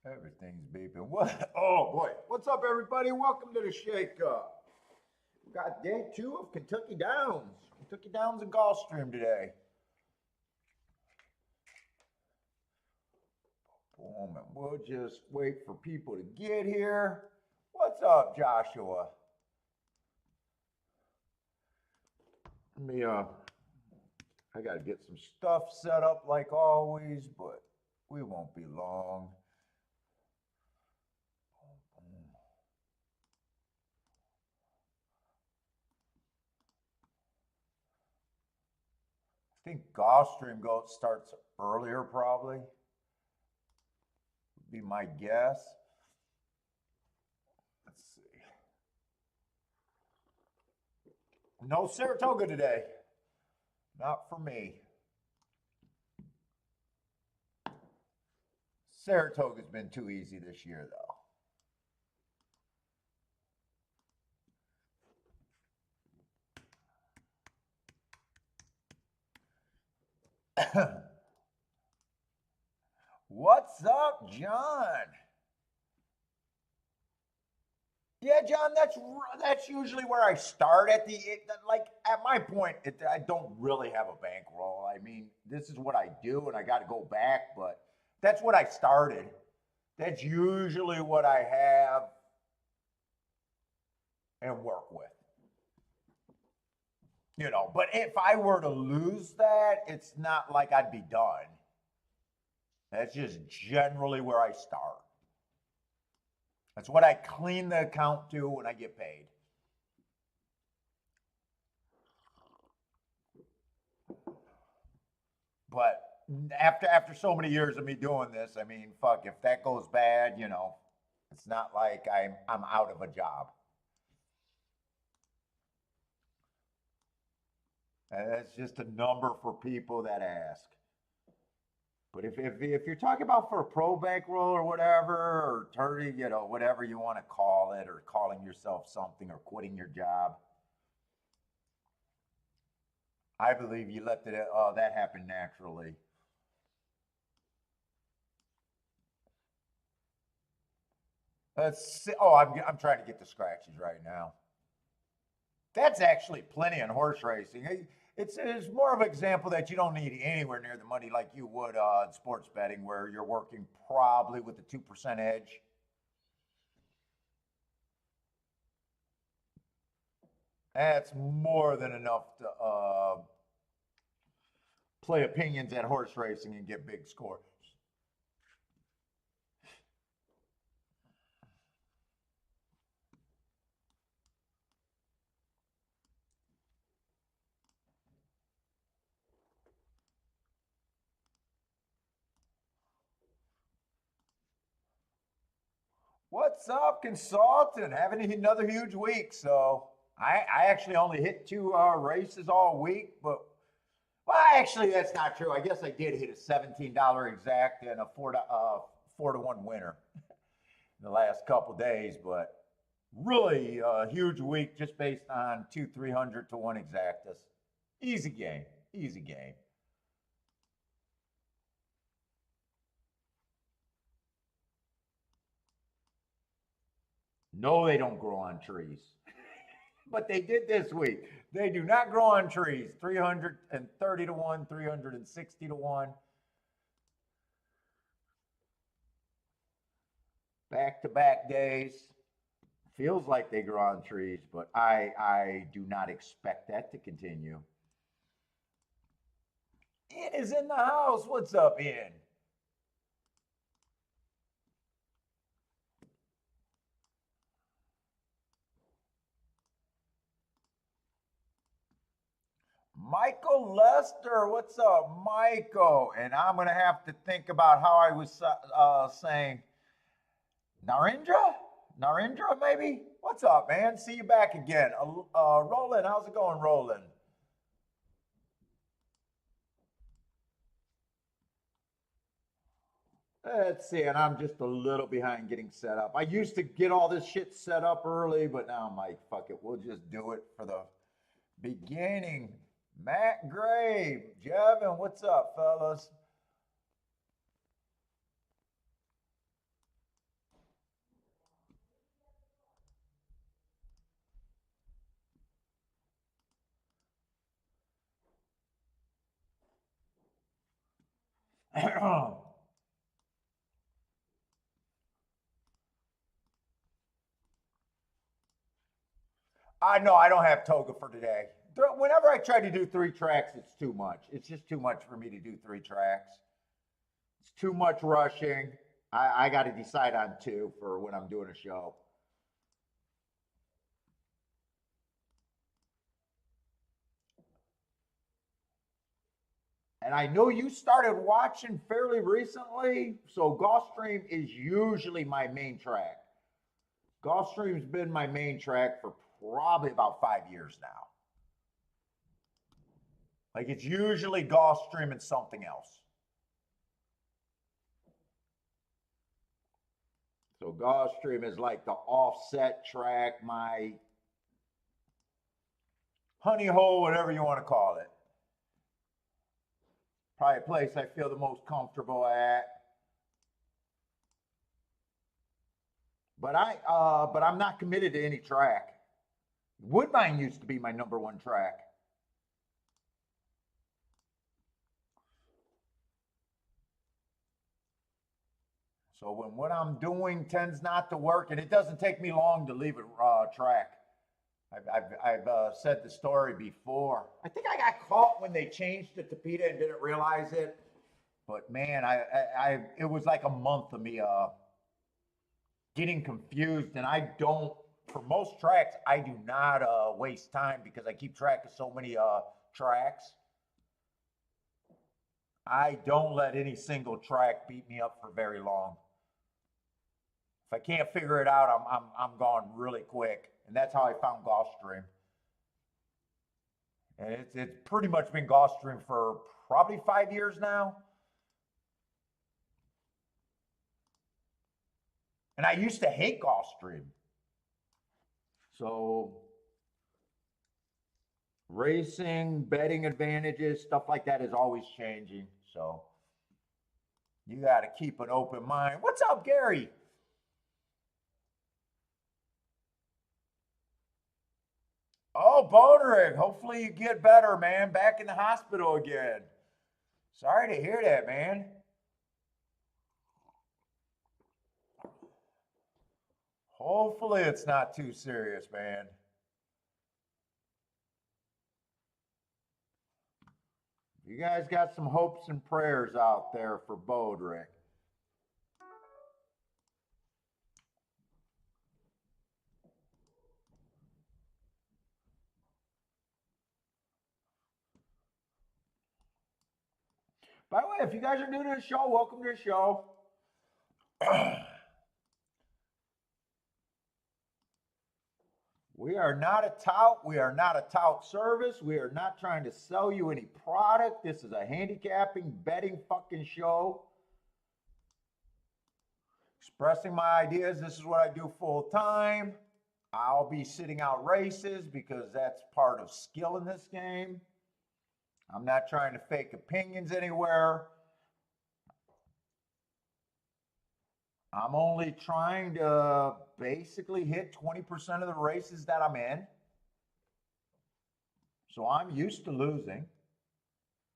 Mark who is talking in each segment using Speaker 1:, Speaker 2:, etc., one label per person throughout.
Speaker 1: Everything's beeping. What? Oh boy. What's up, everybody? Welcome to the Shake Up. We got day 2 of Kentucky Downs. Kentucky Downs and Gulfstream today. Boom, and we'll just wait for people to get here. What's up, Joshua? I gotta get some stuff set up like always, but we won't be long. I think Gulfstream starts earlier, probably. Would be my guess. Let's see. No Saratoga today. Not for me. Saratoga's been too easy this year, though. What's up, John? Yeah, John, that's usually where I start at at my point. I don't really have a bankroll. I mean, this is what I do, and I got to go back, but that's what I started. That's usually what I have and work with. But if I were to lose that, it's not like I'd be done. That's just generally where I start. That's what I clean the account to when I get paid. But after so many years of me doing this, I mean, fuck, if that goes bad, it's not like I'm out of a job. And that's just a number for people that ask. But if you're talking about for a pro bankroll or whatever, or 30, whatever you want to call it, or calling yourself something, or quitting your job, I believe you let that happen naturally. Let's see. Oh, I'm trying to get the scratches right now. That's actually plenty in horse racing. It's more of an example that you don't need anywhere near the money like you would in sports betting, where you're working probably with a 2% edge. That's more than enough to play opinions at horse racing and get big scores. What's up, consultant? Having another huge week. So I actually only hit 2 races all week, but well, actually that's not true. I guess I did hit a $17 exact and a 4-to-1 winner in the last couple days, but really a huge week just based on 2 300 to 1 exactus. Easy game, easy game. No, they don't grow on trees. But they did this week. They do not grow on trees. 330 to 1, 360 to 1. Back to back days. Feels like they grow on trees, but I do not expect that to continue. Ian is in the house. What's up, Ian? Michael Lester, what's up, Michael? And I'm gonna have to think about how I was saying Narendra, Narendra, maybe. What's up, man? See you back again. Roland, how's it going, Roland? Let's see, and I'm just a little behind getting set up. I used to get all this shit set up early, but now I'm like, fuck it, we'll just do it for the beginning. Matt Gray, Jevin, what's up, fellas? I know I don't have toga for today. Whenever I try to do 3 tracks, it's too much. It's just too much for me to do 3 tracks. It's too much rushing. I got to decide on 2 for when I'm doing a show. And I know you started watching fairly recently, so Gulfstream is usually my main track. Gulfstream's been my main track for probably about 5 years now. Like it's usually Gulfstream and something else. So Gulfstream is like the offset track, my honey hole, whatever you want to call it. Probably a place I feel the most comfortable at. But I'm not committed to any track. Woodbine used to be my #1 track. So when what I'm doing tends not to work, and it doesn't take me long to leave a track. I've said the story before. I think I got caught when they changed it to PETA and didn't realize it. But man, it was like a month of me getting confused, and I don't. For most tracks, I do not waste time because I keep track of so many tracks. I don't let any single track beat me up for very long. If I can't figure it out, I'm gone really quick, and that's how I found Gulfstream. And it's pretty much been Gulfstream for probably 5 years now. And I used to hate Gulfstream. So racing, betting advantages, stuff like that is always changing. So you got to keep an open mind. What's up, Gary? Oh, Boderick, hopefully you get better, man. Back in the hospital again. Sorry to hear that, man. Hopefully it's not too serious, man. You guys got some hopes and prayers out there for Boderick. By the way, if you guys are new to the show, welcome to the show. We are not a tout. We are not a tout service. We are not trying to sell you any product. This is a handicapping, betting fucking show. Expressing my ideas. This is what I do full time. I'll be sitting out races because that's part of skill in this game. I'm not trying to fake opinions anywhere. I'm only trying to basically hit 20% of the races that I'm in. So I'm used to losing.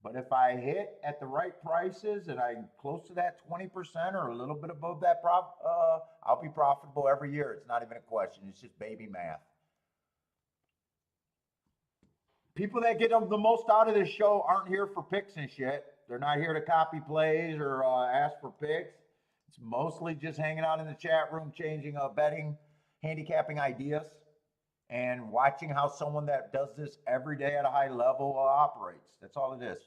Speaker 1: But if I hit at the right prices and I'm close to that 20% or a little bit above that, I'll be profitable every year. It's not even a question. It's just baby math. People that get the most out of this show aren't here for picks and shit. They're not here to copy plays or ask for picks. It's mostly just hanging out in the chat room, changing betting, handicapping ideas, and watching how someone that does this every day at a high level operates. That's all it is.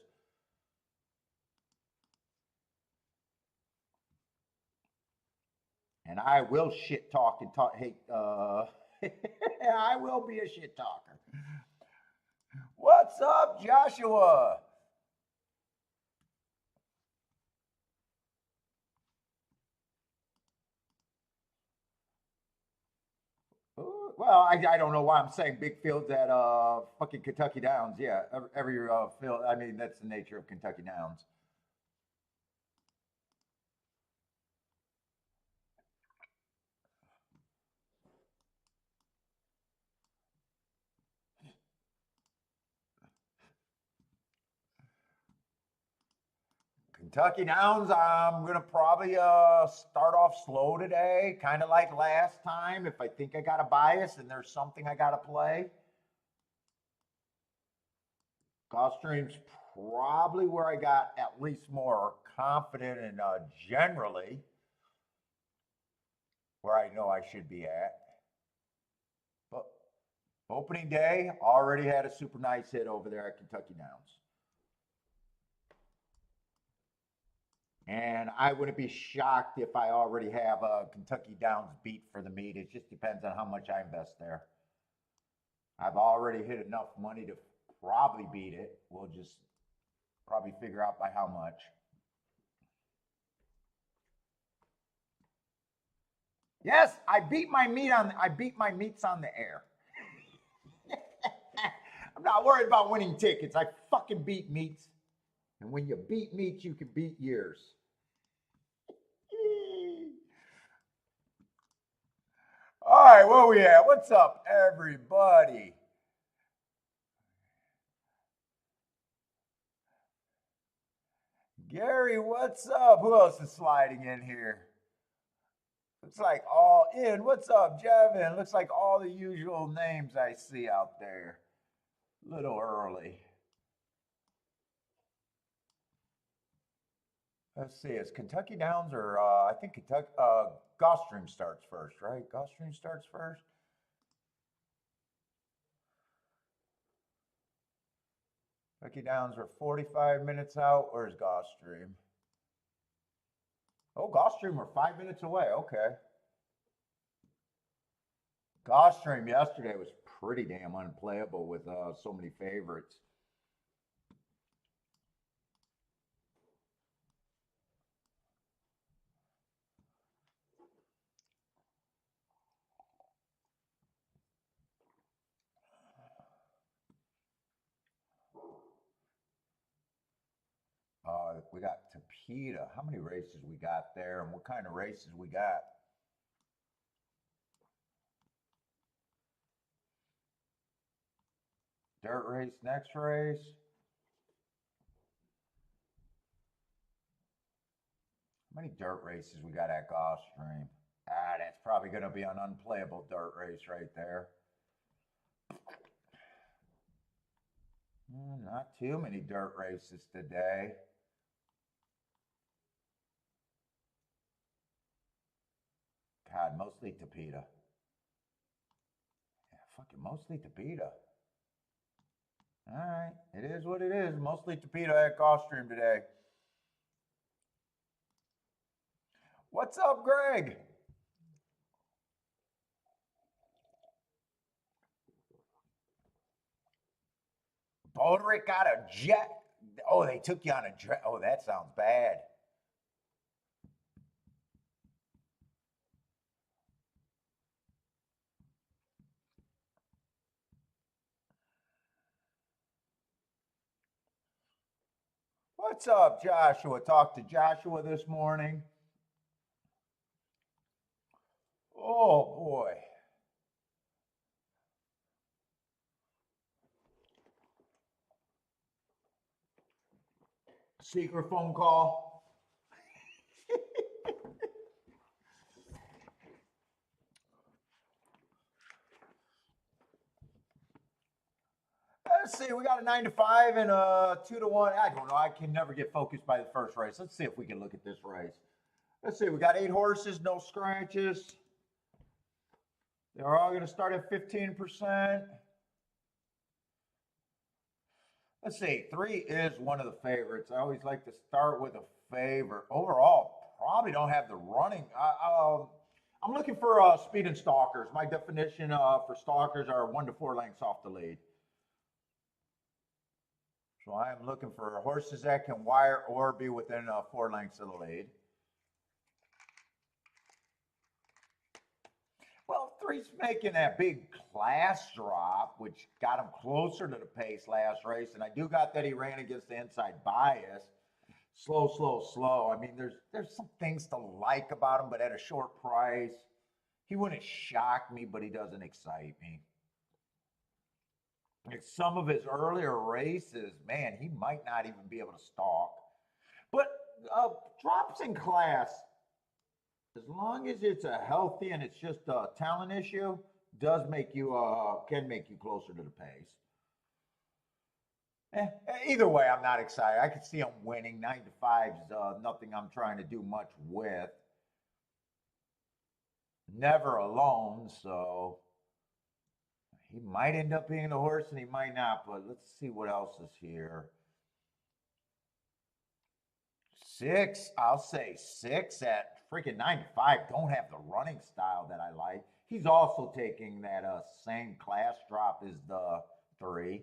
Speaker 1: And I will shit talk and talk. Hey, I will be a shit talker. What's up, Joshua? Well, I don't know why I'm saying big fields at fucking Kentucky Downs. Yeah, every field. I mean, that's the nature of Kentucky Downs. Kentucky Downs, I'm going to probably start off slow today, kind of like last time. If I think I got a bias and there's something I got to play. Gulfstream's probably where I got at least more confident and generally where I know I should be at. But opening day, already had a super nice hit over there at Kentucky Downs. And I wouldn't be shocked if I already have a Kentucky Downs beat for the meet. It just depends on how much I invest there. I've already hit enough money to probably beat it. We'll just probably figure out by how much. Yes, I beat my meets on the air. I'm not worried about winning tickets. I fucking beat meets. And when you beat meets, you can beat years. All right, where we at? What's up, everybody? Gary, what's up? Who else is sliding in here? Looks like all in. What's up, Jevin? Looks like all the usual names I see out there. A little early. Let's see. It's Kentucky Downs or I think Kentucky Gulfstream starts first, right? Gulfstream starts first. Kentucky Downs are 45 minutes out. Where's Gulfstream? Oh, Gulfstream are 5 minutes away. Okay. Gulfstream yesterday was pretty damn unplayable with so many favorites. We got Tapeta. How many races we got there, and what kind of races we got? Dirt race, next race. How many dirt races we got at Gulfstream? That's probably going to be an unplayable dirt race right there. Not too many dirt races today. God, mostly Tapeta. Yeah, fucking mostly Tapeta. All right, it is what it is. Mostly Tapeta at Gulfstream today. What's up, Greg? Boderick got a jet. Oh, they took you on a jet. Oh, that sounds bad. What's up, Joshua? Talked to Joshua this morning. Oh, boy. Secret phone call. Let's see. We got a 9 to 5 and a 2 to 1. I don't know. I can never get focused by the first race. Let's see if we can look at this race. Let's see. We got 8 horses, no scratches. They're all going to start at 15%. Let's see. 3 is one of the favorites. I always like to start with a favorite. Overall, probably don't have the running. I'm looking for speed and stalkers. My definition for stalkers are 1 to 4 lengths off the lead. So I am looking for horses that can wire or be within 4 lengths of the lead. Well, 3's making that big class drop, which got him closer to the pace last race. And I do got that he ran against the inside bias. Slow, slow, slow. I mean, there's some things to like about him, but at a short price, he wouldn't shock me, but he doesn't excite me. Like some of his earlier races, man, he might not even be able to stalk. But drops in class, as long as it's a healthy and it's just a talent issue, does make you can make you closer to the pace. Either way, I'm not excited. I could see him winning. 9 to 5 is nothing I'm trying to do much with. Never alone, so he might end up being the horse and he might not, but let's see what else is here. 6, I'll say 6 at freaking 9 to 5. Don't have the running style that I like. He's also taking that same class drop as the 3.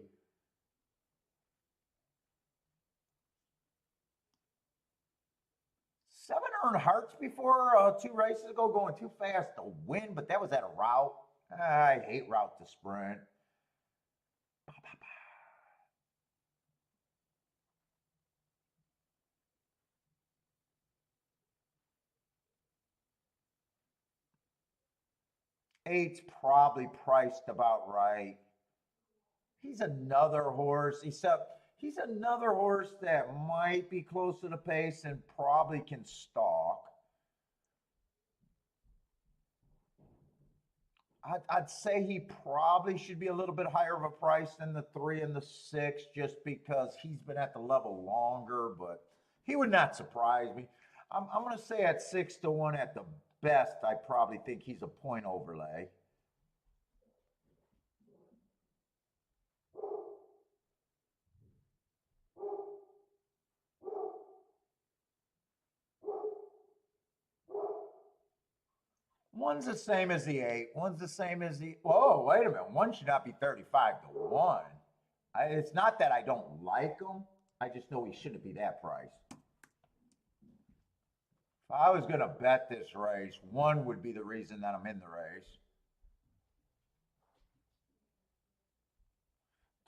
Speaker 1: 7 earned hearts before 2 races ago, going too fast to win, but that was at a route. I hate route to sprint. 8's probably priced about right. He's another horse, except he's another horse that might be close to the pace and probably can stalk. I'd say he probably should be a little bit higher of a price than the 3 and the 6 just because he's been at the level longer, but he would not surprise me. I'm going to say at 6 to 1 at the best, I probably think he's a point overlay. One's the same as the 8. One's the same as the. Whoa, wait a minute. One should not be 35 to 1. It's not that I don't like him. I just know he shouldn't be that price. If I was going to bet this race, 1 would be the reason that I'm in the race.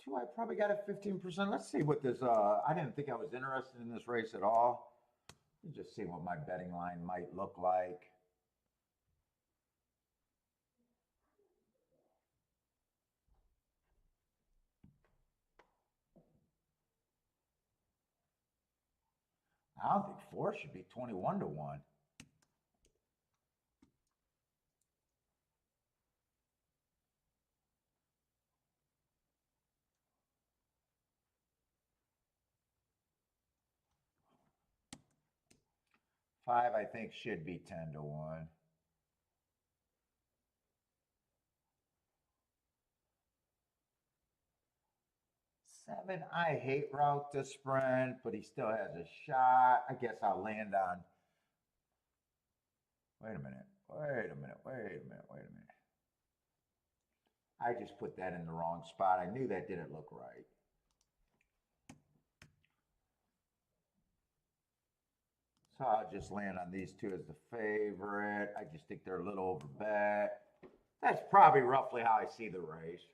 Speaker 1: 2, I probably got it 15%. Let's see what this. I didn't think I was interested in this race at all. Let me just see what my betting line might look like. I don't think 4 should be 21 to 1. Five, I think, should be 10 to 1. 7, I hate route to sprint, but he still has a shot. I guess I'll land on. Wait a minute. Wait a minute. Wait a minute. Wait a minute. I just put that in the wrong spot. I knew that didn't look right. So I'll just land on these 2 as the favorite. I just think they're a little over bet. That's probably roughly how I see the race.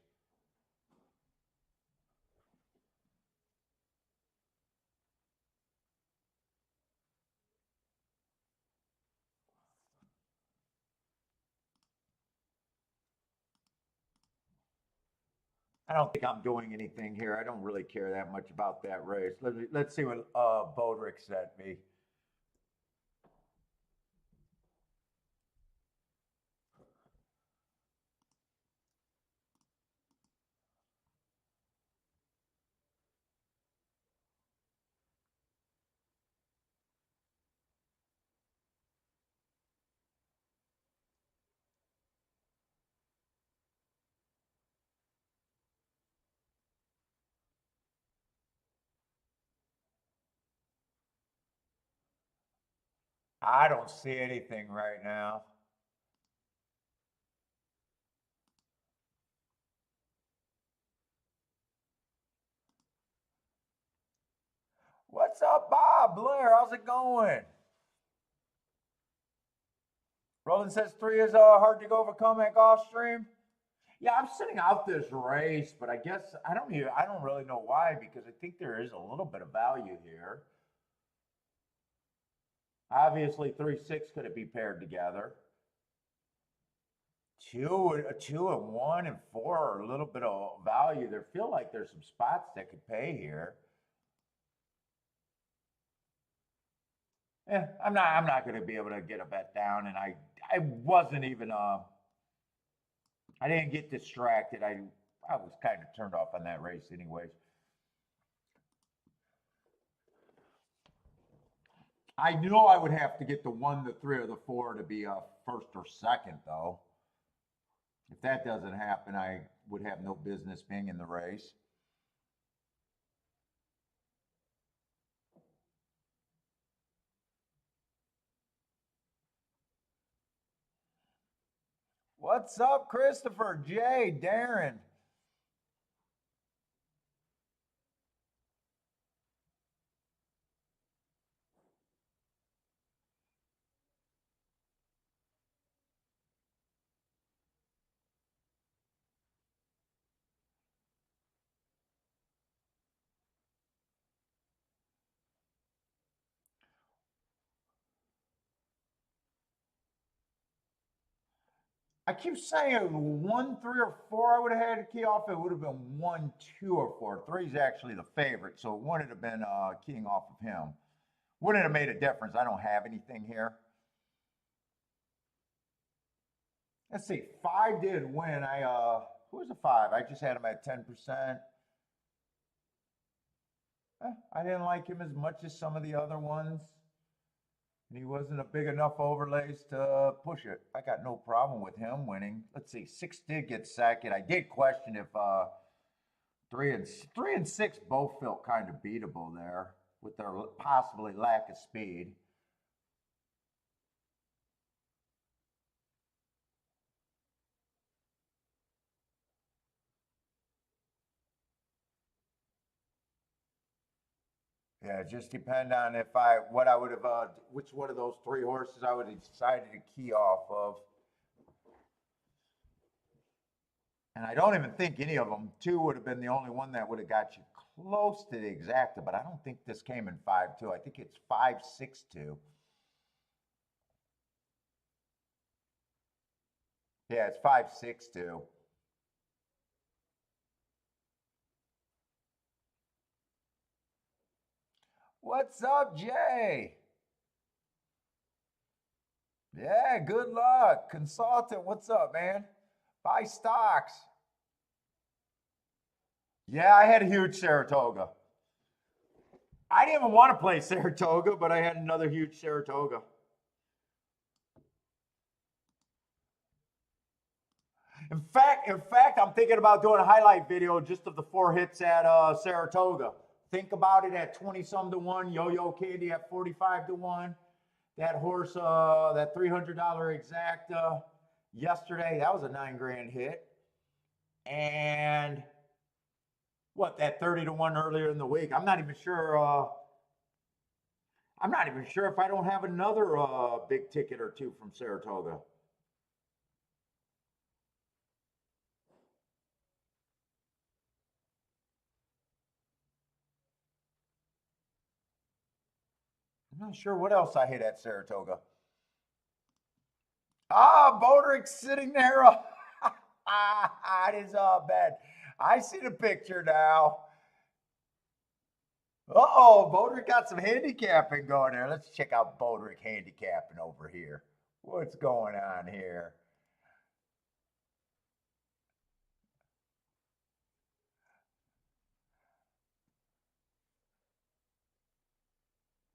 Speaker 1: I don't think I'm doing anything here. I don't really care that much about that race. Let's see what Bodrick sent me. I don't see anything right now. What's up, Bob Blair? How's it going? Roland says 3 is hard to overcome at Gulfstream. Yeah, I'm sitting out this race, but I guess I don't really know why because I think there is a little bit of value here. Obviously, 3, 6 could it be paired together. 2 and 1 and 4 are a little bit of value. There feel like there's some spots that could pay here. I'm not going to be able to get a bet down, and I wasn't even I didn't get distracted. I was kind of turned off on that race, anyways. I know I would have to get the 1, the 3, or the 4 to be first or second, though. If that doesn't happen, I would have no business being in the race. What's up, Christopher, Jay, Darren? I keep saying 1, 3, or 4. I would have had to key off. It would have been 1, 2, or 4. 3 is actually the favorite, so it wouldn't have been keying off of him. Wouldn't have made a difference. I don't have anything here. Let's see. 5 did win. Who was a 5? I just had him at 10%. I didn't like him as much as some of the other ones. He wasn't a big enough overlays to push it. I got no problem with him winning. Let's see, 6 did get second. I did question if 3 and 6 both felt kind of beatable there with their possibly lack of speed. Yeah, just depend on if what I would have, which one of those 3 horses I would have decided to key off of. And I don't even think any of them, 2 would have been the only one that would have got you close to the exacta, but I don't think this came in 5-2. I think it's 5-6-2. Yeah, it's 5-6-2. What's up, Jay? Yeah, good luck. Consultant, what's up, man? Buy stocks. Yeah, I had a huge Saratoga. I didn't even want to play Saratoga, but I had another huge Saratoga. In fact, I'm thinking about doing a highlight video just of the 4 hits at Saratoga. Think about it at 20 some to 1, Yo-Yo Candy at 45 to 1. That horse, that $300 exacta yesterday, that was a 9 grand hit. And what, that 30 to 1 earlier in the week. I'm not even sure if I don't have another big ticket or 2 from Saratoga. I'm not sure what else I hit at Saratoga. Bodrick's sitting there. It is bad. I see the picture now. Bodrick got some handicapping going there. Let's check out Bodrick handicapping over here. What's going on here?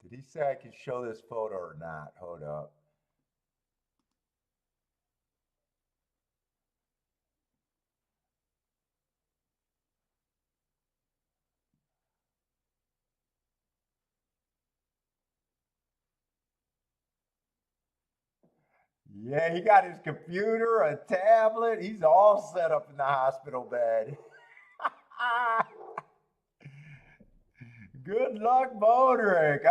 Speaker 1: Did he say I can show this photo or not? Hold up. Yeah, he got his computer, a tablet. He's all set up in the hospital bed. Good luck, Bodrick.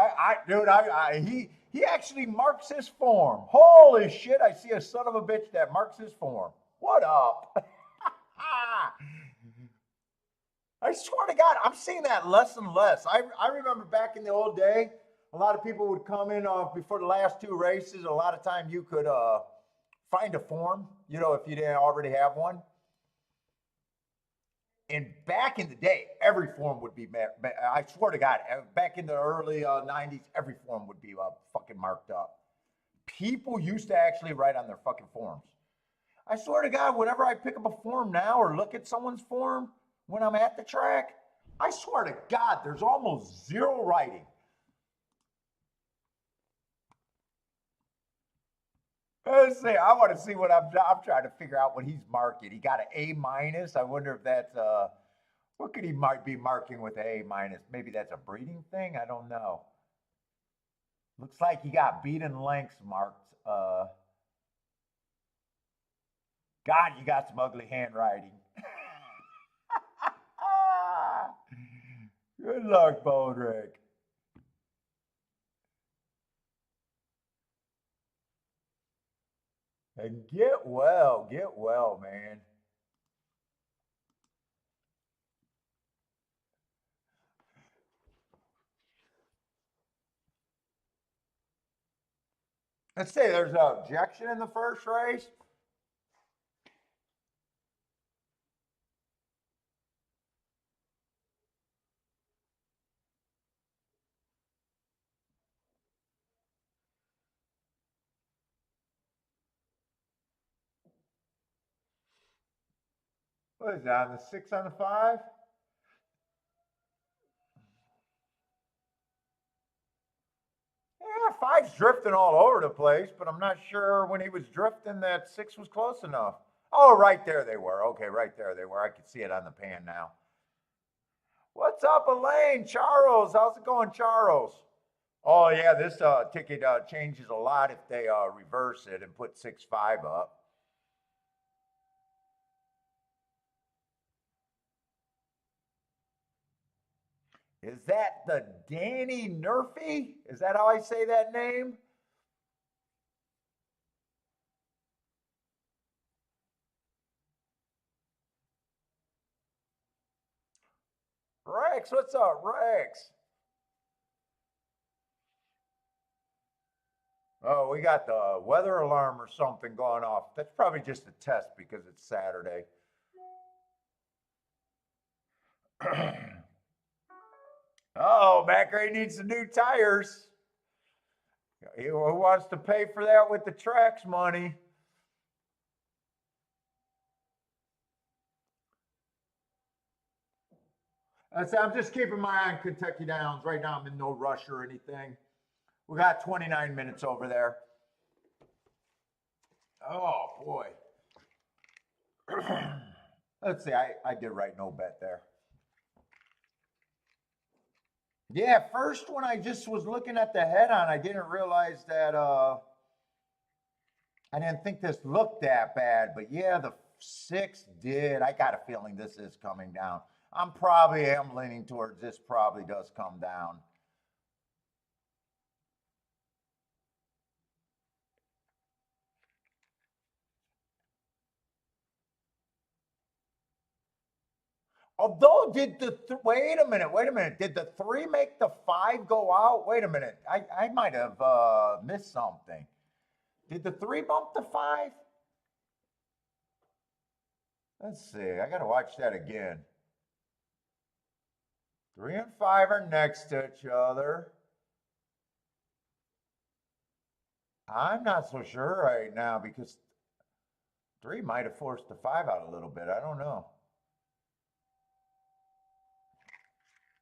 Speaker 1: He actually marks his form. Holy shit! I see a son of a bitch that marks his form. What up? I swear to God, I'm seeing that less and less. I remember back in the old day, a lot of people would come in before the last 2 races. A lot of time you could find a form, if you didn't already have one. And back in the day, every form would be, I swear to God, back in the early 90s, every form would be fucking marked up. People used to actually write on their fucking forms. I swear to God, whenever I pick up a form now or look at someone's form when I'm at the track, I swear to God, there's almost zero writing. Let's see. I want to see what I'm trying to figure out what he's marking. He got an A minus. I wonder if that's what could he might be marking with an A minus? Maybe that's a breeding thing. I don't know. Looks like he got beaten lengths marked. God, you got some ugly handwriting. Good luck, Bodrick. And get well, man. Let's say there's an objection in the first race. What is that, on the 6 on the 5? Yeah, 5's drifting all over the place, but I'm not sure when he was drifting that 6 was close enough. Oh, right there they were. Okay, right there they were. I can see it on the pan now. What's up, Elaine? Charles, how's it going, Charles? Oh, yeah, this ticket changes a lot if they reverse it and put 6-5 up. Is that the Danny Nerfy? Is that how I say that name? Rex, what's up, Rex? Oh, we got the weather alarm or something going off. That's probably just a test because it's Saturday. Oh, Macri needs some new tires. Who wants to pay for that with the Trex money? I'm just keeping my eye on Kentucky Downs. Right now, I'm in no rush or anything. We got 29 minutes over there. Oh, boy. Let's see. I did write no bet there. Yeah, first when I just was looking at the head on, I didn't realize that I didn't think this looked that bad, but yeah, the 6 did. I got a feeling this is coming down. I'm probably am leaning towards this probably does come down. Although, wait a minute. Did the 3 make the 5 go out? Wait a minute. I might have missed something. Did the 3 bump the 5? Let's see. I got to watch that again. 3 and 5 are next to each other. I'm not so sure right now because 3 might have forced the 5 out a little bit. I don't know.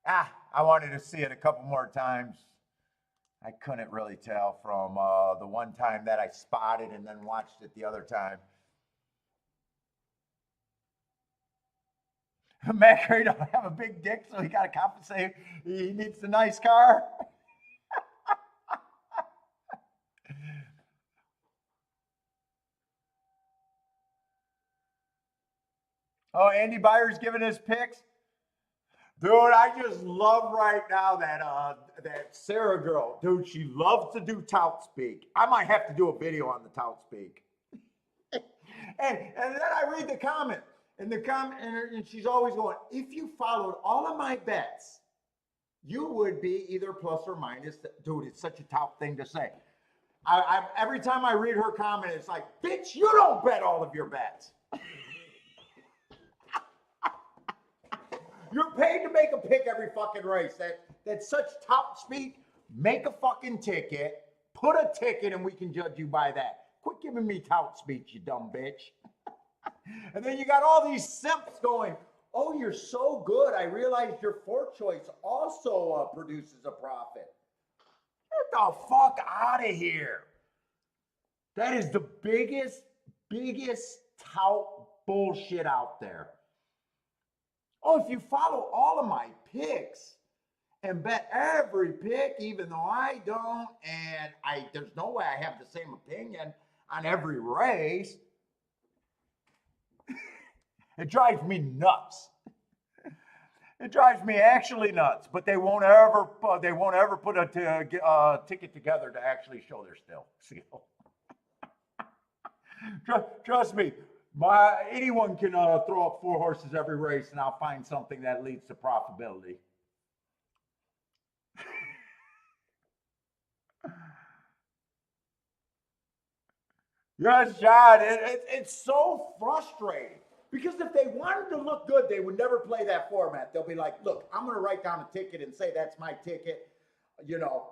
Speaker 1: I wanted to see it a couple more times. I couldn't really tell from the one time that I spotted and then watched it the other time. Macri don't have a big dick, so he got to compensate. He needs a nice car. Oh, Andy Byers giving his picks. Dude, I just love right now that Sarah girl. Dude, she loves to do tout speak. I might have to do a video on the tout speak. and then I read the comment. And she's always going, if you followed all of my bets, you would be either plus or minus. Dude, it's such a tout thing to say. Every time I read her comment, it's like, bitch, you don't bet all of your bets. You're paid to make a pick every fucking race. That's such top speed. Make a fucking ticket, put a ticket, and we can judge you by that. Quit giving me tout speech, you dumb bitch. And then you got all these simps going, oh, you're so good. I realized your fourth choice also produces a profit. Get the fuck out of here. That is the biggest tout bullshit out there. Oh, if you follow all of my picks and bet every pick, even though I don't, and there's no way I have the same opinion on every race, it drives me nuts. It drives me actually nuts. But they won't ever put a ticket together to actually show their skill. Trust me, anyone can throw up 4 horses every race, and I'll find something that leads to profitability. Yes, John, it's so frustrating. Because if they wanted to look good, they would never play that format. They'll be like, look, I'm going to write down a ticket and say that's my ticket. You know,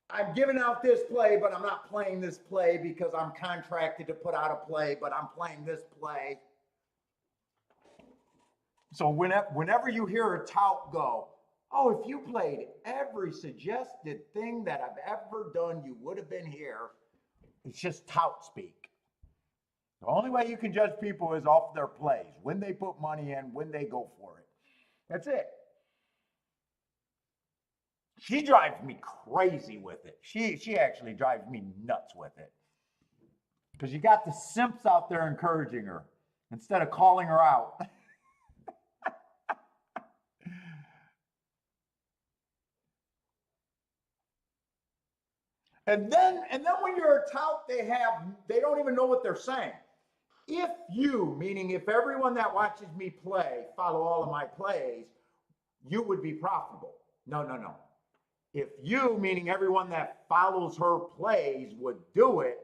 Speaker 1: I'm giving out this play, but I'm not playing this play because I'm contracted to put out a play, but I'm playing this play. So whenever you hear a tout go, oh, if you played every suggested thing that I've ever done, you would have been here. It's just tout speak. The only way you can judge people is off their plays, when they put money in, when they go for it. That's it. She drives me crazy with it. She actually drives me nuts with it. Because you got the simps out there encouraging her instead of calling her out. And then when you're a tout, they don't even know what they're saying. If you, meaning if everyone that watches me play follow all of my plays, you would be profitable. No. If you, meaning everyone that follows her plays, would do it,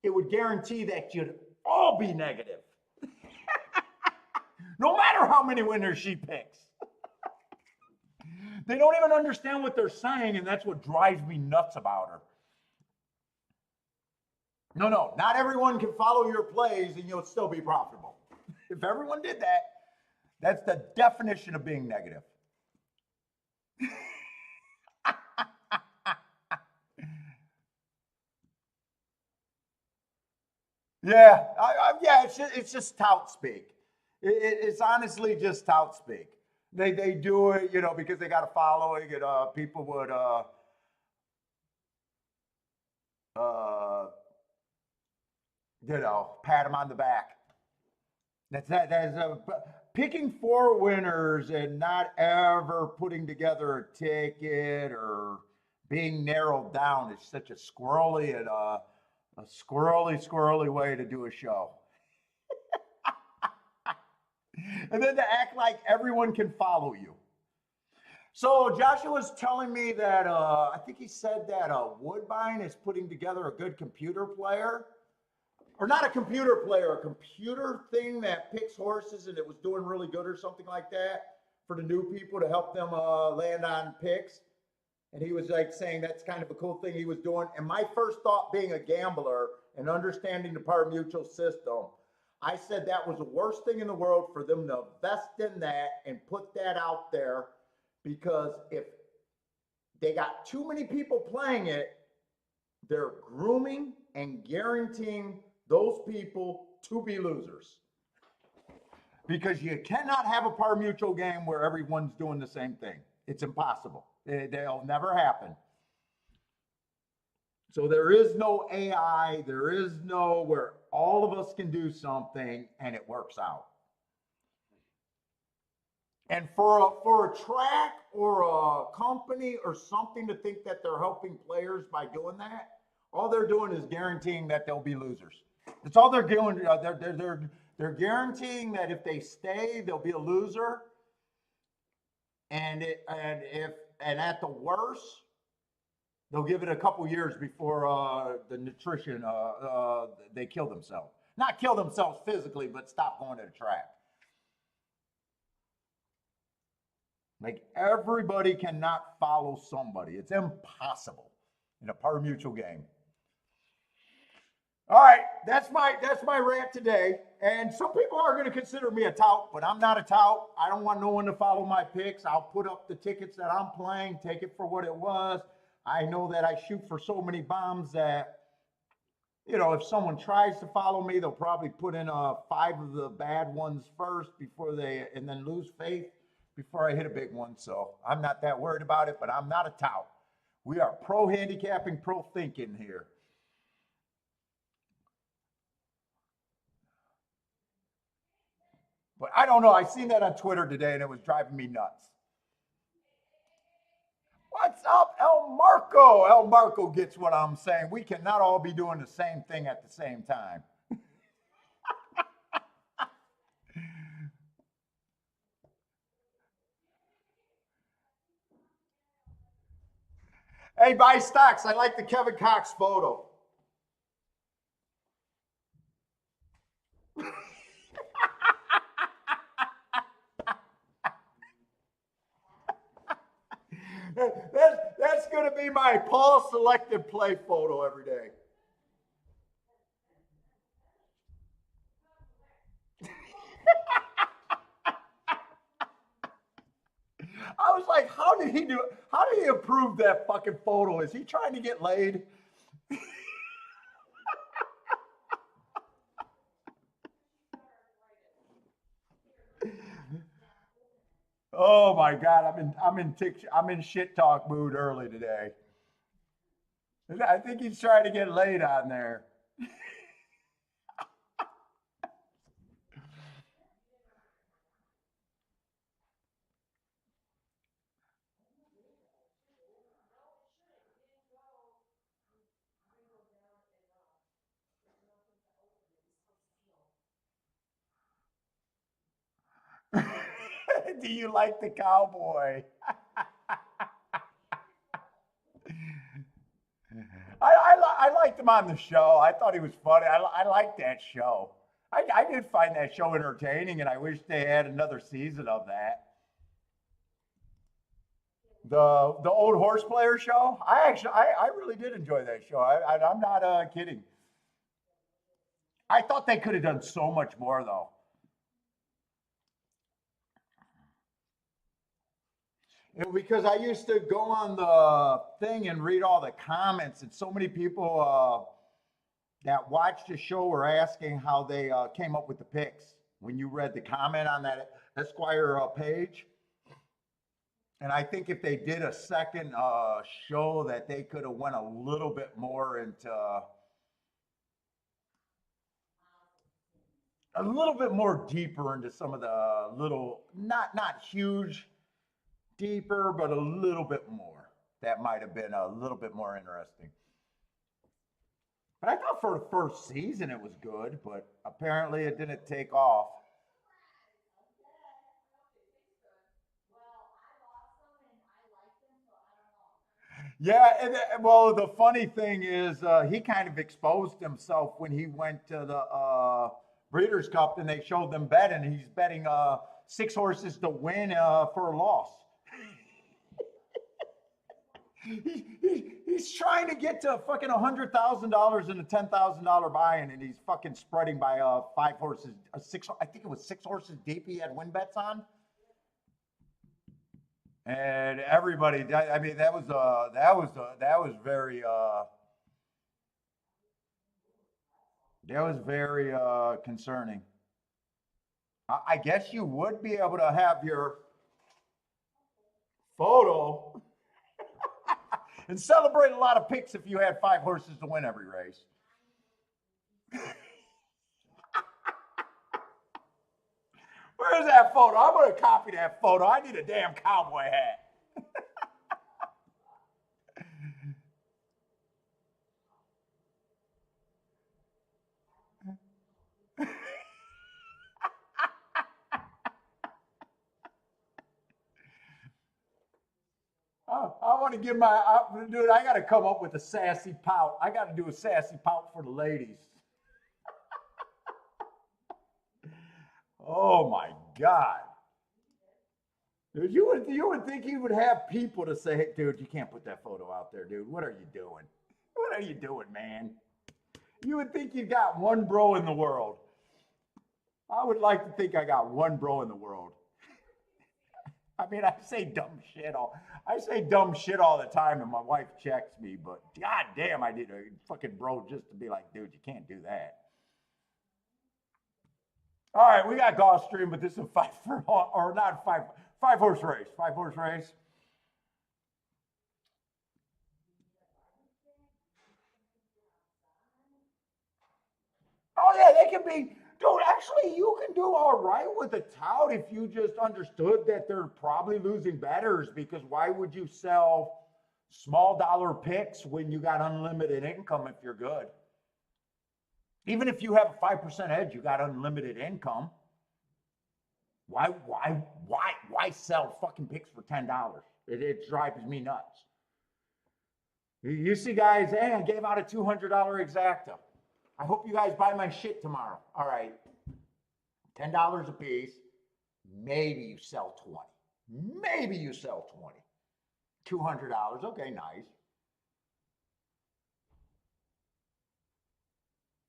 Speaker 1: it would guarantee that you'd all be negative. No matter how many winners she picks. They don't even understand what they're saying, and that's what drives me nuts about her. No, not everyone can follow your plays and you'll still be profitable. If everyone did that, that's the definition of being negative. Yeah, it's just tout speak. It's honestly just tout speak. They do it, because they got a following, and people would pat them on the back. That's picking 4 winners and not ever putting together a ticket or being narrowed down is such a squirrely and a squirrely way to do a show. And then to act like everyone can follow you. So Joshua was telling me that I think he said that Woodbine is putting together a good computer player. Or not a computer player, a computer thing that picks horses, and it was doing really good or something like that for the new people to help them land on picks. And he was like saying that's kind of a cool thing he was doing. And my first thought, being a gambler and understanding the pari-mutuel system, I said that was the worst thing in the world for them to invest in that and put that out there, because if they got too many people playing it, they're grooming and guaranteeing those people to be losers. Because you cannot have a pari-mutuel game where everyone's doing the same thing. It's impossible. They'll never happen. So there is no AI. There is no where all of us can do something and it works out. And for a track or a company or something to think that they're helping players by doing that, all they're doing is guaranteeing that they'll be losers. That's all they're doing. They're guaranteeing that if they stay, they'll be a loser. And at the worst, they'll give it a couple years before the nutrition they kill themselves. Not kill themselves physically, but stop going to the track. Like everybody cannot follow somebody. It's impossible in a pari-mutuel game. All right, that's my rant today. And some people are going to consider me a tout, but I'm not a tout. I don't want no one to follow my picks. I'll put up the tickets that I'm playing, take it for what it was. I know that I shoot for so many bombs that, if someone tries to follow me, they'll probably put in five of the bad ones first and then lose faith before I hit a big one. So I'm not that worried about it, but I'm not a tout. We are pro handicapping, pro thinking here. But I don't know. I seen that on Twitter today and it was driving me nuts. What's up, El Marco? El Marco gets what I'm saying. We cannot all be doing the same thing at the same time. Hey, buy stocks. I like the Kevin Cox photo. That's going to be my Paul selected play photo every day. I was like, how did he do it? How did he approve that fucking photo? Is he trying to get laid? Oh my God, I'm in shit talk mood early today. I think he's trying to get laid on there. Do you like the cowboy? I liked him on the show. I thought he was funny. I liked that show. I did find that show entertaining, and I wish they had another season of that. The old horse player show. I really did enjoy that show. I'm not kidding. I thought they could have done so much more though. Because I used to go on the thing and read all the comments, and so many people that watched the show were asking how they came up with the picks. When you read the comment on that Esquire page, and I think if they did a second show, that they could have went a little bit more into a little bit more deeper into some of the little, not huge deeper, but a little bit more. That might have been a little bit more interesting. But I thought for the first season it was good, but apparently it didn't take off. Yeah, well, the funny thing is, he kind of exposed himself when he went to the Breeders' Cup, and they showed them betting. He's betting six horses to win for a loss. He's trying to get to fucking $100,000 in a $10,000 buy-in, and he's fucking spreading by five horses, six. I think it was six horses deep. He had win bets on, and everybody. I mean, that was very concerning. I guess you would be able to have your photo and celebrate a lot of picks if you had five horses to win every race. Where's that photo? I'm going to copy that photo. I need a damn cowboy hat. I want to give dude, I got to come up with a sassy pout. I got to do a sassy pout for the ladies. Oh my God. You would think he would have people to say, hey, dude, you can't put that photo out there, dude. What are you doing? What are you doing, man? You would think you got one bro in the world. I would like to think I got one bro in the world. I mean, I say dumb shit all the time, and my wife checks me. But god damn, I did a fucking bro just to be like, dude, you can't do that. All right, we got Gulfstream, but this is a five horse race. Five horse race. Oh yeah, they can be. Dude, actually, you can do all right with a tout if you just understood that they're probably losing bettors. Because why would you sell small dollar picks when you got unlimited income if you're good? Even if you have a 5% edge, you got unlimited income. Why sell fucking picks for $10? It drives me nuts. You see, guys, hey, I gave out a $200 exacta. I hope you guys buy my shit tomorrow. All right, $10 a piece. Maybe you sell 20. Maybe you sell 20. $200. Okay, nice.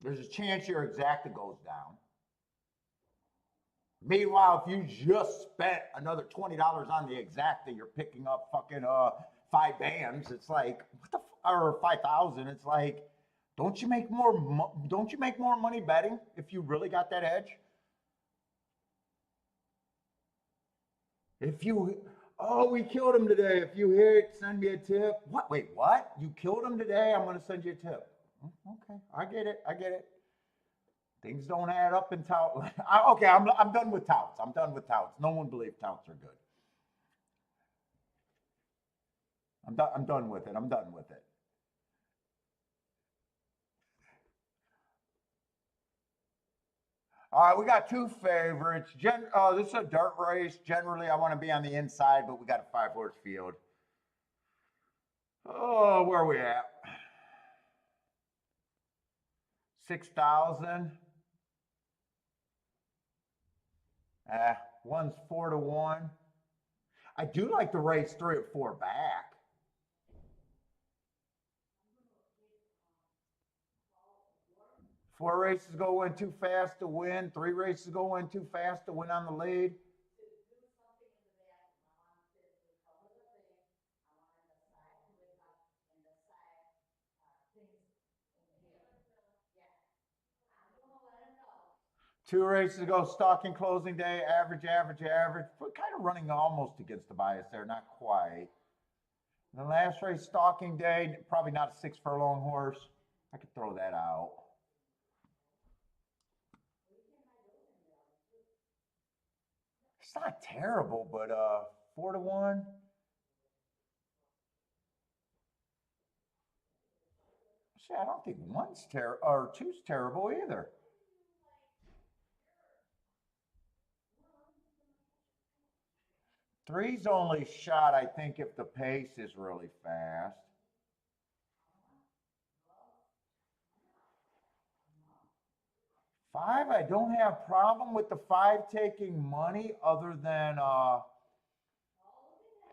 Speaker 1: There's a chance your exacta goes down. Meanwhile, if you just spent another $20 on the exacta, you're picking up fucking 5 bands. It's like what the or 5,000. It's like, don't you make more money betting if you really got that edge? If you we killed him today. If you hear it, send me a tip. What? Wait, what? You killed him today? I'm gonna send you a tip. Okay, I get it. I get it. Things don't add up in tout. Okay, I'm done with touts. I'm done with touts. No one believes touts are good. I'm done with it. I'm done with it. All right, we got two favorites. This is a dirt race. Generally, I want to be on the inside, but we got a 5 horse field. Oh, where are we at? 6,000. One's 4-1. I do like the race 3 or 4 back. 4 races go in too fast to win. 3 races go in too fast to win on the lead. Two races ago, stalking closing day, average, average, average. We're kind of running almost against the bias there, not quite. And the last race, stalking day, probably not a 6 furlong horse. I could throw that out. It's not terrible, but 4-1. See, I don't think one's terrible or two's terrible either. Three's only shot, I think, if the pace is really fast. Five, I don't have problem with the 5 taking money other than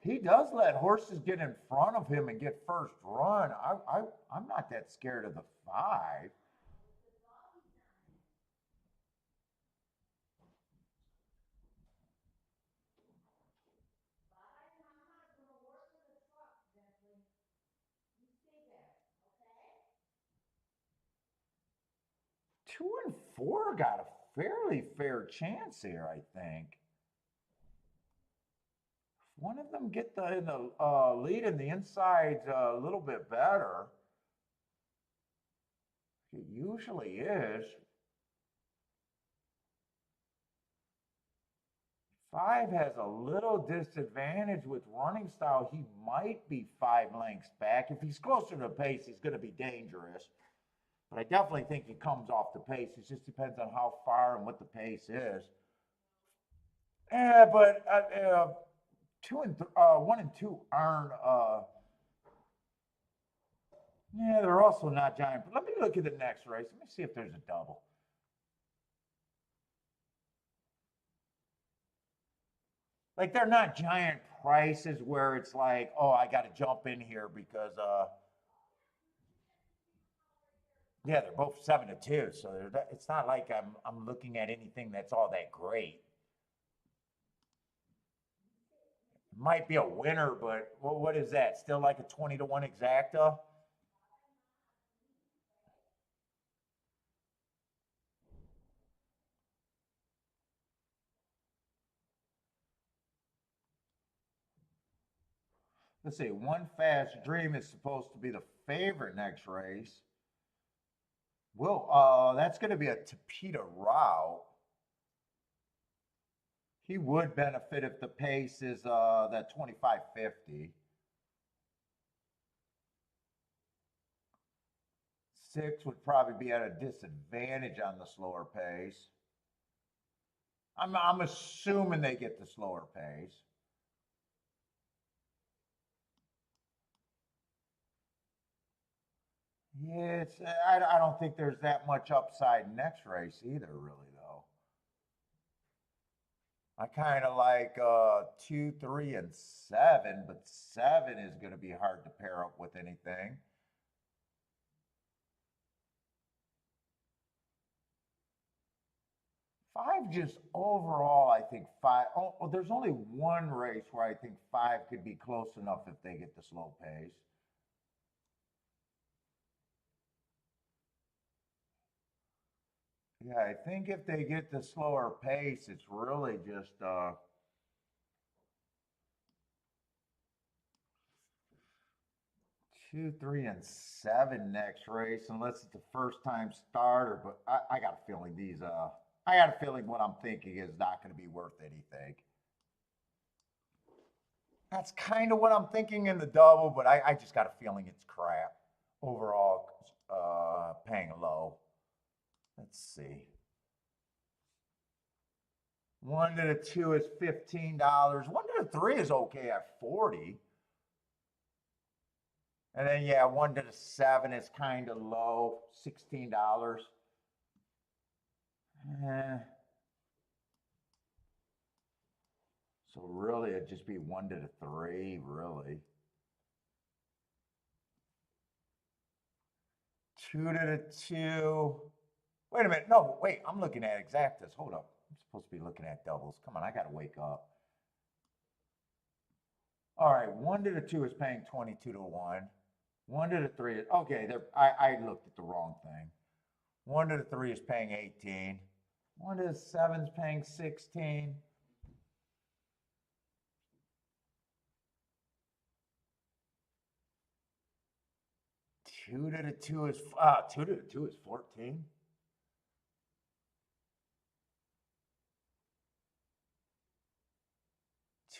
Speaker 1: he does let horses get in front of him and get first run. I'm not that scared of the 5. Two and 4 got a fairly fair chance here, I think. If one of them get the lead in the insides a little bit better. It usually is. 5 has a little disadvantage with running style. He might be 5 lengths back. If he's closer to the pace, he's going to be dangerous. But I definitely think he comes off the pace. It just depends on how far and what the pace is. Yeah, but 1 and 2 aren't. Yeah, they're also not giant. But let me look at the next race. Let me see if there's a double. like they're not giant prices where it's like, oh, I got to jump in here because yeah, they're both 7-2, so it's not like I'm looking at anything that's all that great. Might be a winner, but well, what is that? Still like a 20-1 exacta? Let's see. One Fast Dream is supposed to be the favorite next race. Well, that's going to be a Tapita route. He would benefit if the pace is that 25.50. Six would probably be at a disadvantage on the slower pace. I'm assuming they get the slower pace. Yeah, I don't think there's that much upside next race either, really, though. I kind of like 2, 3, and 7, but 7 is going to be hard to pair up with anything. Five just overall, I think five. Oh, there's only one race where I think five could be close enough if they get the slow pace. Yeah, I think if they get the slower pace, it's really just 2, 3, and 7 next race, unless it's a first time starter. But I got a feeling I got a feeling what I'm thinking is not going to be worth anything. That's kind of what I'm thinking in the double, but I just got a feeling it's crap. Overall, paying low. Let's see. 1 to the 2 is $15. 1 to the 3 is okay at 40. And then yeah, 1 to the 7 is kind of low, $16. Eh. So really, it'd just be 1 to the 3, really. 2 to the 2. Wait a minute. No, wait. I'm looking at exactas. Hold up. I'm supposed to be looking at doubles. Come on, I got to wake up. All right, 1 to the 2 is paying 22 to 1. 1 to the 3 is okay. I looked at the wrong thing. 1 to the 3 is paying 18. 1 to the 7 is paying 16. 2 to the 2 is 2 to the 2 is 14.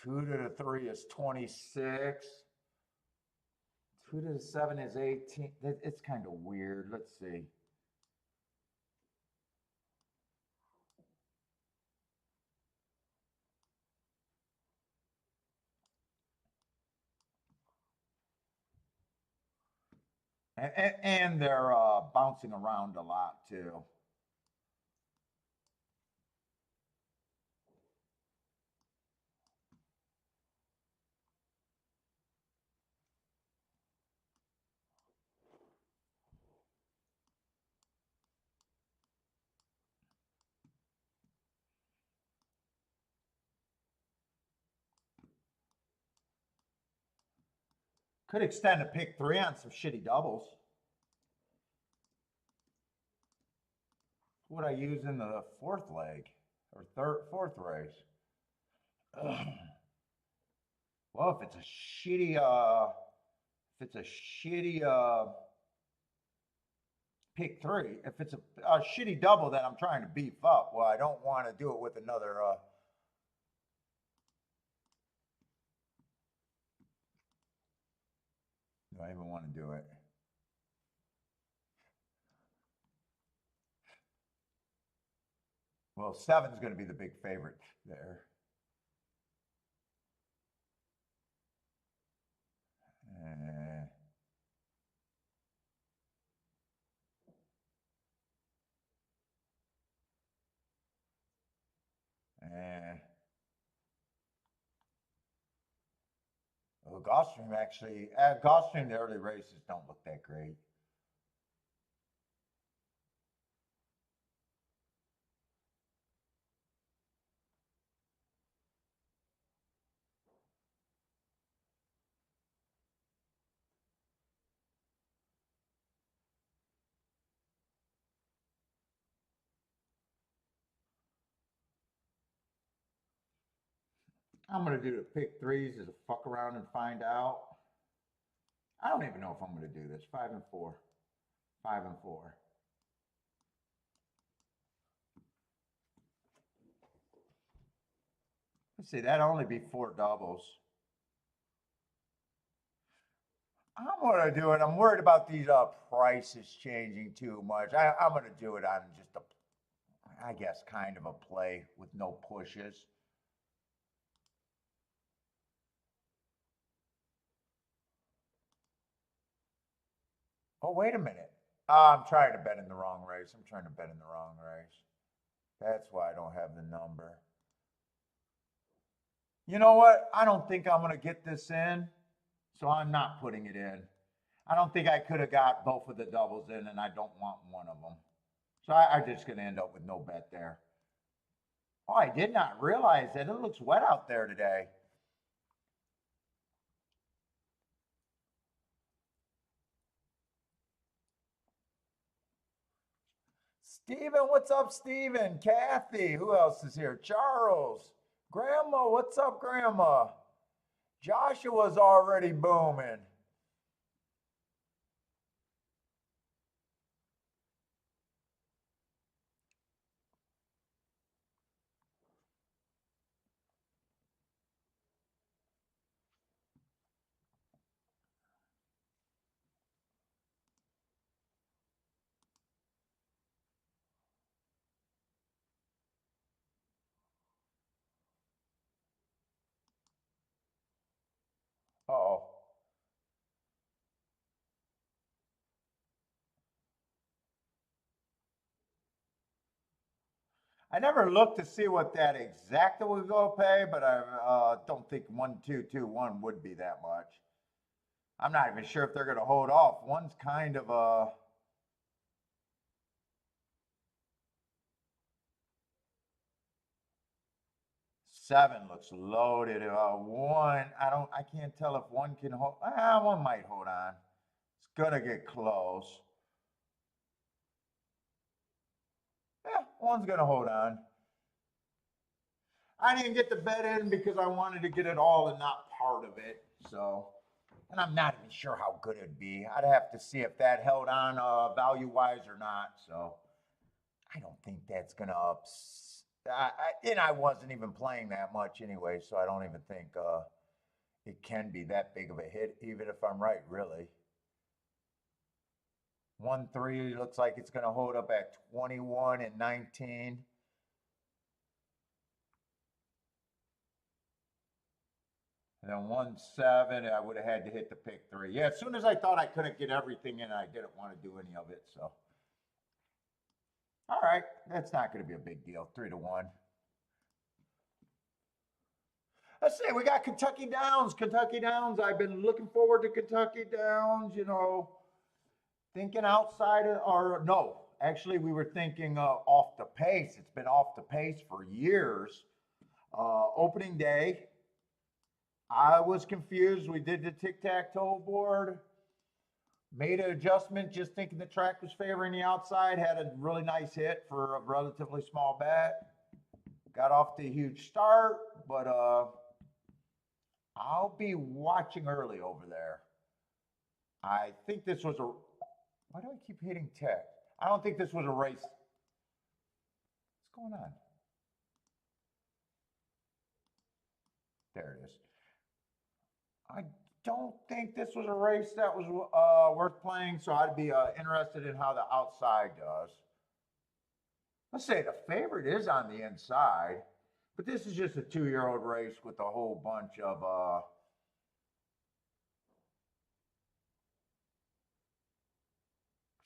Speaker 1: 2 to the 3 is 26. 2 to the 7 is 18. It's kind of weird. Let's see. And they're bouncing around a lot too. Could extend a pick 3 on some shitty doubles. What I use in the fourth leg or fourth race. Well, if it's a shitty pick 3, if it's a shitty double that I'm trying to beef up, well, I don't want to do it with another. Do I even want to do it? Well, 7's going to be the big favorite there. Uh, uh, Gulfstream actually, Gulfstream, the early races don't look that great. I'm going to do the pick threes as a fuck around and find out. I don't even know if I'm going to do this. 5 and 4. 5 and 4. Let's see, that'd only be 4 doubles. I'm going to do it. I'm worried about these prices changing too much. I'm going to do it on just a, I guess, kind of a play with no pushes. Oh, wait a minute. I'm trying to bet in the wrong race. I'm trying to bet in the wrong race. That's why I don't have the number. You know what? I don't think I'm going to get this in, so I'm not putting it in. I don't think I could have got both of the doubles in, and I don't want one of them. So I'm just going to end up with no bet there. Oh, I did not realize that it looks wet out there today. Steven, what's up, Steven? Kathy, who else is here? Charles, Grandma, what's up, Grandma? Joshua's already booming. Uh-oh. I never looked to see what that exactly would go pay, but I don't think 1-2-2-1 would be that much. I'm not even sure if they're going to hold off. One's kind of a 7 looks loaded. One, I can't tell if one can hold. One might hold on. It's gonna get close. Yeah, one's gonna hold on. I didn't get the bet in because I wanted to get it all and not part of it. So, and I'm not even sure how good it'd be. I'd have to see if that held on value wise or not. So, I don't think that's gonna and I wasn't even playing that much anyway, so I don't even think it can be that big of a hit, even if I'm right, really. 1-3 looks like it's going to hold up at 21 and 19. And then 1-7, I would have had to hit the pick 3. Yeah, as soon as I thought I couldn't get everything in, I didn't want to do any of it. So, all right, that's not going to be a big deal. 3-1. Let's see, we got Kentucky Downs. Kentucky Downs. I've been looking forward to Kentucky Downs, thinking outside of, or no, actually, we were thinking off the pace. It's been off the pace for years. Opening day, I was confused. We did the tic-tac-toe board, made an adjustment just thinking the track was favoring the outside, had a really nice hit for a relatively small bet. Got off to a huge start, but I'll be watching early over there. I think this was a, why do I keep hitting text? I don't think this was a race. What's going on? There it is. I don't think this was a race that was worth playing, so I'd be interested in how the outside does. Let's say the favorite is on the inside, but this is just a 2-year-old race with a whole bunch of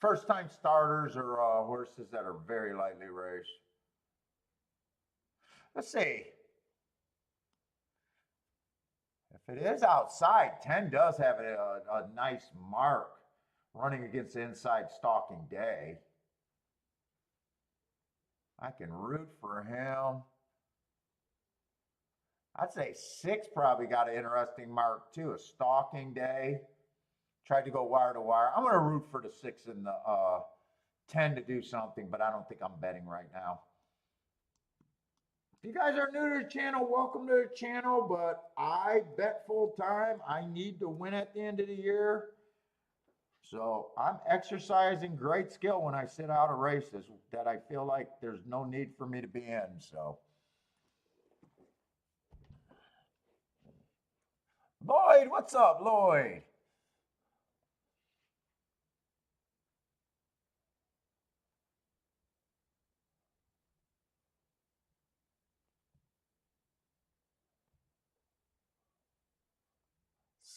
Speaker 1: first-time starters or horses that are very lightly raced. Let's see. If it is outside, 10 does have a nice mark running against the inside stalking day. I can root for him. I'd say 6 probably got an interesting mark too, a stalking day. Tried to go wire to wire. I'm going to root for the 6 and the 10 to do something, but I don't think I'm betting right now. If you guys are new to the channel, welcome to the channel, but I bet full time. I need to win at the end of the year. So I'm exercising great skill when I sit out of races that I feel like there's no need for me to be in. So Lloyd, what's up, Lloyd?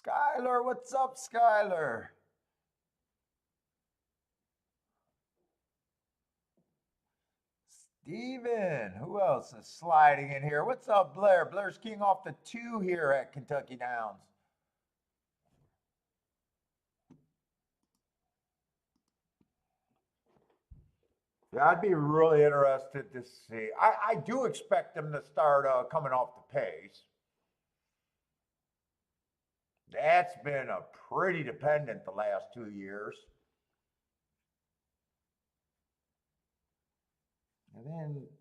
Speaker 1: Skylar, what's up, Skylar? Steven, who else is sliding in here? What's up, Blair? Blair's keying off the 2 here at Kentucky Downs. Yeah, I'd be really interested to see. I do expect them to start coming off the pace. That's been a pretty dependent the last 2 years.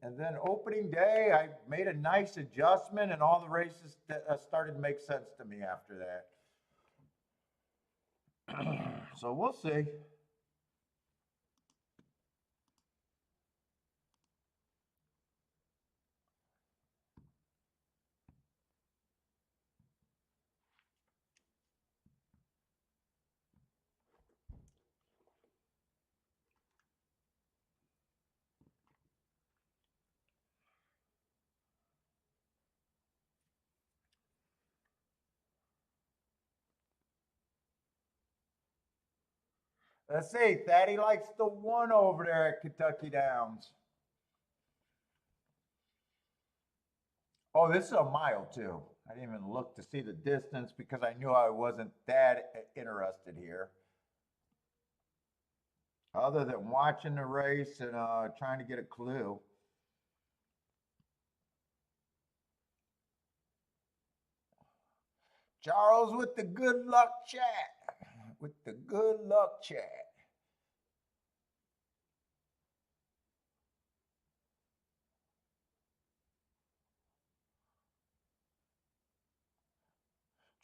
Speaker 1: And then opening day, I made a nice adjustment, and all the races started to make sense to me after that. So we'll see. Let's see. Thaddy likes the 1 over there at Kentucky Downs. Oh, this is a mile too. I didn't even look to see the distance because I knew I wasn't that interested here. Other than watching the race and trying to get a clue. Charles with the good luck chat. With the good luck chat.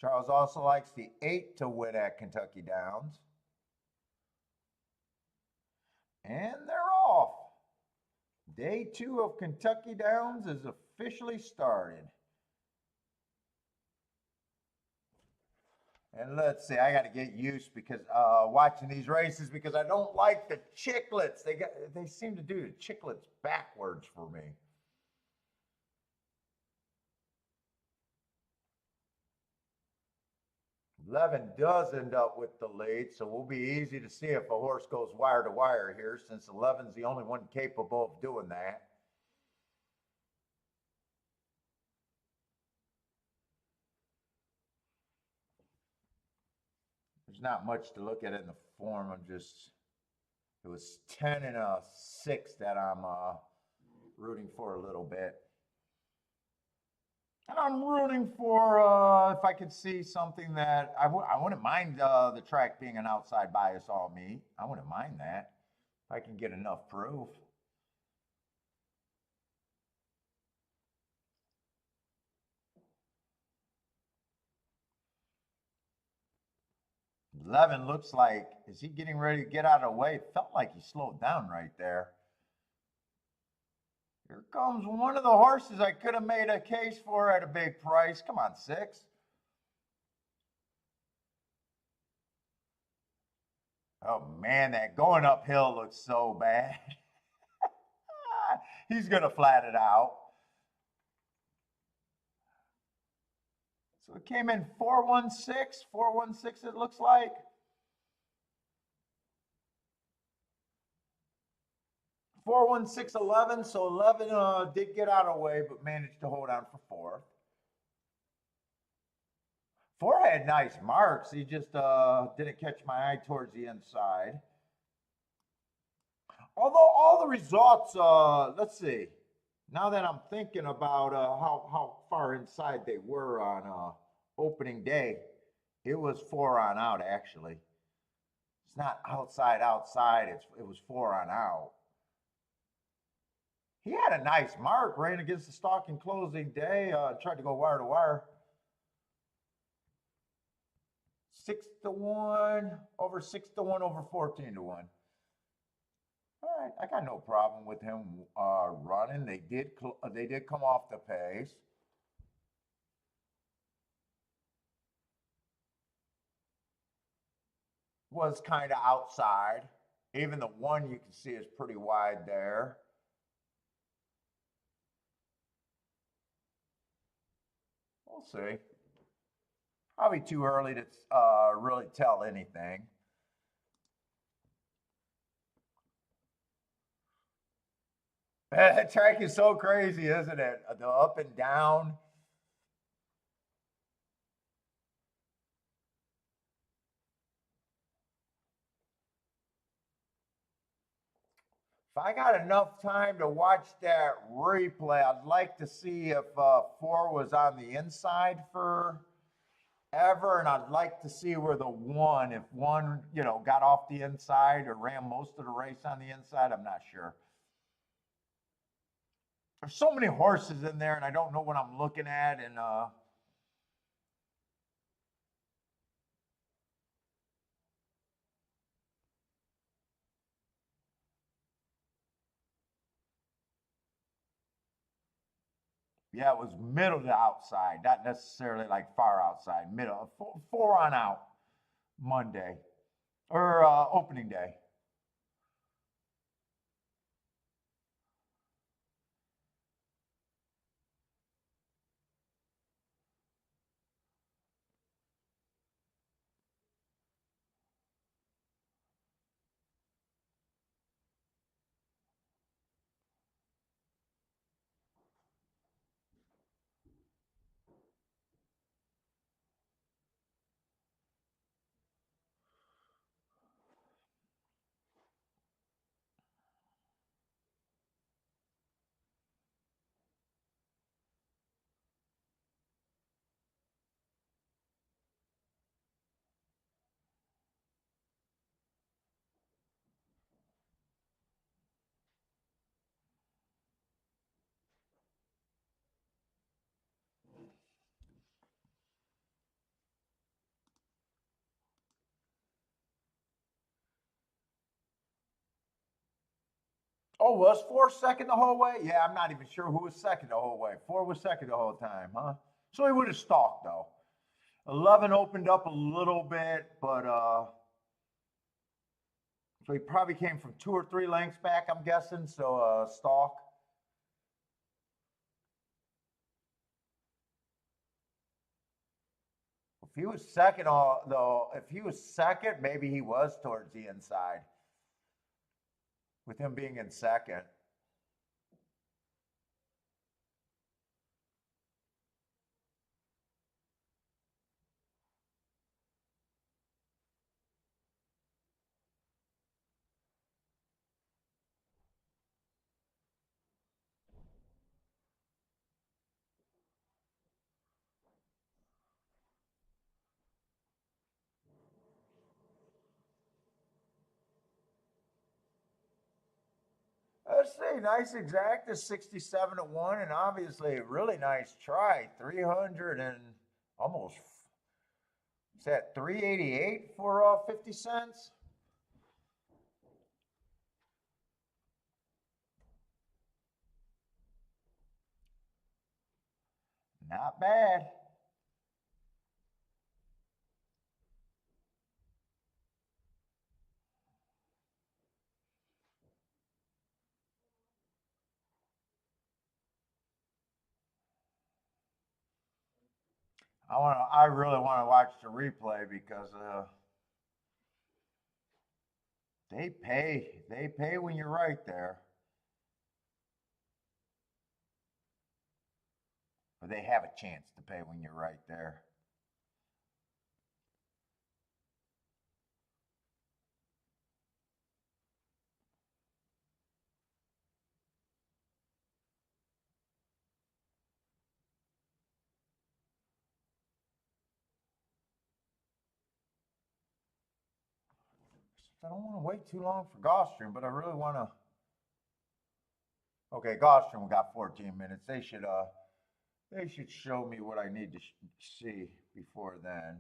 Speaker 1: Charles also likes the 8 to win at Kentucky Downs. And they're off. Day 2 of Kentucky Downs is officially started. And let's see, I got to get used because watching these races because I don't like the chiclets. They seem to do the chiclets backwards for me. 11 does end up with the lead, so we'll be easy to see if a horse goes wire to wire here since 11's the only one capable of doing that. There's not much to look at in the form. It was 10 and a 6 that I'm rooting for a little bit. And I'm rooting for if I could see something that I wouldn't mind the track being an outside bias all meet. I wouldn't mind that if I can get enough proof. Levin looks like, is he getting ready to get out of the way? It felt like he slowed down right there. Here comes one of the horses I could have made a case for at a big price. Come on, 6. Oh man, that going uphill looks so bad. He's going to flat it out. So it came in 416, 416 it looks like. Four, 1, 6, 11. So 11 did get out of the way, but managed to hold on for 4th. Four had nice marks. He just didn't catch my eye towards the inside. Although all the results, let's see. Now that I'm thinking about how far inside they were on opening day, it was 4 on out actually. It's not outside outside. It was 4 on out. He had a nice mark, ran against the stalking closing day. Tried to go wire to wire. 6 to 1 over 6 to 1 over 14 to 1. All right, I got no problem with him running. They did come off the pace. Was kind of outside. Even the one you can see is pretty wide there. We'll see. Probably too early to really tell anything. That track is so crazy, isn't it? The up and down. If I got enough time to watch that replay, I'd like to see if four was on the inside for ever, and I'd like to see where the one, if one, got off the inside or ran most of the race on the inside. I'm not sure. There's so many horses in there, and I don't know what I'm looking at, and yeah, it was middle to outside, not necessarily like far outside, middle. 4 on out Monday or opening day. Oh, was four second the whole way? Yeah, I'm not even sure who was second the whole way. Four was second the whole time, huh? So he would have stalked though. 11 opened up a little bit, but so he probably came from 2 or 3 lengths back, I'm guessing. So stalk. If he was second, though, if he was second, maybe he was towards the inside with him being in second. Let's see, nice exact is 67 to 1, and obviously a really nice try. 300 and almost, is that 388 for 50 cents? Not bad. I really want to watch the replay because they pay when you're right there. Or they have a chance to pay when you're right there. I don't want to wait too long for Gulfstream, but I really want to. Okay, Gulfstream, we got 14 minutes. They should show me what I need to see before then.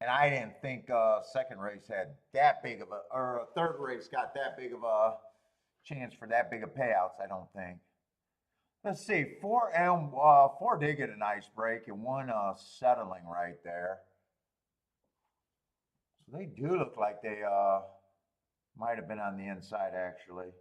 Speaker 1: And I didn't think second race had that big of a, or third race got that big of a chance for that big of payouts. I don't think. Let's see, four did get a nice break and one settling right there. So they do look like they might have been on the inside actually.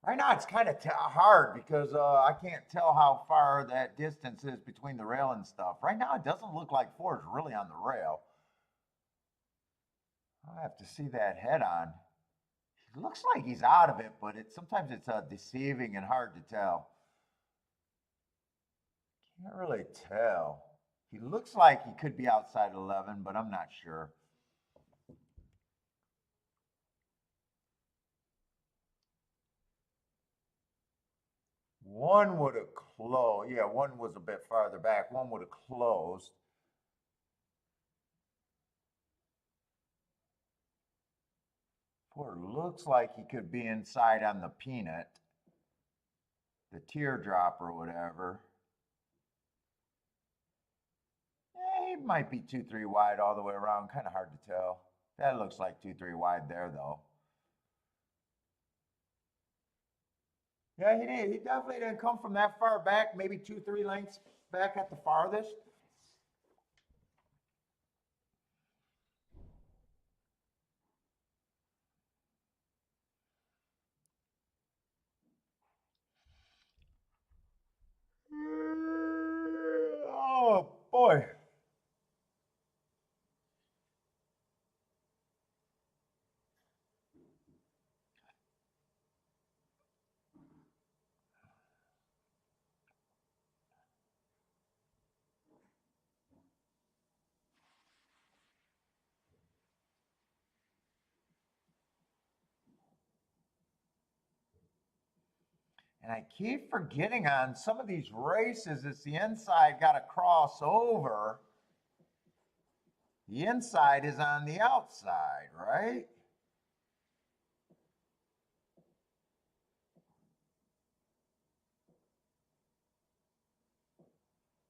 Speaker 1: Right now it's kind of hard because I can't tell how far that distance is between the rail and stuff. Right now it doesn't look like four is really on the rail. I'll have to see that head on. It looks like he's out of it, but sometimes it's deceiving and hard to tell. Can't really tell. He looks like he could be outside 11, but I'm not sure. One would have closed. Yeah, one was a bit farther back. One would have closed. Four looks like he could be inside on the peanut, the teardrop or whatever. He might be 2-3 wide all the way around. Kind of hard to tell. That looks like 2-3 wide there, though. Yeah, he did. He definitely didn't come from that far back. Maybe 2-3 lengths back at the farthest. Oh, boy. And I keep forgetting on some of these races, it's the inside got to cross over. The inside is on the outside, right?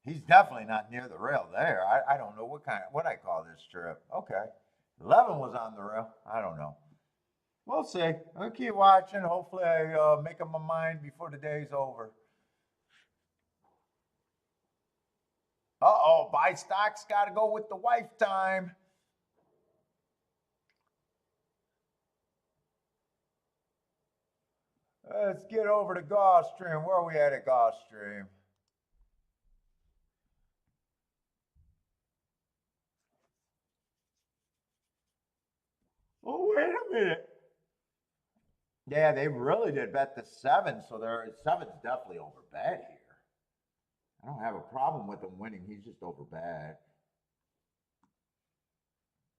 Speaker 1: He's definitely not near the rail there. I don't know what I call this strip. Okay. 11 was on the rail. I don't know. We'll see. I'll keep watching. Hopefully I make up my mind before the day's over. Uh-oh, buy stocks got to go with the wife time. Let's get over to Gulfstream. Where are we at Gulfstream? Oh, wait a minute. Yeah, they really did bet the seven, so seven's definitely over bet here. I don't have a problem with him winning. He's just over bet.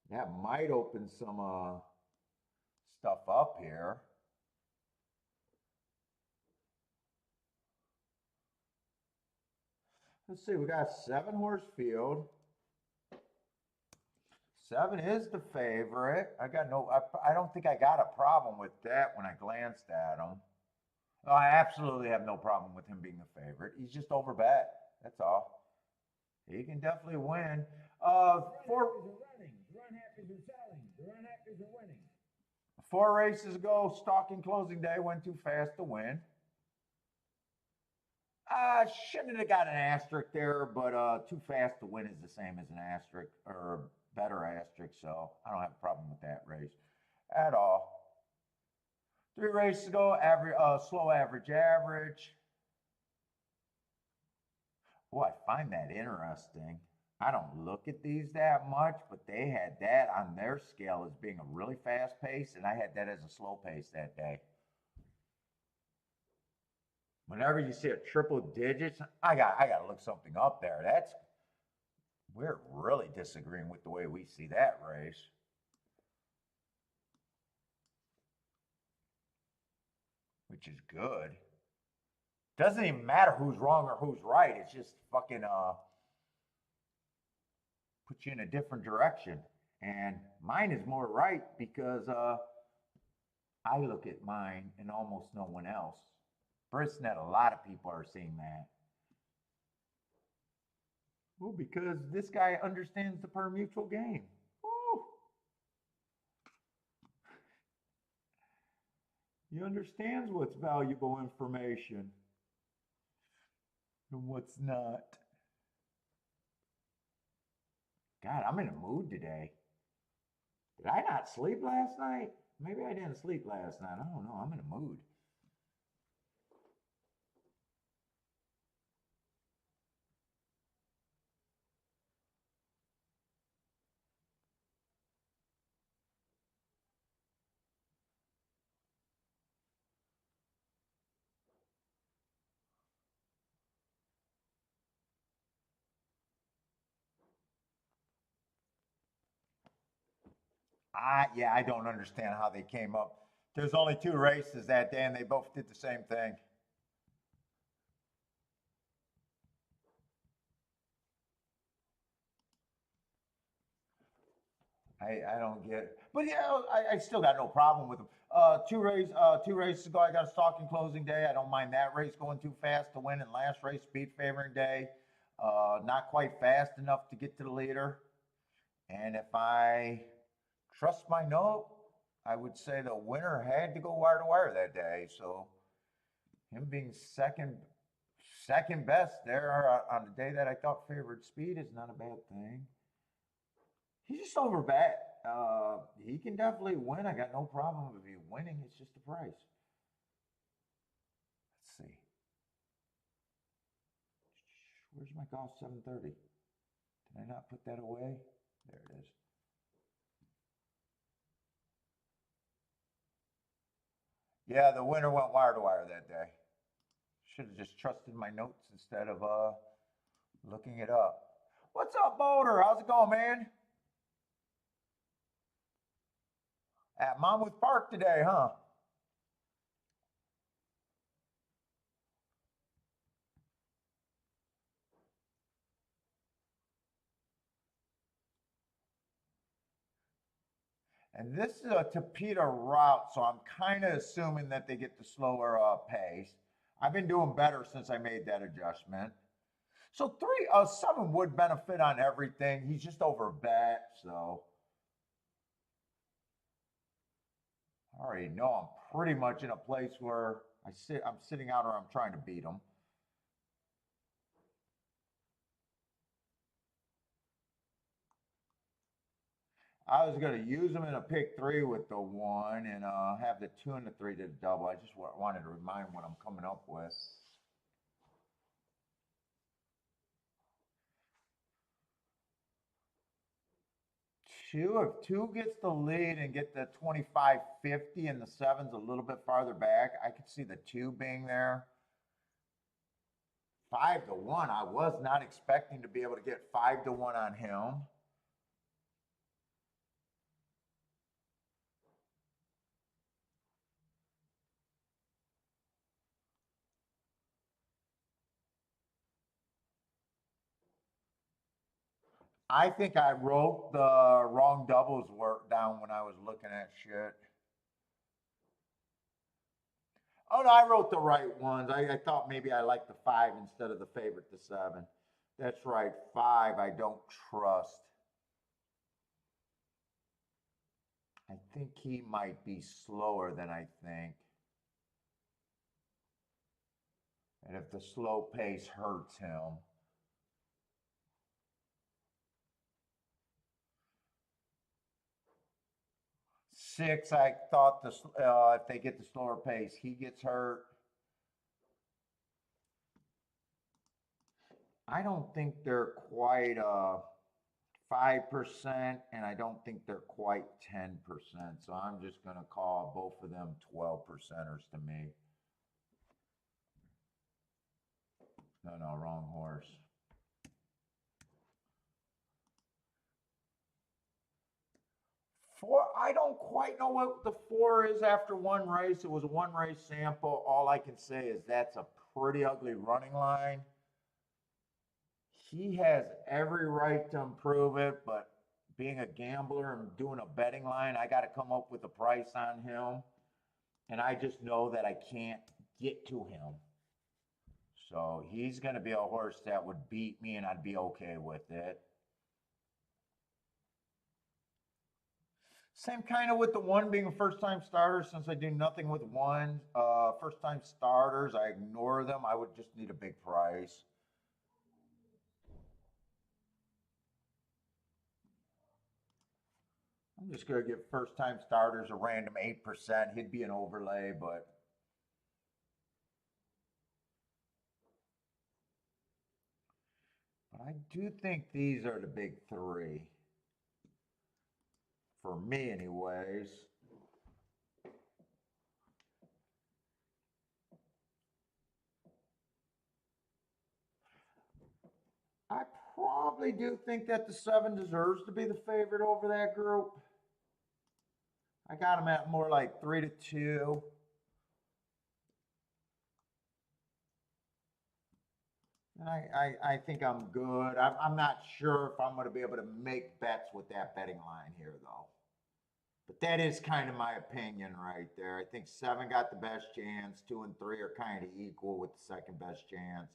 Speaker 1: That might open some stuff up here. Let's see, we got 7-horse field. 7 is the favorite. I don't think I got a problem with that when I glanced at him. Oh, I absolutely have no problem with him being the favorite. He's just over bet. That's all. He can definitely win. Four races ago, stalking closing day went too fast to win. Shouldn't have got an asterisk there, but too fast to win is the same as an asterisk or better asterisk, so I don't have a problem with that race at all. 3 races ago, slow average. Oh, I find that interesting. I don't look at these that much, but they had that on their scale as being a really fast pace, and I had that as a slow pace that day. Whenever you see a triple digits, I got to look something up there. We're really disagreeing with the way we see that race. Which is good. Doesn't even matter who's wrong or who's right. It's just fucking puts you in a different direction. And mine is more right because I look at mine and almost no one else. Brisnet, a lot of people are seeing that. Well, because this guy understands the permutual game. Woo. He understands what's valuable information and what's not. God, I'm in a mood today. Did I not sleep last night? Maybe I didn't sleep last night. I don't know. I'm in a mood. Yeah, I don't understand how they came up. There's only two races that day, and they both did the same thing. I don't get it. But yeah, I still got no problem with them. Two races ago, I got a stalking closing day. I don't mind that race going too fast to win, and last race speed favoring day, not quite fast enough to get to the leader. And if I trust my note, I would say the winner had to go wire to wire that day. So him being second best there on the day that I thought favored speed is not a bad thing. He's just over bat. He can definitely win. I got no problem with him winning. It's just the price. Let's see. Where's my golf 730? Did I not put that away? There it is. Yeah, the winner went wire to wire that day. Should have just trusted my notes instead of looking it up. What's up, Boulder? How's it going, man? At Monmouth Park today, huh? And this is a Tapeta route, so I'm kind of assuming that they get the slower pace. I've been doing better since I made that adjustment. So seven would benefit on everything. He's just over bet, so I already know I'm pretty much in a place where I'm sitting out or I'm trying to beat him. I was going to use him in a pick three with the one and have the two and the three to the double. I just wanted to remind what I'm coming up with. If two gets the lead and get the 25-50 and the seven's a little bit farther back, I could see the two being there. 5-1. I was not expecting to be able to get 5-1 on him. I think I wrote the wrong doubles work down when I was looking at shit. Oh no, I wrote the right ones. I thought maybe I liked the five instead of the favorite, the seven. That's right, five I don't trust. I think he might be slower than I think. And if the slow pace hurts him. Six, I thought if they get the slower pace, he gets hurt. I don't think they're quite 5%, and I don't think they're quite 10%. So I'm just going to call both of them 12%ers to me. No, wrong horse. Four, I don't quite know what the four is after one race. It was a one race sample. All I can say is that's a pretty ugly running line. He has every right to improve it, but being a gambler and doing a betting line, I got to come up with a price on him. And I just know that I can't get to him. So he's going to be a horse that would beat me, and I'd be okay with it. Same kind of with the one being a first-time starter, since I do nothing with one. First-time starters, I ignore them. I would just need a big price. I'm just going to give first-time starters a random 8%. He'd be an overlay, but I do think these are the big three. For me, anyways. I probably do think that the 7 deserves to be the favorite over that group. I got him at more like 3-2. And I think I'm good. I'm not sure if I'm going to be able to make bets with that betting line here, though. But that is kind of my opinion right there. I think 7 got the best chance. 2 and 3 are kind of equal with the second best chance.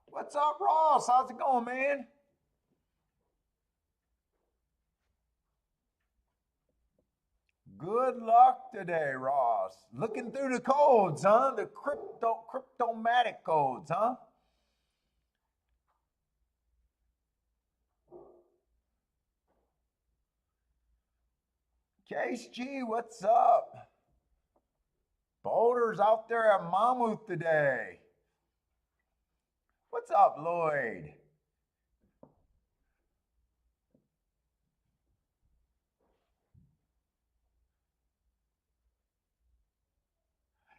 Speaker 1: What's up, Ross? How's it going, man? Good luck today, Ross. Looking through the codes, huh? The cryptomatic codes, huh? Case G, what's up? Boulders out there at Mammoth today. What's up, Lloyd?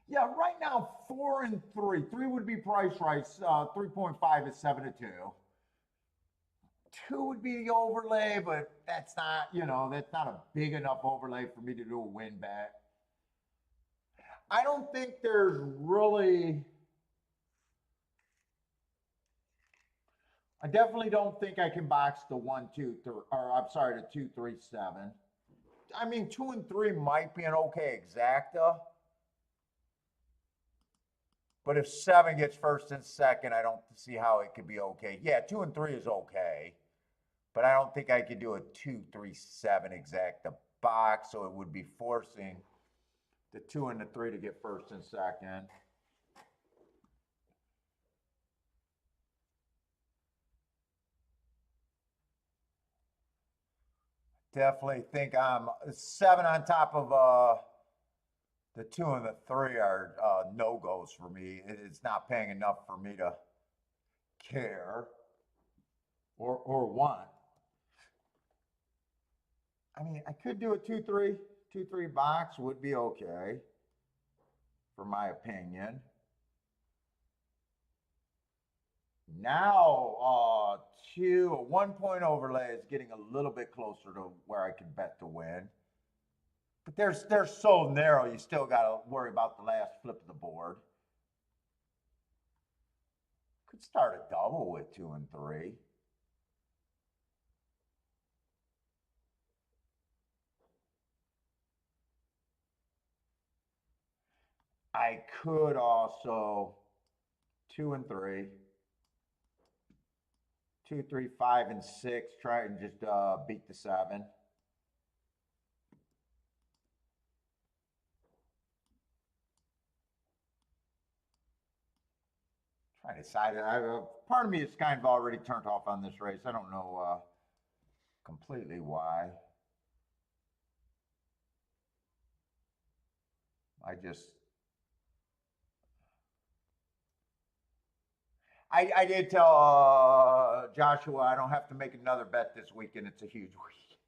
Speaker 1: Yeah, right now 4 and 3. 3 would be price right. 3.5 is 7-2. 2 would be the overlay, but that's not, that's not a big enough overlay for me to do a win bet. I don't think there's really. I definitely don't think I can box the 1, 2, 3, or I'm sorry, the 2, 3, 7. I mean, 2 and 3 might be an okay exacta. But if 7 gets first and second, I don't see how it could be okay. Yeah, 2 and 3 is okay. But I don't think I could do a 2, 3, 7 exacta box. So it would be forcing the 2 and the 3 to get first and second. Definitely think I'm 7 on top of the 2 and the 3 are no-goes for me. It's not paying enough for me to care or want. I mean, I could do a 2-3, 2-3 box would be okay, for my opinion. Now, a 1-point overlay is getting a little bit closer to where I can bet to win. But they're so narrow, you still got to worry about the last flip of the board. Could start a double with 2 and 3. I could also 2 and 3, 2, 3, 5, and 6. Try and just beat the 7. Trying to decide. Part of me is kind of already turned off on this race. I don't know completely why. I did tell Joshua I don't have to make another bet this weekend. It's a huge week.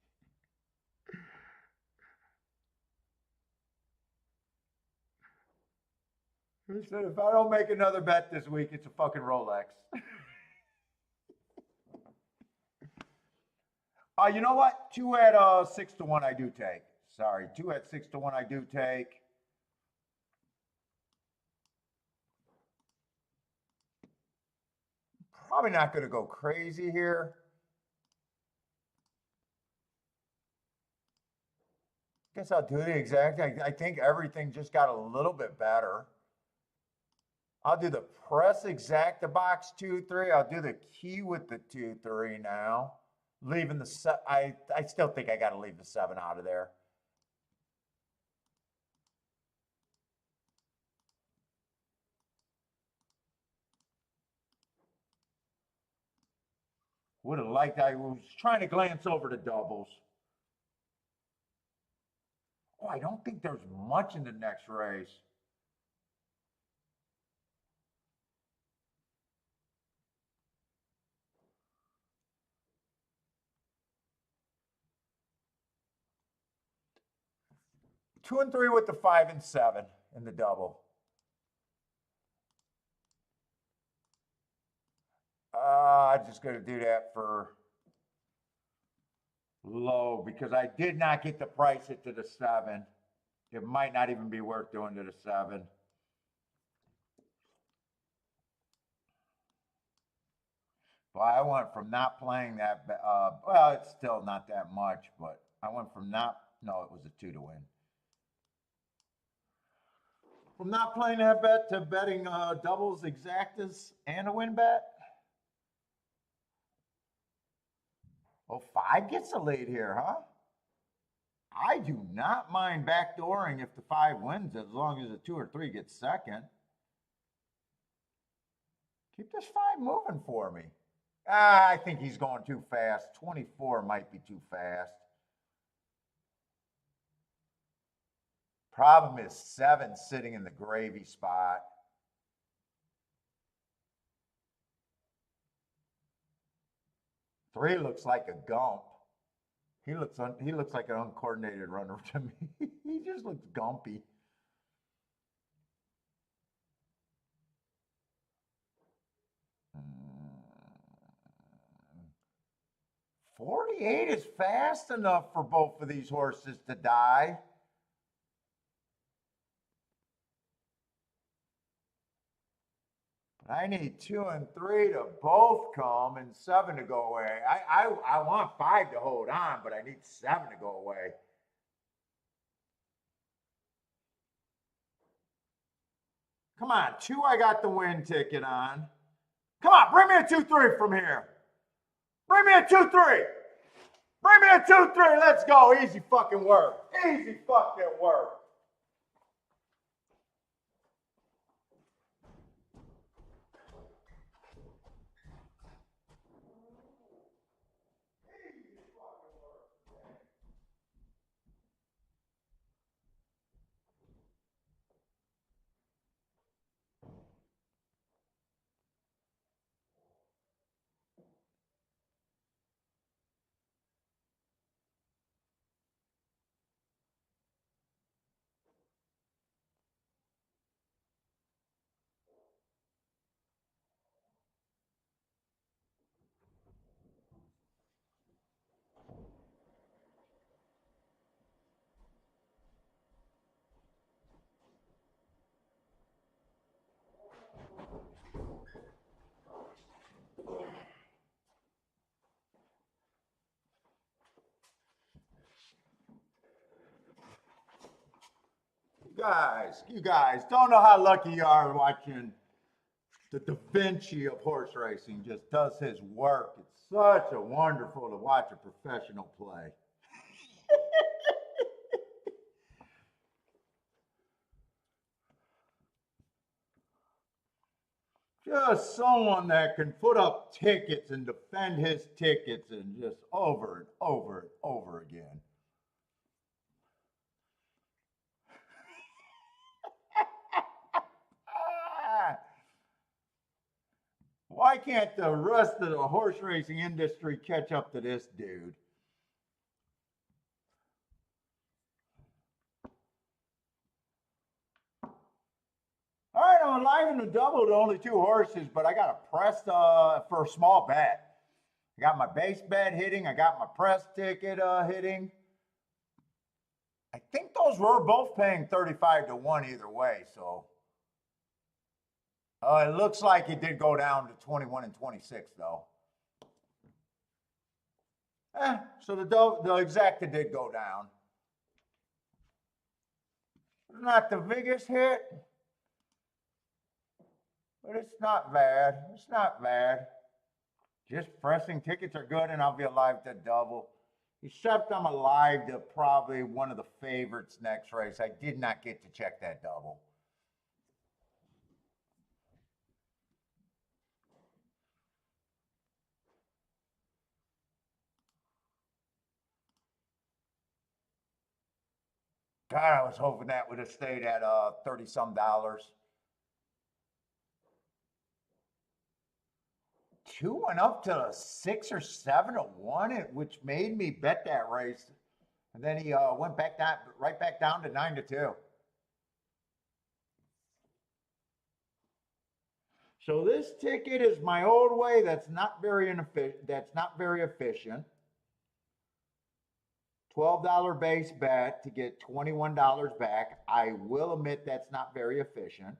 Speaker 1: He said, if I don't make another bet this week, it's a fucking Rolex. You know what? Two at 6 to 1 I do take. Sorry, two at 6 to 1 I do take. Probably not going to go crazy here. Guess I'll do the exact. I think everything just got a little bit better. I'll do the press exact, the box 2-3. I'll do the key with the 2-3 now. Leaving the I still think I got to leave the 7 out of there. Would have liked. I was trying to glance over the doubles. Oh, I don't think there's much in the next race. Two and three with the 5 and 7 in the double. I'm just going to do that for low because I did not get the price it to the 7. It might not even be worth doing to the 7. Well, I went from not playing that, well, it's still not that much, but I went from not, no, it was a 2 to win. From not playing that bet to betting doubles, exactas, and a win bet. Oh, 5 gets the lead here, huh? I do not mind backdooring if the 5 wins as long as the 2 or 3 gets second. Keep this 5 moving for me. I think he's going too fast. 24 might be too fast. Problem is 7 sitting in the gravy spot. Three looks like a gump. He looks like an uncoordinated runner to me. He just looks gumpy. Mm. 48 is fast enough for both of these horses to die. I need 2 and 3 to both come and 7 to go away. I want 5 to hold on, but I need 7 to go away. Come on, 2 I got the win ticket on. Come on, bring me a 2-3 from here. Bring me a 2-3. Bring me a 2-3. Let's go. Easy fucking work. Easy fucking work. You guys don't know how lucky you are watching the Da Vinci of horse racing. Just does his work. It's such a wonderful to watch a professional play. Just someone that can put up tickets and defend his tickets and just over and over and over again. Why can't the rest of the horse racing industry catch up to this dude? All right, I'm live in the double to only 2 horses, but I got a press for a small bet. I got my base bet hitting. I got my press ticket hitting. I think those were both paying 35 to 1 either way. So it looks like it did go down to 21 and 26 though. So the exacta did go down. Not the biggest hit, but it's not bad. It's not bad. Just pressing tickets are good, and I'll be alive to double. Except I'm alive to probably one of the favorites next race. I did not get to check that double. God, I was hoping that would have stayed at 30-some dollars. Two went up to 6 or 7 to 1, which made me bet that race. And then he went back down, right back down to 9 to 2. So this ticket is my old way. That's not very inefficient. That's not very efficient. $12 base bet to get $21 back. I will admit that's not very efficient,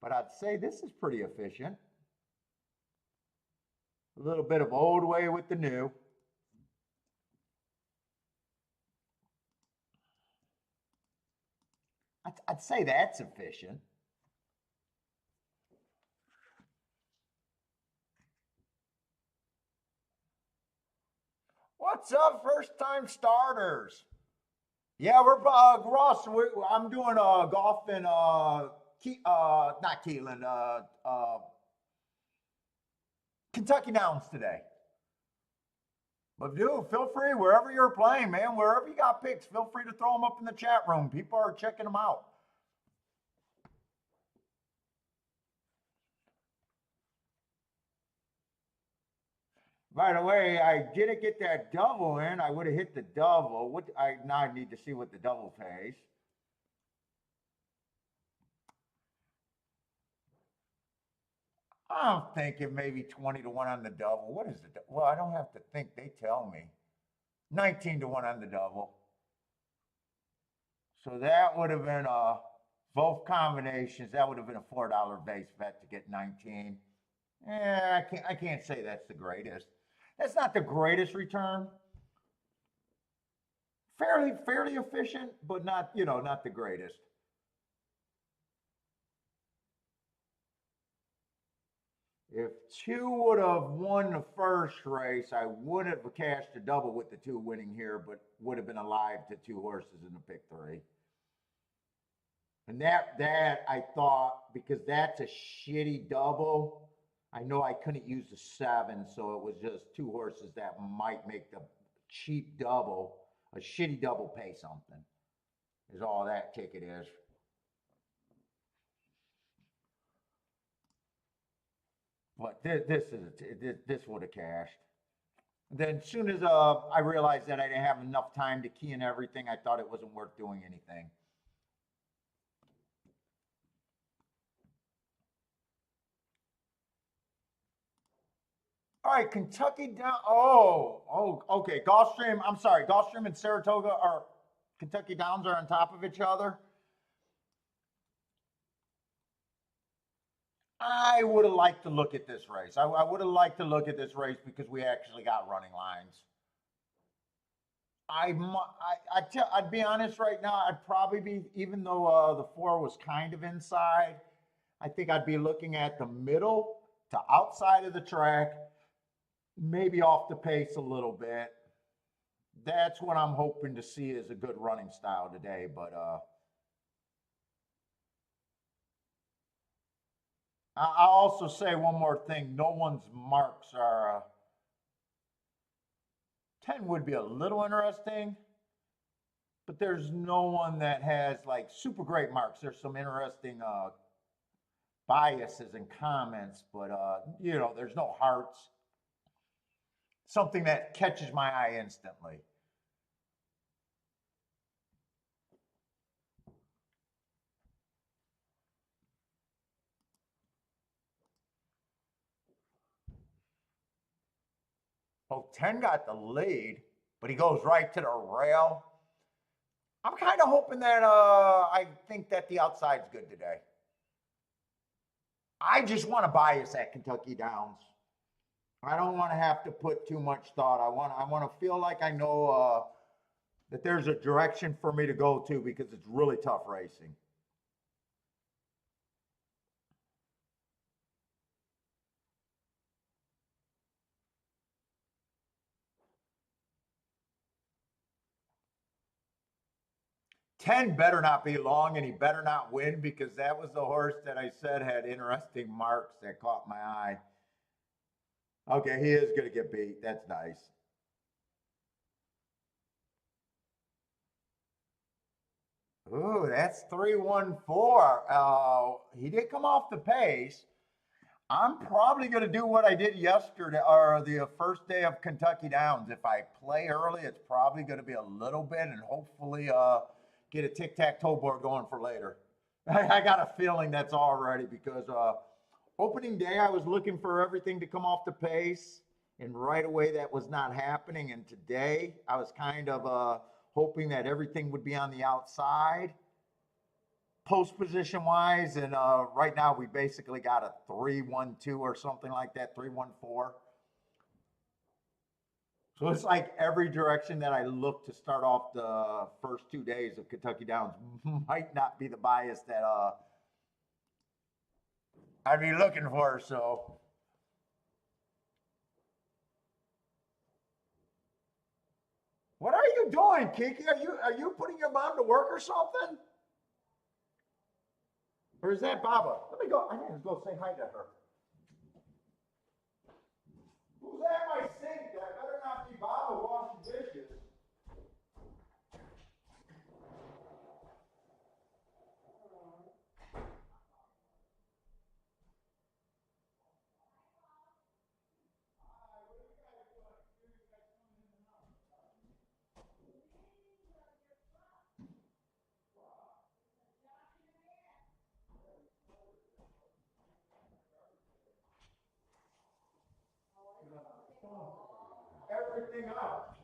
Speaker 1: but I'd say this is pretty efficient. A little bit of old way with the new. I'd say that's efficient. What's up, first-time starters? Yeah, we're Ross. I'm doing golf in not Keyland, Kentucky Downs today. But dude, feel free wherever you're playing, man. Wherever you got picks, feel free to throw them up in the chat room. People are checking them out. By the way, I didn't get that double in. I would have hit the double. Now I need to see what the double pays. I'm thinking maybe 20 to 1 on the double. What is the well, I don't have to think, they tell me. 19 to 1 on the double. So that would have been both combinations. That would have been a $4 base bet to get 19. I can't say that's the greatest. That's not the greatest return. Fairly efficient, but not, not the greatest. If 2 would have won the first race, I would have cashed a double with the 2 winning here, but would have been alive to 2 horses in the pick 3. And that I thought, because that's a shitty double, I know I couldn't use the 7, so it was just 2 horses that might make the cheap double, a shitty double, pay something, is all that ticket is. But this would have cashed. Then as soon as I realized that I didn't have enough time to key in everything, I thought it wasn't worth doing anything. All right, Kentucky down. Okay. Gulfstream. I'm sorry. Gulfstream and Saratoga are Kentucky Downs are on top of each other. I would have liked to look at this race. I would have liked to look at this race because we actually got running lines. I'd be honest right now. I'd probably be, even though the 4 was kind of inside, I think I'd be looking at the middle to outside of the track, maybe off the pace a little bit. That's what I'm hoping to see as a good running style today. But I'll also say one more thing. No one's marks are 10 would be a little interesting, but there's no one that has like super great marks. There's some interesting biases and comments, but there's no hearts. Something that catches my eye instantly. Oh, 10 got the lead, but he goes right to the rail. I'm kind of hoping that I think that the outside's good today. I just want to bias at Kentucky Downs. I don't want to have to put too much thought. I want to feel like I know that there's a direction for me to go to because it's really tough racing. Ten better not be long, and he better not win because that was the horse that I said had interesting marks that caught my eye. Okay, he is going to get beat. That's nice. Ooh, that's 314. He did come off the pace. I'm probably going to do what I did yesterday or the first day of Kentucky Downs. If I play early, it's probably going to be a little bit and hopefully get a tic tac toe board going for later. I got a feeling that's already because opening day I was looking for everything to come off the pace, and right away that was not happening. And today I was kind of hoping that everything would be on the outside post position wise, and right now we basically got a 3-1-2 or something like that, 3-1-4. So it's like every direction that I look to start off the first 2 days of Kentucky Downs might not be the bias that I'd be looking for. So what are you doing, Kiki? Are you putting your mom to work or something? Or is that Baba? Let me go. I need to go say hi to her. Who's at my sink? That better not be Baba washing dishes. Everything up.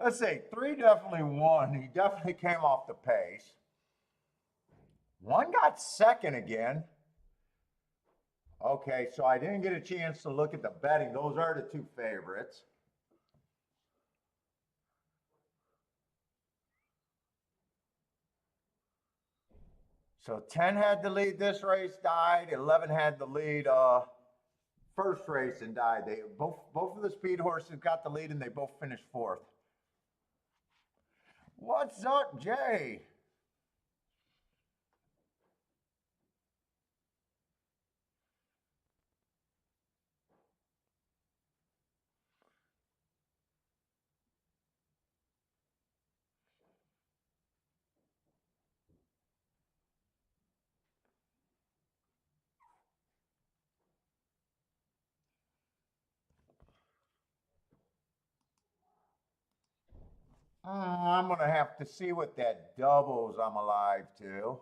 Speaker 1: Let's see. Three definitely won. He definitely came off the pace. One got second again. Okay, so I didn't get a chance to look at the betting. Those are the two favorites. So 10 had the lead this race, died. 11 had the lead first race and died. They both of the speed horses got the lead and they both finished fourth. What's up, Jay? I'm gonna have to see what that doubles I'm alive to.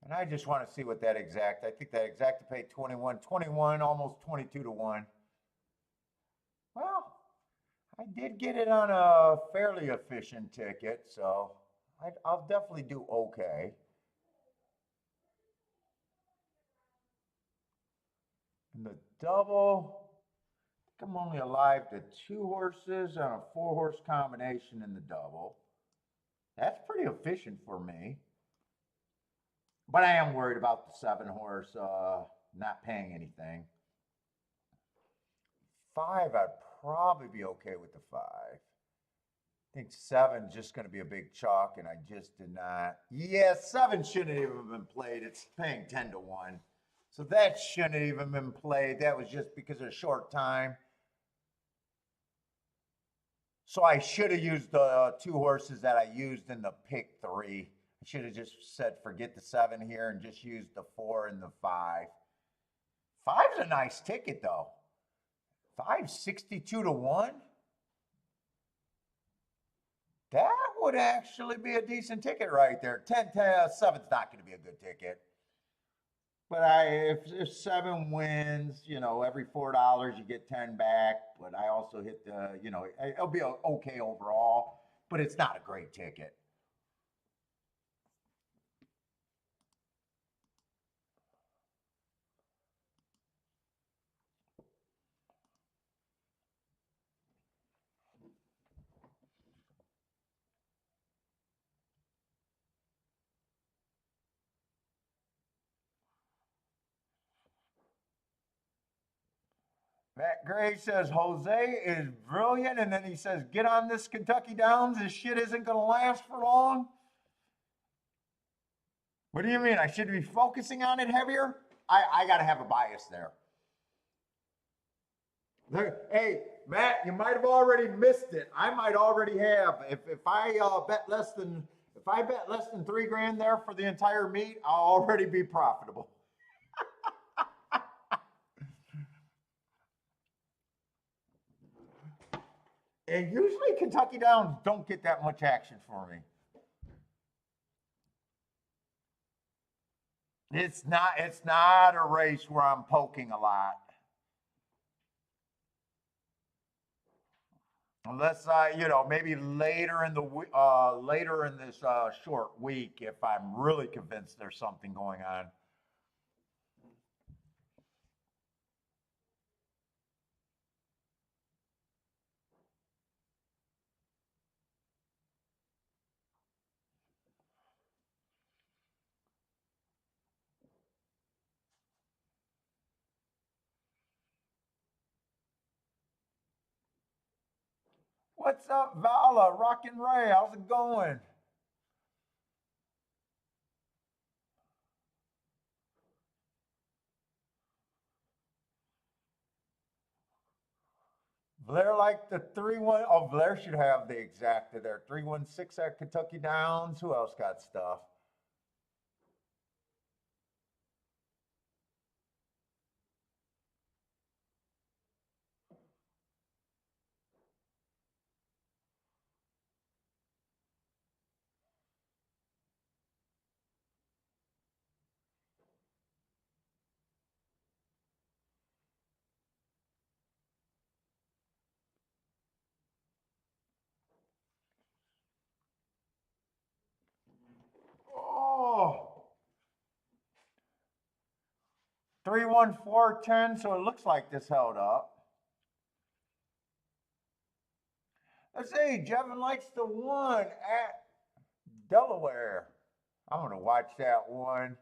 Speaker 1: And I just want to see what that exact. I think that exact to pay 21, 21, almost 22 to 1. Well, I did get it on a fairly efficient ticket, so I'll definitely do okay. And the double, I think I'm only alive to two horses on a four-horse combination in the double. That's pretty efficient for me. But I am worried about the seven horse not paying anything. Five, I'd probably be okay with the five. I think seven's just going to be a big chalk, and I just did not. Yeah, seven shouldn't even been played. It's paying 10 to 1. So that shouldn't have even been played. That was just because of short time. So I should have used the two horses that I used in the pick three. I should have just said forget the seven here and just used the four and the five. Five's a nice ticket though. 562 to 1? That would actually be a decent ticket right there. 7's not going to be a good ticket. But if 7 wins, every $4 you get 10 back. But I also hit it'll be okay overall, but it's not a great ticket. Matt Gray says Jose is brilliant, and then he says, "Get on this Kentucky Downs. This shit isn't going to last for long." What do you mean? I should be focusing on it heavier? I got to have a bias there. Hey, Matt, you might have already missed it. I might already have. If I bet less than $3 grand there for the entire meet, I'll already be profitable. And usually Kentucky Downs don't get that much action for me. It's not a race where I'm poking a lot. Unless maybe later in this short week, if I'm really convinced there's something going on. What's up, Vala? Rockin' Ray, how's it going? Blair like the 3-1. Oh, Blair should have the exact of there. 316 at Kentucky Downs. Who else got stuff? Oh, 31410. So it looks like this held up. Let's see. Jevin likes the 1 at Delaware. I'm going to watch that one.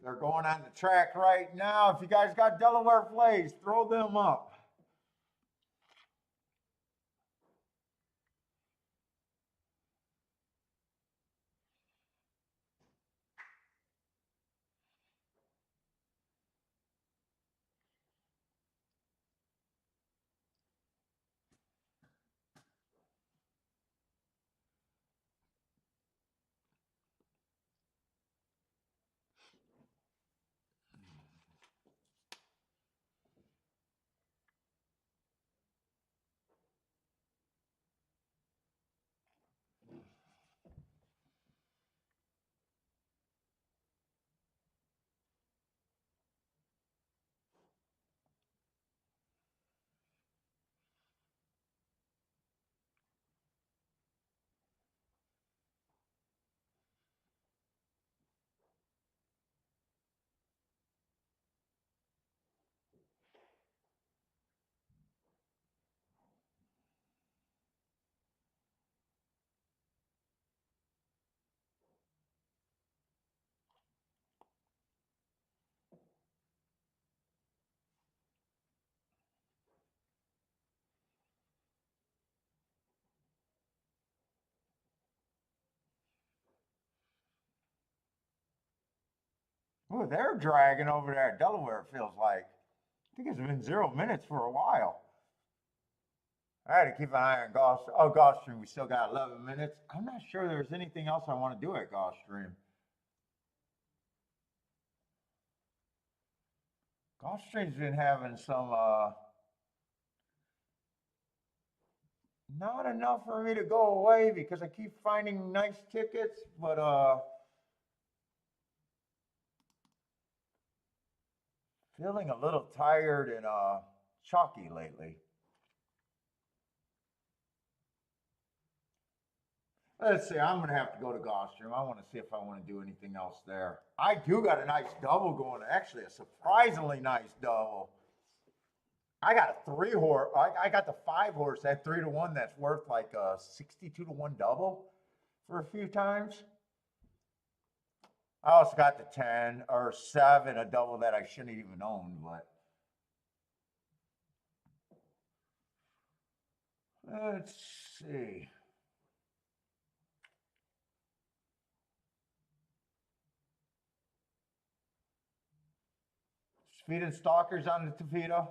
Speaker 1: They're going on the track right now. If you guys got Delaware flags, throw them up. Ooh, they're dragging over there at Delaware, it feels like. I think it's been 0 minutes for a while. I had to keep an eye on Gulfstream. We still got 11 minutes. I'm not sure there's anything else I want to do at Gulfstream. Gulfstream's been having some not enough for me to go away because I keep finding nice tickets, but feeling a little tired and chalky lately. Let's see, I'm gonna have to go to Gulfstream. I want to see if I want to do anything else there. I do got a nice double going, actually, a surprisingly nice double. I got a 3 horse. I got the 5 horse at 3 to 1. That's worth like a 62 to 1 double for a few times. I also got the 10 or 7, a double that I shouldn't even own, but let's see. Speed and Stalkers on the Tavita.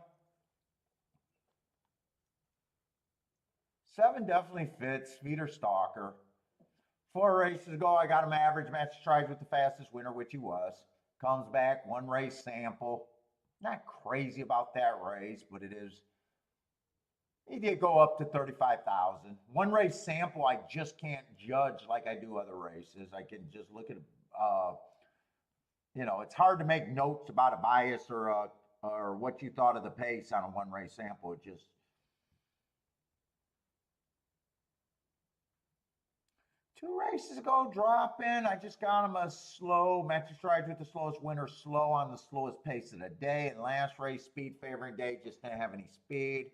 Speaker 1: 7 definitely fits. Speed or Stalker. 4 races ago, I got him average match tries with the fastest winner, which he was. Comes back, 1 race sample. Not crazy about that race, but it is. He did go up to 35,000. 1 race sample, I just can't judge like I do other races. I can just look at, it's hard to make notes about a bias or what you thought of the pace on a 1 race sample. It just. 2 races ago, drop in. I just got him a slow match strides with the slowest winner, slow on the slowest pace of the day. And last race, speed favoring day, just didn't have any speed.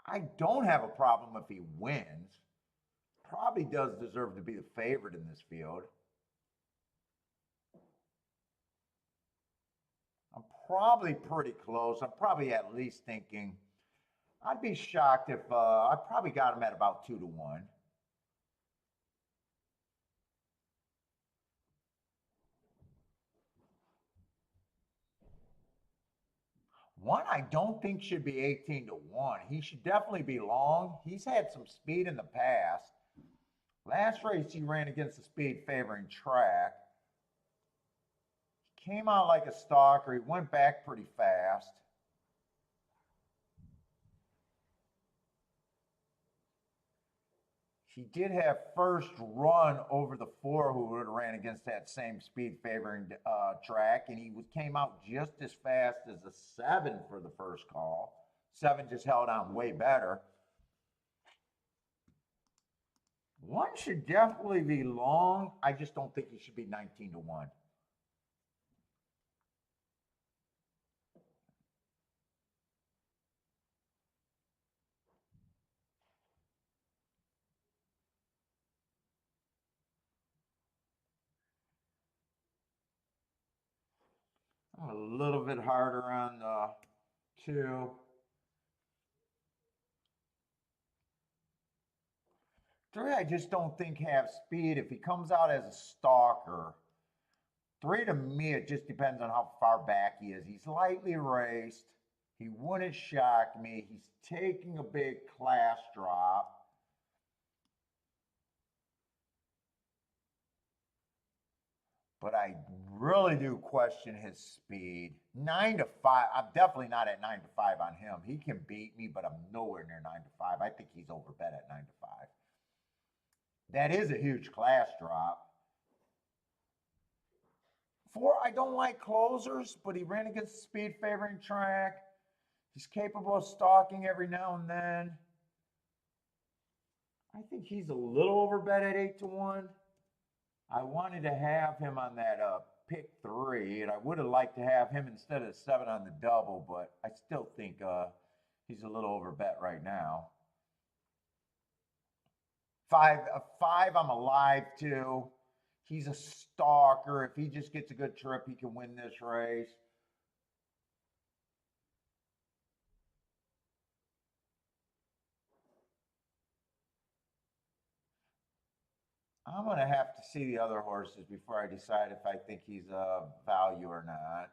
Speaker 1: I don't have a problem if he wins. Probably does deserve to be the favorite in this field. I'm probably pretty close. I'm probably at least thinking. I'd be shocked if I probably got him at about 2 to 1. One I don't think should be 18 to 1. He should definitely be long. He's had some speed in the past. Last race he ran against the speed favoring track. He came out like a stalker. He went back pretty fast. He did have first run over the 4 who would have ran against that same speed favoring track, and he came out just as fast as the 7 for the first call. 7 just held on way better. 1 should definitely be long. I just don't think he should be 19 to 1. I'm a little bit harder on the 2. 3, I just don't think have speed. If he comes out as a stalker, 3 to me, it just depends on how far back he is. He's lightly raced. He wouldn't shock me. He's taking a big class drop. But I really do question his speed. 9 to 5. I'm definitely not at 9 to 5 on him. He can beat me, but I'm nowhere near 9 to 5. I think he's overbet at 9 to 5. That is a huge class drop. 4, I don't like closers, but he ran against the speed favoring track. He's capable of stalking every now and then. I think he's a little overbet at 8 to 1. I wanted to have him on that pick 3, and I would have liked to have him instead of 7 on the double, but I still think he's a little overbet right now. 5, I'm alive to. He's a stalker. If he just gets a good trip, he can win this race. I'm going to have to see the other horses before I decide if I think he's a value or not.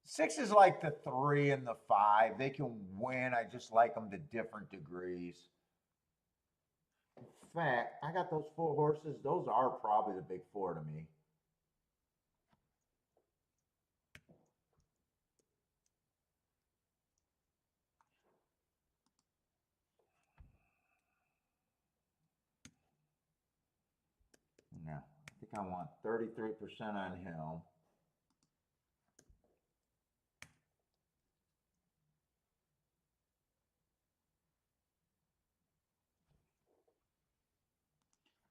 Speaker 1: 6 is like the 3 and the 5. They can win. I just like them to different degrees. In fact, I got those 4 horses. Those are probably the big 4 to me. think I want 33% on him.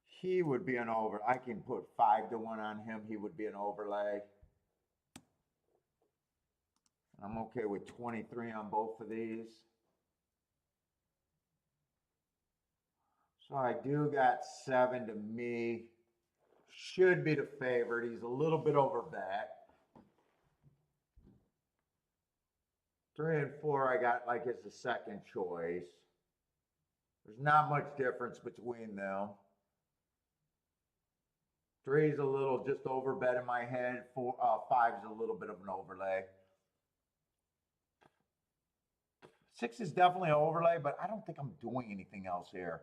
Speaker 1: He would be an over. I can put 5-1 on him. He would be an overlay. I'm okay with 23 on both of these. So I do got 7 to me. Should be the favorite. He's a little bit over bet. 3 and 4 I got like as the second choice. There's not much difference between them. 3 is a little just over bet in my head. 5 is a little bit of an overlay. 6 is definitely an overlay, but I don't think I'm doing anything else here.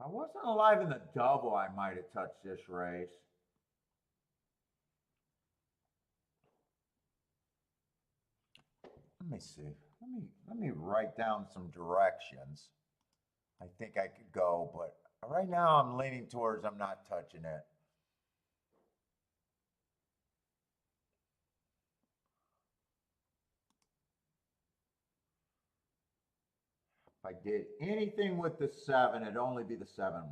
Speaker 1: If I wasn't alive in the double, I might have touched this race. Let me see. Let me write down some directions. I think I could go, but right now I'm leaning towards I'm not touching it. If I did anything with the 7, it'd only be the 7-1.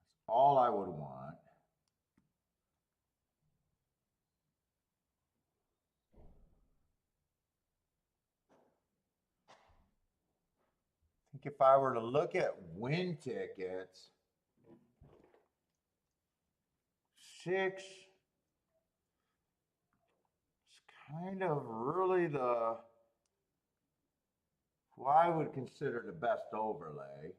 Speaker 1: That's all I would want. I think if I were to look at win tickets, 6 is kind of really who I would consider the best overlay.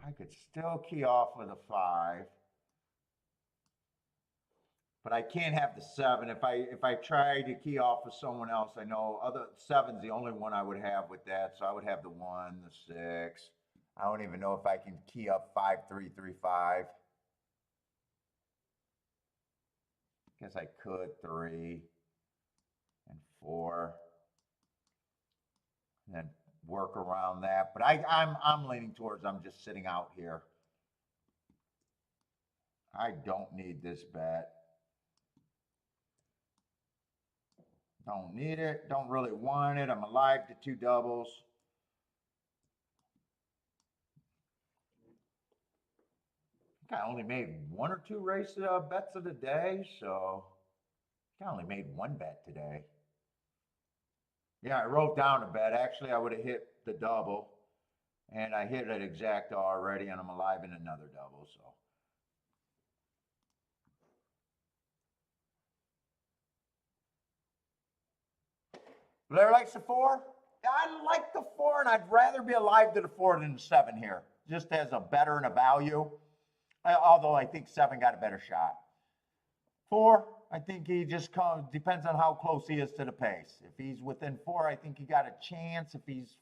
Speaker 1: I could still key off with a 5. But I can't have the 7. If I try to key off with someone else, I know 7's the only one I would have with that. So I would have the 1, the 6. I don't even know if I can key up 5, 3, 3, 5. Guess I could 3 and 4. And then work around that. But I'm leaning towards I'm just sitting out here. I don't need this bet. Don't need it. Don't really want it. I'm alive to 2 doubles. I think I only made 1 or 2 race bets of the day, so I think I only made 1 bet today. Yeah, I wrote down a bet. Actually, I would have hit the double, and I hit it exact already, and I'm alive in another double, so. Blair likes the 4? I like the 4, and I'd rather be alive to the 4 than the 7 here, just as a better and a value. Although I think 7 got a better shot. 4, I think he just depends on how close he is to the pace. If he's within 4, I think he got a chance. If he's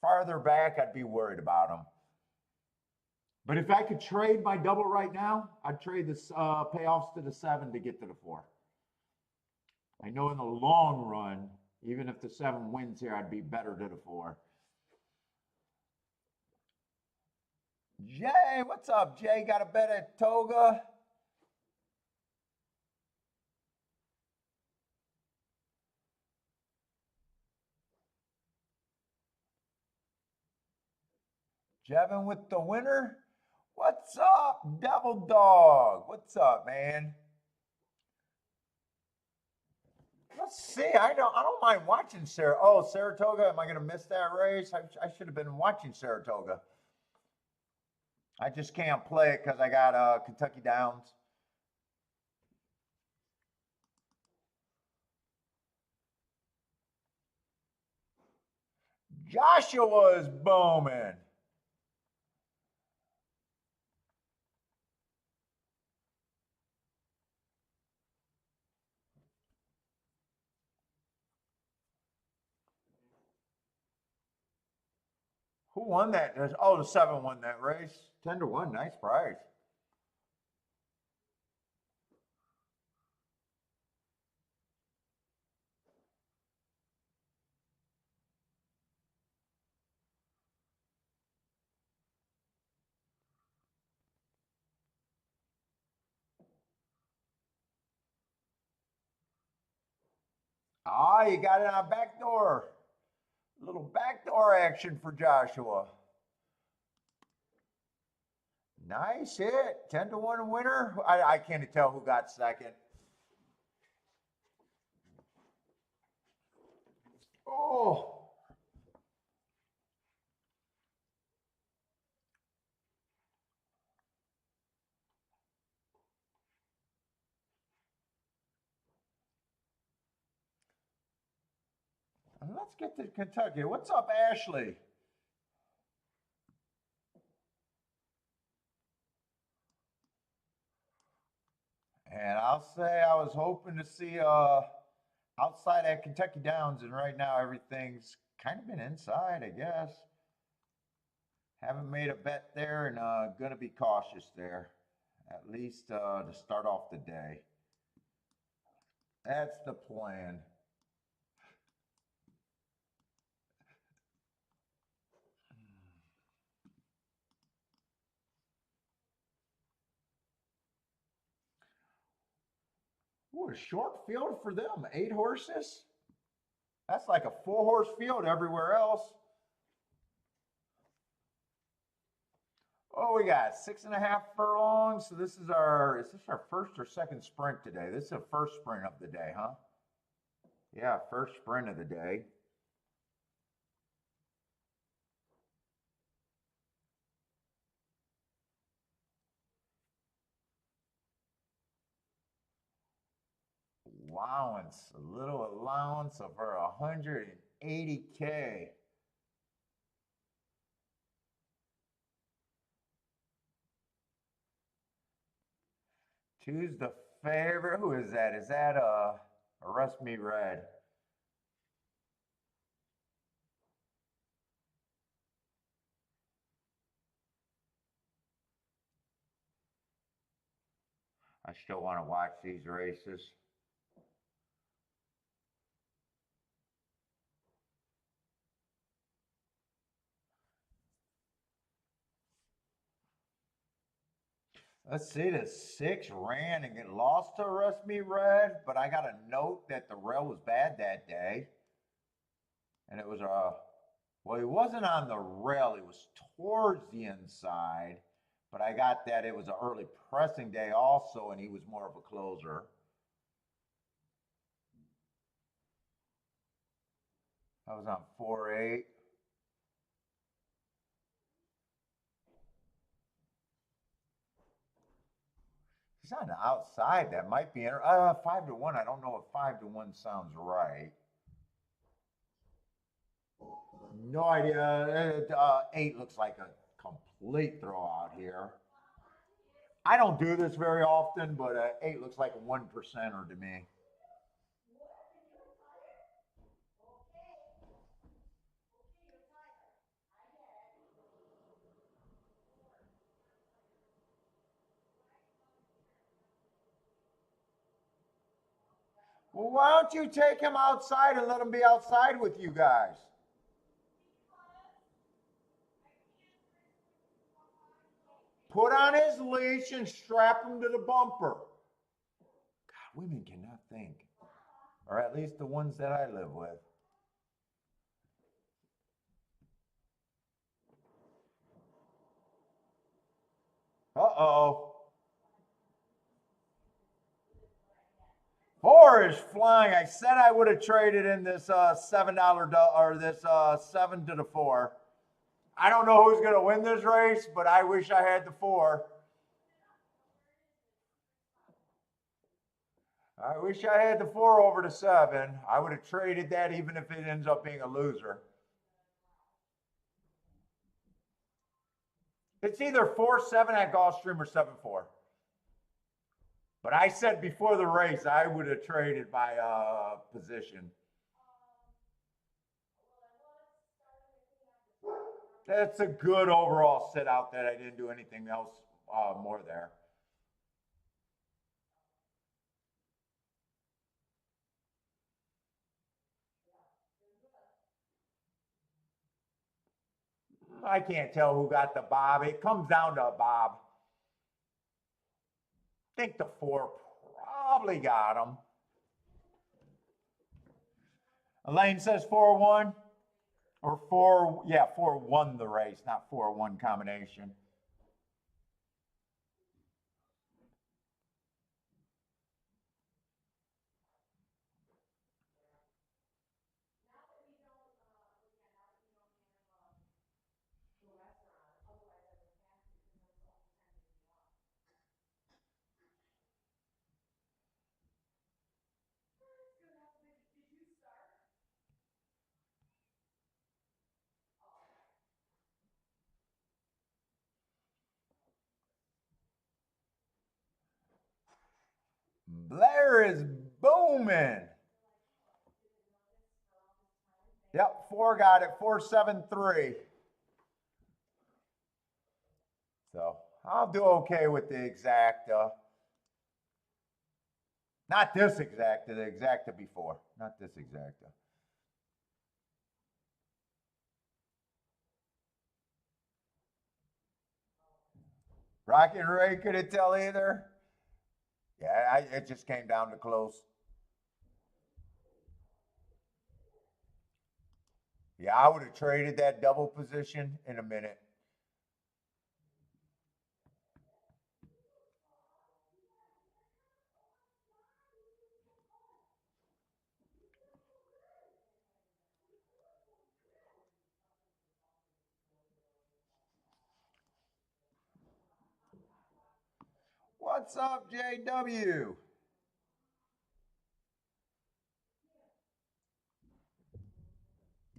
Speaker 1: farther back, I'd be worried about him. But if I could trade my double right now, I'd trade the payoffs to the 7 to get to the 4. I know in the long run, even if the 7 wins here, I'd be better to the 4. Jay, what's up, Jay? Got a bet at Toga? Jevin with the winner? What's up, Devil Dog? What's up, man? Let's see. I don't mind watching Saratoga. Am I going to miss that race? I should have been watching Saratoga. I just can't play it because I got Kentucky Downs. Joshua is booming. Who won that? Oh, the 7 won that race. 10-1, nice price. Ah, you got it on back door. A little backdoor action for Joshua. Nice hit. 10-1 winner. I can't tell who got second. Oh. Let's get to Kentucky. What's up, Ashley? And I'll say I was hoping to see outside at Kentucky Downs, and right now everything's kind of been inside, I guess. Haven't made a bet there, and gonna be cautious there, at least to start off the day. That's the plan. Ooh, a short field for them. 8 horses. That's like a 4-horse field everywhere else. Oh, we got 6.5 furlongs. So is this our first or second sprint today? This is the first sprint of the day, huh? Yeah, first sprint of the day. Allowance, a little allowance of her 180K. Choose the favorite. Who is that? Is that Arrest Me Red? I still want to watch these races. Let's see, the 6 ran and get lost to Arrest Me Red, but I got a note that the rail was bad that day. And it was well, he wasn't on the rail, he was towards the inside, but I got that it was an early pressing day also, and he was more of a closer. I was on 4-8. He's on the outside. That might be 5-1. I don't know if 5-1 sounds right. No idea. 8 looks like a complete throwout here. I don't do this very often, but 8 looks like a 1%er to me. Well, why don't you take him outside and let him be outside with you guys? Put on his leash and strap him to the bumper. God, women cannot think. Or at least the ones that I live with. Uh-oh. 4 is flying. I said I would have traded in this $7 or this 7 to the 4. I don't know who's going to win this race, but I wish I had the 4. I wish I had the 4 over the 7. I would have traded that even if it ends up being a loser. It's either 4-7 at Gulfstream or 7-4. But I said before the race I would have traded my position. That's a good overall sit out that I didn't do anything else more there. I can't tell who got the bob. It comes down to a bob. I think the 4 probably got him. Elaine says 4-1 or 4, yeah, 4 won the race, not 4-1 combination. Blair is booming. Yep, 4 got it, 473. So I'll do okay with the exacta. Not this exacta, the exacta before. Not this exacta. Rocky and Ray couldn't tell either. Yeah, it just came down to close. Yeah, I would have traded that double position in a minute. What's up, JW?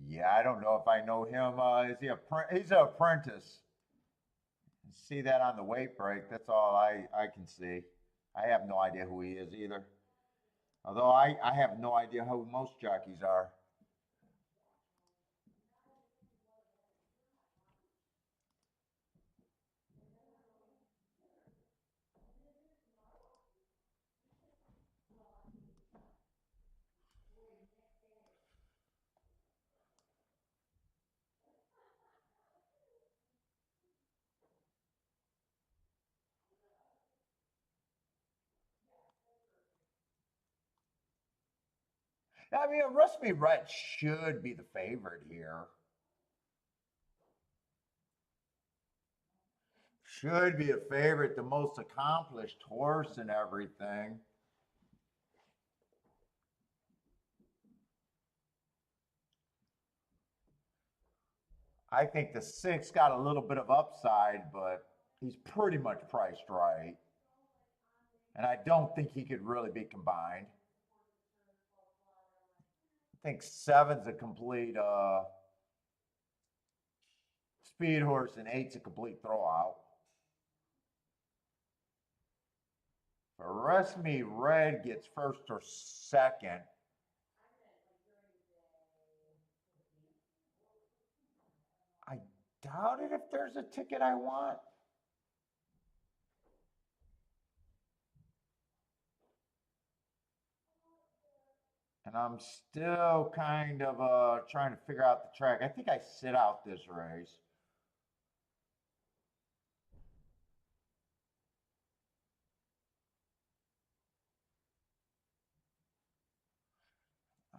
Speaker 1: Yeah, I don't know if I know him. Is he he's an apprentice. See that on the weight break. That's all I can see. I have no idea who he is either. Although I have no idea who most jockeys are. I mean, Rusty Red should be the favorite here. Should be a favorite, the most accomplished horse and everything. I think the 6 got a little bit of upside, but he's pretty much priced right. And I don't think he could really be combined. I think 7's a complete speed horse and 8's a complete throwout. Arrest Me Red gets first or second. I doubt it if there's a ticket I want. And I'm still kind of trying to figure out the track. I think I sit out this race.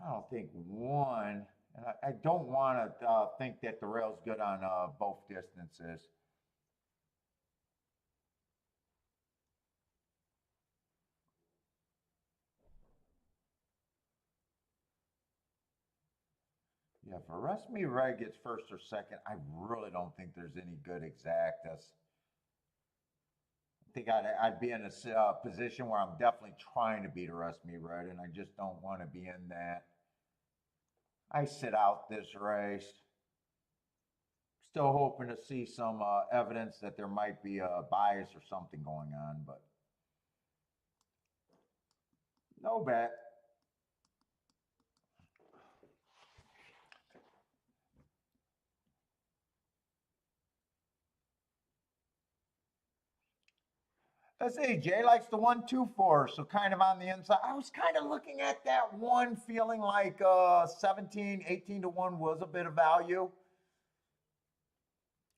Speaker 1: I don't think 1, and I don't want to think that the rail's good on both distances. Yeah, if Arrest Me Red gets first or second, I really don't think there's any good exactas. I think I'd be in a position where I'm definitely trying to beat Arrest Me Red, and I just don't want to be in that. I sit out this race. Still hoping to see some evidence that there might be a bias or something going on, but no bet. Let's see, Jay likes the 1-2-4, so kind of on the inside. I was kind of looking at that one, feeling like 17, 18 to 1 was a bit of value.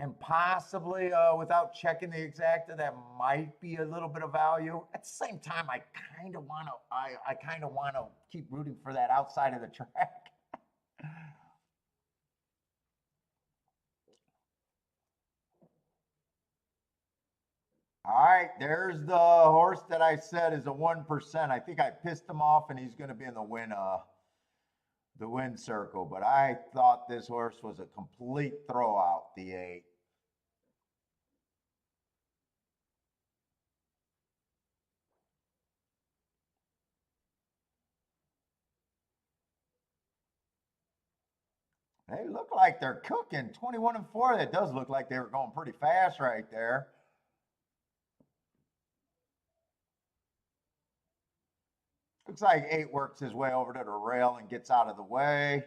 Speaker 1: And possibly without checking the exacta, that might be a little bit of value. At the same time, I kind of want to. I kind of want to keep rooting for that outside of the track. All right, there's the horse that I said is a 1%. I think I pissed him off, and he's going to be in the win circle. But I thought this horse was a complete throwout. The 8. They look like they're cooking. 21-4. That does look like they were going pretty fast right there. Looks like 8 works his way over to the rail and gets out of the way.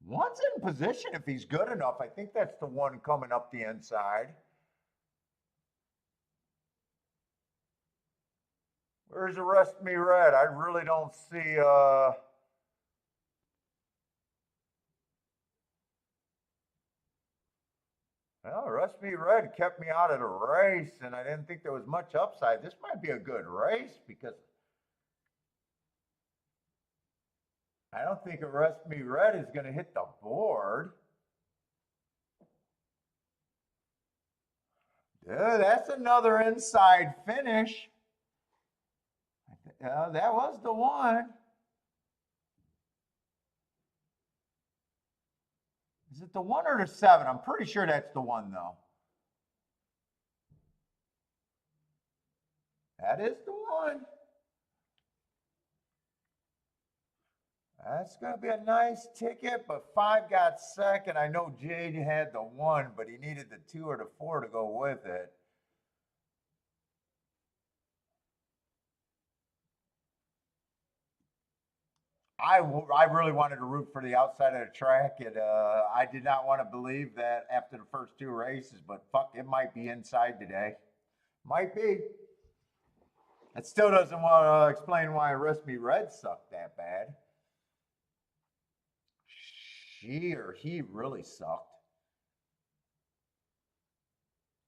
Speaker 1: 1's in position if he's good enough. I think that's the 1 coming up the inside. Where's the rest of me red? I really don't see well, Rest Me Red kept me out of the race, and I didn't think there was much upside. This might be a good race because I don't think Arrest Me Red is going to hit the board. Dude, that's another inside finish. That was the 1. Is it the 1 or the 7? I'm pretty sure that's the 1, though. That is the 1. That's going to be a nice ticket, but 5 got second. I know Jade had the 1, but he needed the 2 or the 4 to go with it. I really wanted to root for the outside of the track, and I did not want to believe that after the first 2 races, but fuck, it might be inside today. Might be. It still doesn't want to explain why Rest Me Red sucked that bad. She or he really sucked.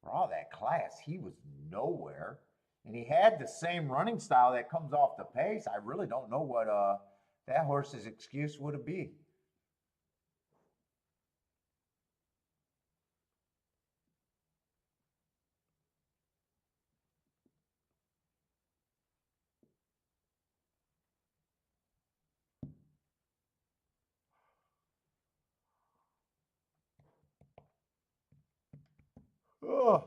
Speaker 1: For all that class, he was nowhere. And he had the same running style that comes off the pace. I really don't know what that horse's excuse would be. Oh.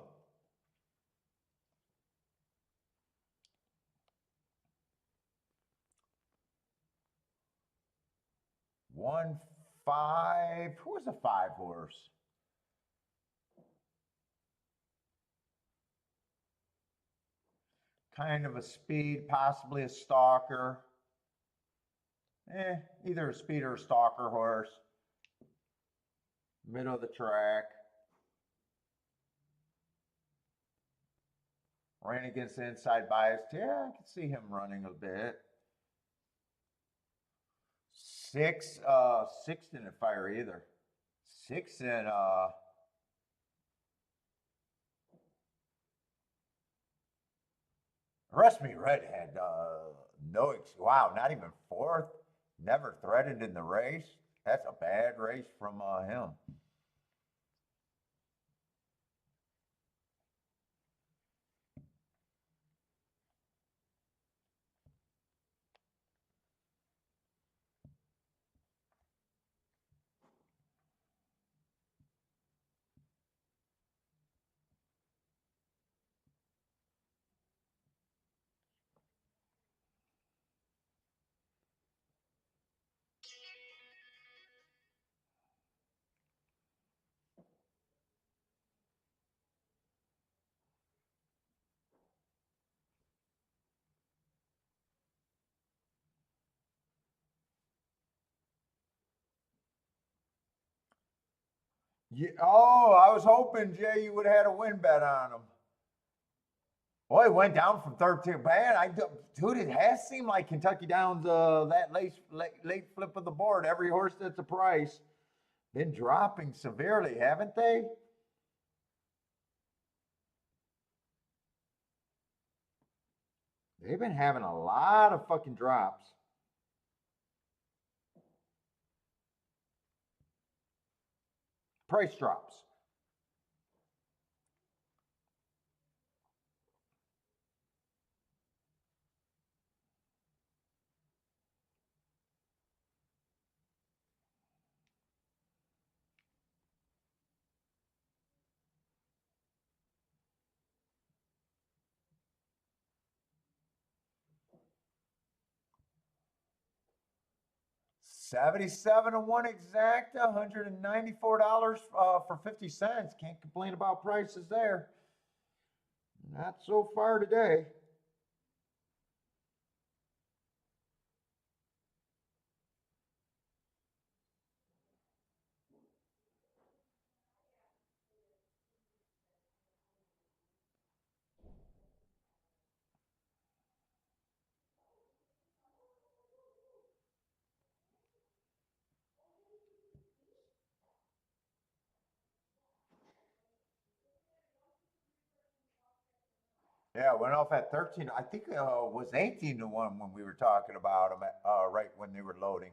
Speaker 1: One 5. Who was a 5 horse? Kind of a speed, possibly a stalker. Either a speed or a stalker horse. Middle of the track. Ran against the inside bias. Yeah, I can see him running a bit. 6 didn't fire either. 6 in Rest Me Red had wow, not even 4th. Never threatened in the race. That's a bad race from him. Yeah, oh, I was hoping, Jay, you would have had a win bet on him. Boy, it went down from 13. Man, dude, it has seemed like Kentucky Downs, that late flip of the board, every horse that's a price, been dropping severely, haven't they? They've been having a lot of fucking drops. Price drops. $77 to one exact, $194 for 50 cents. Can't complain about prices there. Not so far today. Yeah, went off at 13. I think it was 18 to 1 when we were talking about them, right when they were loading.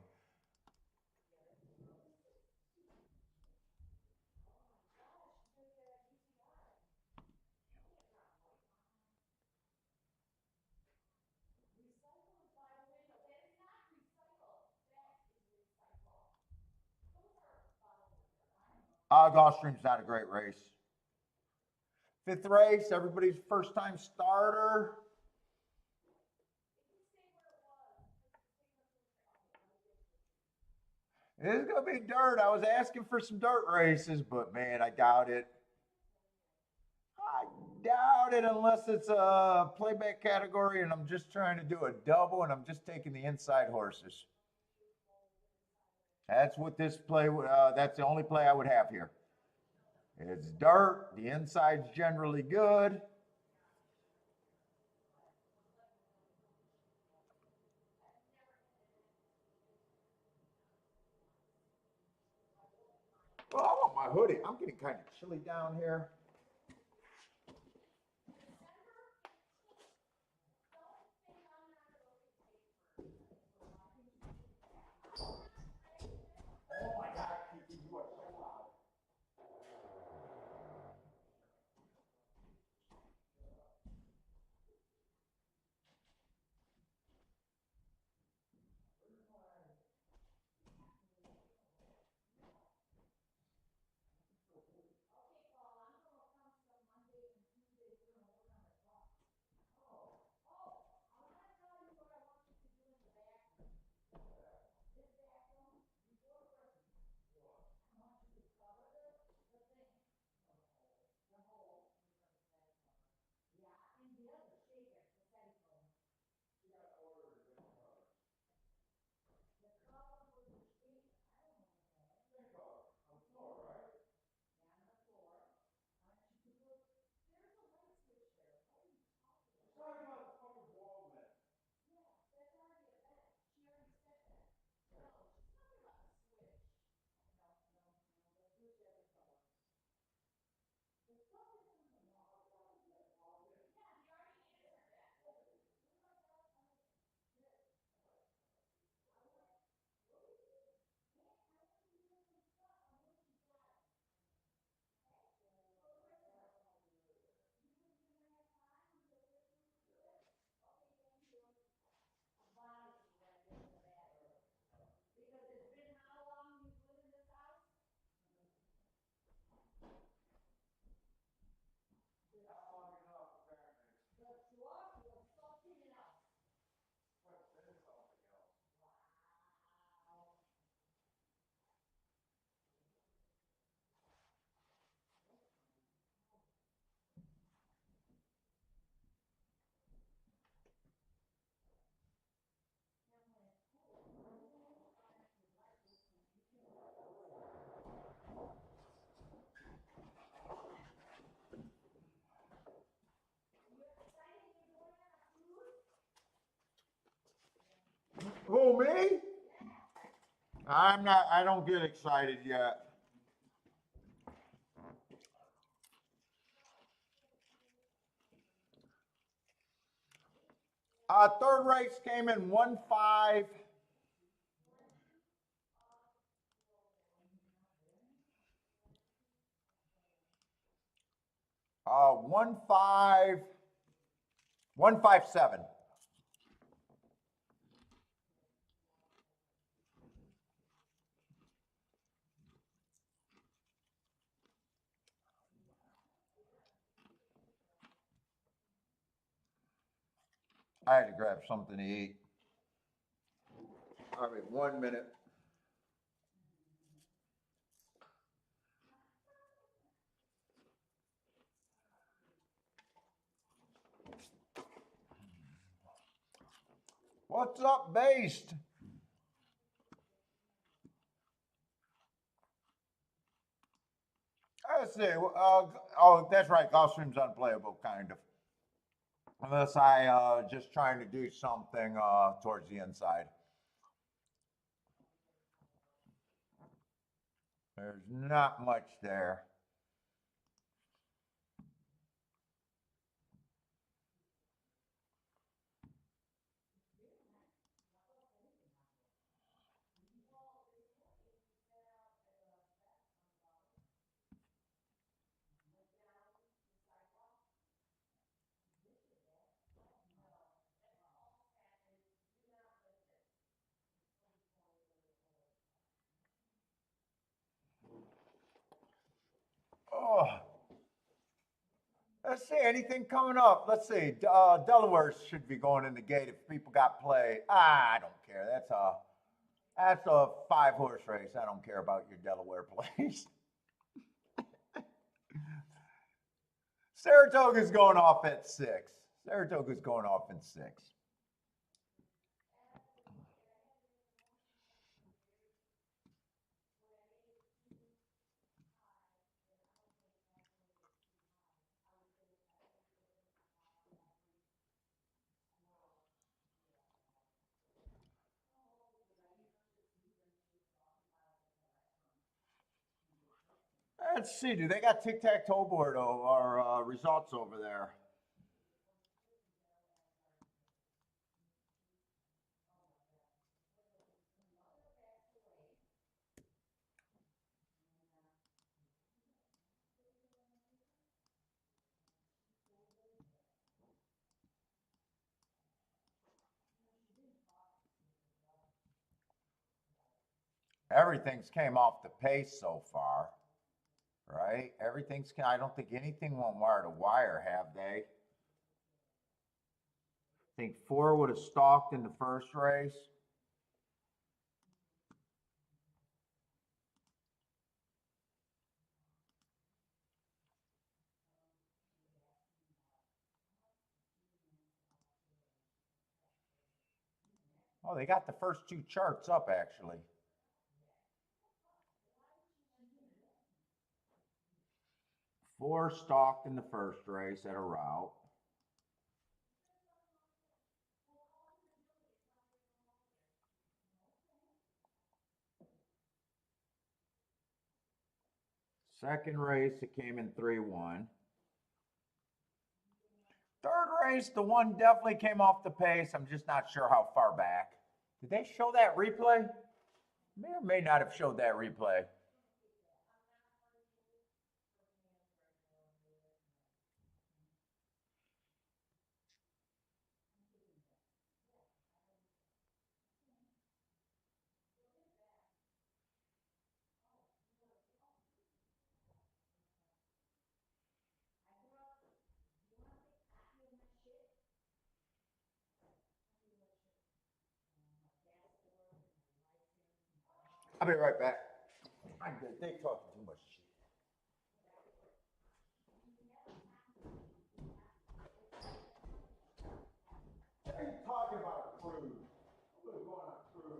Speaker 1: Gulfstream's not a great race. Fifth race, everybody's first time starter. It's gonna be dirt. I was asking for some dirt races, but man, I doubt it. I doubt it unless it's a playback category and I'm just trying to do a double and I'm just taking the inside horses. That's what this play. That's the only play I would have here. It's dirt. The inside's generally good. Well, I want my hoodie. I'm getting kind of chilly down here. Oh my God, Kiki, you are so loud. Who, me? I'm not, I don't get excited yet. Third race came in 1-5. Uh, 1-5, 1-5-7. I had to grab something to eat. All right, 1 minute. What's up, Based? Let's see. Oh, that's right. Gulfstream's unplayable, kind of. Unless I just trying to do something towards the inside. There's not much there. Oh, let's see. Anything coming up? Let's see. Delaware should be going in the gate if people got play. I don't care. That's a 5-horse race. I don't care about your Delaware plays. Saratoga's going off at 6. Saratoga's going off in 6. Let's see. Do they got tic-tac-toe board or results over there? Everything's came off the pace so far, right? I don't think anything went wire to wire, have they? I think 4 would have stalked in the first race. Oh, they got the first 2 charts up actually. 4 stalked in the first race at a route. Second race, it came in 3-1. Third race, the one definitely came off the pace. I'm just not sure how far back. Did they show that replay? May or may not have showed that replay. I'll be right back. They talking too much shit. They talking about a cruise. We're going on a cruise.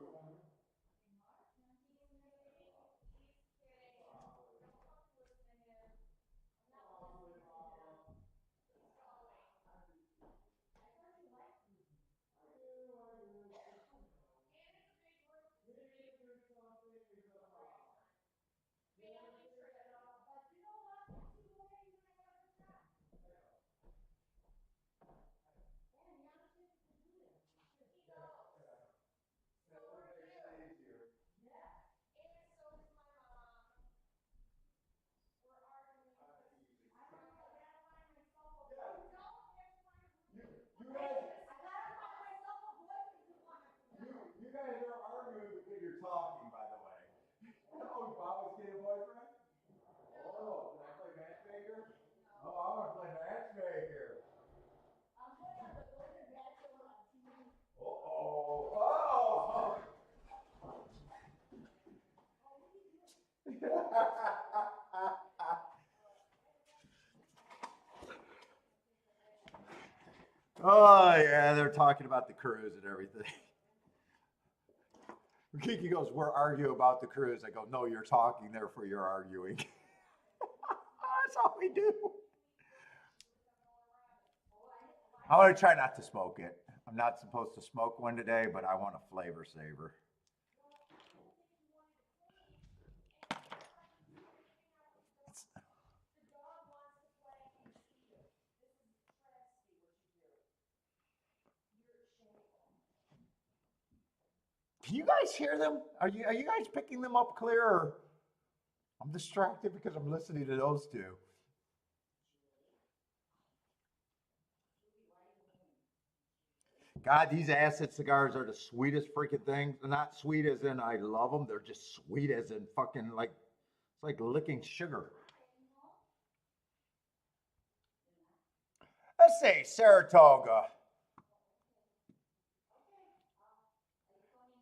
Speaker 1: Oh yeah, they're talking about the cruise and everything. Kiki goes, "We're arguing about the cruise." I go, "No, you're talking, therefore you're arguing." That's all we do. I'm gonna try not to smoke it. I'm not supposed to smoke one today, but I want a flavor saver. Can you guys hear them? Are you guys picking them up clear? Or I'm distracted because I'm listening to those two. God, these acid cigars are the sweetest freaking things. They're not sweet as in I love them. They're just sweet as in fucking like it's like licking sugar. Let's say Saratoga.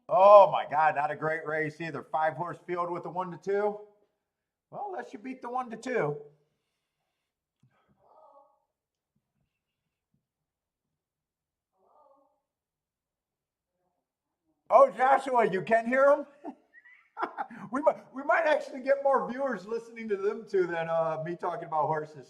Speaker 1: Oh my God, not a great race either. 5-horse field with a 1-2. Well, that should beat the 1-2. Oh, Joshua, you can hear them? we might actually get more viewers listening to them two than me talking about horses.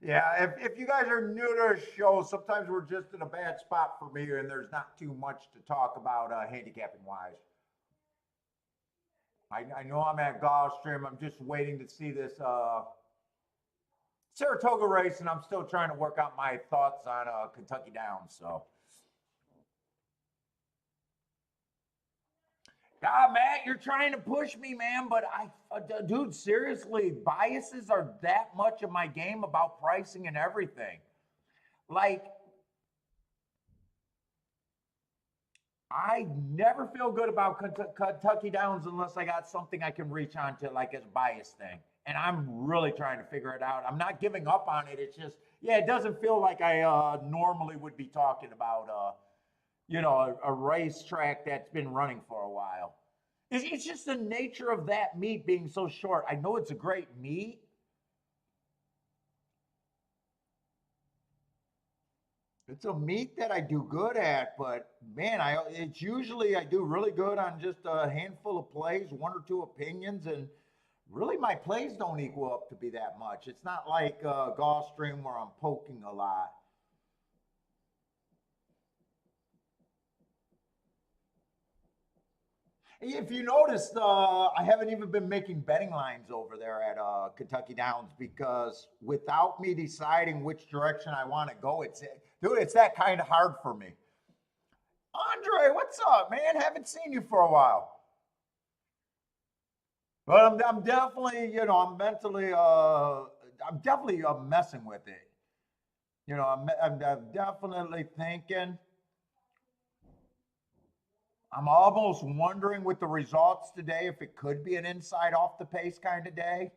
Speaker 1: Yeah, if you guys are new to the show, sometimes we're just in a bad spot for me, and there's not too much to talk about handicapping wise. I know I'm at Gulfstream. I'm just waiting to see this Saratoga race, and I'm still trying to work out my thoughts on Kentucky Downs. So, God, Matt, you're trying to push me, man, but dude, seriously, biases are that much of my game about pricing and everything. Like, I never feel good about Kentucky Downs unless I got something I can reach onto, like as a bias thing. And I'm really trying to figure it out. I'm not giving up on it. It's just, yeah, it doesn't feel like I normally would be talking about, a racetrack that's been running for a while. It's just the nature of that meet being so short. I know it's a great meet. It's a meat that I do good at, but man, it's usually I do really good on just a handful of plays, one or two opinions, and really my plays don't equal up to be that much. It's not like Gulfstream where I'm poking a lot. If you noticed, I haven't even been making betting lines over there at Kentucky Downs because without me deciding which direction I want to go, dude, it's that kind of hard for me. Andre, what's up, man? Haven't seen you for a while. But I'm definitely, I'm definitely messing with it. I'm definitely thinking. I'm almost wondering with the results today if it could be an inside off the pace kind of day.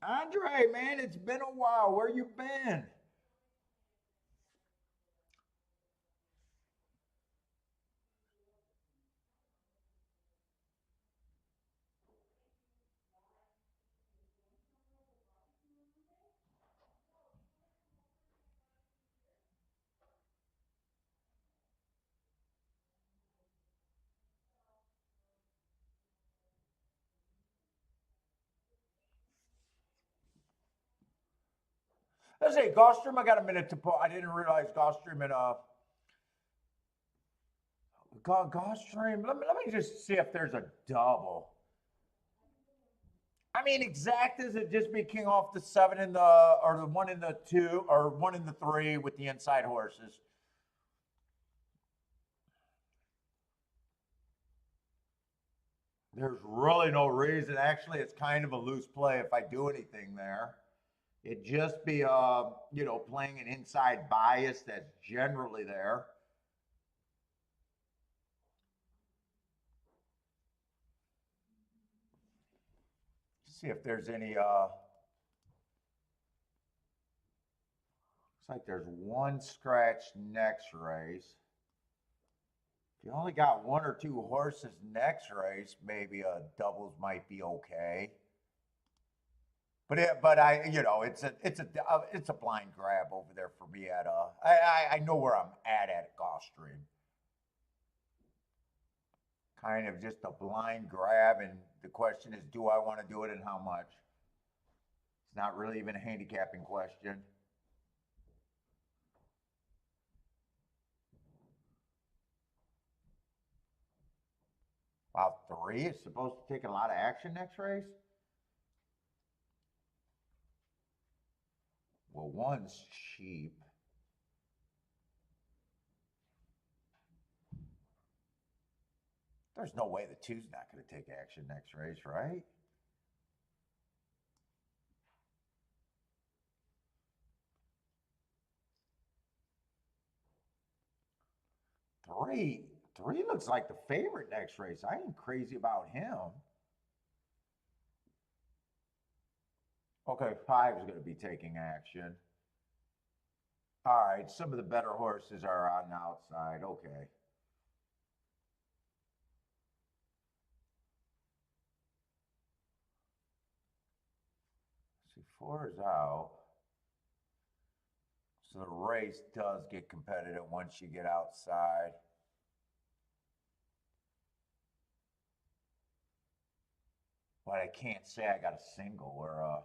Speaker 1: Andre, man, it's been a while. Where you been? Let's say Gulfstream. I got a minute to put. I didn't realize Gulfstream and Gulfstream. Let me just see if there's a double. I mean, exact as it just be king off the seven in the or the one in the two or one in the three with the inside horses. There's really no reason. Actually, it's kind of a loose play if I do anything there. It'd just be, playing an inside bias that's generally there. See if there's any, looks like there's one scratch next race. If you only got one or two horses next race, maybe a doubles might be okay. It's a blind grab over there for me at I know where I'm at Gulfstream. Kind of just a blind grab, and the question is, do I want to do it and how much? It's not really even a handicapping question. Wow, 3 is supposed to take a lot of action next race? Well, 1's cheap. There's no way the 2's not going to take action next race, right? Three looks like the favorite next race. I ain't crazy about him. Okay, 5's going to be taking action. All right, some of the better horses are on the outside. Okay. See, 4 is out. So the race does get competitive once you get outside. But I can't say I got a single or a.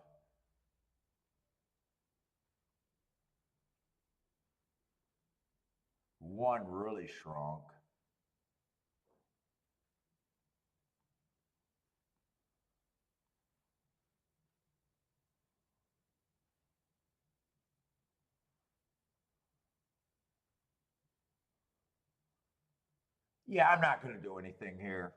Speaker 1: One really shrunk. Yeah, I'm not going to do anything here.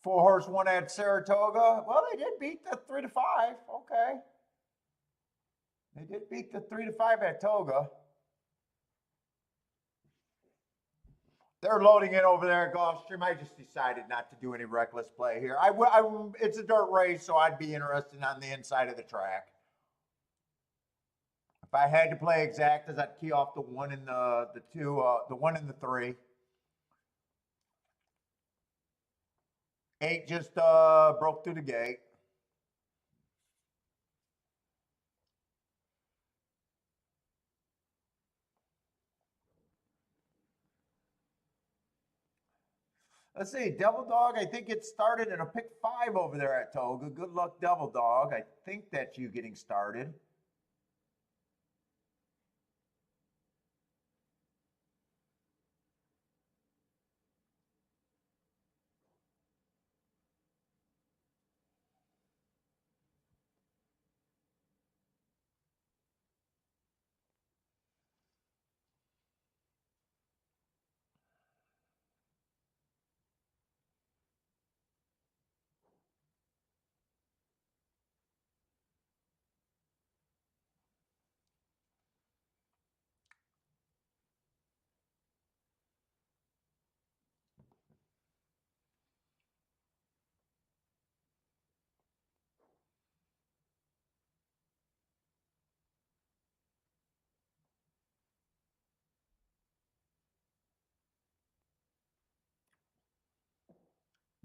Speaker 1: Four horse one at Saratoga. Well, they did beat the 3-5. Okay. They did beat the 3-5 at Toga. They're loading in over there at Gulfstream. I just decided not to do any reckless play here. It's a dirt race, so I'd be interested on the inside of the track. If I had to play exactas, I'd key off the 1 and the 2, the 1 and the 3. 8 just broke through the gate. Let's see, Devil Dog, I think it started at a pick 5 over there at Toga. Good luck, Devil Dog. I think that's you getting started.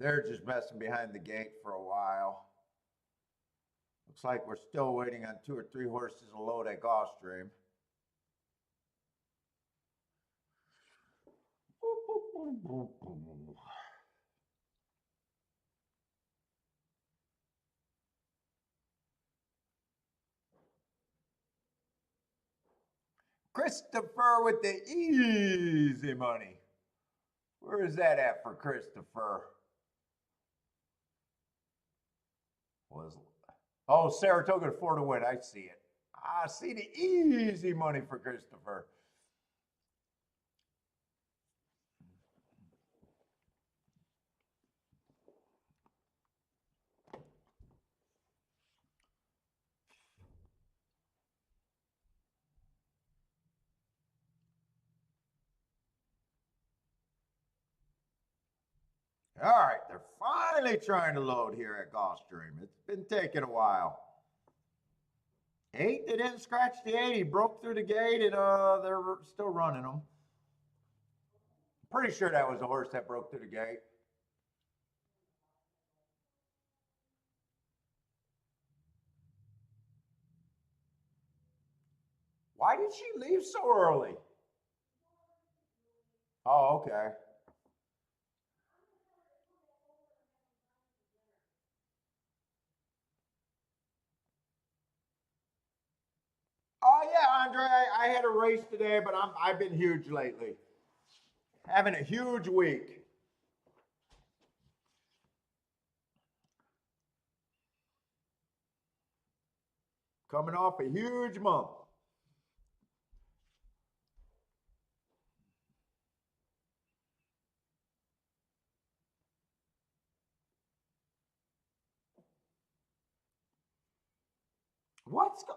Speaker 1: They're just messing behind the gate for a while. Looks like we're still waiting on 2 or 3 horses to load at Gulfstream. Christopher with the easy money. Where is that at for Christopher? Oh, Saratoga 4 to win. I see it. I see the easy money for Christopher. All right, they're finally trying to load here at Gulfstream. It's been taking a while. 8, they didn't scratch the 8. He broke through the gate, and they're still running them. Pretty sure that was the horse that broke through the gate. Why did she leave so early? Oh, okay. Oh yeah, Andre. I had a race today, but I've been huge lately. Having a huge week. Coming off a huge month.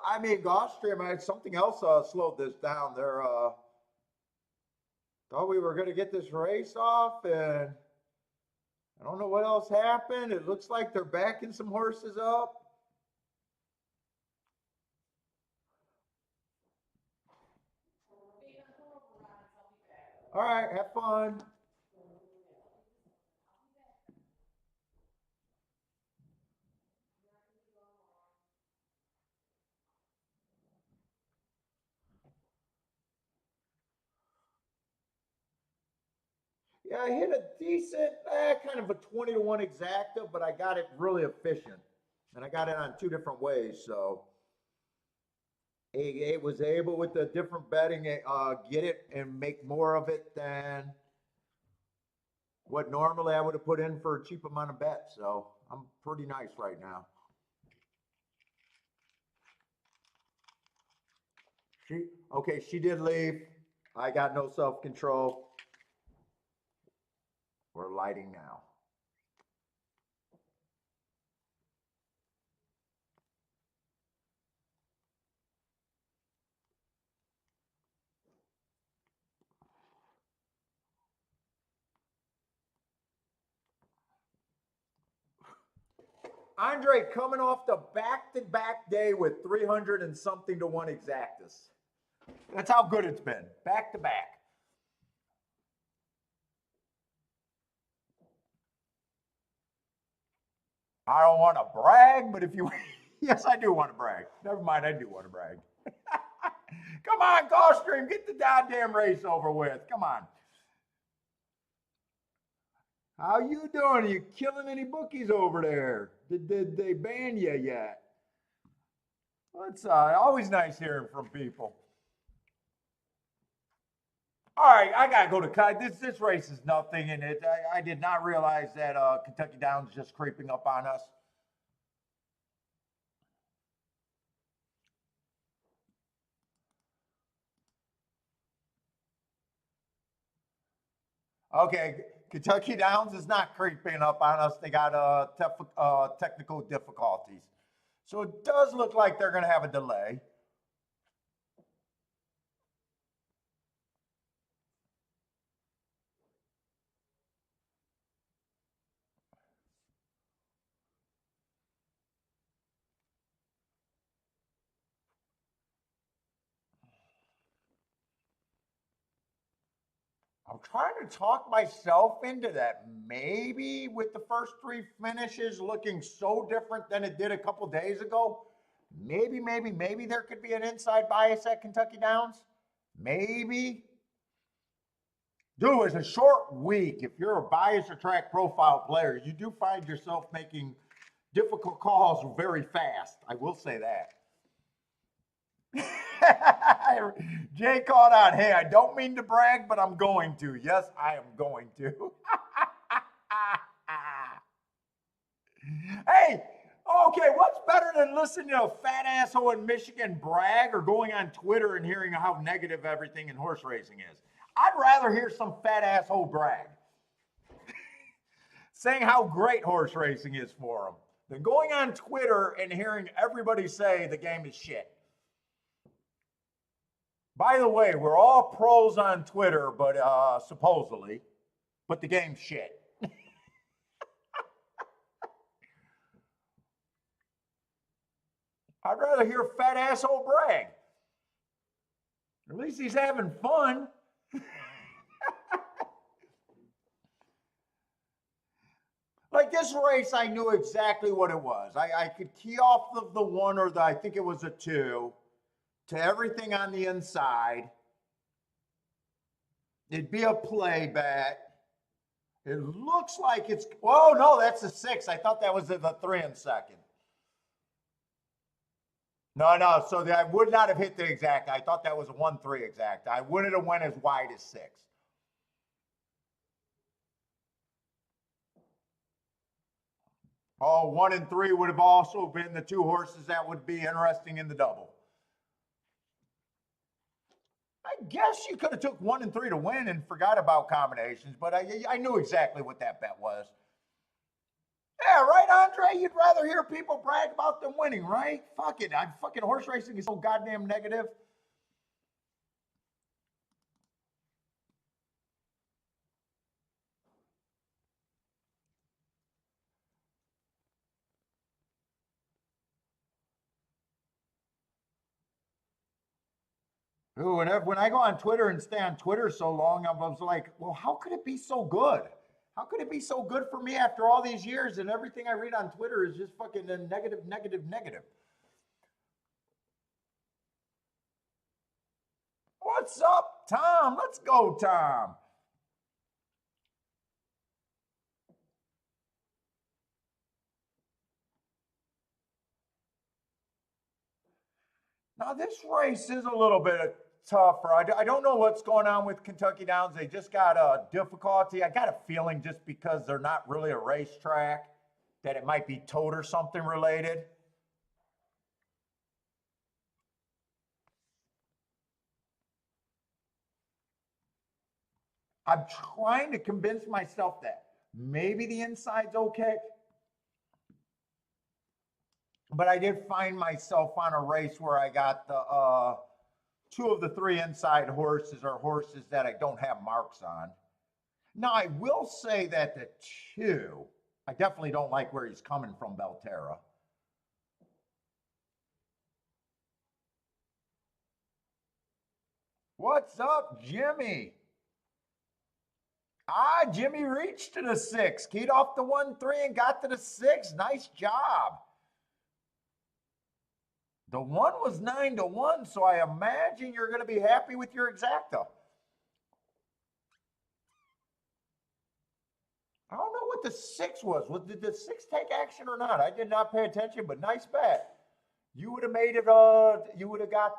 Speaker 1: I mean, Gulfstream, something else slowed this down. They're thought we were going to get this race off, and I don't know what else happened. It looks like they're backing some horses up. All right, have fun. Yeah, I hit a decent, kind of a 20 to 1 exacta, but I got it really efficient. And I got it on 2 different ways. So it was able with the different betting, get it and make more of it than what normally I would have put in for a cheap amount of bet. So I'm pretty nice right now. She did leave. I got no self-control. We're lighting now. Andre coming off the back-to-back day with 300 and something to 1 exactus. That's how good it's been. Back-to-back. I don't want to brag, but if you, yes, I do want to brag. Never mind, I do want to brag. Come on, Gulfstream, get the goddamn race over with. Come on. How you doing? Are you killing any bookies over there? Did they ban you yet? Well, it's always nice hearing from people. All right, I gotta go to this race is nothing, and I did not realize that Kentucky Downs just creeping up on us. Okay, Kentucky Downs is not creeping up on us. They got technical difficulties, so it does look like they're going to have a delay. I'm trying to talk myself into that. Maybe with the first 3 finishes looking so different than it did a couple days ago, maybe there could be an inside bias at Kentucky Downs. Maybe. Dude, it's a short week. If you're a bias or track profile player, you do find yourself making difficult calls very fast. I will say that. Jay called out, hey, I don't mean to brag, but I'm going to. Yes, I am going to. Hey, okay, what's better than listening to a fat asshole in Michigan brag or going on Twitter and hearing how negative everything in horse racing is? I'd rather hear some fat asshole brag saying how great horse racing is for them than going on Twitter and hearing everybody say the game is shit. By the way, we're all pros on Twitter, but supposedly, but the game's shit. I'd rather hear fat asshole brag. At least he's having fun. Like this race, I knew exactly what it was. I could key off the one or I think it was a two, to everything on the inside. It'd be a play bet. It looks like it's, oh no, that's a six. I thought that was the 3 and second. No, so I would not have hit the exact. I thought that was a 1-3 exact. I wouldn't have went as wide as 6. Oh, 1 and 3 would have also been the 2 horses that would be interesting in the double. I guess you could have took 1 and 3 to win and forgot about combinations, but I knew exactly what that bet was. Yeah, right, Andre? You'd rather hear people brag about them winning, right? Fuck it. Fucking horse racing is so goddamn negative. Ooh, when I go on Twitter and stay on Twitter so long, I was like, well, how could it be so good? How could it be so good for me after all these years and everything I read on Twitter is just fucking negative, negative, negative? What's up, Tom? Let's go, Tom. Now, this race is a little bit tougher. I don't know what's going on with Kentucky Downs. They just got a difficulty. I got a feeling just because they're not really a racetrack that it might be tote or something related. I'm trying to convince myself that maybe the inside's okay. But I did find myself on a race where I got the 2 of the 3 inside horses are horses that I don't have marks on. Now, I will say that the 2, I definitely don't like where he's coming from, Belterra. What's up, Jimmy? Jimmy reached to the 6, keyed off the 1-3 and got to the 6. Nice job. The 1 was 9-1, so I imagine you're going to be happy with your exacta. I don't know what the 6 was. Did the 6 take action or not? I did not pay attention, but nice bet. You would have made it. You would have got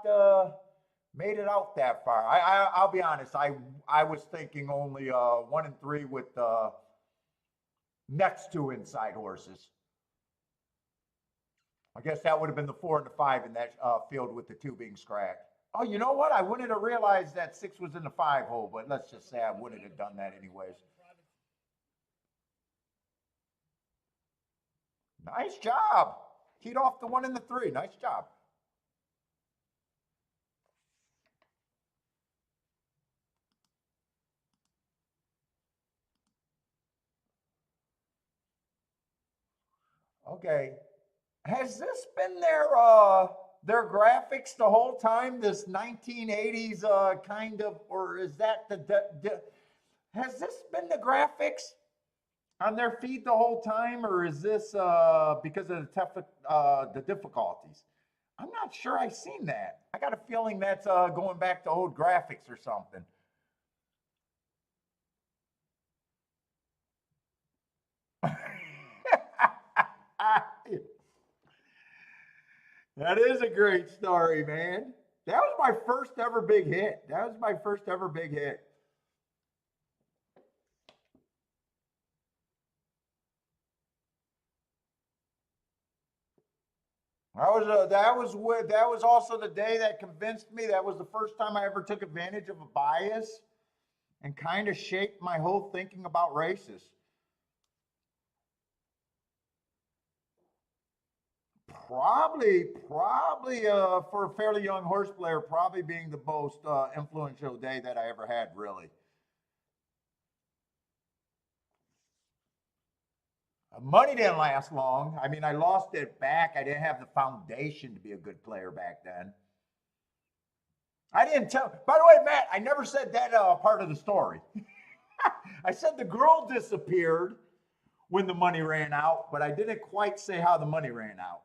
Speaker 1: made it out that far. I'll be honest. I was thinking only 1 and 3 with the next 2 inside horses. I guess that would have been the 4 and the 5 in that field with the 2 being scratched. Oh, you know what? I wouldn't have realized that 6 was in the 5 hole, but let's just say I wouldn't have done that anyways. Nice job. Keyed off the 1 and the 3. Nice job. Okay. Has this been their graphics the whole time? This 1980s kind of, or is that has this been the graphics on their feed the whole time, or is this because of the difficulties? I'm not sure I've seen that. I got a feeling that's going back to old graphics or something. That is a great story, man. That was my first ever big hit. That was my first ever big hit. That was also the day that convinced me. That was the first time I ever took advantage of a bias and kind of shaped my whole thinking about races. Probably for a fairly young horse player, probably being the most influential day that I ever had, really. Money didn't last long. I mean, I lost it back. I didn't have the foundation to be a good player back then. I didn't tell. By the way, Matt, I never said that part of the story. I said the girl disappeared when the money ran out, but I didn't quite say how the money ran out.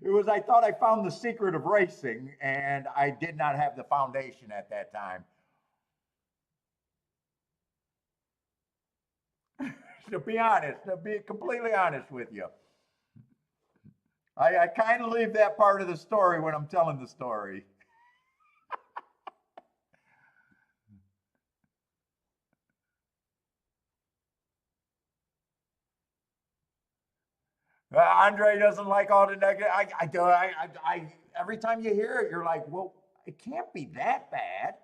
Speaker 1: It was, I thought I found the secret of racing, and I did not have the foundation at that time. To be honest, to be completely honest with you, I kind of leave that part of the story when I'm telling the story. Andre doesn't like all the negative. Every time you hear it, you're like, well, it can't be that bad.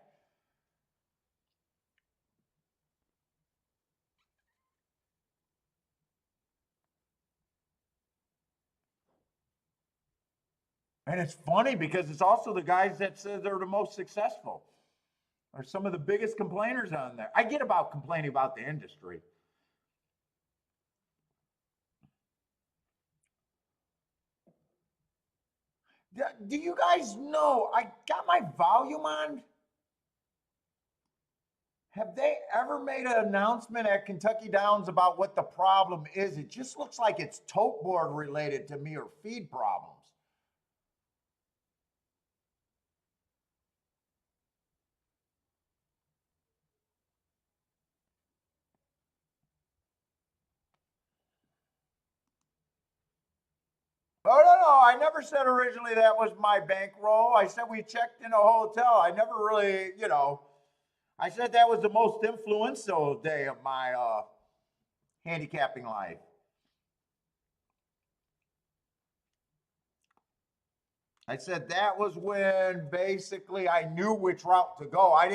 Speaker 1: And it's funny because it's also the guys that say they're the most successful are some of the biggest complainers on there. I get about complaining about the industry. Do you guys know I got my volume on? Have they ever made an announcement at Kentucky Downs about what the problem is? It just looks like it's tote board related to me or feed problems. Oh, no. I never said originally that was my bankroll. I said we checked in a hotel. I never really, I said that was the most influential day of my handicapping life. I said that was when basically I knew which route to go. I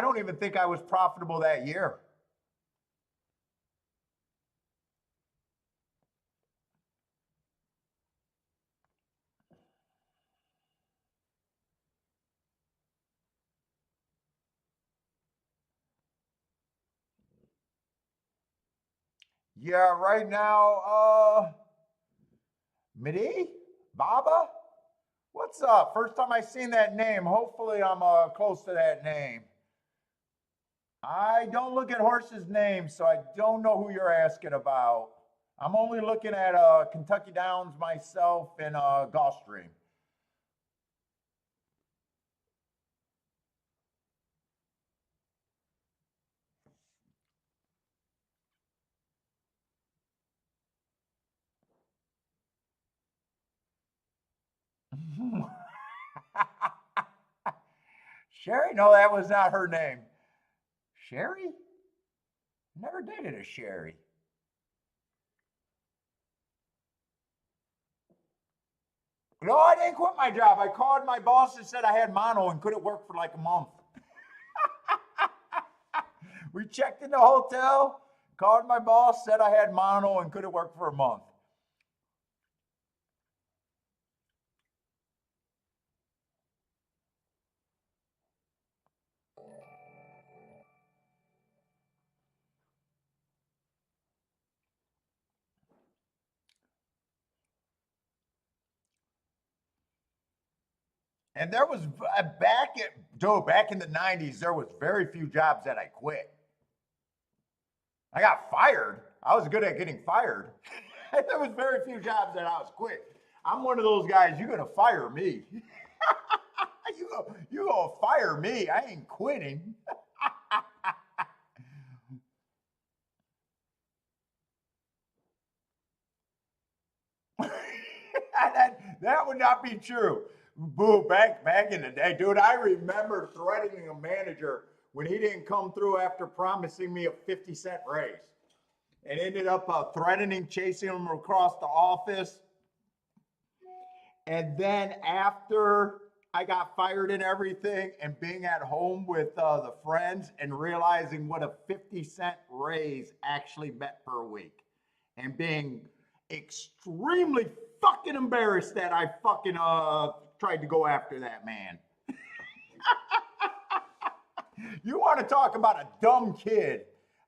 Speaker 1: don't even think I was profitable that year. Yeah, right now, Midi? Baba? What's up? First time I seen that name. Hopefully I'm close to that name. I don't look at horses' names, so I don't know who you're asking about. I'm only looking at Kentucky Downs myself and Gulfstream. Sherry? No, that was not her name. Sherry? Never dated a Sherry. No, I didn't quit my job. I called my boss and said I had mono and couldn't work for like a month. We checked in the hotel, called my boss, said I had mono and couldn't work for a month. And there was back in the 90s, there was very few jobs that I quit. I got fired. I was good at getting fired. There was very few jobs that I was quit. I'm one of those guys, you're gonna fire me. You gonna fire me. I ain't quitting. That would not be true. Boo, back in the day, dude, I remember threatening a manager when he didn't come through after promising me a 50-cent raise. And ended up threatening, chasing him across the office. And then after I got fired and everything, and being at home with the friends and realizing what a 50-cent raise actually meant per week, and being extremely fucking embarrassed that I fucking tried to go after that man. You want to talk about a dumb kid?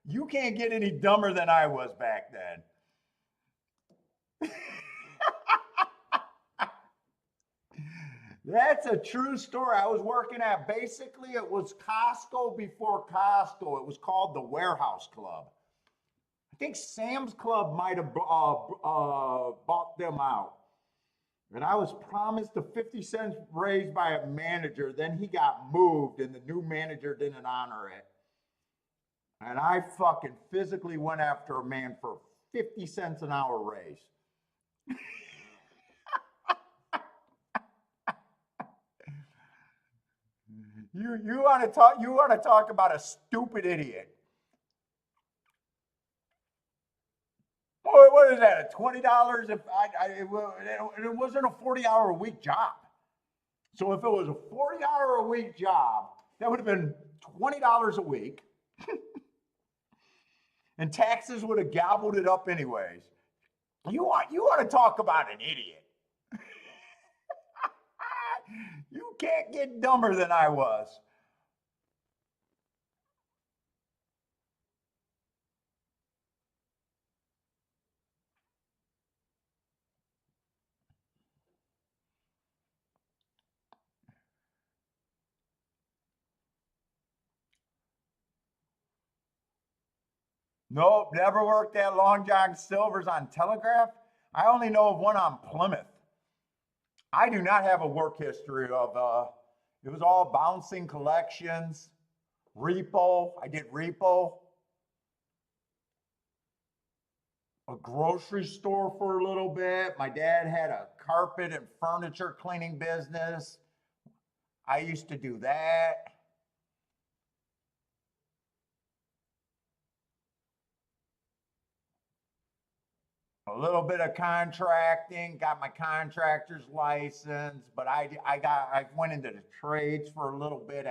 Speaker 1: You can't get any dumber than I was back then. That's a true story. I was working at, basically, it was Costco before Costco. It was called the Warehouse Club. I think Sam's Club might have bought them out. And I was promised a 50-cent raise by a manager. Then he got moved, and the new manager didn't honor it. And I fucking physically went after a man for 50 cents an hour raise. You want to talk about a stupid idiot. What is that? $20? If it wasn't a 40-hour a week job. So if it was a 40-hour a week job, that would have been $20 a week. And taxes would have gobbled it up anyways. You want to talk about an idiot. You can't get dumber than I was. Nope, never worked at Long John Silver's on Telegraph. I only know of one on Plymouth. I do not have a work history of, it was all bouncing collections, repo. I did repo. A grocery store for a little bit. My dad had a carpet and furniture cleaning business. I used to do that. A little bit of contracting, got my contractor's license, but I went into the trades for a little bit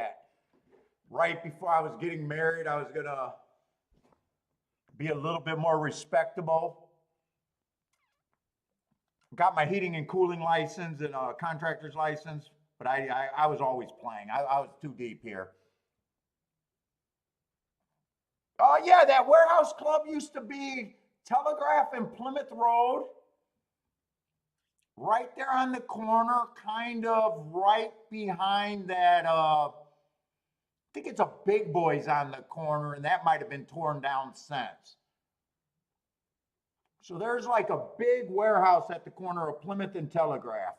Speaker 1: right before I was getting married. I was gonna be a little bit more respectable. Got my heating and cooling license and a contractor's license, but I was always playing. I was too deep here. Oh yeah, that warehouse club used to be Telegraph and Plymouth Road, right there on the corner, kind of right behind that, I think it's a Big Boys on the corner, and that might have been torn down since. So there's like a big warehouse at the corner of Plymouth and Telegraph.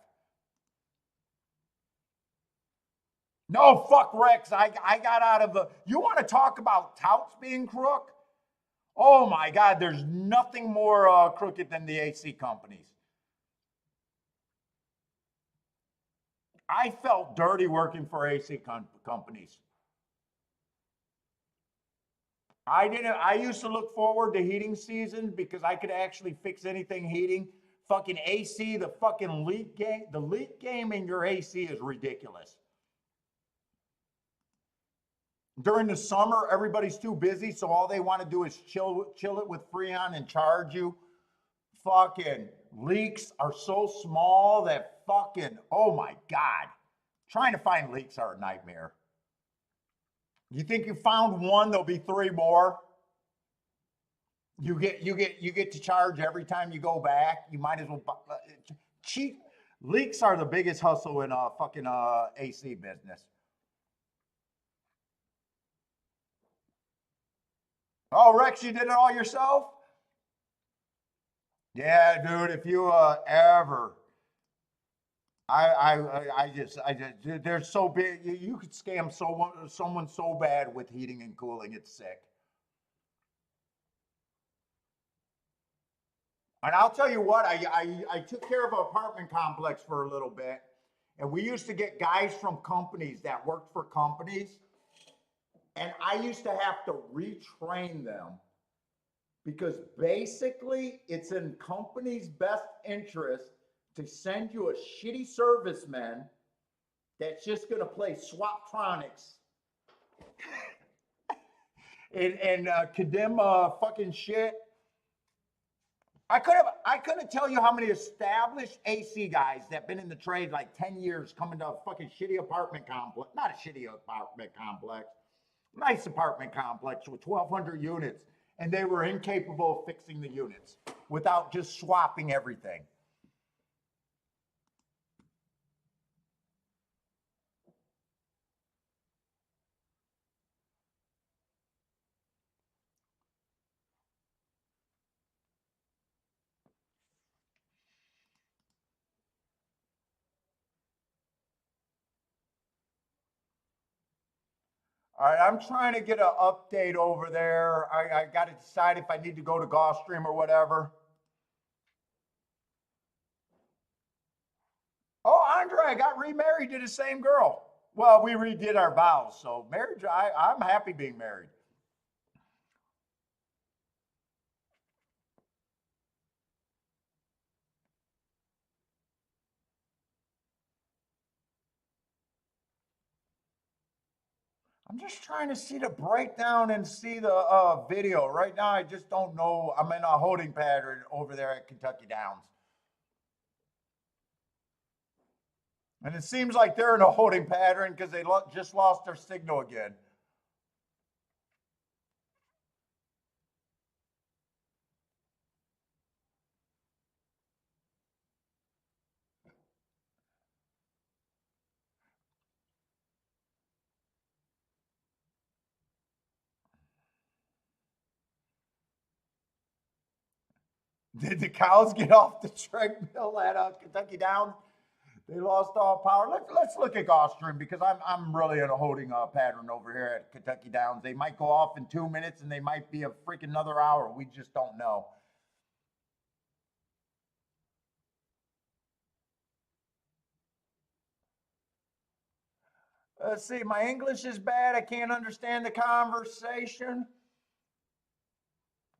Speaker 1: No, fuck Rex. I got out of the, you want to talk about touts being crook? Oh my God, there's nothing more crooked than the AC companies. I felt dirty working for AC companies. I used to look forward to heating season because I could actually fix anything heating. Fucking AC, the fucking leak game in your AC is ridiculous. During the summer, everybody's too busy, so all they want to do is chill it with Freon and charge you. Fucking leaks are so small that fucking, oh my God. Trying to find leaks are a nightmare. You think you found one, there'll be 3 more. You get to charge every time you go back. You might as well cheap. Leaks are the biggest hustle in fucking AC business. Oh, Rex, you did it all yourself? Yeah, dude, if you ever, I just, they're so big. You could scam someone so bad with heating and cooling, it's sick. And I'll tell you what, I took care of an apartment complex for a little bit. And we used to get guys from companies that worked for companies. And I used to have to retrain them because basically it's in company's best interest to send you a shitty serviceman that's just going to play Swaptronics and condemn fucking shit. I couldn't tell you how many established AC guys that been in the trade like 10 years coming to a fucking shitty apartment complex, not a shitty apartment complex, nice apartment complex with 1,200 units, and they were incapable of fixing the units without just swapping everything. All right, I'm trying to get an update over there. I got to decide if I need to go to Gulfstream or whatever. Oh, Andre got remarried to the same girl. Well, we redid our vows, so marriage, I'm happy being married. I'm just trying to see the breakdown and see the video. Right now, I just don't know. I'm in a holding pattern over there at Kentucky Downs. And it seems like they're in a holding pattern because they just lost their signal again. Did the cows get off the treadmill at Kentucky Downs? They lost all power. Let's look at Gulfstream because I'm really in a holding pattern over here at Kentucky Downs. They might go off in 2 minutes and they might be a freaking another hour. We just don't know. Let's see. My English is bad. I can't understand the conversation.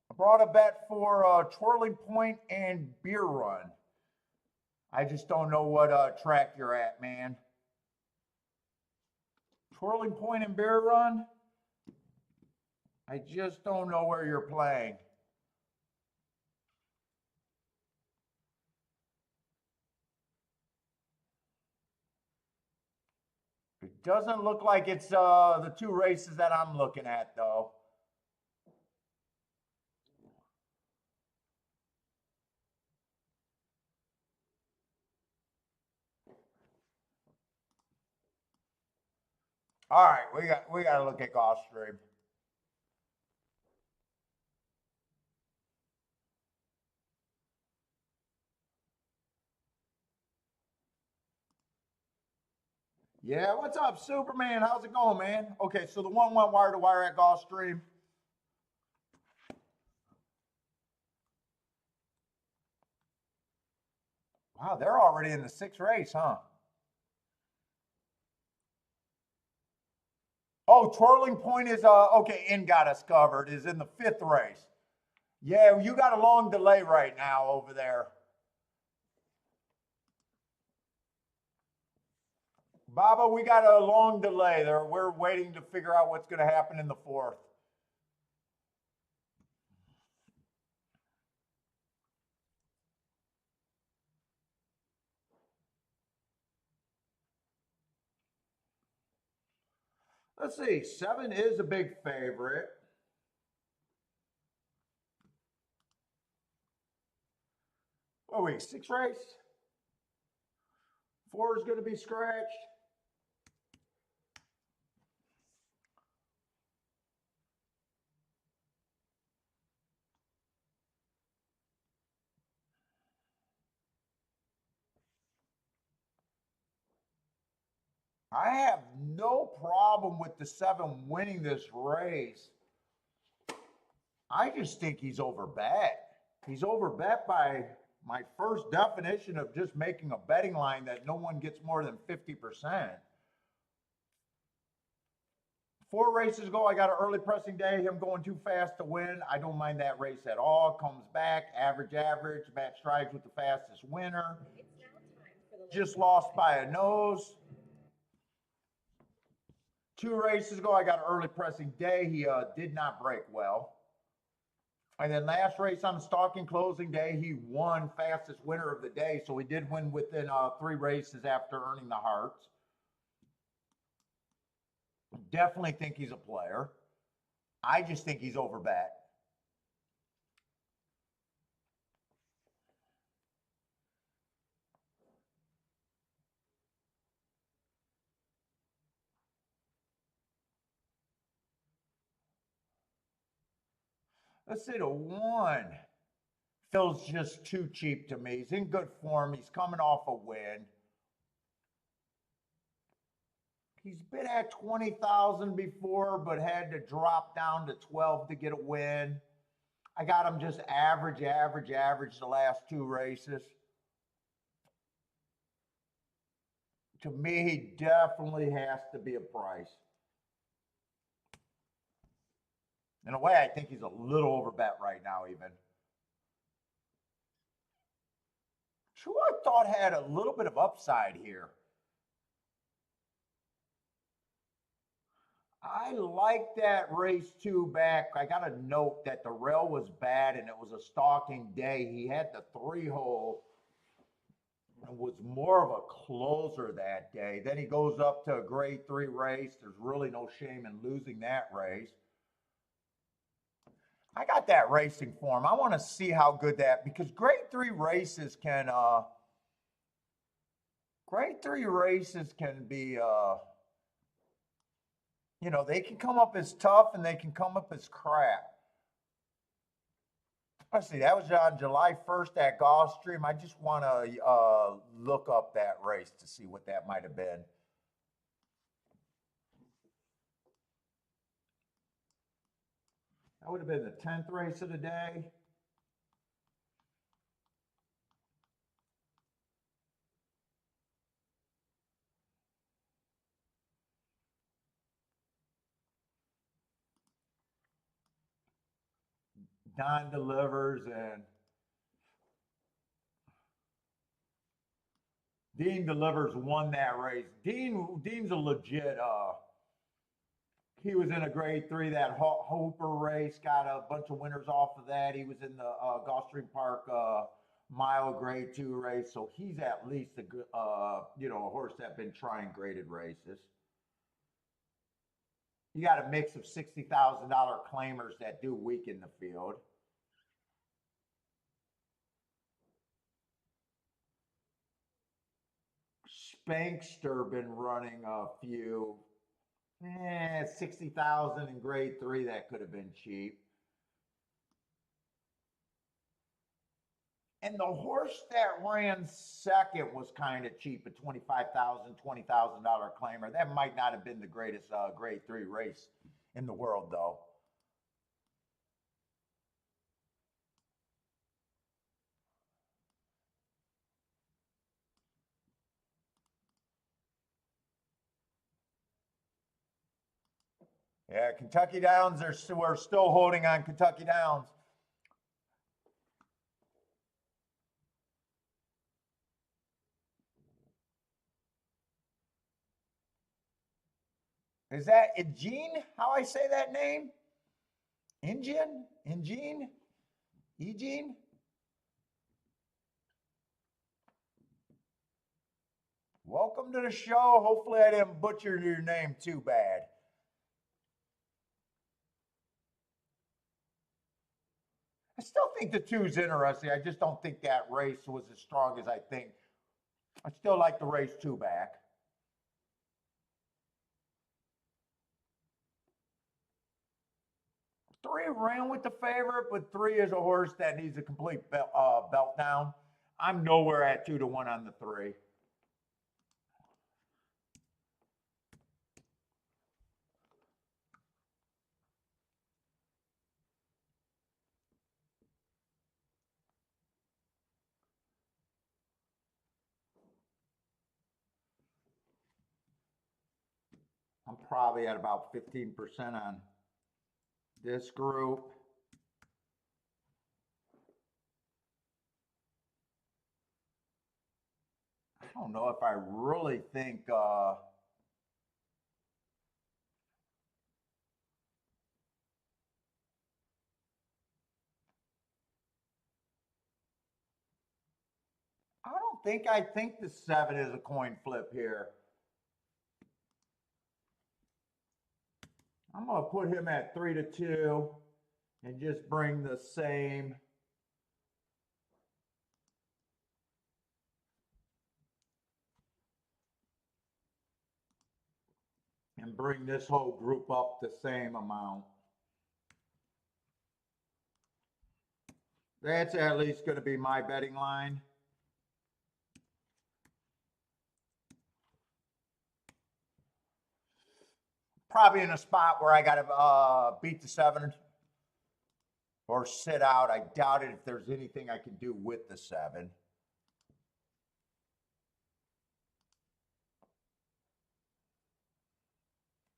Speaker 1: I brought a bet for twirling point and beer run. I just don't know what track you're at, man. Twirling point and beer run? I just don't know where you're playing. It doesn't look like it's the two races that I'm looking at, though. All right, we got to look at Gulfstream. Yeah, what's up, Superman? How's it going, man? Okay, so the one went wire to wire at Gulfstream. Wow, they're already in the sixth race, huh? Oh, twirling point is okay. In got us covered. Is in the fifth race. Yeah, you got a long delay right now over there. Baba, we got a long delay there. We're waiting to figure out what's going to happen in the fourth. Let's see. 7 is a big favorite. Oh, wait, 6 race? 4 is going to be scratched. I have no problem with the 7 winning this race. I just think he's over bad. He's overbet by my first definition of just making a betting line that no one gets more than 50%. 4 races ago, I got an early pressing day, him going too fast to win. I don't mind that race at all. Comes back, average, match strides with the fastest winner. Just lost by a nose. 2 races ago, I got an early pressing day. He did not break well. And then last race on the stalking closing day, he won fastest winner of the day. So he did win within 3 races after earning the hearts. Definitely think he's a player. I just think he's overbet. Let's say the 1 feels just too cheap to me. He's in good form. He's coming off a win. He's been at 20,000 before, but had to drop down to 12 to get a win. I got him just average the last 2 races. To me, he definitely has to be a price. In a way, I think he's a little overbet right now, even. Who I thought had a little bit of upside here. I like that race 2 back. I got to note that the rail was bad and it was a stalking day. He had the 3-hole and was more of a closer that day. Then he goes up to a grade 3 race. There's really no shame in losing that race. I got that racing form. I want to see how good that, because grade 3 races can be you know, they can come up as tough and they can come up as crap. Let's see, that was on July 1st at Gulfstream. I just want to look up that race to see what that might have been. That would have been the 10th race of the day. Don delivers and Dean delivers won that race. Dean's a legit. He was in a grade 3, that Hooper race, got a bunch of winners off of that. He was in the Gulfstream Park mile grade 2 race, so he's at least a good, you know, a horse that's been trying graded races. You got a mix of $60,000 claimers that do weak in the field. Spankster been running a few. 60,000 in grade 3, that could have been cheap. And the horse that ran second was kind of cheap, a $25,000, $20,000 claimer. That might not have been the greatest grade 3 race in the world, though. Yeah, Kentucky Downs, we're still holding on Kentucky Downs. Is that Eugene? How I say that name? Eugene? Eugene? Welcome to the show. Hopefully I didn't butcher your name too bad. I still think the 2's interesting. I just don't think that race was as strong as I think. I still like the race 2 back. 3 ran with the favorite, but 3 is a horse that needs a complete belt down. I'm nowhere at 2-1 on the 3. I'm probably at about 15% on this group. I don't know if I really think I think the 7 is a coin flip here. I'm going to put him at 3-2 and just bring the same. And bring this whole group up the same amount. That's at least going to be my betting line. Probably in a spot where I got to beat the 7 or sit out. I doubt it if there's anything I can do with the 7.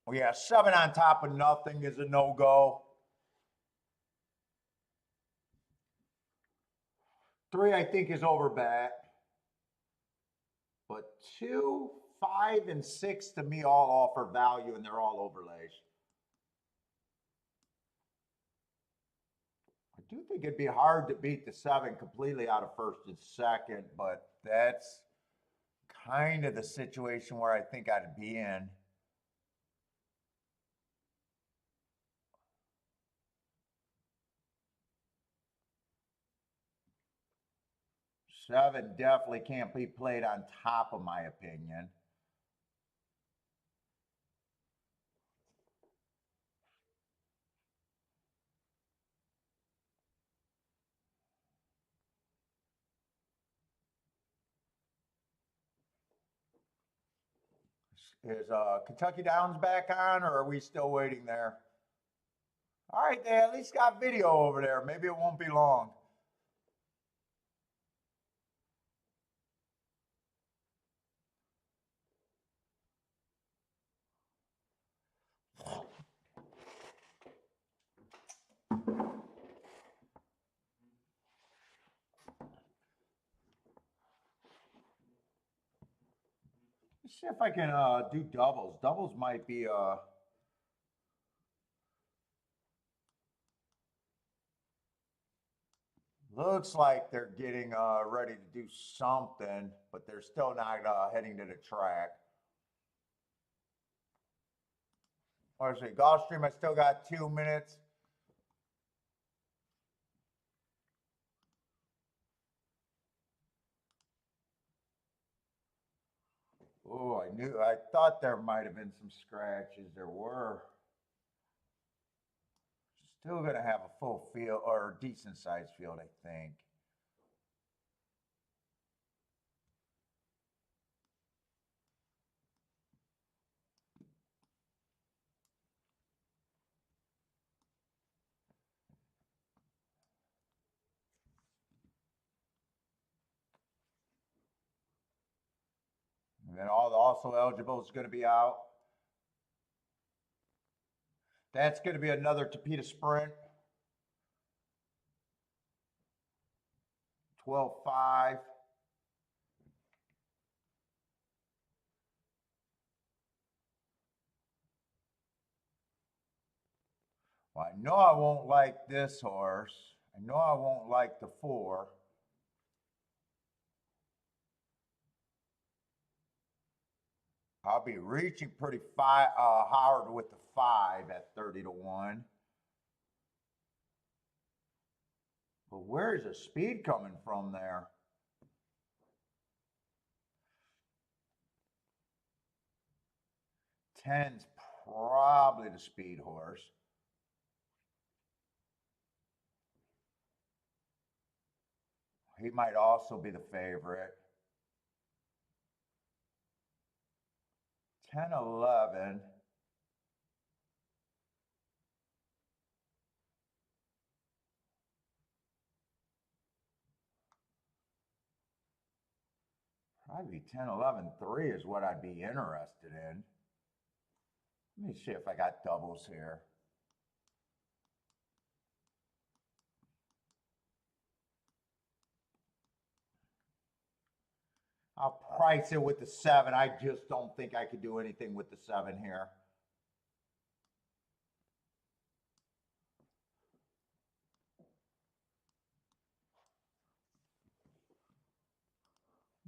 Speaker 1: Well, yeah, 7 on top of nothing is a no-go. 3, I think, is over bet. But 2, 5, and 6 to me all offer value, and they're all overlays. I do think it'd be hard to beat the 7 completely out of first and second, but that's kind of the situation where I think I'd be in. Seven definitely can't be played on top, of my opinion. Is Kentucky Downs back on, or are we still waiting there? All right, they at least got video over there. Maybe it won't be long. Let's see if I can do doubles. Doubles might be looks like they're getting ready to do something, but they're still not heading to the track. Let's see, Gulfstream, I still got 2 minutes. Oh, I thought there might have been some scratches. There were. Still going to have a full field or decent sized field, I think. And then all the also eligible is going to be out. That's going to be another Tapeta sprint. 12-5. Well, I know I won't like this horse. I know I won't like the 4. I'll be reaching pretty hard with the 5 at 30-1. But where is the speed coming from there? Ten's probably the speed horse. He might also be the favorite. 10-11. Probably 10-11-3 is what I'd be interested in. Let me see if I got doubles here. I'll price it with the 7. I just don't think I could do anything with the 7 here.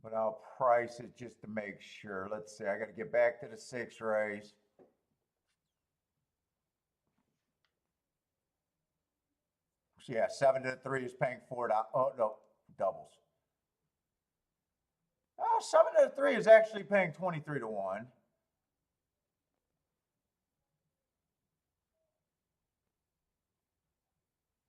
Speaker 1: But I'll price it just to make sure. Let's see, I got to get back to the 6 raise. So yeah, 7 to the 3 is paying $4. Oh, no, doubles. Oh, 7 to the 3 is actually paying 23 to 1.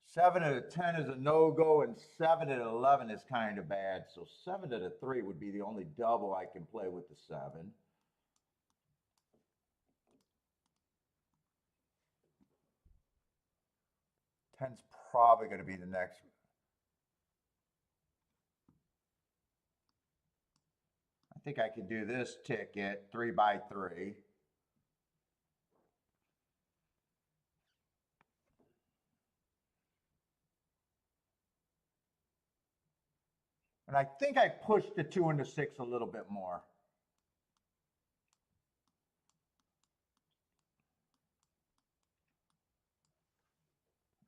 Speaker 1: Seven to the 10 is a no-go, and 7 to the 11 is kind of bad. So 7 to the 3 would be the only double I can play with the 7. 10's probably going to be the next. I think I could do this ticket 3 by 3. And I think I pushed the 2 and the 6 a little bit more.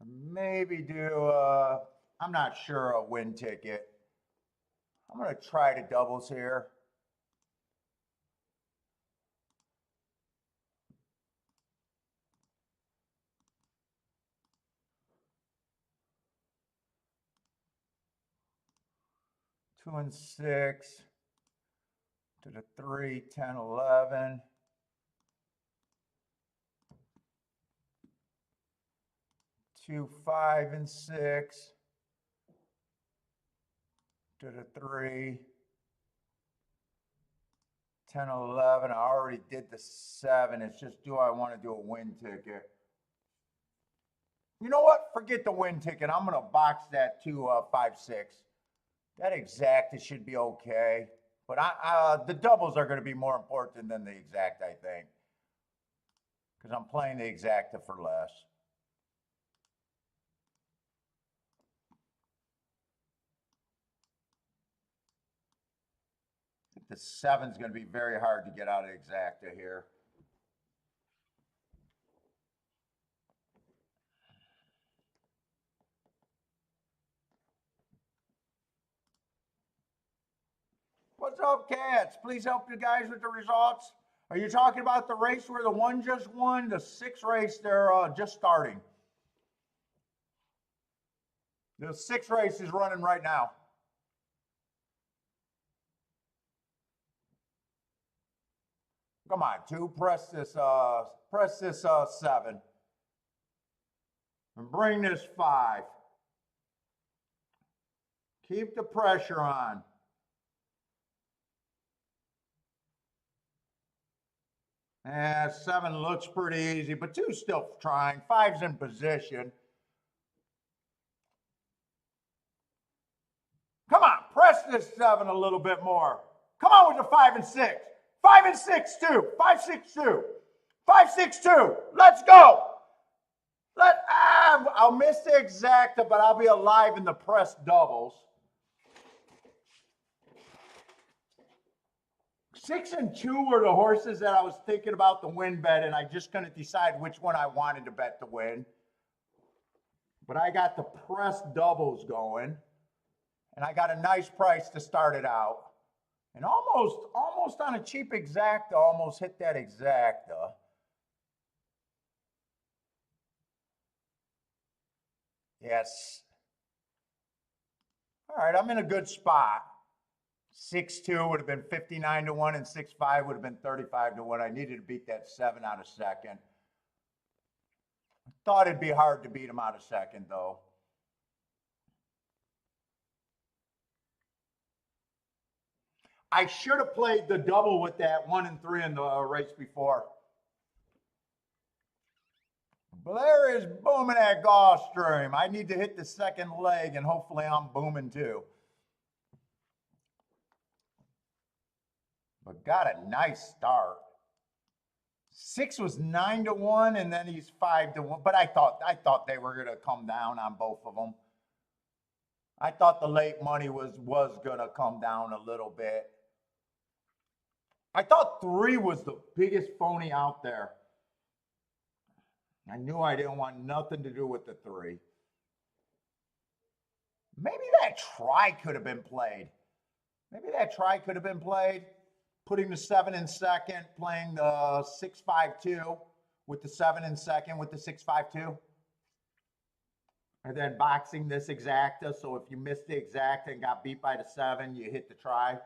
Speaker 1: Maybe do, I'm not sure, a win ticket. I'm going to try the doubles here. Two and 6 to the 3, 10, 11. Two, 5 and 6 to the 3, 10, 11. I already did the 7. It's just, do I want to do a win ticket? You know what? Forget the win ticket. I'm going to box that to 5, 6. That exacta should be okay. But the doubles are going to be more important than the exact, I think. Because I'm playing the exacta for less. The 7's going to be very hard to get out of exacta here. What's up, cats? Please help you guys with the results. Are you talking about the race where the 1 just won? The 6 race, they're just starting. The 6 race is running right now. Come on, 2, press this 7. And bring this 5. Keep the pressure on. Yeah, 7 looks pretty easy, but 2's still trying. 5's in position. Come on, press this 7 a little bit more. Come on with the 5 and 6. 5 and 6, 2. 5, 6, 2. 5, 6, 2. Let's go. I'll miss the exacta, but I'll be alive in the press doubles. 6 and 2 were the horses that I was thinking about the win bet, and I just couldn't decide which one I wanted to bet to win. But I got the press doubles going, and I got a nice price to start it out. And almost on a cheap exacta, almost hit that exacta. Yes. All right, I'm in a good spot. 6-2 would have been 59 to 1, and 6-5 would have been 35 to 1. I needed to beat that 7 out of second. I thought it'd be hard to beat him out of second, though. I should have played the double with that 1 and 3 in the race before. Blair is booming at Gulfstream. I need to hit the second leg, and hopefully I'm booming too. But got a nice start. 6 was 9-1, and then he's 5-1. But I thought they were gonna come down on both of them. I thought the late money was gonna come down a little bit. I thought 3 was the biggest phony out there. I knew I didn't want nothing to do with the 3. Maybe that try could have been played. Putting the 7 in second, playing the 6-5-2 with the 7 in second with the 6-5-2. And then boxing this exacta. So if you missed the exacta and got beat by the 7, you hit the try.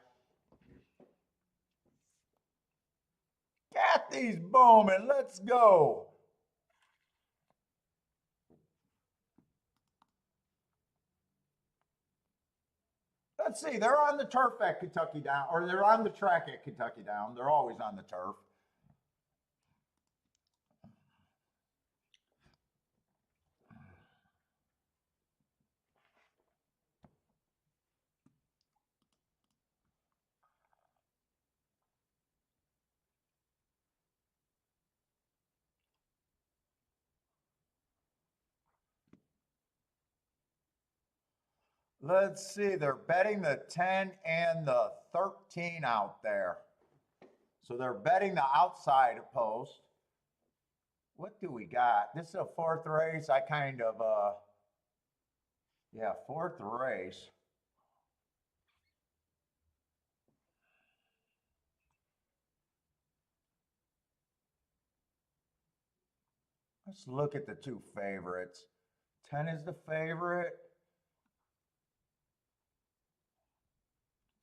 Speaker 1: Kathy's Bowman, let's go. Let's see, they're on the turf at Kentucky Downs, or they're on the track at Kentucky Downs. They're always on the turf. Let's see, they're betting the 10 and the 13 out there. So they're betting the outside post. What do we got? This is a 4th race. I kind of, yeah, 4th race. Let's look at the 2 favorites. 10 is the favorite.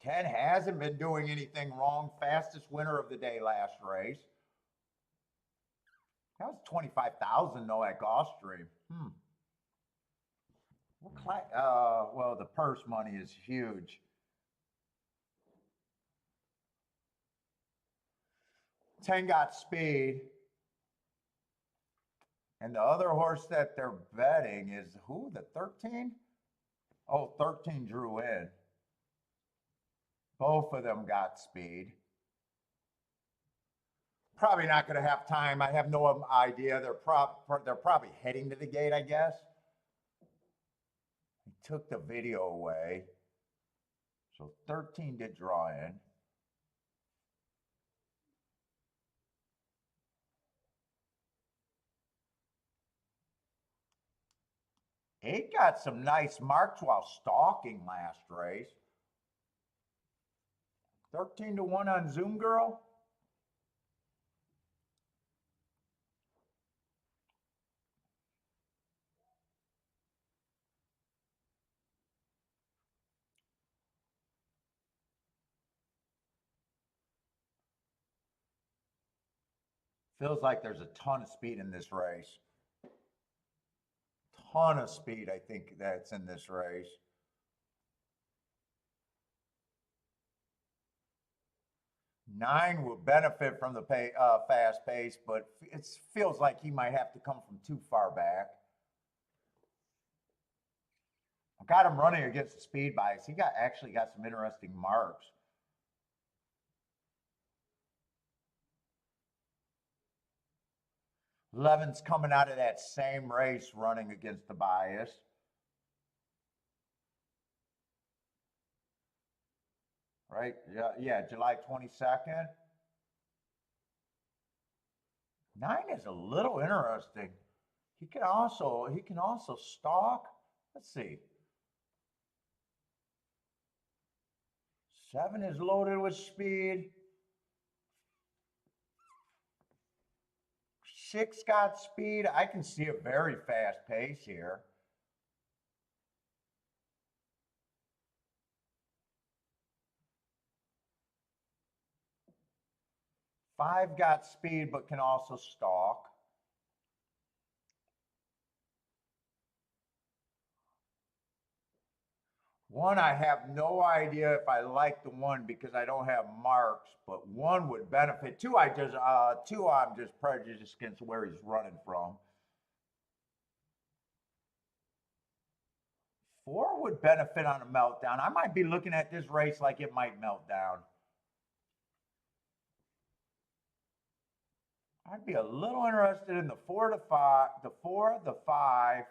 Speaker 1: 10 hasn't been doing anything wrong. Fastest winner of the day last race. That was 25,000 though at Gulfstream. Well, the purse money is huge. 10 got speed. And the other horse that they're betting is who? The 13? Oh, 13 drew in. Both of them got speed. Probably not going to have time. I have no idea. They're probably heading to the gate, I guess. He took the video away. So 13 did draw in. Eight got some nice marks while stalking last race. 13-1 on Zoom Girl. Feels like there's a ton of speed in this race. Ton of speed, I think, that's in this race. Nine will benefit from the fast pace, but it feels like he might have to come from too far back. I got him running against the speed bias. He actually got some interesting marks. Levin's coming out of that same race running against the bias. Right? Yeah, July 22nd. 9 is a little interesting. He can also stalk. Let's see. 7 is loaded with speed. 6 got speed. I can see a very fast pace here. Five got speed, but can also stalk. One, I have no idea if I like the 1 because I don't have marks, but 1 would benefit. 2, I'm just prejudiced against where he's running from. 4 would benefit on a meltdown. I might be looking at this race like it might melt down. I'd be a little interested in the 4 to 5, the 4, the 5.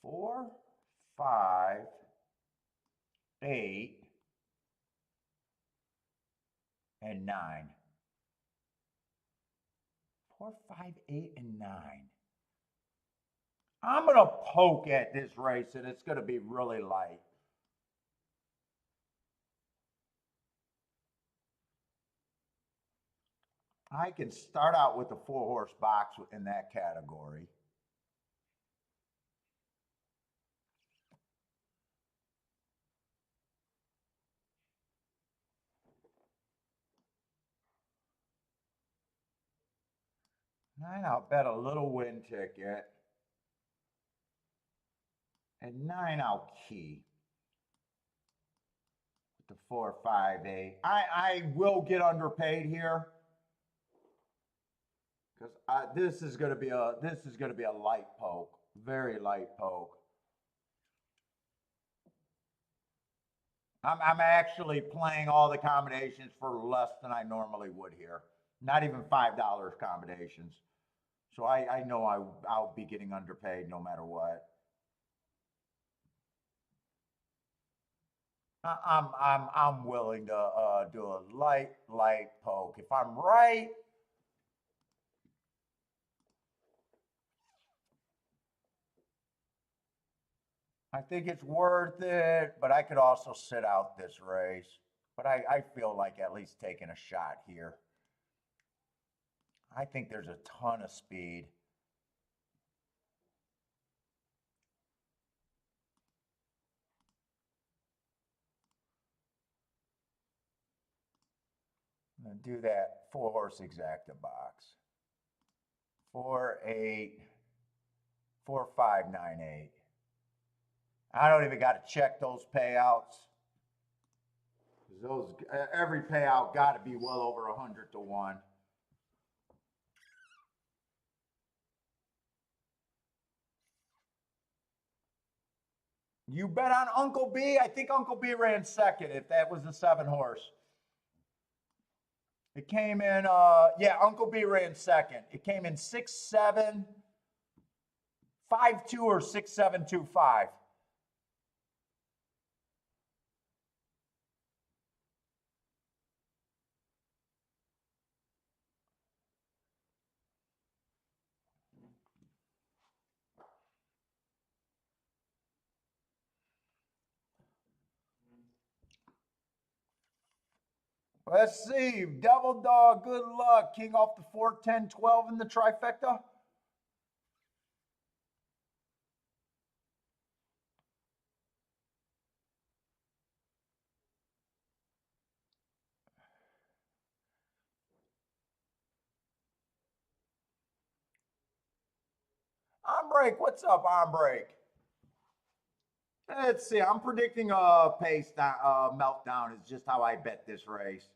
Speaker 1: 4, 5, 8, and 9. 4, 5, 8, and 9. I'm going to poke at this race, and it's going to be really light. I can start out with the 4-horse box in that category. Nine, I'll bet a little win ticket. And 9, I'll key. With the 4, 5, 8. I will get underpaid here. Because this is going to be a light poke, very light poke. I'm actually playing all the combinations for less than I normally would here. Not even $5 combinations. So I know I'll be getting underpaid no matter what. I'm willing to do a light poke. If I'm right, I think it's worth it, but I could also sit out this race. But I feel like at least taking a shot here. I think there's a ton of speed. I'm going to do that 4-horse exacta box. 4, 8, 4, 5, 9, 8. I don't even got to check those payouts. Those every payout got to be well over 100 to 1. You bet on Uncle B. I think Uncle B ran second if that was the 7-horse. It came in, yeah, Uncle B ran second. It came in 6, 7, 5, 2 or 6, 7, 2, 5. Let's see. Devil Dog, good luck. King off the 4, 10, 12 in the trifecta. Break. What's up, Break? Let's see. I'm predicting a pace meltdown is just how I bet this race.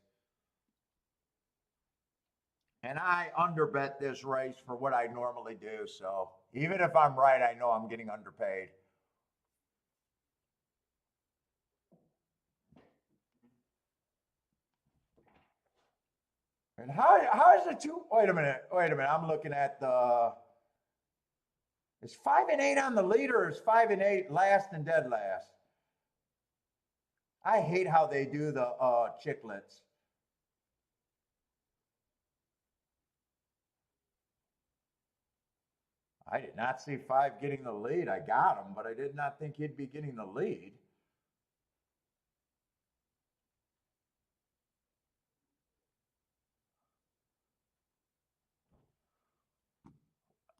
Speaker 1: And I underbet this race for what I normally do. So even if I'm right, I know I'm getting underpaid. And how is it two? Wait a minute. I'm looking at the. Is 5 and 8 on the leader, or is 5 and 8 last and dead last? I hate how they do the chicklets. I did not see 5 getting the lead. I got him, but I did not think he'd be getting the lead.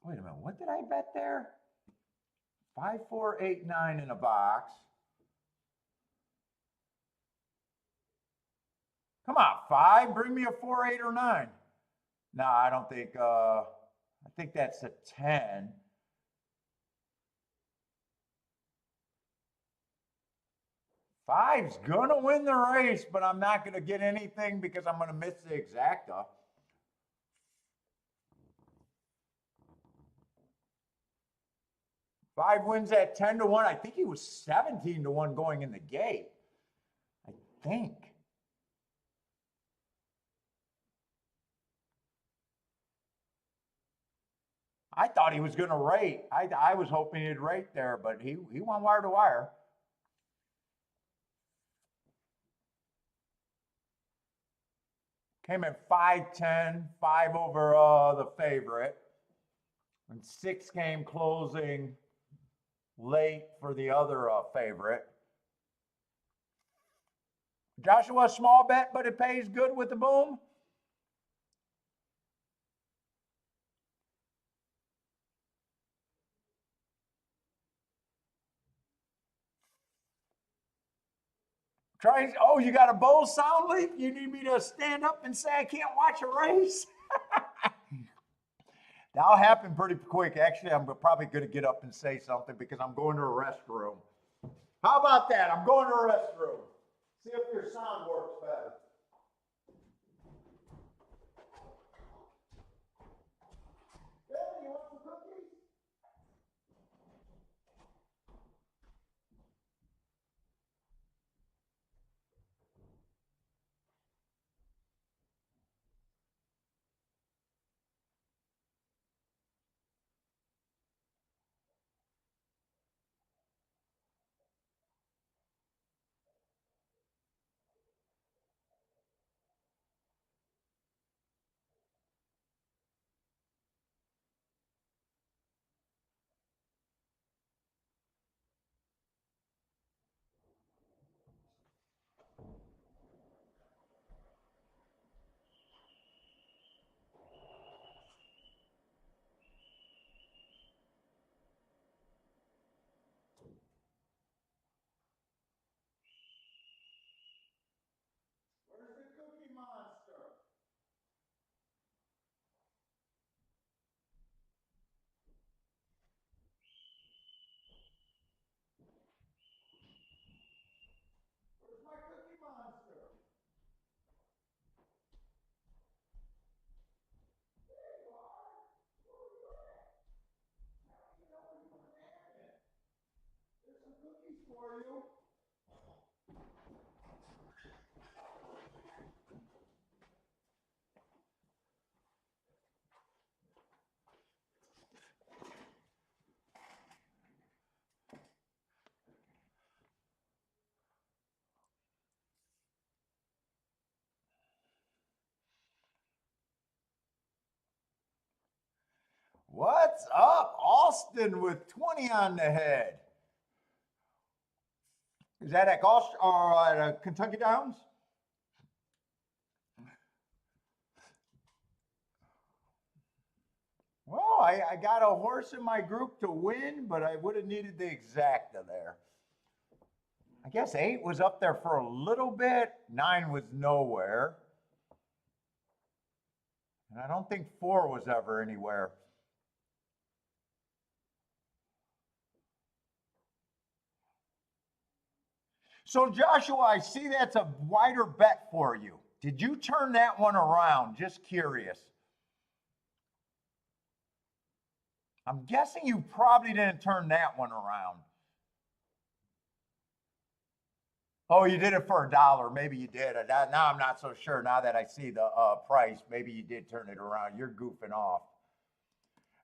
Speaker 1: Wait a minute. What did I bet there? 5, 4, 8, 9 in a box. Come on, 5. Bring me a 4, 8, or 9. No, I don't think. I think that's a 10. Five's gonna win the race, but I'm not gonna get anything because I'm gonna miss the exacta. Five wins at 10 to 1. I think he was 17 to 1 going in the gate. I think. I thought he was going to rate. I was hoping he'd rate there, but he went wire to wire. Came in 5-10, 5 over the favorite. And 6 came closing late for the other favorite. Joshua, small bet, but it pays good with the boom. Try. Oh, you got a bowl sound leak? You need me to stand up and say I can't watch a race? That'll happen pretty quick. Actually, I'm probably going to get up and say something because I'm going to a restroom. How about that? I'm going to a restroom. See if your sound works better. Billy, you want some cookies? Where's the cookie monster? Where's my cookie monster? There you are. Where are you at? I don't even know where you went at. There's some cookies for you. What's up? Austin with 20 on the head. Is that at Kentucky Downs? Well, I got a horse in my group to win, but I would have needed the exacta there. I guess 8 was up there for a little bit. 9 was nowhere. And I don't think 4 was ever anywhere. So Joshua, I see that's a wider bet for you. Did you turn that one around? Just curious. I'm guessing you probably didn't turn that one around. Oh, you did it for $1. Maybe you did. Now I'm not so sure. Now that I see the price, maybe you did turn it around. You're goofing off.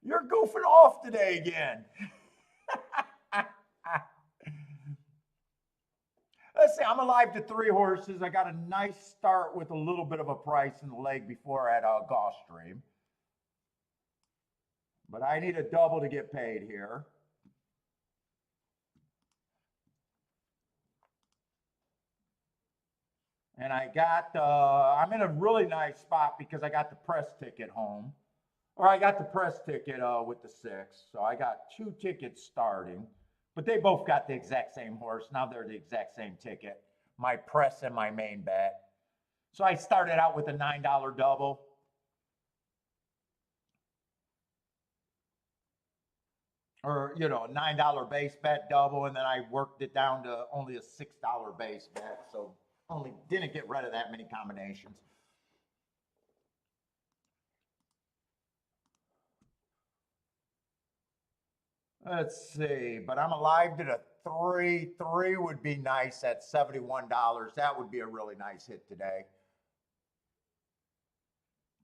Speaker 1: You're goofing off today again. Let's see, I'm alive to 3 horses. I got a nice start with a little bit of a price in the leg before at Gulfstream. But I need a double to get paid here. And I'm in a really nice spot because I got the press ticket home. Or I got the press ticket with the 6. So I got 2 tickets starting. But they both got the exact same horse. Now they're the exact same ticket. My press and my main bet. So I started out with a $9 double. Or, a $9 base bet double. And then I worked it down to only a $6 base bet. So only didn't get rid of that many combinations. Let's see, but I'm alive to the three. Three would be nice at $71. That would be a really nice hit today.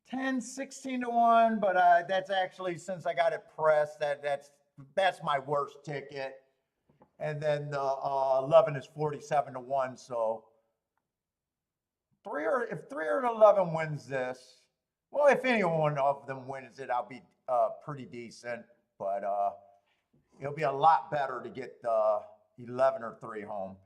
Speaker 1: 10, 16 to 1, but that's actually, since I got it pressed, that's my worst ticket. And then the 11 is 47 to 1. So if 3 or 11 wins this, well, if any one of them wins it, I'll be pretty decent. But it'll be a lot better to get the 11 or 3 home.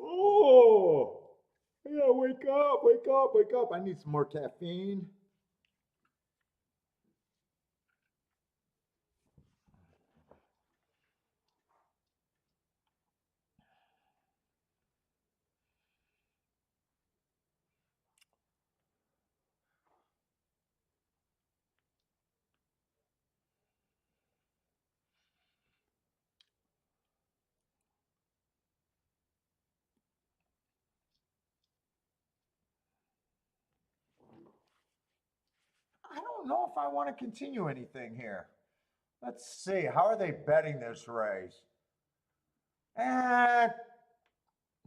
Speaker 1: Oh, yeah, wake up, wake up, wake up. I need some more caffeine. I don't know if I want to continue anything here. Let's see. How are they betting this race? And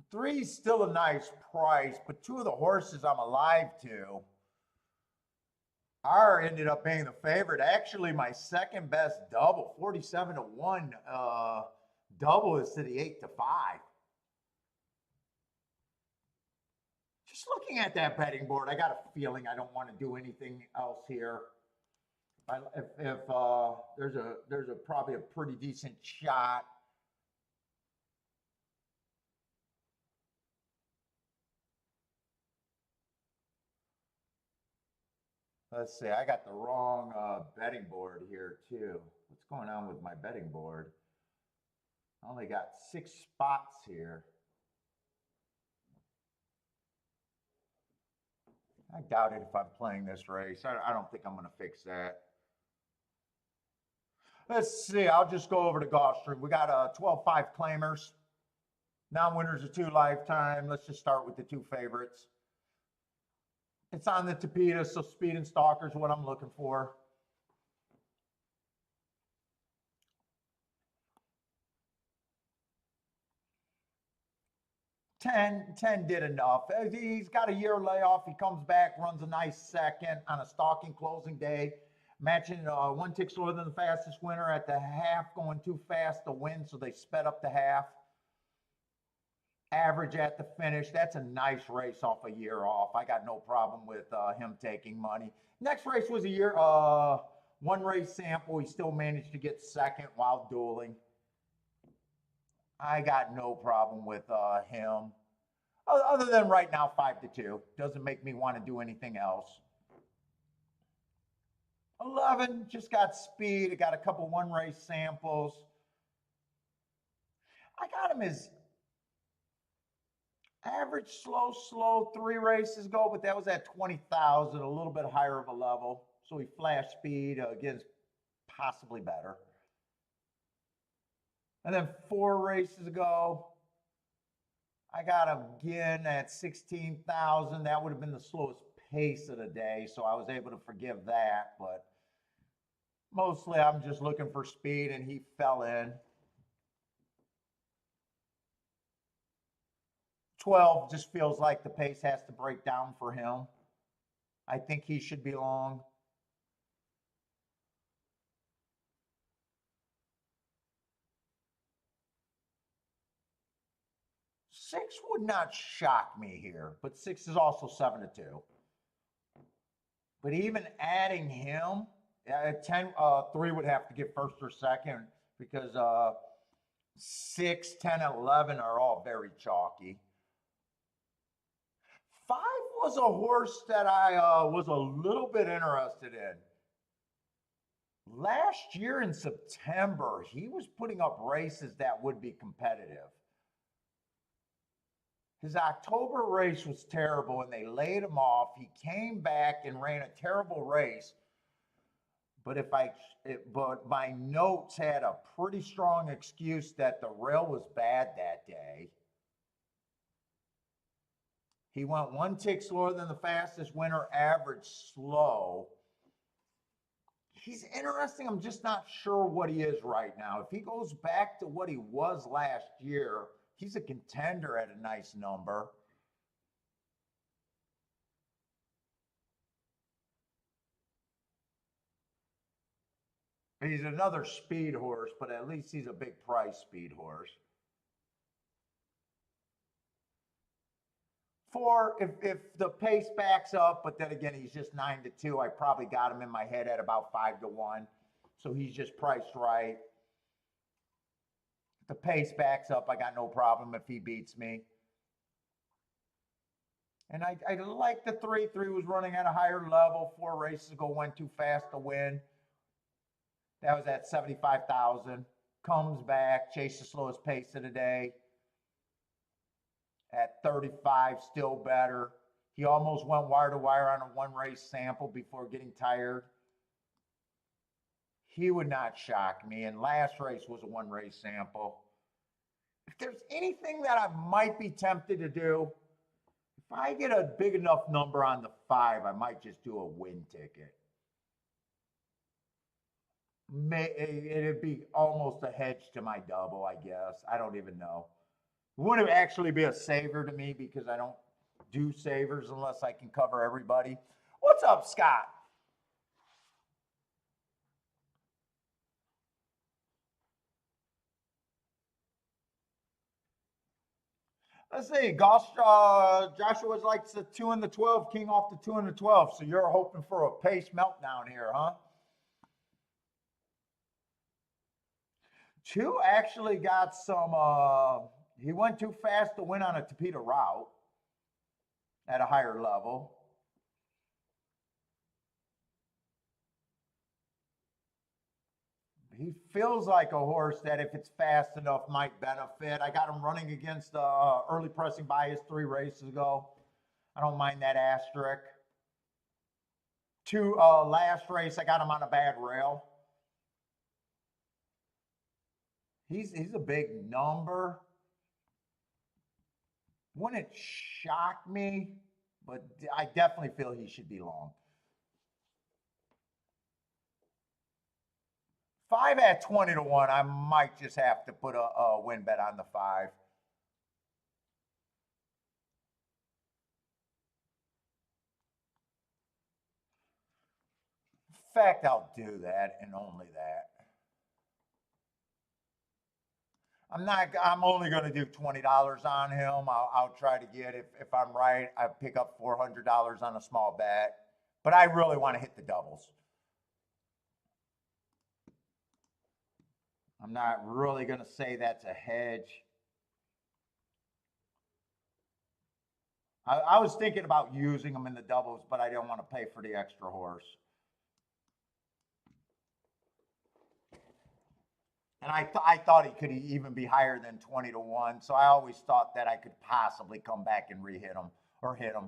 Speaker 1: three's still a nice price, but two of the horses I'm alive to are ended up being the favorite. Actually, my second best double, 47 to 1 double, is to the 8 to 5. Just looking at that betting board, I got a feeling I don't want to do anything else here. If there's a probably a pretty decent shot. Let's see, I got the wrong betting board here too. What's going on with my betting board? I only got 6 spots here. I doubt it if I'm playing this race. I don't think I'm going to fix that. Let's see. I'll just go over to Gulfstream. We got 12-5 claimers. Non-winners of 2 lifetime. Let's just start with the 2 favorites. It's on the Tapeta, so speed and stalkers what I'm looking for. Ten did enough. He's got a year layoff. He comes back, runs a nice second on a stalking closing day, matching 1 tick slower than the fastest winner at the half, going too fast to win, so they sped up the half. Average at the finish. That's a nice race off a year off. I got no problem with him taking money. Next race was a year, 1 race sample. He still managed to get second while dueling. I got no problem with him. Other than right now, 5 to 2. Doesn't make me want to do anything else. 11, just got speed. I got a couple 1 race samples. I got him as average, slow, 3 races ago, but that was at 20,000, a little bit higher of a level. So he flashed speed, again, possibly better. And then 4 races ago, I got him again at 16,000. That would have been the slowest pace of the day, so I was able to forgive that. But mostly I'm just looking for speed, and he fell in. 12 just feels like the pace has to break down for him. I think he should be long. 6 would not shock me here, but 6 is also 7 to 2. But even adding him, 10, 3 would have to get first or second, because 6, 10, 11 are all very chalky. 5 was a horse that I was a little bit interested in. last year in September, he was putting up races that would be competitive. His October race was terrible and they laid him off. He came back and ran a terrible race. But my notes had a pretty strong excuse that the rail was bad that day. He went 1 tick slower than the fastest winter average slow. He's interesting. I'm just not sure what he is right now. If he goes back to what he was last year, he's a contender at a nice number. He's another speed horse, but at least he's a big price speed horse. For if the pace backs up, but then again, he's just 9-2. I probably got him in my head at about 5-1. So he's just priced right. If the pace backs up, I got no problem if he beats me. And I like the 3. 3 was running at a higher level. 4 races ago, went too fast to win. That was at 75,000. Comes back, chased the slowest pace of the day. At 35, still better. He almost went wire to wire on a 1 race sample before getting tired. He would not shock me. And last race was a 1 race sample. If there's anything that I might be tempted to do, if I get a big enough number on the 5, I might just do a win ticket. It'd be almost a hedge to my double, I guess. I don't even know. It wouldn't actually be a saver to me because I don't do savers unless I can cover everybody. What's up, Scott? Let's see. Joshua likes the 2 and the 12, king off the 2 and the 12. So you're hoping for a pace meltdown here, huh? 2 actually got some, he went too fast to win on a Tapeta route at a higher level. He feels like a horse that if it's fast enough might benefit. I got him running against early pressing bias 3 races ago. I don't mind that asterisk. 2 last race, I got him on a bad rail. He's a big number. Wouldn't shock me, but I definitely feel he should be long. 5 at 20-1, I might just have to put a win bet on the 5. In fact, I'll do that and only that. I'm only going to do $20 on him. I'll try to get, if I'm right, I pick up $400 on a small bet. But I really want to hit the doubles. I'm not really going to say that's a hedge. I was thinking about using them in the doubles, but I didn't want to pay for the extra horse. And I thought he could even be higher than 20-1. So I always thought that I could possibly come back and re-hit him or hit him.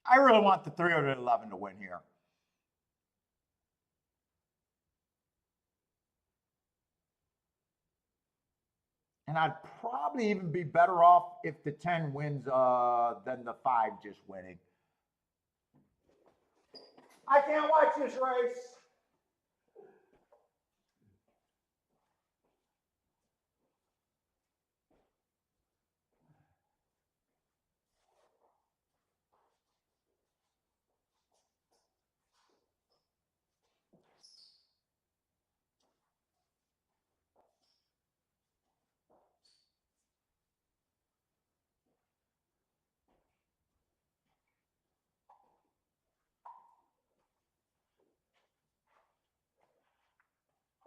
Speaker 1: I really want the 311 to win here. And I'd probably even be better off if the 10 wins than the 5 just winning. I can't watch this race.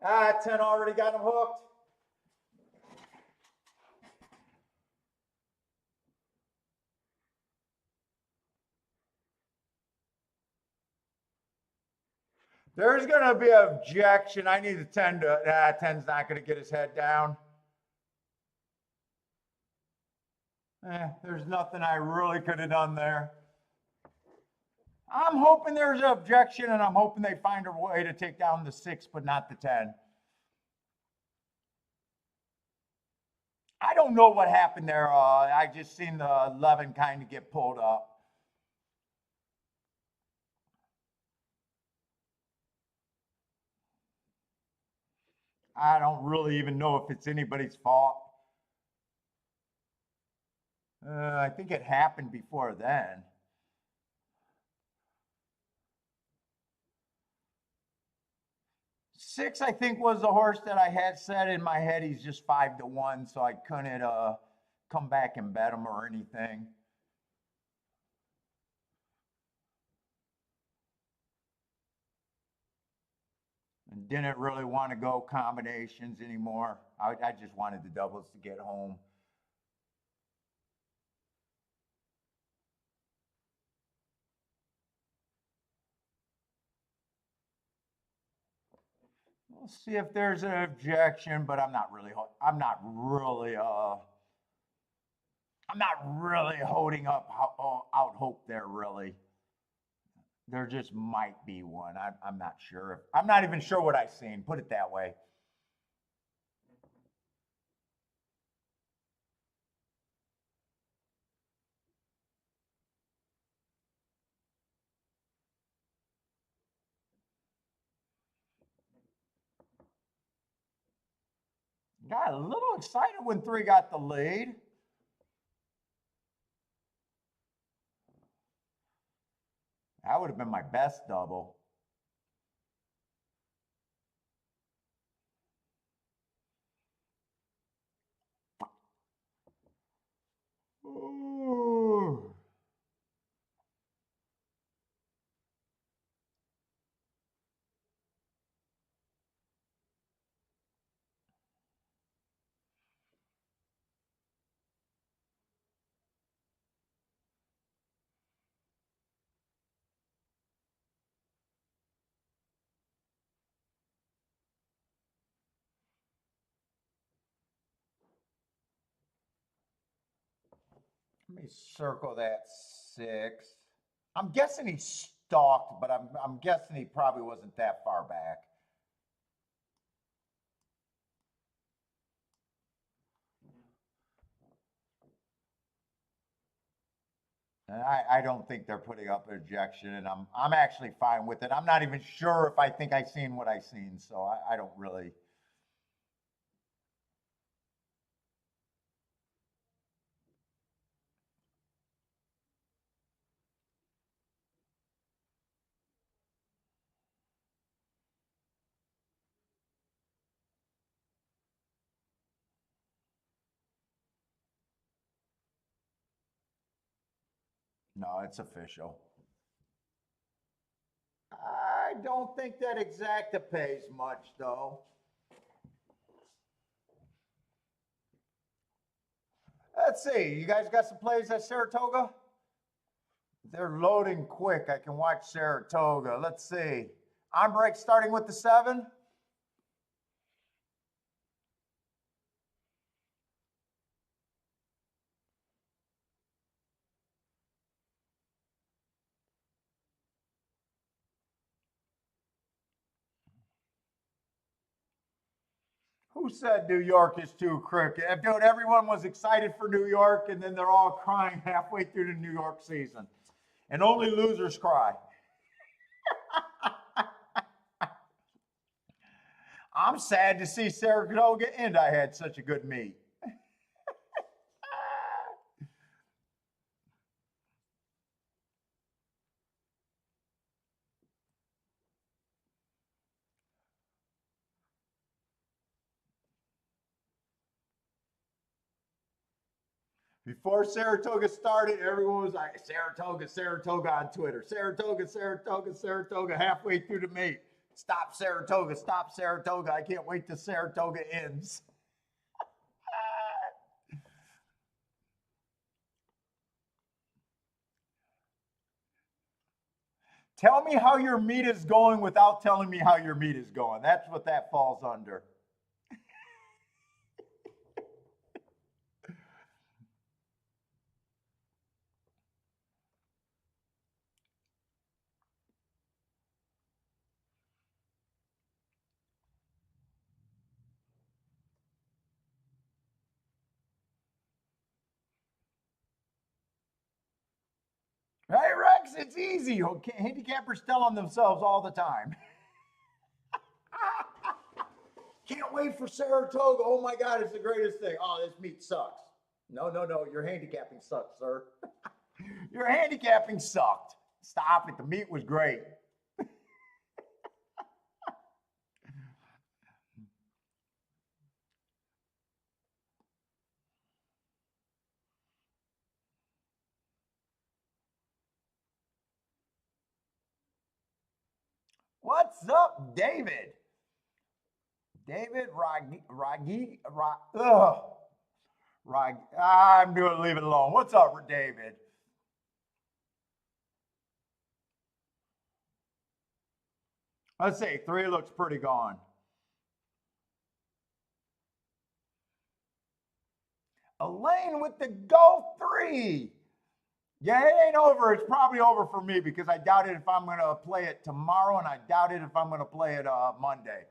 Speaker 1: Ah, 10 already got him hooked. There's going to be an objection. I need a 10 to, 10's not going to get his head down. There's nothing I really could have done there. I'm hoping there's an objection, and I'm hoping they find a way to take down the 6, but not the 10. I don't know what happened there. I just seen the 11 kind of get pulled up. I don't really even know if it's anybody's fault. I think it happened before then. 6, I think, was the horse that I had set in my head. He's just 5 to 1, so I couldn't come back and bet him or anything. And didn't really want to go combinations anymore. I just wanted the doubles to get home. We'll see if there's an objection, but I'm not really holding up out hope there, really. There just might be one. I'm not sure. I'm not even sure what I've seen. Put it that way. Got a little excited when 3 got the lead. That would have been my best double. Ooh. Let me circle that 6. I'm guessing he stalked, but I'm guessing he probably wasn't that far back. And I don't think they're putting up an objection, and I'm actually fine with it. I'm not even sure if I think I seen what I seen, so I don't really. No, it's official. I don't think that exacta pays much, though. Let's see. You guys got some plays at Saratoga? They're loading quick. I can watch Saratoga. Let's see. On break starting with the 7. Who said New York is too crooked? Dude, everyone was excited for New York, and then they're all crying halfway through the New York season. And only losers cry. I'm sad to see Saratoga end. I had such a good meet. Before Saratoga started, everyone was like, Saratoga, Saratoga on Twitter. Saratoga, Saratoga, Saratoga, halfway through the meet. Stop Saratoga, stop Saratoga. I can't wait till Saratoga ends. Tell me how your meat is going without telling me how your meat is going. That's what that falls under. Right, Rex? It's easy. Okay, handicappers tell on themselves all the time. Can't wait for Saratoga. Oh my God, it's the greatest thing. Oh, this meat sucks. No, no, no. Your handicapping sucks, sir. Your handicapping sucked. Stop it. The meat was great. What's up, David? David I'm doing leave it alone. What's up, David? Let's see. Three looks pretty gone. Elaine with the Gulf 3. Yeah, it ain't over. It's probably over for me because I doubt it if I'm going to play it tomorrow, and I doubt it if I'm going to play it Monday.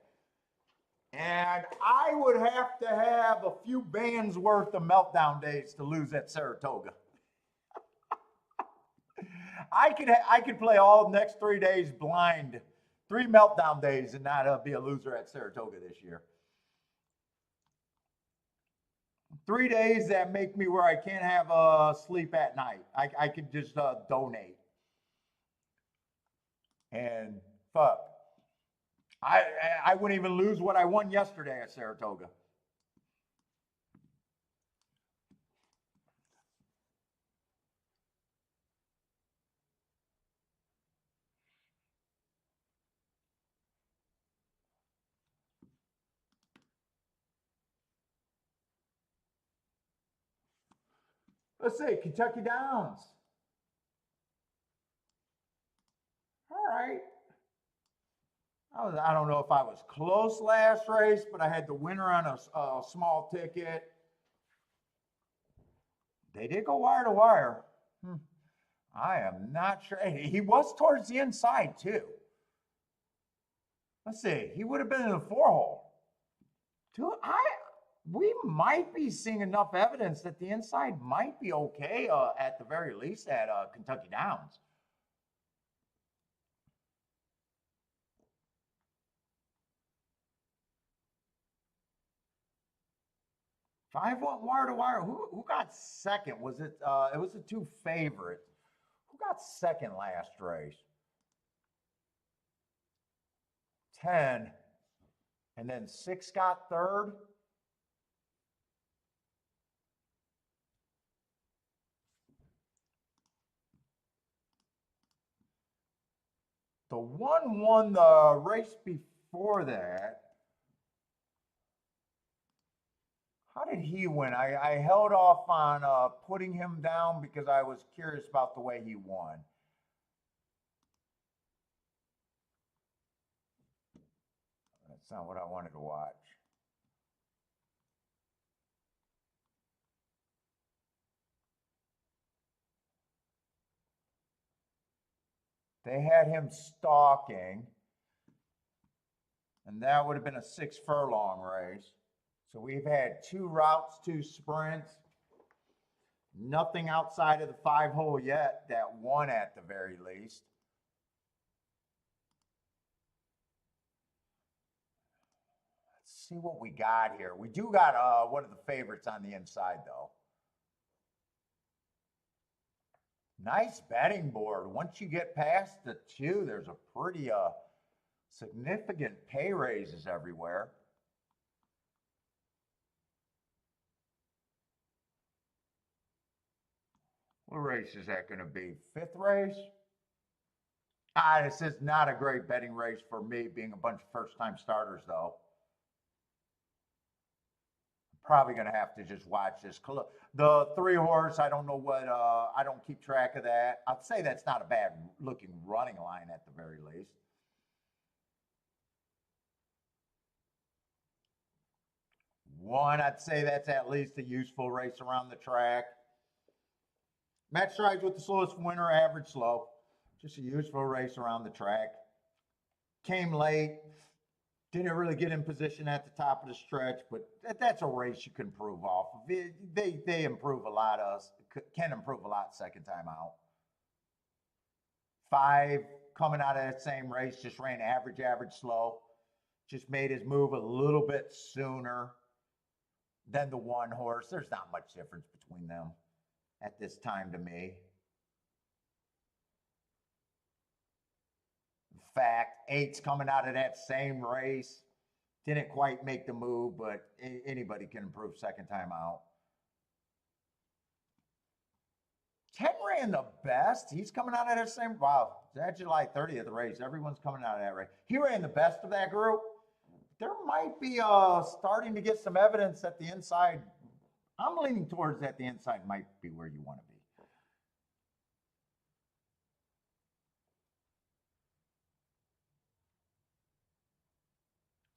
Speaker 1: And I would have to have a few bands worth of meltdown days to lose at Saratoga. I could play all the next 3 days blind, 3 meltdown days, and not be a loser at Saratoga this year. 3 days that make me where I can't have sleep at night. I could just donate. And fuck, I wouldn't even lose what I won yesterday at Saratoga. Let's see, Kentucky Downs. All right. I don't know if I was close last race, but I had the winner on a small ticket. They did go wire to wire. I am not sure. He was towards the inside too. Let's see. He would have been in the 4-hole. We might be seeing enough evidence that the inside might be okay at the very least at Kentucky Downs. Five went wire to wire. Who got second? Was it? It was the 2 favorites. Who got second last race? 10, and then 6 got third. The 1 won the race before that. How did he win? I held off on putting him down because I was curious about the way he won. That's not what I wanted to watch. They had him stalking, and that would have been a 6 furlong race. So we've had 2 routes, 2 sprints. Nothing outside of the 5-hole yet that won at the very least. Let's see what we got here. We do got one of the favorites on the inside, though. Nice betting board. Once you get past the 2, there's a pretty significant pay raises everywhere. What race is that going to be? 5th race? This is not a great betting race for me, being a bunch of first-time starters, though. Probably going to have to just watch this. The 3 horse, I don't know what, I don't keep track of that. I'd say that's not a bad looking running line at the very least. One, I'd say that's at least a useful race around the track. Match strides with the slowest winner, average slow. Just a useful race around the track. Came late. Didn't really get in position at the top of the stretch, but that's a race you can improve off of. They improve a lot. Can improve a lot second time out. 5 coming out of that same race just ran average, slow. Just made his move a little bit sooner than the 1 horse. There's not much difference between them at this time to me. In fact, 8's coming out of that same race. Didn't quite make the move, but anybody can improve second time out. 10 ran the best. He's coming out of that same, wow, that July 30th race. Everyone's coming out of that race. He ran the best of that group. There might be starting to get some evidence that the inside, I'm leaning towards that the inside might be where you want to be.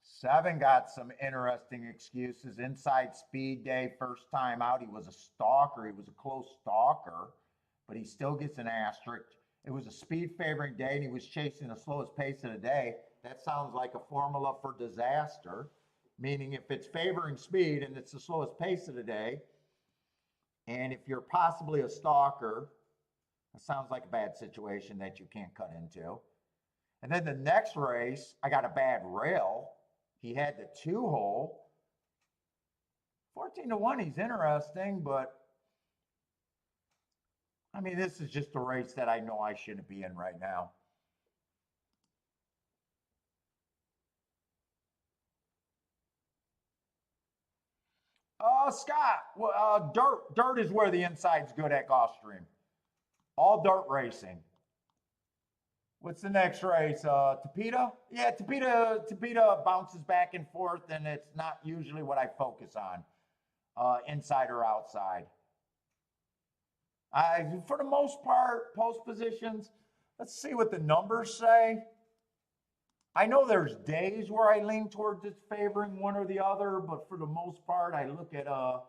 Speaker 1: 7 got some interesting excuses. Inside speed day, first time out. He was a stalker. He was a close stalker, but he still gets an asterisk. It was a speed favoring day, and he was chasing the slowest pace of the day. That sounds like a formula for disaster, meaning if it's favoring speed and it's the slowest pace of the day, and if you're possibly a stalker, it sounds like a bad situation that you can't cut into. And then the next race, I got a bad rail. He had the 2-hole. 14-1, he's interesting, but I mean, this is just a race that I know I shouldn't be in right now. Scott, dirt is where the inside's good at Gulfstream. All dirt racing. What's the next race? Tapeta? Yeah, Tapeta bounces back and forth, and it's not usually what I focus on, inside or outside. For the most part, post positions, let's see what the numbers say. I know there's days where I lean towards it's favoring one or the other, but for the most part, I look at the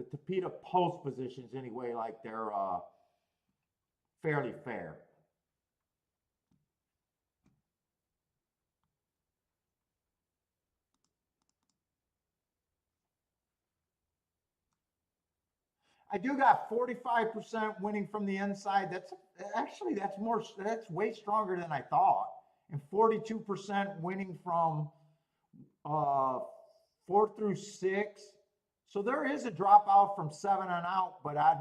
Speaker 1: Tapeta post positions anyway, like they're fairly fair. I do got 45% winning from the inside. That's way stronger than I thought. And 42% winning from 4 through 6. So there is a dropout from 7 on out, but I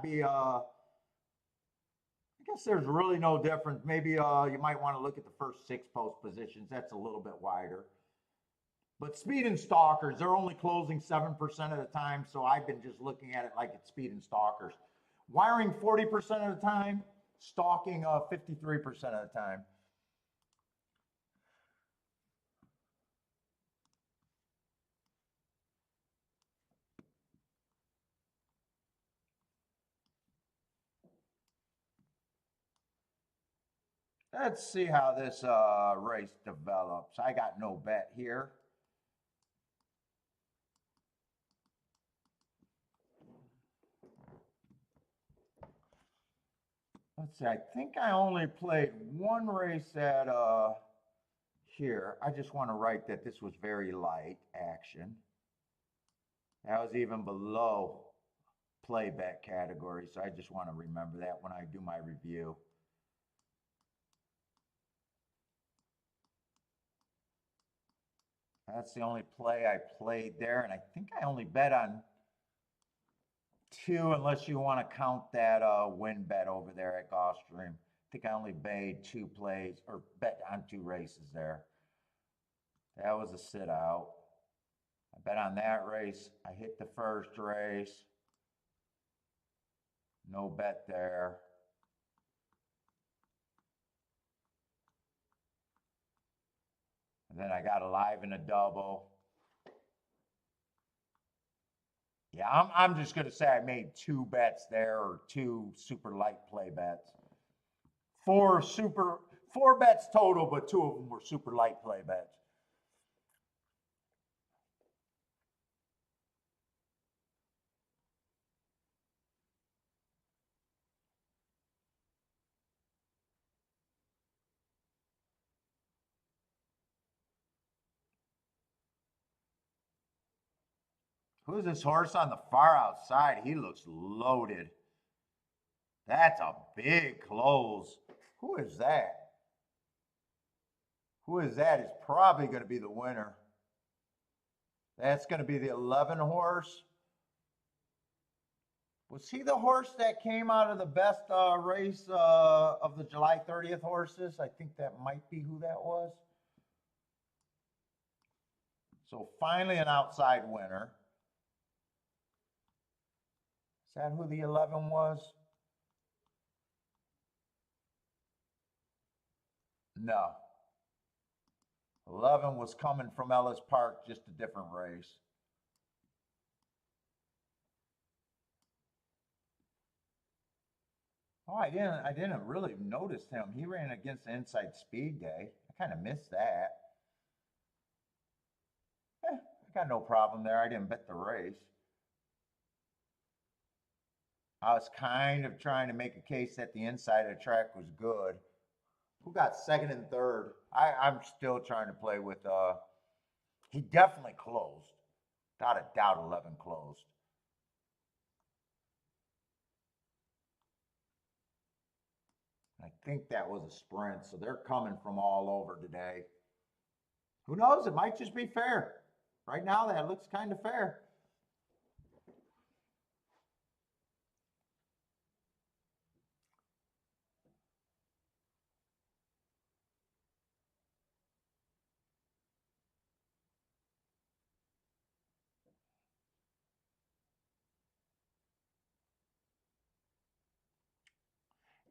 Speaker 1: guess there's really no difference. Maybe you might want to look at the first 6 post positions. That's a little bit wider. But speed and stalkers, they're only closing 7% of the time, so I've been just looking at it like it's speed and stalkers. Wiring 40% of the time, stalking 53% of the time. Let's see how this race develops. I got no bet here. Let's see, I think I only played one race at here. I just want to write that this was very light action. That was even below play bet category, so I just want to remember that when I do my review. That's the only play I played there, and I think I only bet on 2, unless you want to count that win bet over there at Gulfstream. I think I only made 2 plays, or bet on 2 races there. That was a sit out. I bet on that race. I hit the first race. No bet there. And then I got a live in a double. Yeah, I'm just gonna say I made 2 bets there, or 2 super light play bets. 4 bets total, but 2 of them were super light play bets. Who's this horse on the far outside? He looks loaded. That's a big close. Who is that? Who is that? Is probably going to be the winner. That's going to be the 11 horse. Was he the horse that came out of the best race of the July 30th horses? I think that might be who that was. So finally an outside winner. Is that who the 11 was? No. 11 was coming from Ellis Park, just a different race. Oh, I didn't really notice him. He ran against the Inside Speed Day. I kind of missed that. I got no problem there. I didn't bet the race. I was kind of trying to make a case that the inside of the track was good. Who got second and third? I'm still trying to play with, he definitely closed. Without a doubt, 11 closed. I think that was a sprint, so they're coming from all over today. Who knows? It might just be fair. Right now, that looks kind of fair.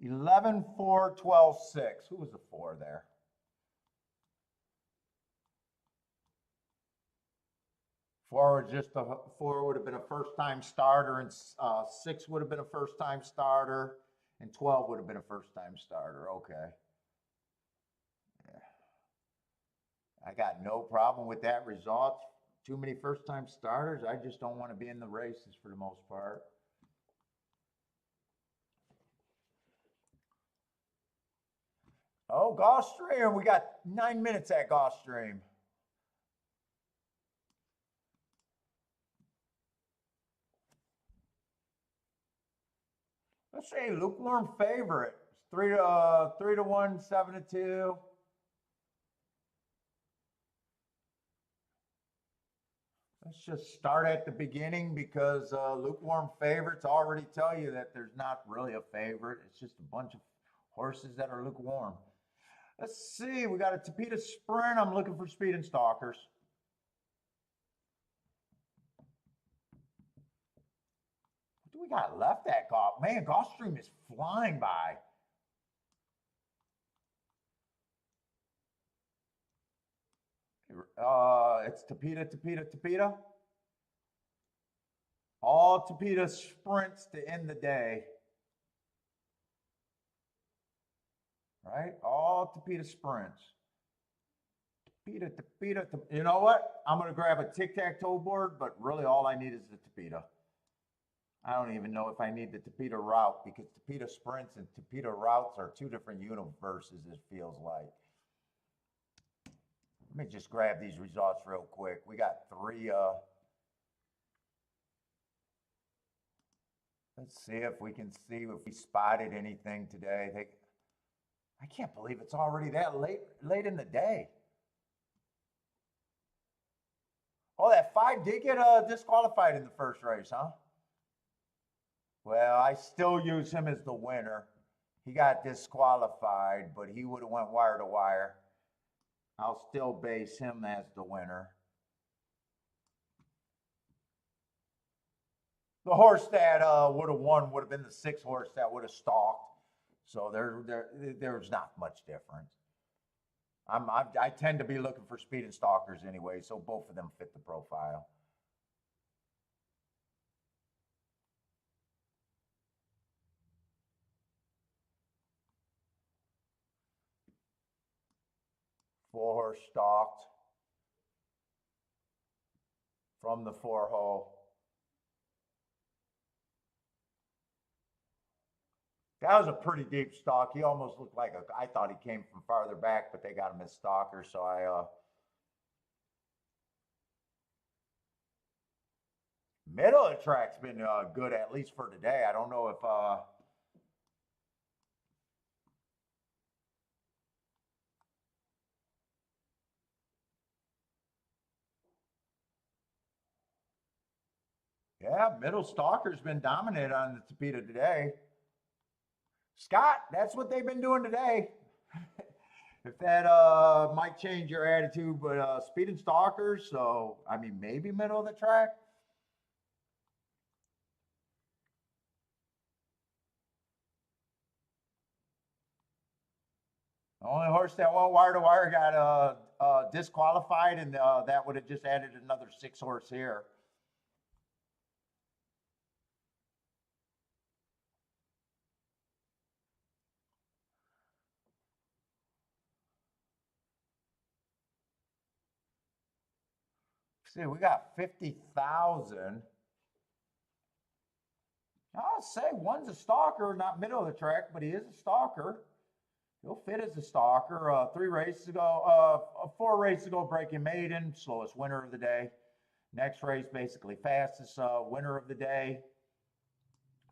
Speaker 1: Eleven, 4, 12, 6. Who was the 4 there? 4 would have been a first-time starter, and 6 would have been a first-time starter, and 12 would have been a first-time starter. Okay. Yeah. I got no problem with that result. Too many first-time starters. I just don't want to be in the races for the most part. Oh, Gulfstream. We got 9 minutes at Gulfstream. Let's say lukewarm favorite. It's 3-1, 7-2. Let's just start at the beginning, because lukewarm favorites already tell you that there's not really a favorite. It's just a bunch of horses that are lukewarm. Let's see. We got a Tapeta Sprint. I'm looking for Speed and Stalkers. What do we got left at Golf? Man, Gulfstream is flying by. It's Tapeta. All Tapeta sprints to end the day. Right? All Tapeta sprints. Tapeta. You know what? I'm going to grab a tic-tac-toe board, but really all I need is the Tapeta. I don't even know if I need the Tapeta route, because Tapeta sprints and Tapeta routes are 2 different universes, it feels like. Let me just grab these results real quick. We got 3. Let's see if we can see if we spotted anything today. I can't believe it's already that late in the day. Oh, that 5 did get disqualified in the first race, huh? Well, I still use him as the winner. He got disqualified, but he would have went wire to wire. I'll still base him as the winner. The horse that would have won would have been the 6 horse that would have stalked. So there's not much difference. I tend to be looking for Speed and Stalkers anyway, so both of them fit the profile. 4-horse stalked from the 4-hole. That was a pretty deep stalk. He almost looked like I thought he came from farther back, but they got him as stalker. So middle of the track's been good, at least for today. I don't know if yeah, middle stalker's been dominant on the Tapeta today. Scott, that's what they've been doing today. If that might change your attitude, but speed and stalkers, so I mean maybe middle of the track. The only horse that went wire to wire got disqualified, and that would have just added another 6-horse here. See, we got 50,000. I'll say one's a stalker, not middle of the track, but he is a stalker. He'll fit as a stalker. 3 races ago, 4 races ago, breaking maiden, slowest winner of the day. Next race, basically fastest winner of the day.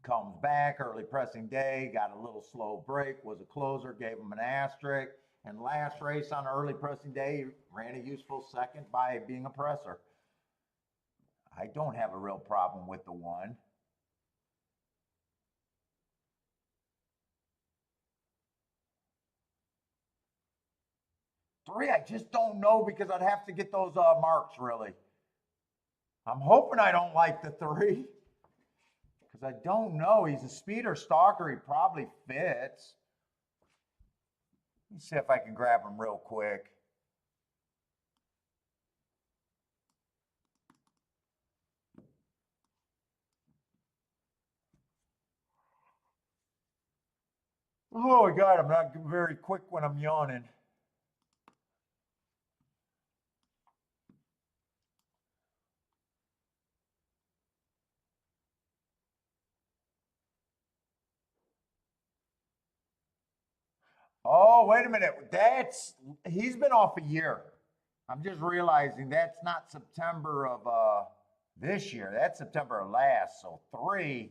Speaker 1: Comes back, early pressing day, got a little slow break, was a closer, gave him an asterisk. And last race on early pressing day, ran a useful second by being a presser. I don't have a real problem with the 1. Three, I just don't know because I'd have to get those marks really. I'm hoping I don't like the 3 because I don't know. He's a speeder stalker. He probably fits. Let me see if I can grab him real quick. Oh my God, I'm not very quick when I'm yawning. Oh, wait a minute. He's been off a year. I'm just realizing that's not September of this year. That's September of last. So 3,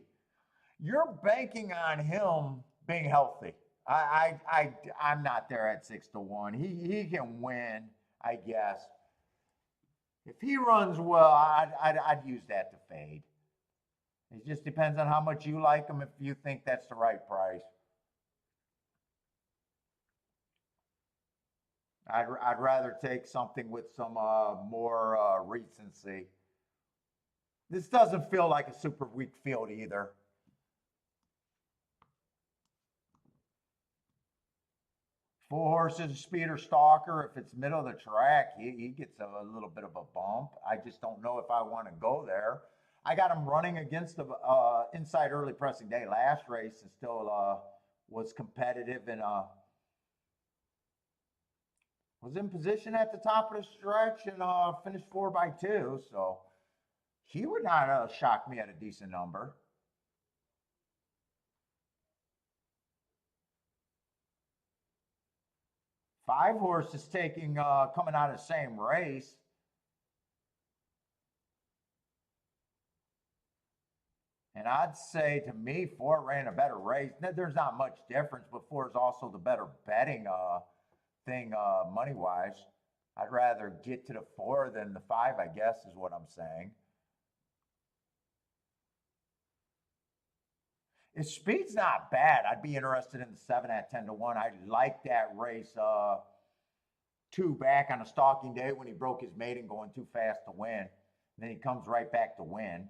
Speaker 1: you're banking on him being healthy. I'm not there at 6-1. He can win, I guess. If he runs well, I'd use that to fade. It just depends on how much you like him. If you think that's the right price, I'd rather take something with some more recency. This doesn't feel like a super weak field either. Full horses, speeder stalker. If it's middle of the track, he gets a little bit of a bump. I just don't know if I want to go there. I got him running against the inside early pressing day last race and still was competitive and was in position at the top of the stretch and finished 4x2. So he would not shock me at a decent number. Five horses taking coming out of the same race. And I'd say to me, 4 ran a better race. There's not much difference, but 4 is also the better betting thing money wise. I'd rather get to the 4 than the 5, I guess, is what I'm saying. If speed's not bad, I'd be interested in the 7 at 10-1. I like that race 2 back on a stalking day when he broke his maiden going too fast to win. And then he comes right back to win.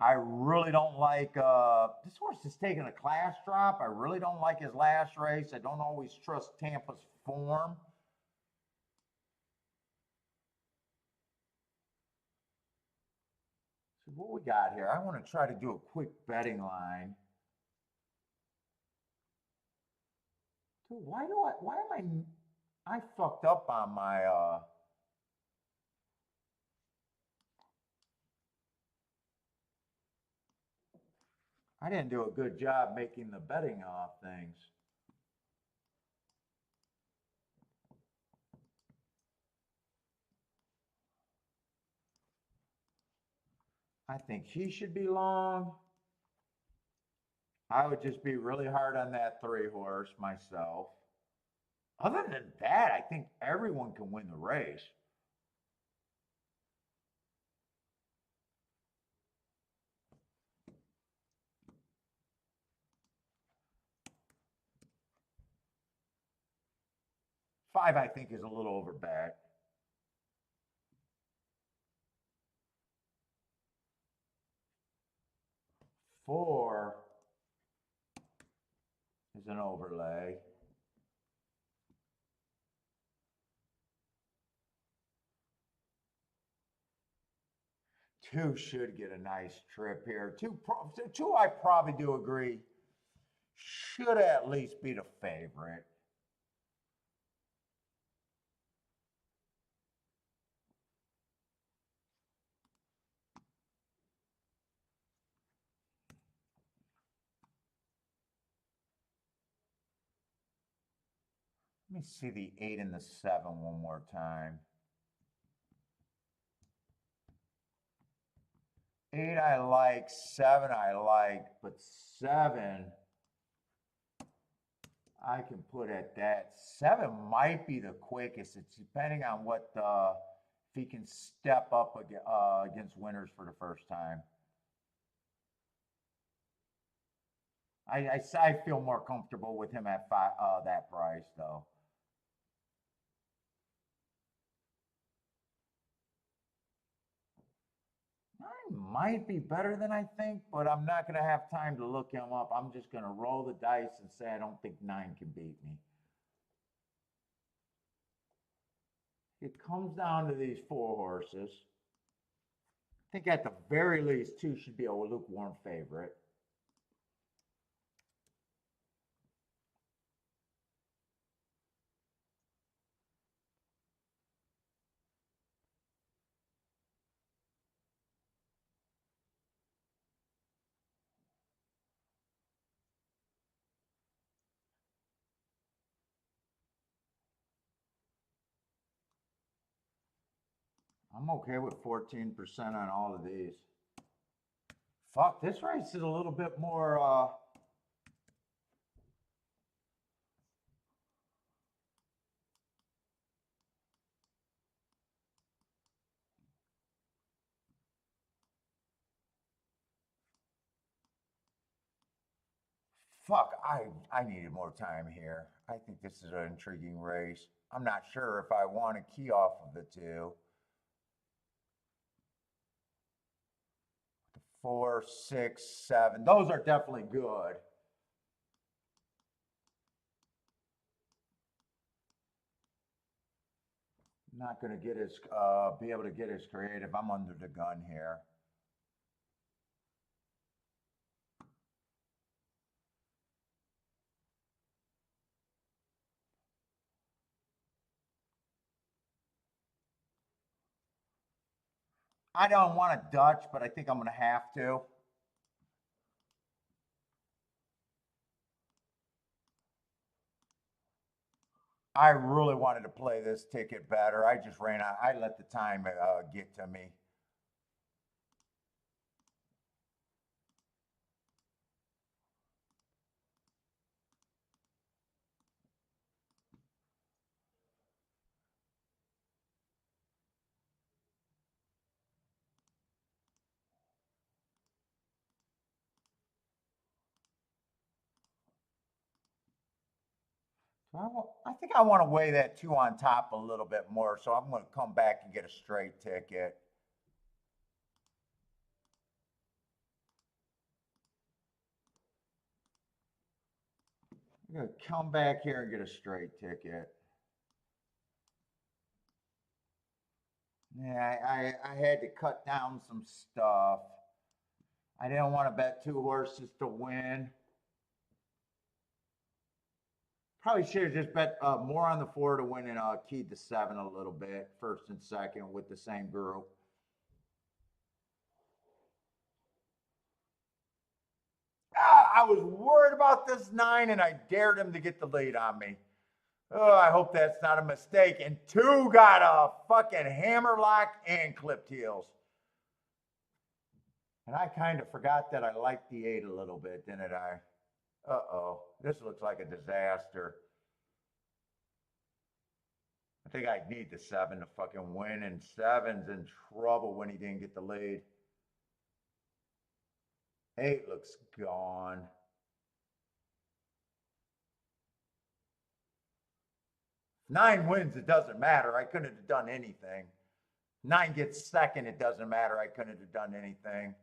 Speaker 1: I really don't like this horse is taking a class drop. I really don't like his last race. I don't always trust Tampa's form. So what we got here? I want to try to do a quick betting line. Dude, why am I fucked up on my, I didn't do a good job making the betting things. I think he should be long. I would just be really hard on that 3-horse myself. Other than that, I think everyone can win the race. Five, I think, is a little overbet. Four is an overlay. Two should get a nice trip here. Two, I probably do agree, should at least be the favorite. Let me see the 8 and the 7 one more time. 8 I like, 7 I like, but 7 I can put at that. 7 might be the quickest. It's depending on what if he can step up against winners for the first time. I feel more comfortable with him at that price though. Might be better than I think, but I'm not going to have time to look him up. I'm just going to roll the dice and say I don't think 9 can beat me. It comes down to these 4 horses. I think at the very least 2 should be a lukewarm favorite. I'm okay with 14% on all of these. Fuck, this race is a little bit more fuck, I needed more time here. I think this is an intriguing race. I'm not sure if I want to key off of the 2. 4, 6, 7. Those are definitely good. Not going to get as be able to get as creative. I'm under the gun here. I don't want a Dutch, but I think I'm going to have to. I really wanted to play this ticket better. I just ran out. I let the time get to me. So I think I want to weigh that 2 on top a little bit more. So I'm going to come back and get a straight ticket. I'm going to come back here and get a straight ticket. Yeah, I had to cut down some stuff. I didn't want to bet 2 horses to win. Probably should have just bet more on the 4 to win and keyed the 7 a little bit, first and second with the same group. I was worried about this 9 and I dared him to get the lead on me. Oh, I hope that's not a mistake. And 2 got a fucking hammerlock and clipped heels. And I kind of forgot that I liked the 8 a little bit, didn't I? Uh-oh, this looks like a disaster. I think I need the 7 to fucking win, and 7's in trouble when he didn't get the lead. 8 looks gone. 9 wins, it doesn't matter. I couldn't have done anything. 9 gets second, it doesn't matter. I couldn't have done anything.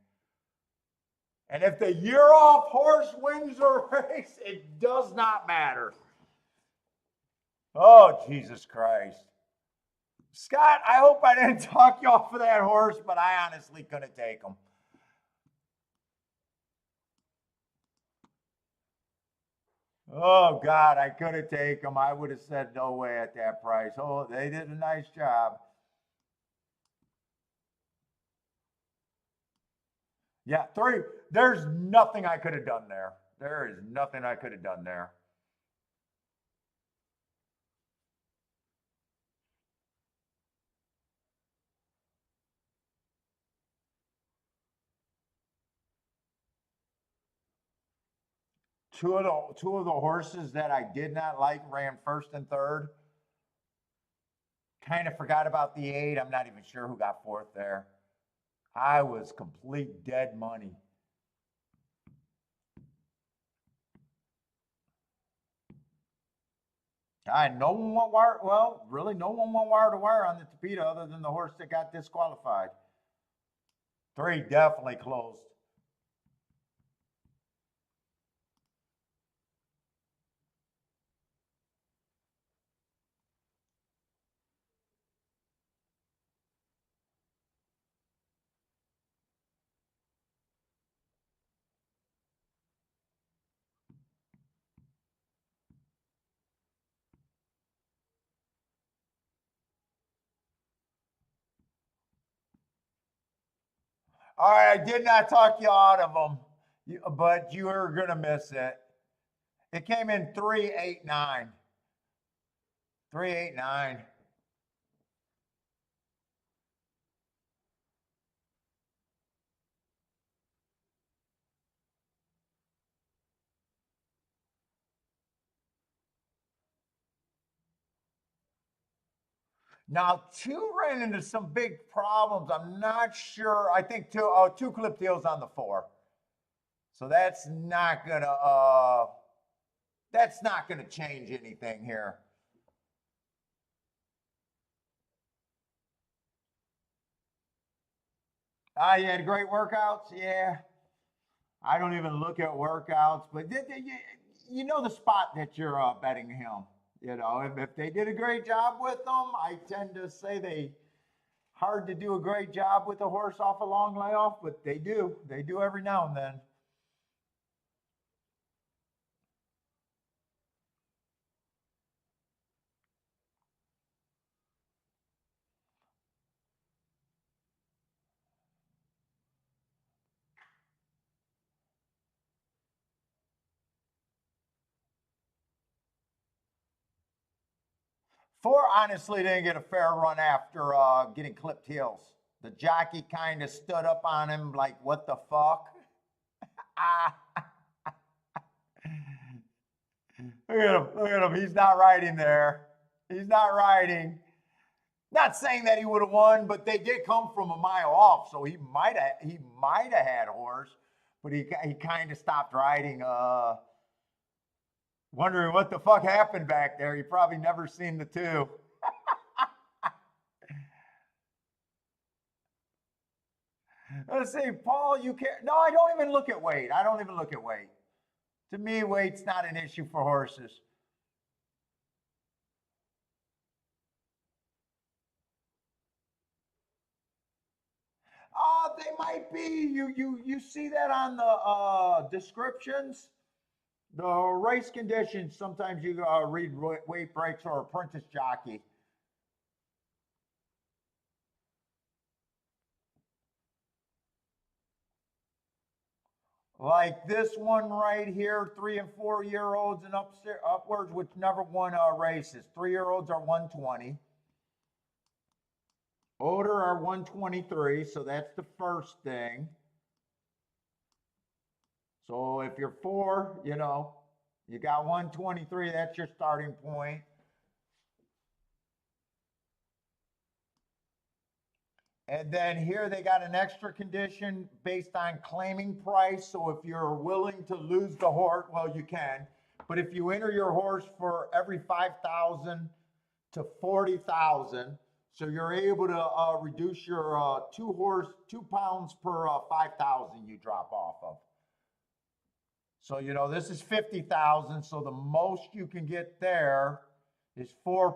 Speaker 1: And if the year-off horse wins the race, it does not matter. Oh, Jesus Christ. Scott, I hope I didn't talk you off of that horse, but I honestly couldn't take him. Oh, God, I couldn't take him. I would have said no way at that price. Oh, they did a nice job. Yeah, 3. There's nothing I could have done there. There is nothing I could have done there. Two of the horses that I did not like ran first and third. Kind of forgot about the 8. I'm not even sure who got 4th there. I was complete dead money. No one went wire. Well, really, no one went wire to wire on the Tapeta other than the horse that got disqualified. 3 definitely closed. All right, I did not talk you out of them, but you are going to miss it. It came in 389. 389. Now, 2 ran into some big problems. I'm not sure. I think 2 clipped heels on the 4. So that's not gonna change anything here. You had great workouts? Yeah. I don't even look at workouts, but you know the spot that you're betting him. You know, if they did a great job with them, I tend to say they hard to do a great job with a horse off a long layoff, but they do. They do every now and then. Four honestly didn't get a fair run after getting clipped heels. The jockey kind of stood up on him like, what the fuck? Look at him. Look at him. He's not riding there. He's not riding. Not saying that he would have won, but they did come from a mile off, so he might have had a horse, but he kind of stopped riding. Wondering what the fuck happened back there. You probably never seen the 2. Let's see, Paul, you care? No, I don't even look at weight. I don't even look at weight. To me, weight's not an issue for horses. They might be. You see that on the descriptions, the race conditions. Sometimes you read weight breaks or apprentice jockey. Like this one right here, 3 and 4 year olds and upwards, which never won races. 3 year olds are 120. Older are 123, so that's the first thing. So if you're 4, you got 123, that's your starting point. And then here they got an extra condition based on claiming price. So if you're willing to lose the horse, well, you can. But if you enter your horse for every 5,000 to 40,000, so you're able to reduce your 2 pounds per 5,000 you drop off of. So, this is 50,000. So the most you can get there is 4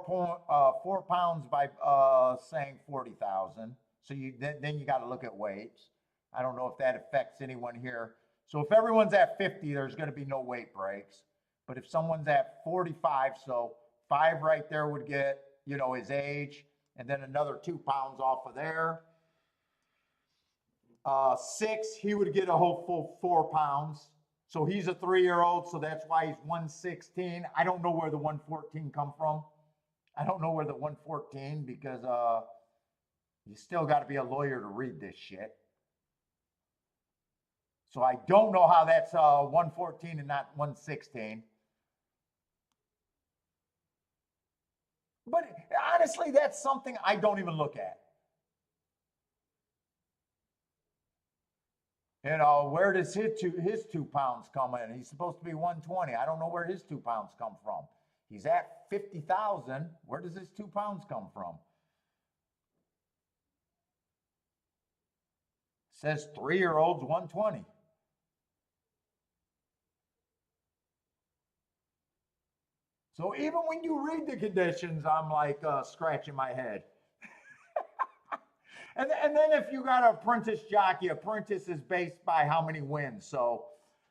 Speaker 1: pounds by saying 40,000. So then you got to look at weights. I don't know if that affects anyone here. So if everyone's at 50, there's going to be no weight breaks. But if someone's at 45, so 5 right there would get, his age, and then another 2 pounds off of there. 6, he would get a whole full 4 pounds. So he's a 3-year-old, so that's why he's 116. I don't know where the 114 come from. I don't know where the 114, because you still got to be a lawyer to read this shit. So I don't know how that's 114 and not 116. But honestly, that's something I don't even look at. Where does his 2 pounds come in? He's supposed to be 120. I don't know where his 2 pounds come from. He's at 50,000. Where does his 2 pounds come from? It says 3-year-olds 120. So even when you read the conditions, I'm like scratching my head. And then if you got an apprentice jockey, apprentice is based by how many wins. So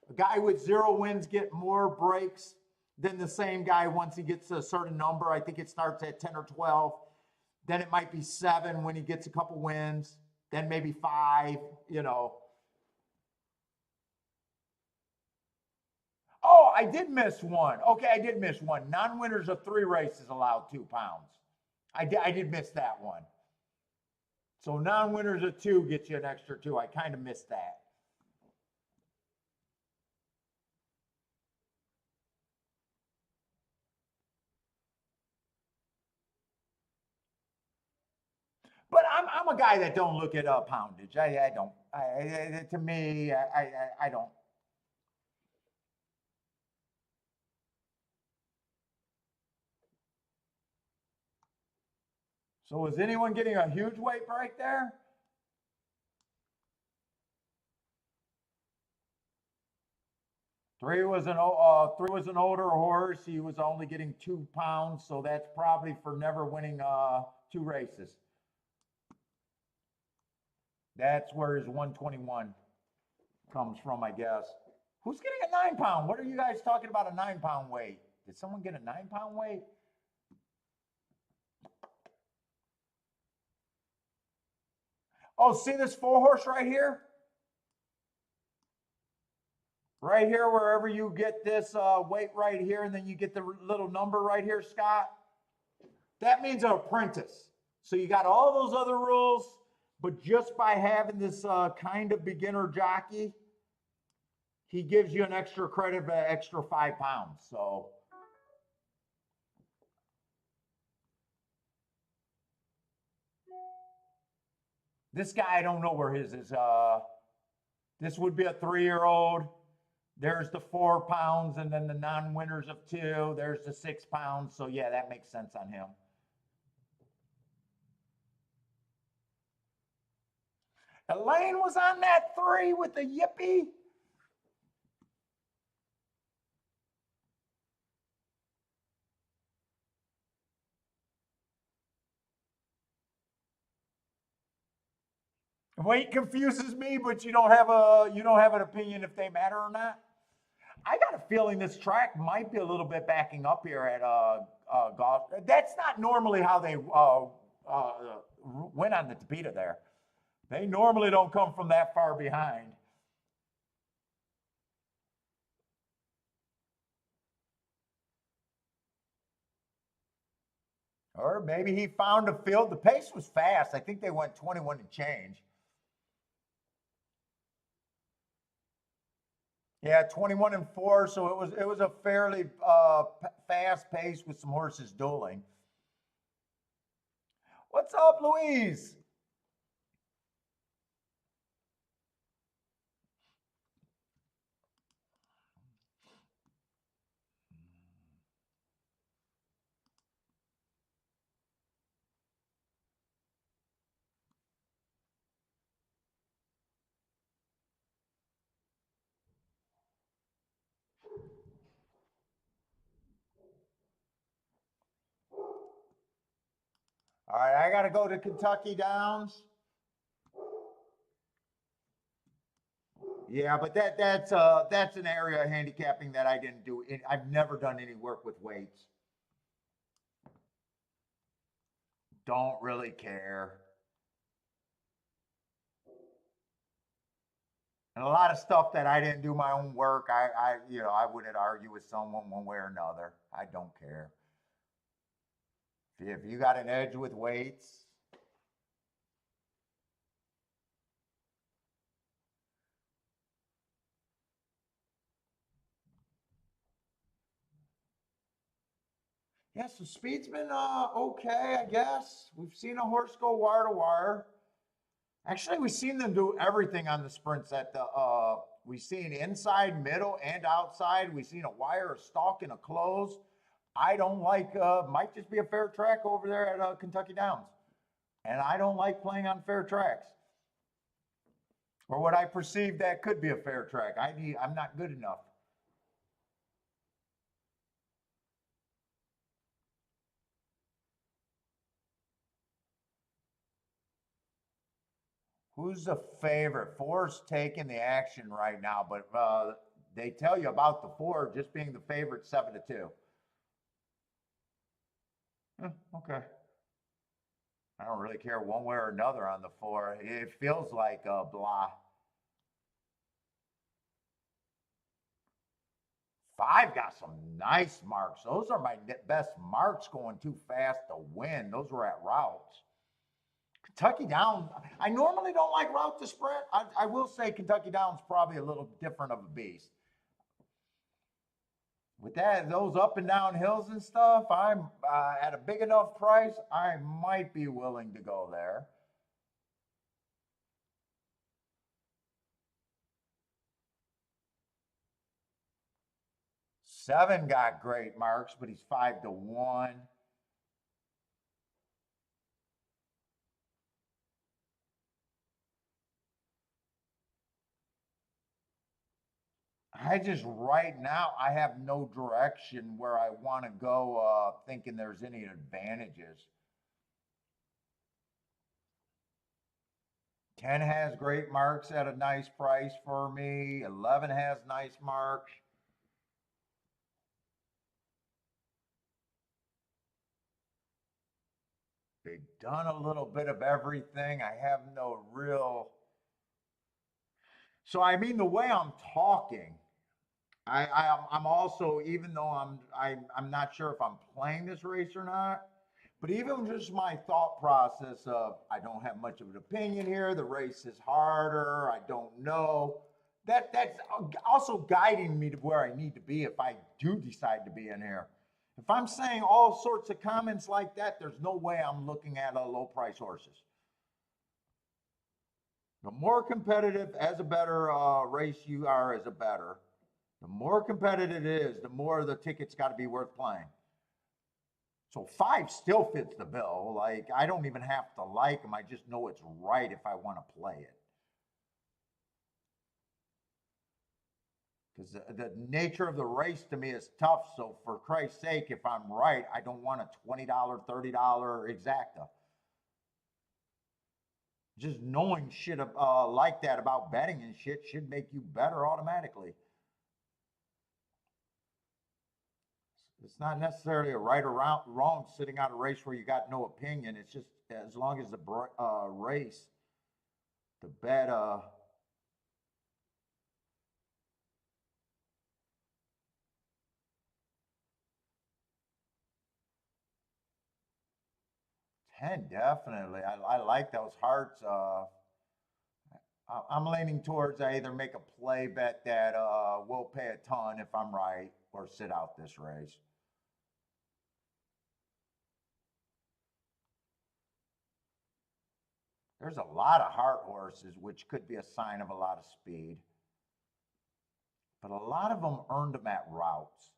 Speaker 1: a guy with 0 wins get more breaks than the same guy once he gets a certain number. I think it starts at 10 or 12. Then it might be 7 when he gets a couple wins. Then maybe 5, Oh, I did miss one. Okay, I did miss one. Non-winners of 3 races allowed 2 pounds. I did miss that one. So non-winners of 2 gets you an extra 2. I kind of missed that. But I'm a guy that don't look at poundage. I don't. To me, I don't. So is anyone getting a huge weight break there? Three was an older horse. He was only getting 2 pounds, so that's probably for never winning 2 races. That's where his 121 comes from, I guess. Who's getting a 9 pound? What are you guys talking about a 9 pound weight? Did someone get a 9 pound weight? Oh, see this 4 horse right here? Right here, wherever you get this weight right here, and then you get the little number right here, Scott. That means an apprentice. So you got all those other rules, but just by having this kind of beginner jockey, he gives you an extra credit of an extra 5 pounds. So this guy, I don't know where his is. This would be a 3-year-old. There's the 4 pounds, and then the non-winners of 2. There's the 6 pounds. So yeah, that makes sense on him. Elaine was on that 3 with the yippee. Weight confuses me, but you don't have an opinion if they matter or not. I got a feeling this track might be a little bit backing up here at golf. That's not normally how they uh, win on the Tapeta there. They normally don't come from that far behind. Or maybe he found a field. The pace was fast. I think they went 21 and change. Yeah, 21 and 4. So it was a fairly fast pace with some horses dueling. What's up, Louise? All right, I got to go to Kentucky Downs. Yeah, but that's an area of handicapping that I didn't do. I've never done any work with weights. Don't really care. And a lot of stuff that I didn't do my own work, I wouldn't argue with someone one way or another. I don't care. If you got an edge with weights, yeah. So speed's been okay, I guess. We've seen a horse go wire to wire. Actually, we've seen them do everything on the sprints at the we've seen inside, middle, and outside. We've seen a wire, a stalk, and a close. I don't like might just be a fair track over there at Kentucky Downs. And I don't like playing on fair tracks. Or what I perceive that could be a fair track. I'm not good enough. Who's the favorite? Four's taking the action right now, but they tell you about the four just being the favorite 7-2. Okay. I don't really care one way or another on the four. It feels like blah. Five got some nice marks. Those are my best marks going too fast to win. Those were at routes. Kentucky Downs, I normally don't like route to sprint. I will say Kentucky Downs probably a little different of a beast. With that, those up and down hills and stuff, I'm at a big enough price, I might be willing to go there. Seven got great marks, but he's 5-1. I just right now I have no direction where I want to go thinking there's any advantages. 10 has great marks at a nice price for me. 11 has nice marks. They've done a little bit of everything. I have no real. So I mean, the way I'm talking, I'm also, even though I'm not sure if I'm playing this race or not, but even just my thought process of I don't have much of an opinion here. The race is harder. I don't know. That's also guiding me to where I need to be if I do decide to be in here. If I'm saying all sorts of comments like that, there's no way I'm looking at low price horses. The more competitive as a better race you are as a better, the more competitive it is, the more the ticket's got to be worth playing. So five still fits the bill. Like I don't even have to like them. I just know it's right if I want to play it. Because the nature of the race to me is tough. So for Christ's sake, if I'm right, I don't want a $20, $30 exacta. just knowing shit like that about betting and shit should make you better automatically. It's not necessarily a right or wrong sitting out a race where you got no opinion. It's just as long as the race, the bet, 10, definitely. I like those hearts. I'm leaning towards I either make a play bet that will pay a ton if I'm right or sit out this race. There's a lot of heart horses, which could be a sign of a lot of speed, but a lot of them earned them at routes.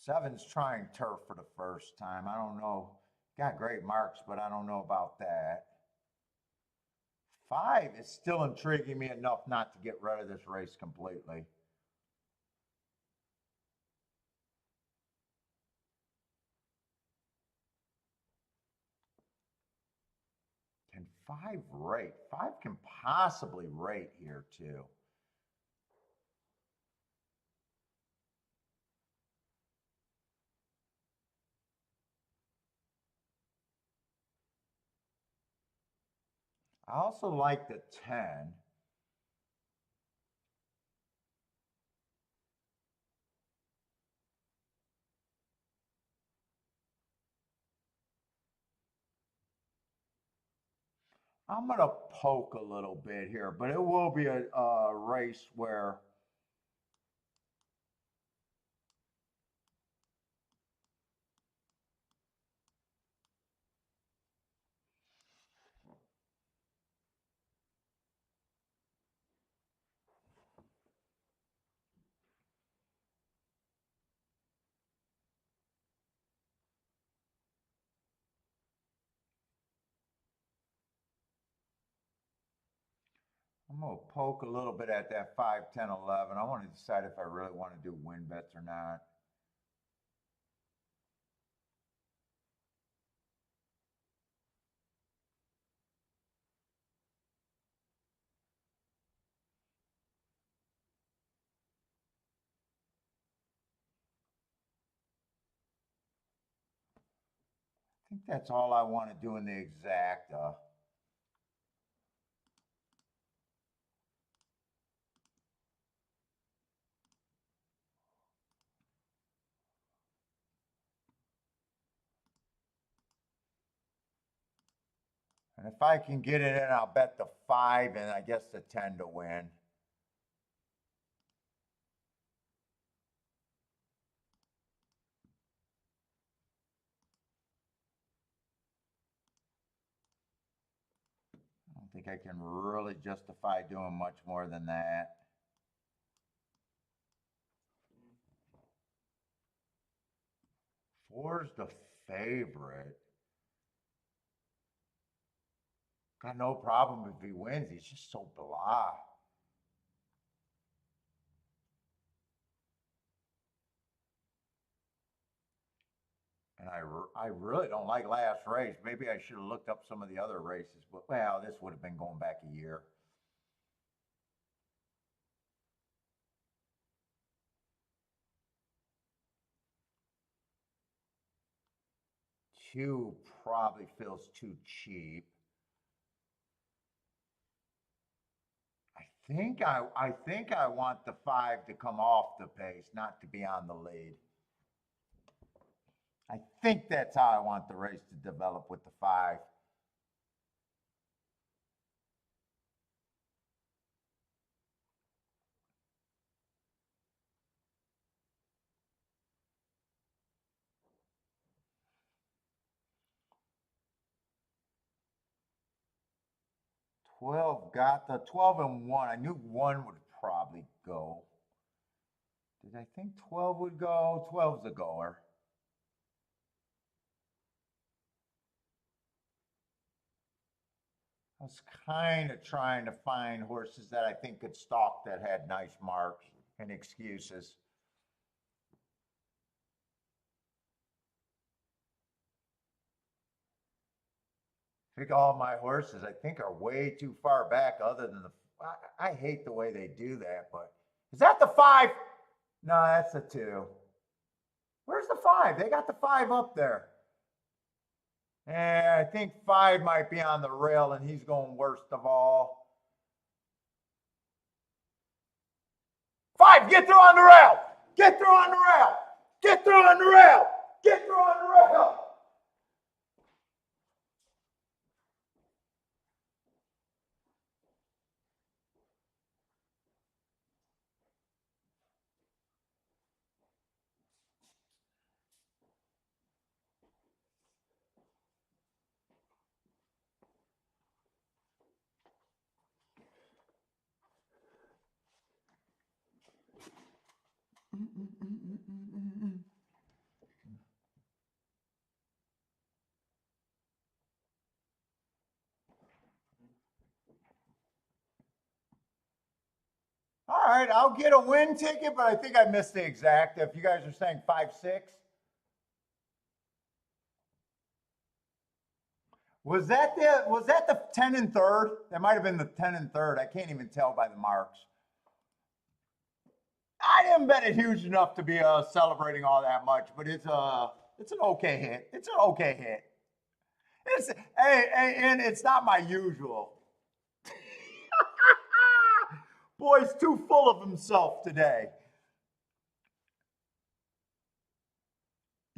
Speaker 1: Seven's trying turf for the first time. I don't know. Got great marks, but I don't know about that. Five is still intriguing me enough not to get rid of this race completely. Can five rate? Five can possibly rate here too. I also like the 10. I'm going to poke a little bit here, but it will be a race where I'm going to poke a little bit at that 5, 10, 11. I want to decide if I really want to do win bets or not. I think that's all I want to do in the exact. And if I can get it in, I'll bet the 5 and I guess the 10 to win. I don't think I can really justify doing much more than that. Four's the favorite. Got no problem if he wins. He's just so blah. And I really don't like last race. Maybe I should have looked up some of the other races, but well, this would have been going back a year. Two probably feels too cheap. I think I want the 5 to come off the pace, not to be on the lead. I think that's how I want the race to develop with the 5. 12 got the 12 and 1. I knew 1 would probably go. Did I think 12 would go? 12's a goer. I was kind of trying to find horses that I think could stalk that had nice marks and excuses. I think all my horses, I think, are way too far back other than the. I hate the way they do that, but is that the 5? No, that's the 2. Where's the 5? They got the 5 up there. And I think 5 might be on the rail, and he's going worst of all. 5, get through on the rail! Get through on the rail! Get through on the rail! Get through on the rail! All right, I'll get a win ticket, but I think I missed the exact. If you guys are saying 5-6, was that the 10 and third? That might have been the 10 and third. I can't even tell by the marks. I didn't bet it huge enough to be celebrating all that much, but it's an okay hit. It's an okay hit. And it's not my usual. Boy's too full of himself today.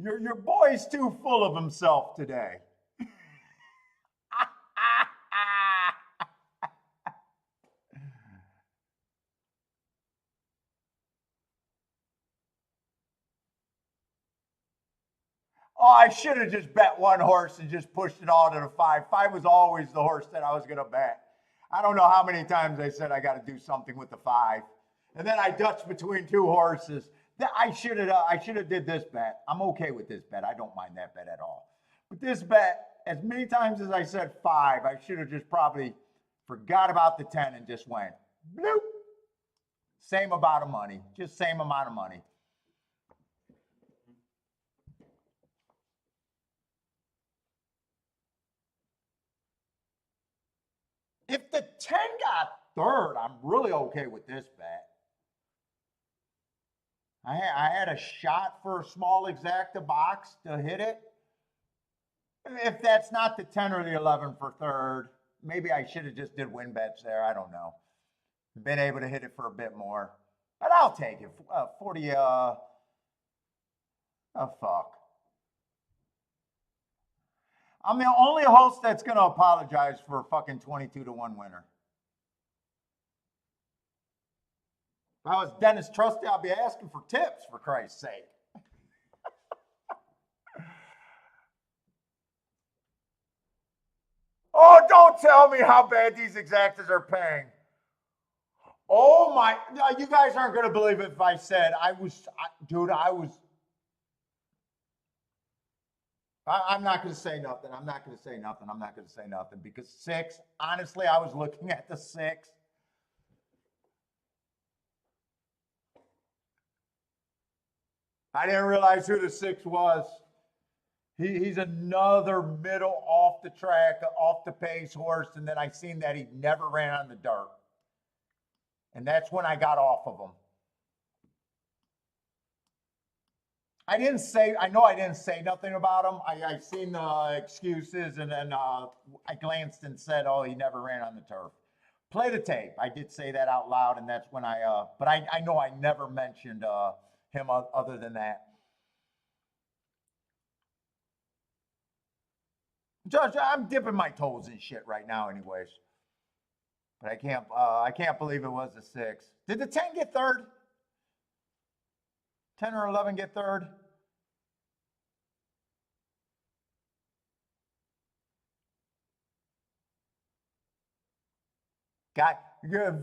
Speaker 1: Your boy's too full of himself today. Oh, I should have just bet one horse and just pushed it all to the 5. 5 was always the horse that I was going to bet. I don't know how many times I said I got to do something with the 5. And then I dutched between 2 horses. I should have did this bet. I'm okay with this bet. I don't mind that bet at all. But this bet, as many times as I said 5, I should have just probably forgot about the 10 and just went bloop. Same amount of money. Just same amount of money. If the 10 got third, I'm really okay with this bet. I had a shot for a small exacta box to hit it. If that's not the 10 or the 11 for third, maybe I should have just did win bets there. I don't know. Been able to hit it for a bit more. But I'll take it. 40, oh, fuck. I'm the only host that's going to apologize for a fucking 22-1 winner. If I was Dennis Trusty, I'd be asking for tips, for Christ's sake. Oh, don't tell me how bad these exactas are paying. Oh my, you guys aren't going to believe it if I said I'm not going to say nothing. I'm not going to say nothing. I'm not going to say nothing because 6, honestly, I was looking at the 6. I didn't realize who the 6 was. He's another middle off the track, off the pace horse. And then I seen that he never ran on the dirt. And that's when I got off of him. I know I didn't say nothing about him. I seen the excuses and then I glanced and said, oh, he never ran on the turf. Play the tape. I did say that out loud, and that's when but I know I never mentioned him other than that. Judge, I'm dipping my toes in shit right now anyways. But I can't believe it was a 6. Did the 10 get third? 10 or 11 get third?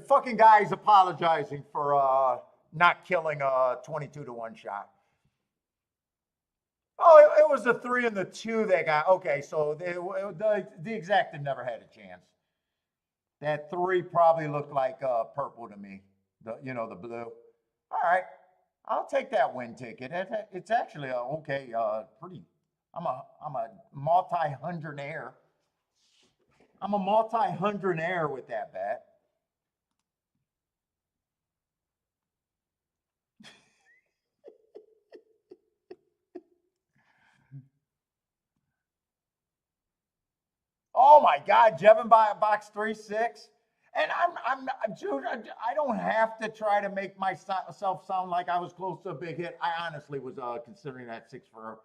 Speaker 1: Fucking guy's apologizing for not killing a 22-1 shot. Oh, it was the 3 and the 2 they got. Okay, so the exacta never had a chance. That 3 probably looked like purple to me. The blue. All right, I'll take that win ticket. It's actually okay. Pretty. I'm a multi-hundredaire. I'm a multi-hundredaire with that bet. Oh my God, Jevin box 3-6. And dude, I don't have to try to make myself sound like I was close to a big hit. I honestly was considering that 6 for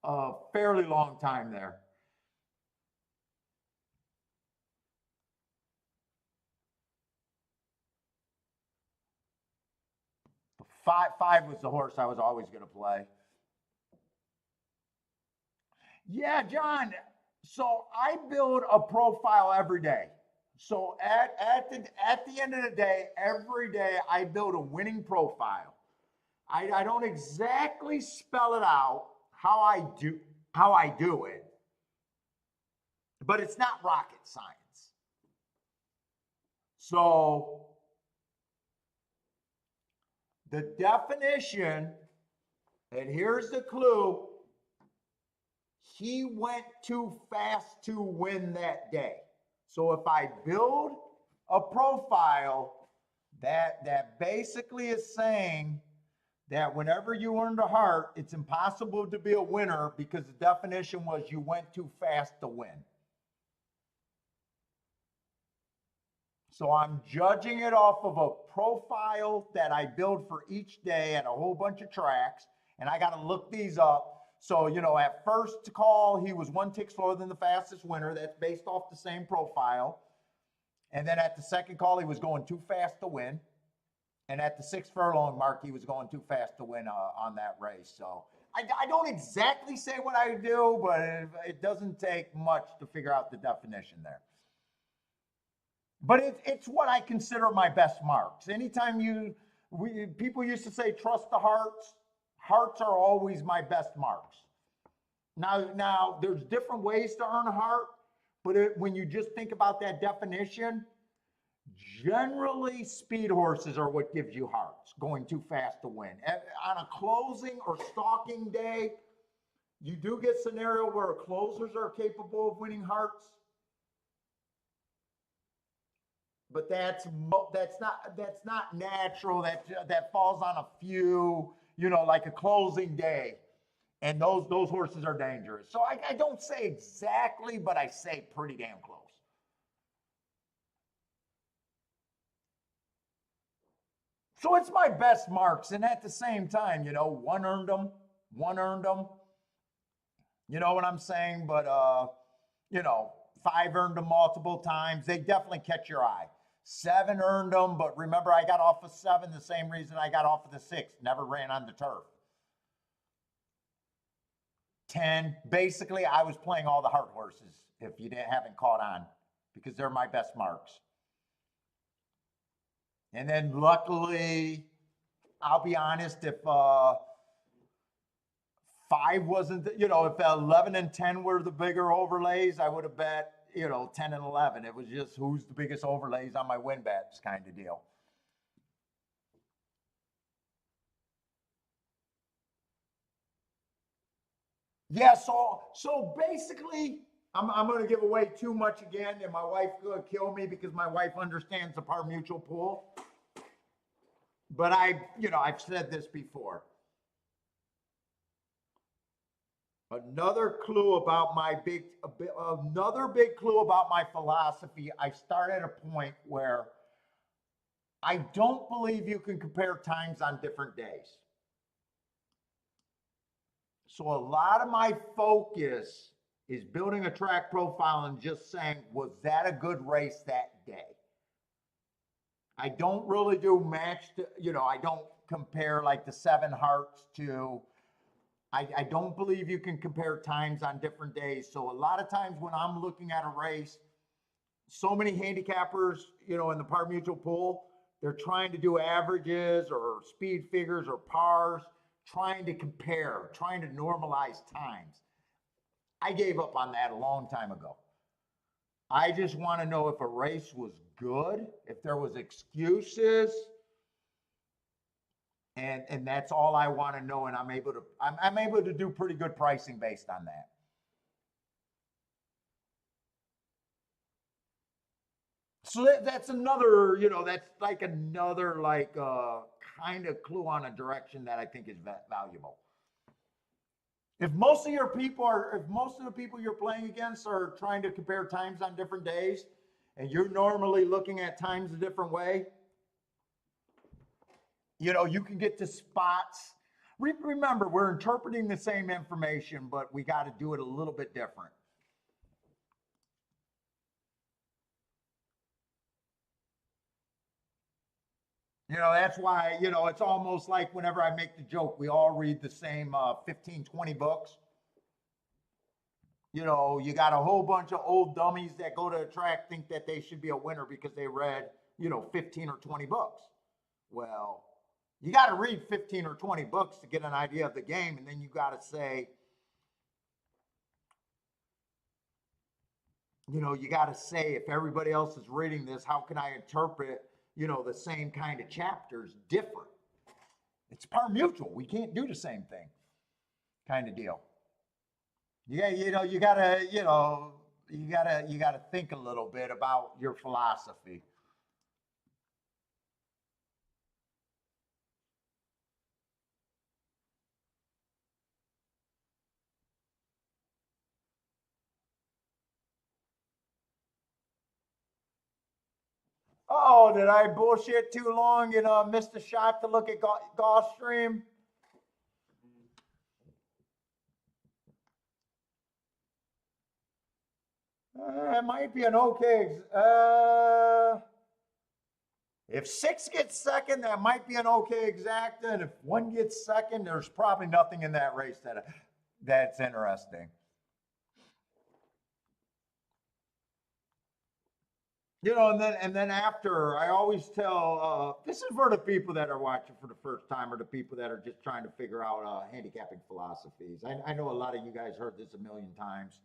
Speaker 1: a fairly long time there. Five was the horse I was always going to play. Yeah, John. So I build a profile every day. So at the end of the day, every day I build a winning profile. I don't exactly spell it out how I do it, but it's not rocket science. So the definition, and here's the clue, he went too fast to win that day. So if I build a profile that basically is saying that whenever you earned a heart, it's impossible to be a winner because the definition was you went too fast to win. So I'm judging it off of a profile that I build for each day at a whole bunch of tracks, and I got to look these up. So, at first call, he was 1 tick slower than the fastest winner. That's based off the same profile. And then at the second call, he was going too fast to win. And at the 6 furlong mark, he was going too fast to win on that race. So I don't exactly say what I do, but it doesn't take much to figure out the definition there. But it's what I consider my best marks. Anytime people used to say, trust the hearts. Hearts are always my best marks. Now there's different ways to earn a heart, but when you just think about that definition, generally speed horses are what gives you hearts, going too fast to win. On a closing or stalking day, you do get scenario where closers are capable of winning hearts. But that's not natural. That falls on a few, like a closing day, and those horses are dangerous. So I don't say exactly, but I say pretty damn close. So it's my best marks, and at the same time, one earned them. You know what I'm saying? But 5 earned them multiple times. They definitely catch your eye. 7 earned them, but remember, I got off of 7 the same reason I got off of the 6. Never ran on the turf. 10, basically, I was playing all the heart horses, if you haven't caught on, because they're my best marks. And then luckily, I'll be honest, if 5 wasn't, if 11 and 10 were the bigger overlays, I would have bet 10 and 11. It was just who's the biggest overlays on my win bets kind of deal. Yeah, so basically, I'm going to give away too much again, and my wife's going to kill me because my wife understands the par mutual pool. But I've said this before. Another big clue about my philosophy. I start at a point where I don't believe you can compare times on different days. So a lot of my focus is building a track profile and just saying, was that a good race that day? I don't really do I don't compare like the 7 hearts to. I don't believe you can compare times on different days. So a lot of times when I'm looking at a race, so many handicappers, in the par mutual pool, they're trying to do averages or speed figures or pars, trying to compare, trying to normalize times. I gave up on that a long time ago. I just want to know if a race was good, if there was excuses, and that's all I want to know. And I'm able to do pretty good pricing based on that. So that's another, that's like another kind of clue on a direction that I think is valuable. If most of the people you're playing against are trying to compare times on different days, and you're normally looking at times a different way, you can get to spots. Remember, we're interpreting the same information, but we got to do it a little bit different. That's why, it's almost like whenever I make the joke, we all read the same 15, 20 books. You got a whole bunch of old dummies that go to a track think that they should be a winner because they read, 15 or 20 books. Well, you got to read 15 or 20 books to get an idea of the game. And then you got to say, if everybody else is reading this, how can I interpret, the same kind of chapters different? It's par mutual. We can't do the same thing kind of deal. Yeah, you gotta think a little bit about your philosophy. Oh, did I bullshit too long and missed a shot to look at Gulfstream? It might be an okay. If 6 gets second, that might be an okay exacta, and if 1 gets second, there's probably nothing in that race that's interesting. And then after, I always tell this is for the people that are watching for the first time or the people that are just trying to figure out handicapping philosophies. I know a lot of you guys heard this a million times.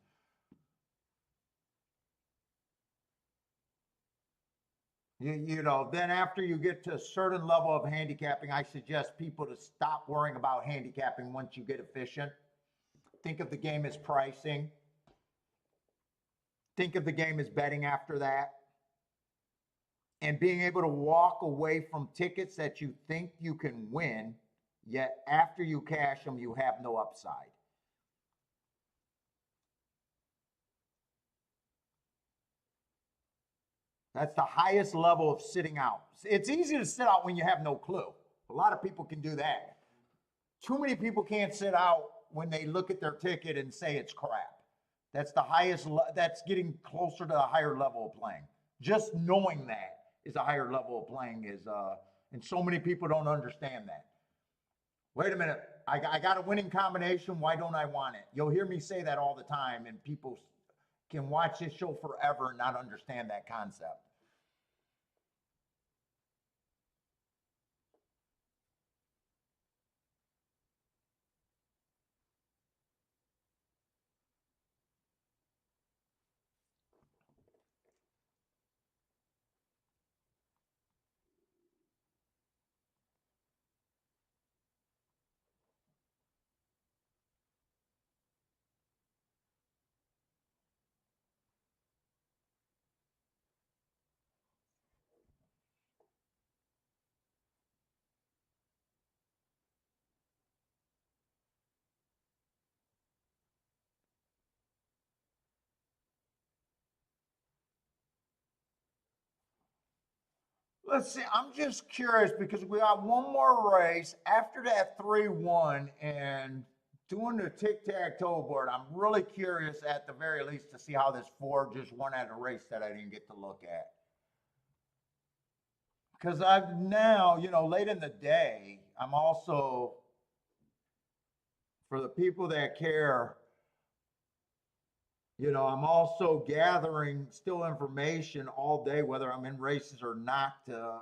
Speaker 1: Then after you get to a certain level of handicapping, I suggest people to stop worrying about handicapping once you get efficient. Think of the game as pricing. Think of the game as betting after that. And being able to walk away from tickets that you think you can win, yet after you cash them, you have no upside. That's the highest level of sitting out. It's easy to sit out when you have no clue. A lot of people can do that. Too many people can't sit out when they look at their ticket and say it's crap. That's the highest, that's getting closer to a higher level of playing. Just knowing that is a higher level of playing and so many people don't understand that. Wait a minute, I got a winning combination, why don't I want it? You'll hear me say that all the time, and people can watch this show forever and not understand that concept. Let's see. I'm just curious because we got one more race after that 3-1 and doing the tic-tac-toe board. I'm really curious at the very least to see how this 4 just won at a race that I didn't get to look at. Because I've now, late in the day, I'm also, for the people that care, I'm also gathering still information all day, whether I'm in races or not, to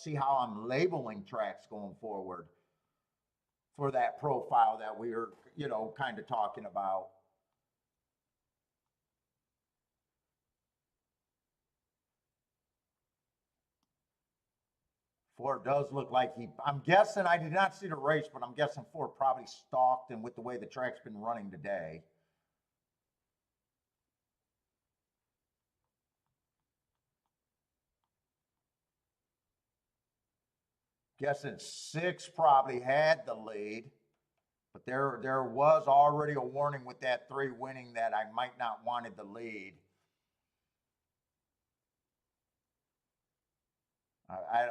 Speaker 1: see how I'm labeling tracks going forward for that profile that we were, kind of talking about. Ford does look like I'm guessing, I did not see the race, but I'm guessing Ford probably stalked, and with the way the track's been running today. Guessing 6 probably had the lead, but there was already a warning with that 3 winning that I might not wanted the lead.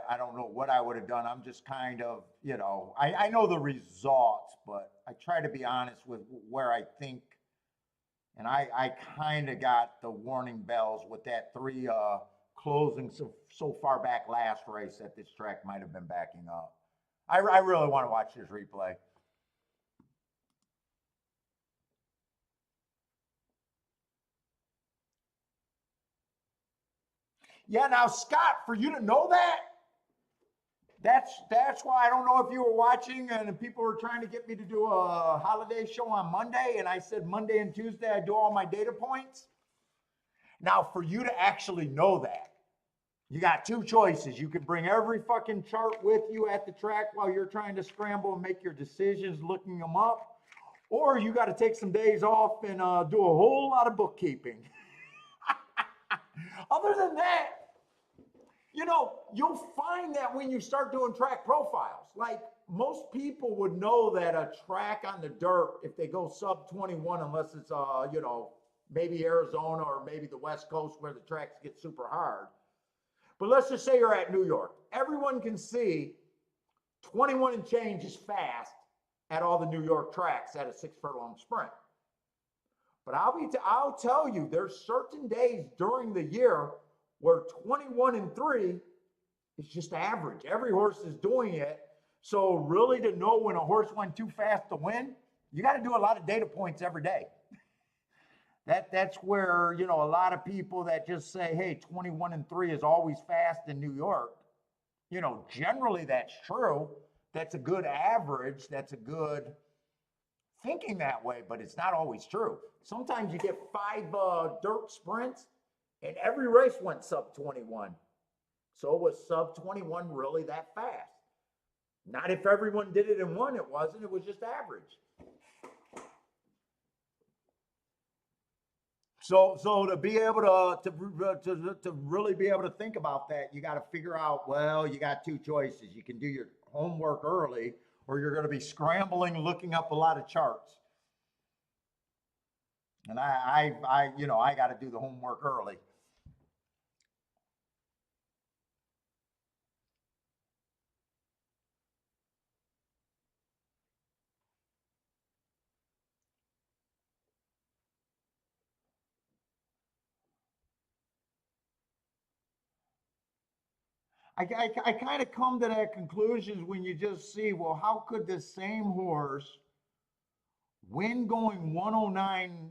Speaker 1: I don't know what I would have done. I'm just kind of, I know the results, but I try to be honest with where I think. And I kind of got the warning bells with that 3 closing so far back last race that this track might have been backing up. I really want to watch this replay. Yeah, now Scott, for you to know that, that's why I don't know if you were watching and people were trying to get me to do a holiday show on Monday, and I said Monday and Tuesday I do all my data points. Now, for you to actually know that, you got 2 choices. You can bring every fucking chart with you at the track while you're trying to scramble and make your decisions looking them up, or you got to take some days off and do a whole lot of bookkeeping. Other than that, you'll find that when you start doing track profiles, like most people would know that a track on the dirt, if they go sub 21, unless it's, maybe Arizona or maybe the West Coast where the tracks get super hard. But let's just say you're at New York. Everyone can see 21 and change is fast at all the New York tracks at a 6 furlong sprint. But I'll tell you, there's certain days during the year where 21 and 3 is just average. Every horse is doing it. So really to know when a horse went too fast to win, you got to do a lot of data points every day. That's where, a lot of people that just say, hey, 21 and 3 is always fast in New York. Generally that's true. That's a good average. That's a good thinking that way, but it's not always true. Sometimes you get 5 dirt sprints and every race went sub 21. So was sub 21 really that fast? Not if everyone did it in one, it wasn't. It was just average. So to be able to really be able to think about that, you got to figure out, well, you got 2 choices. You can do your homework early, or you're going to be scrambling, looking up a lot of charts. And I got to do the homework early. I kind of come to that conclusion when you just see, well, how could this same horse win going 109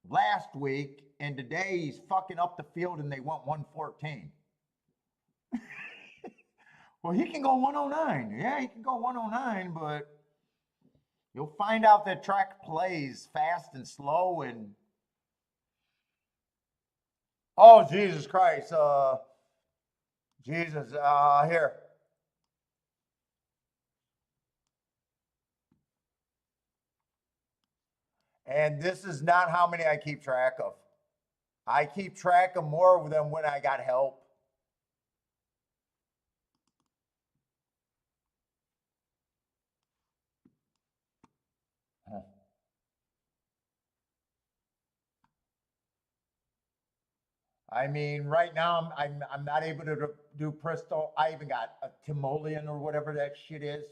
Speaker 1: last week and today he's fucking up the field and they went 114? Well, he can go 109. Yeah, he can go 109, but you'll find out that track plays fast and slow and oh, Jesus Christ. Jesus, here. And this is not how many I keep track of. I keep track of more than when I got help. I mean, right now I'm not able to do Presto. I even got a Timoleon or whatever that shit is.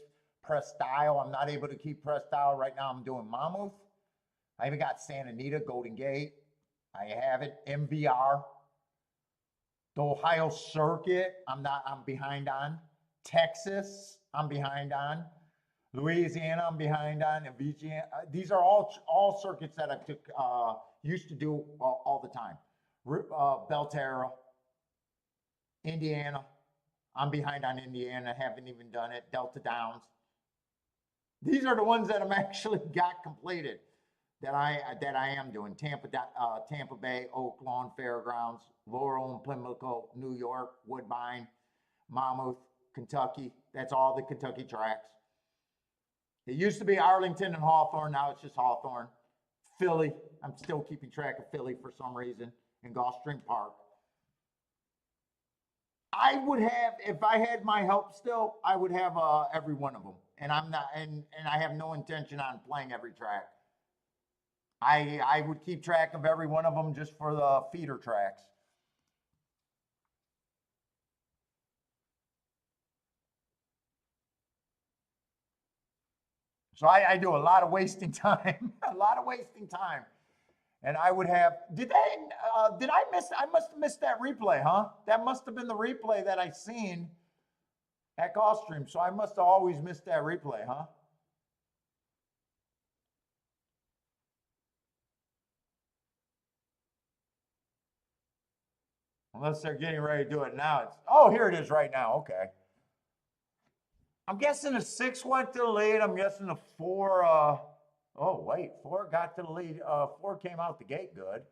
Speaker 1: Prestyle. I'm not able to keep Prestyle right now. I'm doing Mammoth. I even got Santa Anita, Golden Gate. I have it. MVR. The Ohio Circuit. I'm behind on. Texas. I'm behind on. Louisiana. I'm behind on. And these are all circuits that I used to do all the time. Belterra, Indiana. I'm behind on Indiana, haven't even done it. Delta Downs. These are the ones that I'm actually got completed that I am doing. Tampa Bay, Oak Lawn Fairgrounds, Laurel and Pimlico, New York, Woodbine, Monmouth, Kentucky. That's all the Kentucky tracks. It used to be Arlington and Hawthorne. Now it's just Hawthorne. Philly. I'm still keeping track of Philly for some reason in Gulfstream Park. I would have, if I had my help still, I would have every one of them. And I'm not, and I have no intention on playing every track. I would keep track of every one of them just for the feeder tracks. So I do a lot of wasting time, a lot of wasting time. And I would have, did I miss, I must have missed that replay, huh? That must have been the replay that I seen at Gulfstream. So I must have always missed that replay, huh? Unless they're getting ready to do it now. It's, oh, here it is right now. Okay. I'm guessing the 6 went to the lead. I'm guessing the 4, oh, wait, 4 got to the lead. 4 came out the gate good.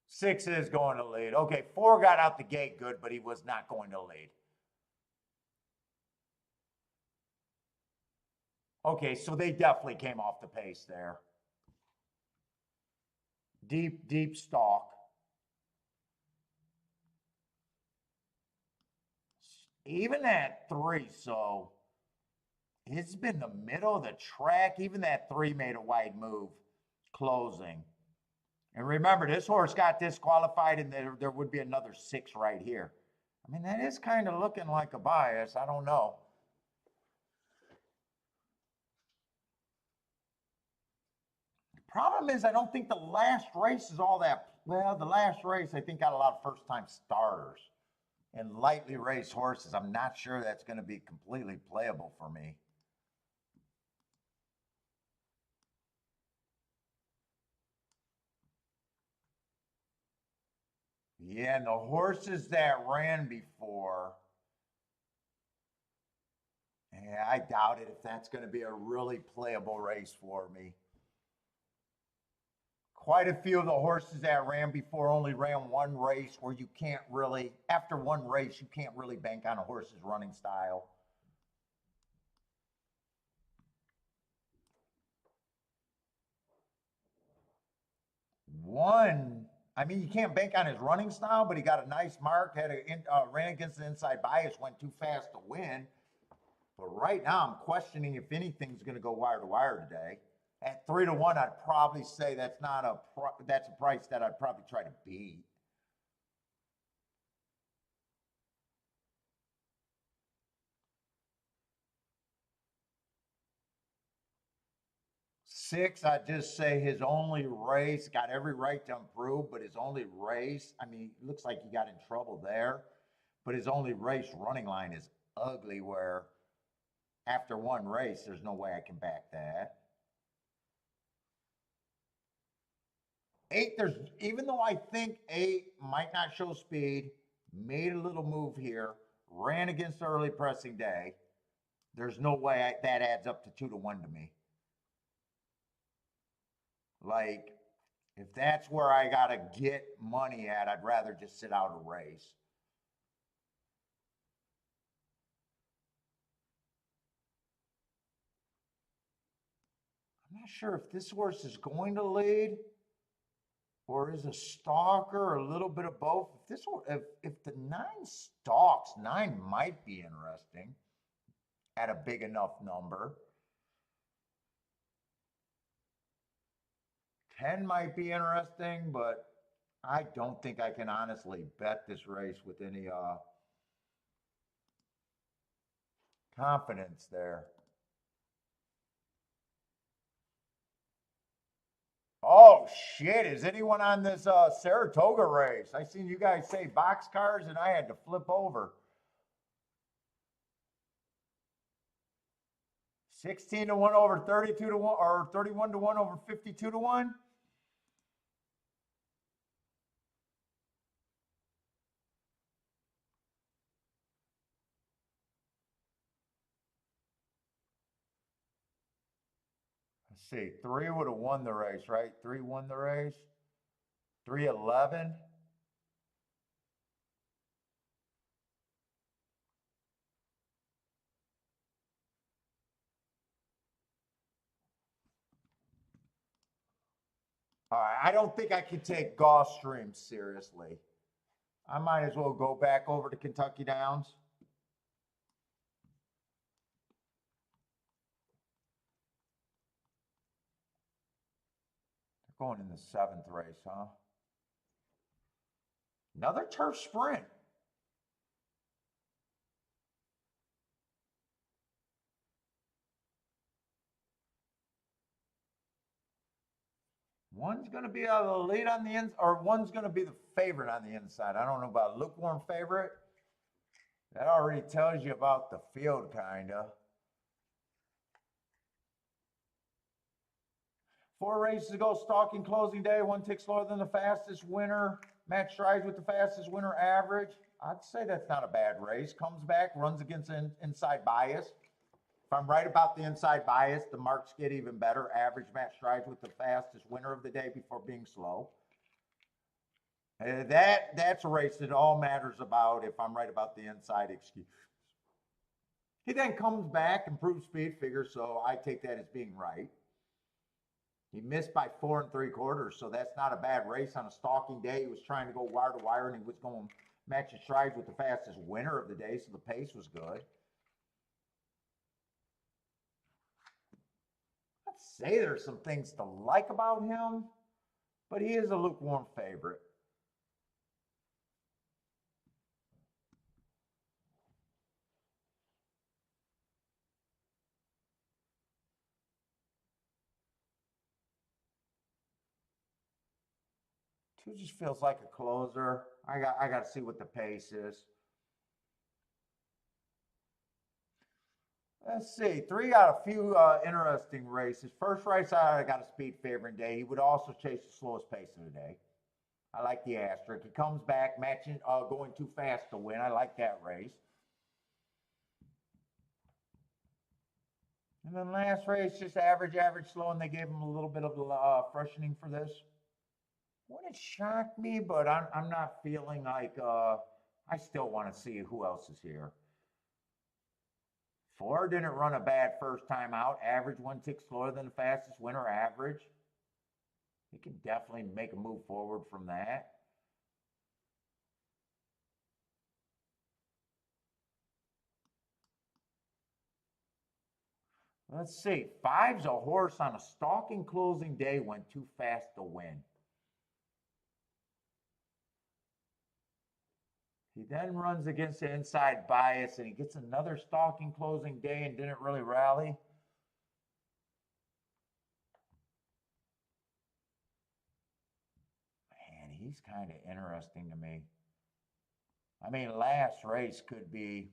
Speaker 1: 6 is going to lead. Okay, 4 got out the gate good, but he was not going to lead. Okay, so they definitely came off the pace there. Deep, deep stalk. Even at 3, so it's been the middle of the track. Even that 3 made a wide move closing. And remember, this horse got disqualified, and there would be another 6 right here. I mean, that is kind of looking like a bias. I don't know. The problem is I don't think the last race is all that, well, the last race I think got a lot of first-time starters. And lightly raced horses, I'm not sure that's going to be completely playable for me. Yeah, and the horses that ran before, yeah, I doubt it if that's going to be a really playable race for me. Quite a few of the horses that ran before only ran one race where you can't really, after one race, you can't really bank on a horse's running style. One, I mean, you can't bank on his running style, but he got a nice mark, ran against the inside bias, went too fast to win. But right now, I'm questioning if anything's going to go wire to wire today. At 3 to 1, I'd probably say that's not that's a price that I'd probably try to beat. Six, I'd just say his only race, got every right to improve, but his only race, I mean, it looks like he got in trouble there, but his only race running line is ugly where after one race, there's no way I can back that. 8, there's, even though I think 8 might not show speed, made a little move here, ran against the early pressing day, there's no way that adds up to 2 to 1 to me. Like, if that's where I got to get money at, I'd rather just sit out a race. I'm not sure if this horse is going to lead or is a stalker or a little bit of both. If this if the 9 stalks, 9 might be interesting at a big enough number. 10 might be interesting, but I don't think I can honestly bet this race with any confidence there. Oh shit! Is anyone on this Saratoga race? I seen you guys say boxcars, and I had to flip over. 16 to 1 over 32 to 1, or 31 to 1 over 52 to 1. Let's see. 3 would have won the race, right? 3 won the race. 311. All right, I don't think I can take Gulfstream seriously. I might as well go back over to Kentucky Downs. They're going in the 7th race, huh? Another turf sprint. One's going to be the lead on the inside, or one's going to be the favorite on the inside. I don't know about lukewarm favorite. That already tells you about the field, kind of. 4 races to go, stalking closing day. One tick slower than the fastest winner. Match strides with the fastest winner average. I'd say that's not a bad race. Comes back, runs against inside bias. If I'm right about the inside bias, the marks get even better. Average match strides with the fastest winner of the day before being slow. That's a race that all matters about if I'm right about the inside excuse. He then comes back, improves speed figure, so I take that as being right. He missed by 4 3/4, so that's not a bad race on a stalking day. He was trying to go wire to wire, and he was going match his strides with the fastest winner of the day, so the pace was good. I'd say there's some things to like about him, but he is a lukewarm favorite. Two just feels like a closer. I got to see what the pace is. Let's see. 3 got a few interesting races. First race I got a speed favorite day. He would also chase the slowest pace of the day. I like the asterisk. He comes back, matching, going too fast to win. I like that race. And then last race, just average, slow, and they gave him a little bit of freshening for this. Wouldn't shock me, but I'm not feeling like I still want to see who else is here. 4 didn't run a bad first time out. Average 1 tick slower than the fastest winner average. He can definitely make a move forward from that. Let's see. 5's a horse on a stalking closing day, went too fast to win. He then runs against the inside bias, and he gets another stalking closing day and didn't really rally. Man, he's kind of interesting to me. I mean, last race could be,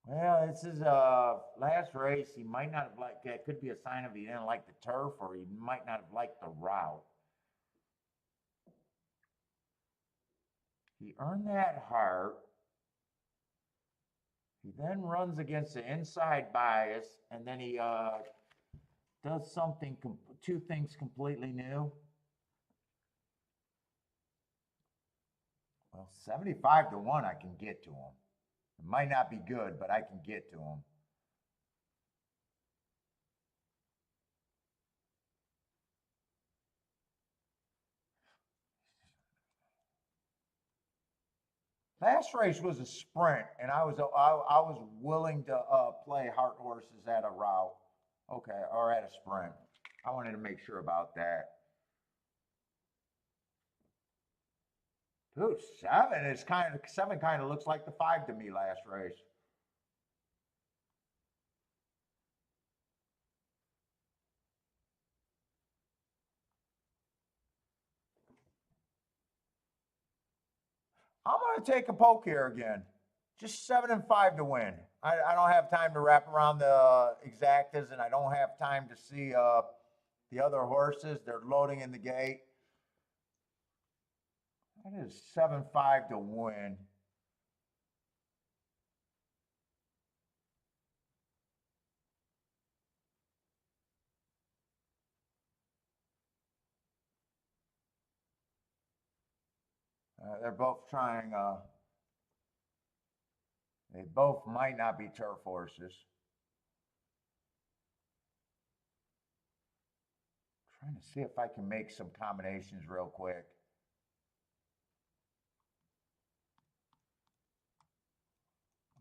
Speaker 1: well, this is last race. He might not have liked that. Could be a sign of he didn't like the turf, or he might not have liked the route. He earned that heart. He then runs against the inside bias, and then he does something, 2 things completely new. Well, 75 to 1, I can get to him. It might not be good, but I can get to him. Last race was a sprint, and I was willing to play heart horses at a route, okay, or at a sprint. I wanted to make sure about that. Dude, 7 kind of looks like the 5 to me last race. I'm going to take a poke here again. Just 7 and 5 to win. I don't have time to wrap around the exactas, and I don't have time to see the other horses. They're loading in the gate. That is 7-5 to win. They're both trying. They both might not be turf horses. Trying to see if I can make some combinations real quick.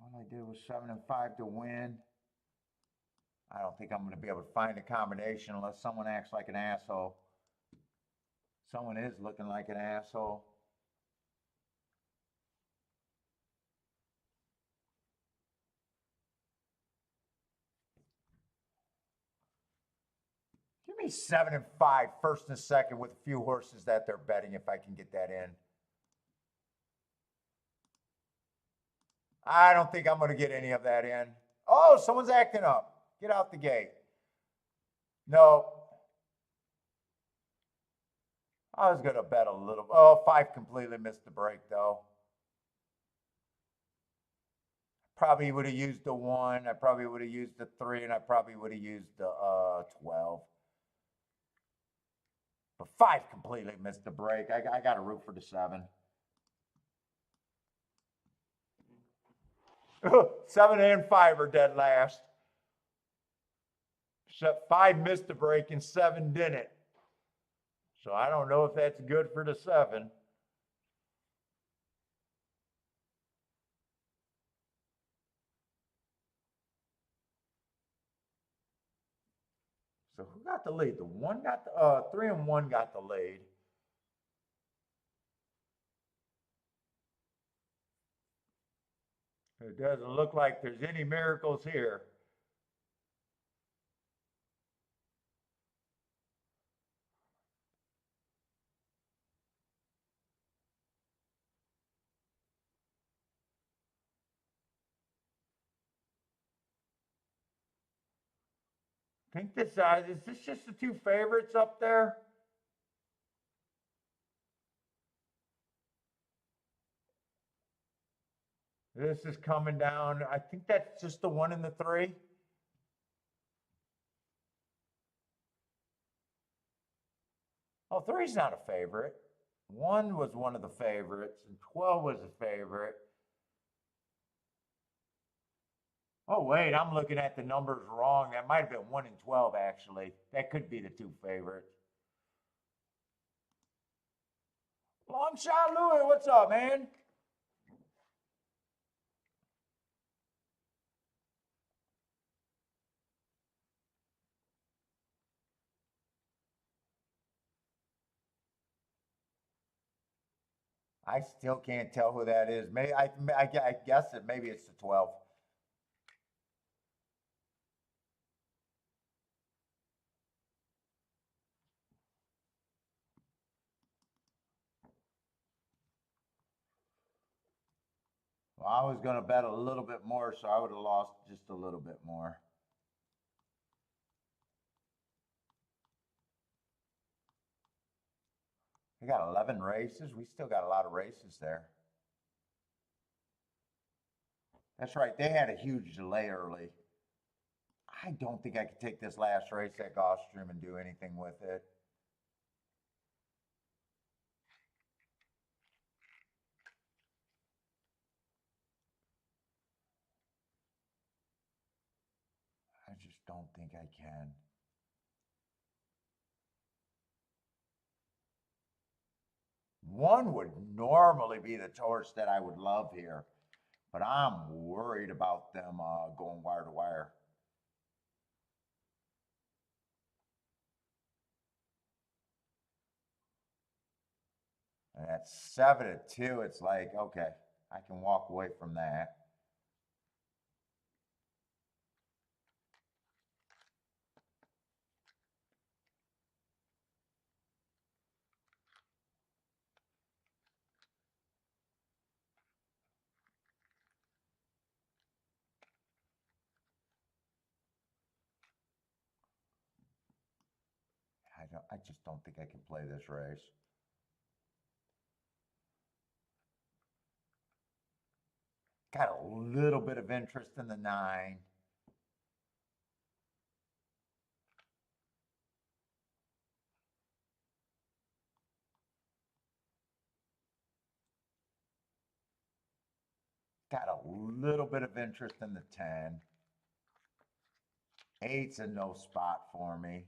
Speaker 1: All I did was 7 and 5 to win. I don't think I'm going to be able to find a combination unless someone acts like an asshole. Someone is looking like an asshole. Give me 7 and 5, first and second with a few horses that they're betting if I can get that in. I don't think I'm going to get any of that in. Oh, someone's acting up. Get out the gate. No. I was going to bet a little. Oh, 5 completely missed the break, though. Probably would have used the 1. I probably would have used the 3, and I probably would have used the 12. But 5 completely missed the break. I got to root for the 7. 7 and 5 are dead last. 5 missed the break and 7 didn't. So I don't know if that's good for the 7. So who got the lead? The 1 got the 3 and 1 got the lead. It doesn't look like there's any miracles here. I think this is this just the 2 favorites up there? This is coming down. I think that's just the 1 and the 3. Oh, 3's not a favorite. 1 was one of the favorites, and 12 was a favorite. Oh, wait, I'm looking at the numbers wrong. That might have been 1 and 12, actually. That could be the 2 favorites. Longshot Louis, what's up, man? I still can't tell who that is. Maybe I guess it. Maybe it's the 12. Well, I was going to bet a little bit more, so I would have lost just a little bit more. We got 11 races. We still got a lot of races there. That's right. They had a huge delay early. I don't think I could take this last race at Gulfstream and do anything with it. I just don't think I can. One would normally be the torch that I would love here, but I'm worried about them going wire to wire. And at 7 to 2, it's like, okay, I can walk away from that. I just don't think I can play this race. Got a little bit of interest in the 9. Got a little bit of interest in the 10. 8's a no spot for me.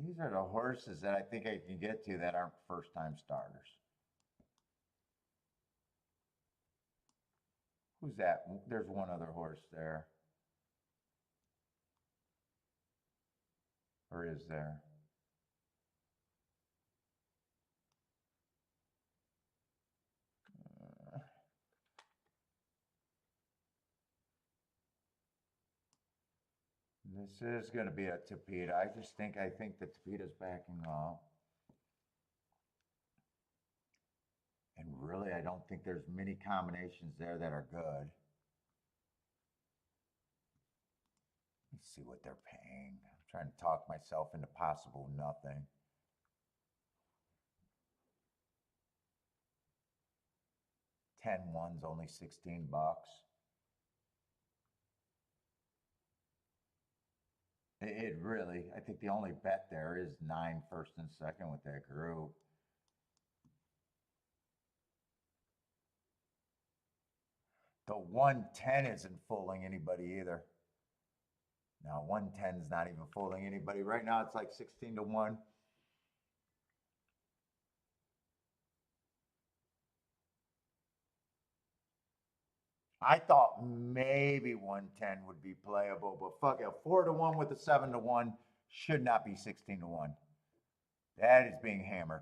Speaker 1: These are the horses that I think I can get to that aren't first-time starters. Who's that? There's one other horse there. Or is there? This is going to be a Tapeta. I think the Tapeta's backing up. And really, I don't think there's many combinations there that are good. Let's see what they're paying. I'm trying to talk myself into possible nothing. $10-1's only $16. It really, I think the only bet there is 9 first and second with that group. The 110 isn't fooling anybody either. No, 110's not even fooling anybody. Right now it's like 16-1. I thought maybe 110 would be playable, but fuck it, a 4-1 with a 7-1 should not be 16-1. That is being hammered.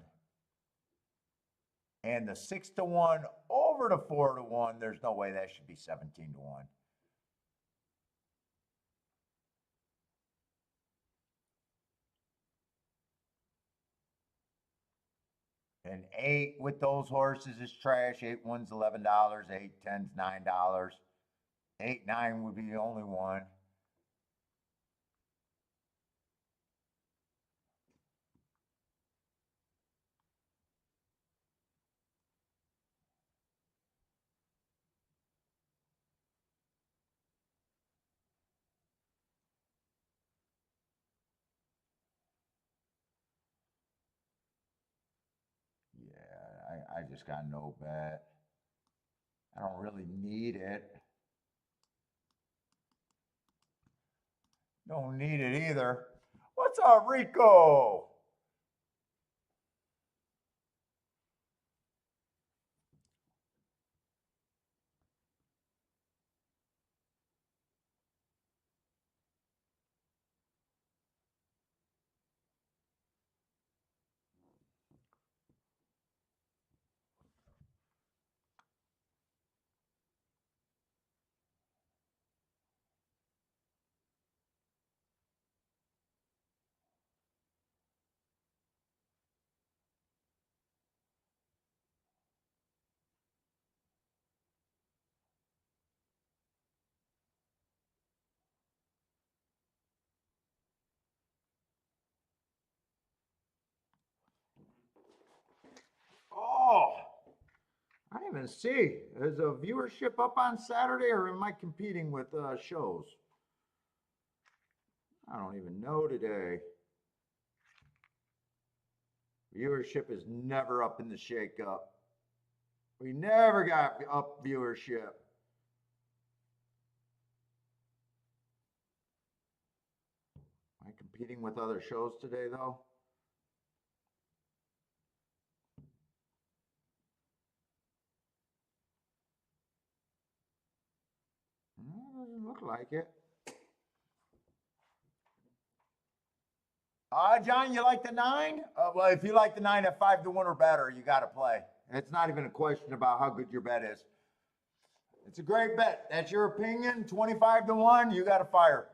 Speaker 1: And the 6-1 over to 4-1, there's no way that should be 17-1. And 8 with those horses is trash. 8-1's $11. 8-10's $9. 8-9 would be the only one. Yeah, I just got no bet. I don't really need it. Don't need it either. What's up, Rico? Oh, I didn't even see. Is a viewership up on Saturday, or am I competing with shows? I don't even know today. Viewership is never up in the shakeup. We never got up viewership. Am I competing with other shows today, though? Doesn't look like it. John, you like the 9? Well, if you like the 9 at 5-1 or better, you got to play. It's not even a question about how good your bet is. It's a great bet. That's your opinion. 25-1, you got to fire.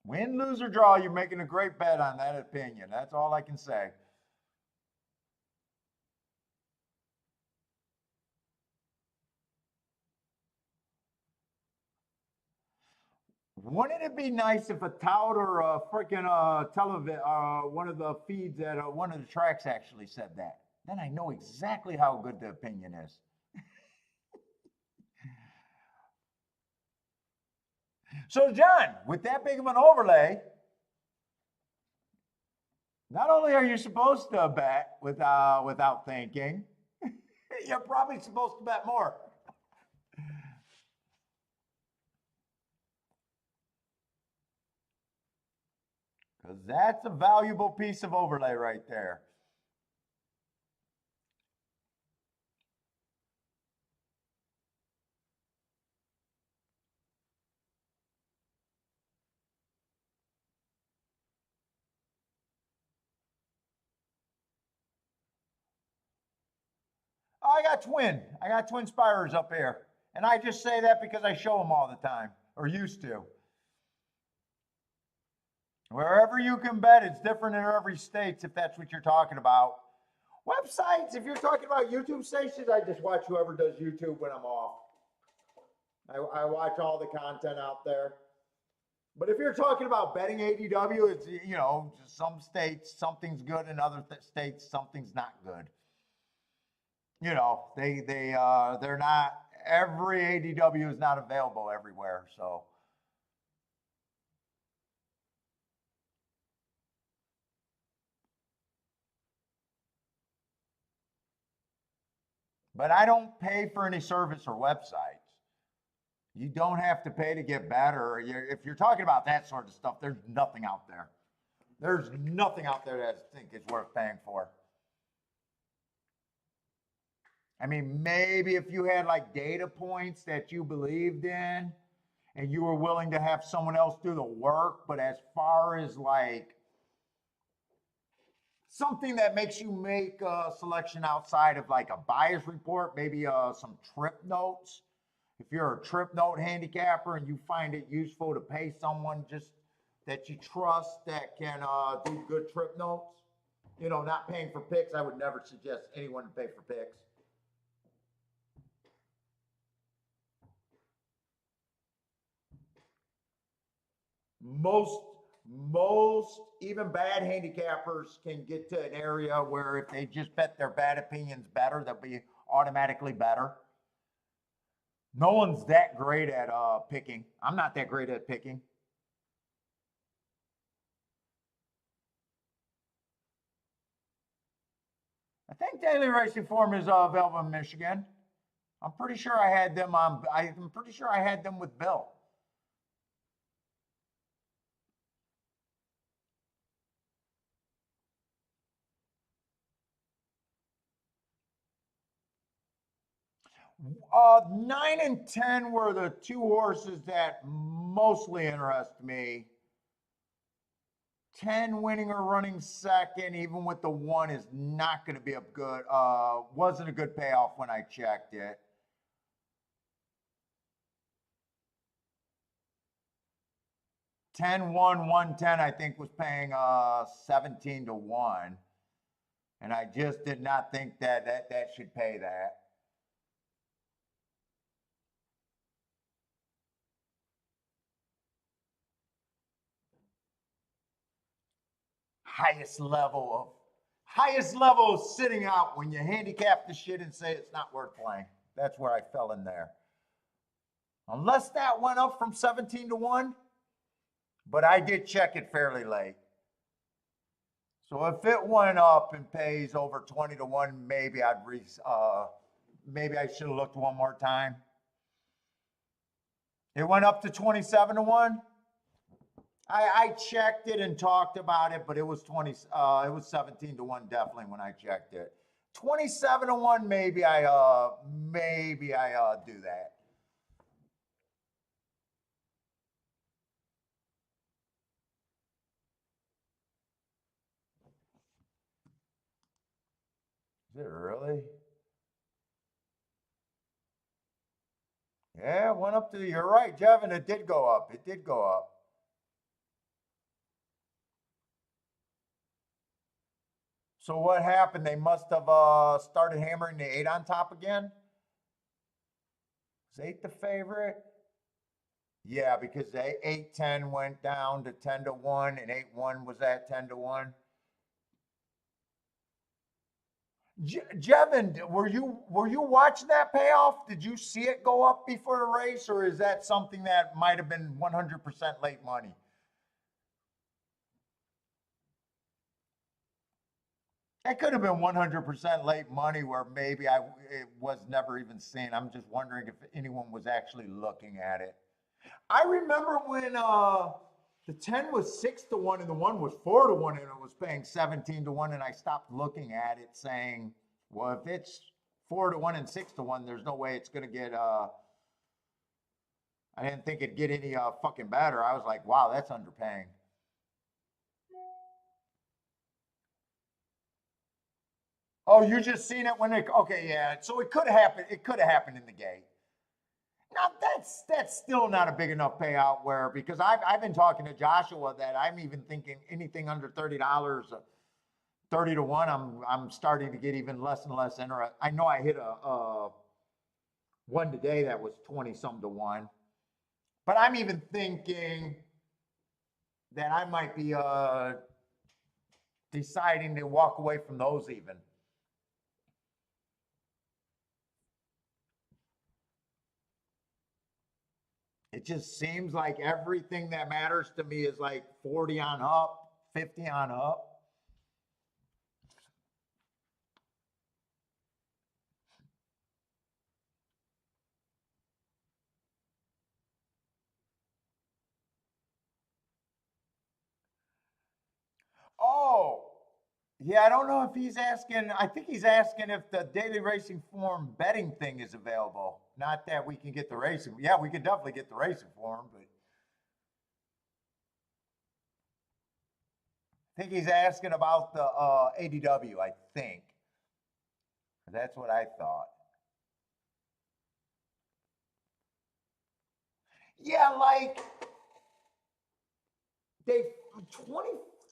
Speaker 1: Win, lose, or draw, you're making a great bet on that opinion. That's all I can say. Wouldn't it be nice if a tout or a freaking television, one of the feeds at one of the tracks actually said that? Then I know exactly how good the opinion is. So, John, with that big of an overlay, not only are you supposed to bet without thinking, you're probably supposed to bet more. because that's a valuable piece of overlay right there. I got twin spirers up here. And I just say that because I show them all the time, or used to. Wherever you can bet, it's different in every state, if that's what you're talking about. Websites, if you're talking about YouTube stations, I just watch whoever does YouTube when I'm off. I watch all the content out there. But if you're talking about betting ADW, it's, you know, some states something's good, in other states something's not good. You know, they're not, every ADW is not available everywhere, so. But I don't pay for any service or websites. You don't have to pay to get better. If you're talking about that sort of stuff, there's nothing out there. There's nothing out there that I think is worth paying for. I mean, maybe if you had like data points that you believed in and you were willing to have someone else do the work, but as far as like something that makes you make a selection outside of like a bias report, maybe some trip notes. If you're a trip note handicapper and you find it useful to pay someone just that you trust that can do good trip notes, you know, not paying for picks. I would never suggest anyone to pay for picks. Most even bad handicappers can get to an area where if they just bet their bad opinions better, they'll be automatically better. No one's that great at picking. I'm not that great at picking. I think Daily Racing Form is available in Michigan. I'm pretty sure I had them on. I'm pretty sure I had them with Bill. Nine and 10 were the two horses that mostly interest me. 10 winning or running second, even with the one, is not going to be a good, wasn't a good payoff when I checked it. Ten one 110, I think, was paying 17 to 1. And I just did not think that should pay that. Highest level of sitting out when you handicap the shit and say it's not worth playing. That's where I fell in there. Unless that went up from 17 to 1, but I did check it fairly late. So if it went up and pays over 20 to 1, maybe maybe I should have looked one more time. It went up to 27 to 1. I checked it and talked about it, but it was 17 to 1 definitely when I checked it. 27 to 1, maybe I do that. Is it really? Yeah, it went up to, you're right, Jevin, it did go up. It did go up. So what happened? They must have started hammering the 8 on top again. Is 8 the favorite? Yeah, because 8-10 went down to 10 to 1 and 8-1 was at 10 to 1. Jevin, were you watching that payoff? Did you see it go up before the race, or is that something that might have been 100% late money? That could have been 100% late money where maybe it was never even seen. I'm just wondering if anyone was actually looking at it. I remember when The 10 was 6-1 and the one was 4-1 and it was paying 17-1. And I stopped looking at it saying, well, if it's 4-1 and 6-1, there's no way it's going to get, I didn't think it'd get any fucking better. I was like, wow, that's underpaying. Oh, you just seen it when it, okay, yeah. So it could have happened. It could have happened in the gate. Now that's still not a big enough payout where, because I've been talking to Joshua that I'm even thinking anything under $30, 30-1, I'm starting to get even less and less interested. I know I hit a one today that was 20 some to 1, but I'm even thinking that I might be deciding to walk away from those even. It just seems like everything that matters to me is like 40 on up, 50 on up. Oh, yeah, I don't know if he's asking. I think he's asking if the daily racing form betting thing is available. Not that we can get the racing. Yeah, we can definitely get the racing form, but I think he's asking about the ADW, I think. That's what I thought. Yeah, like they 20,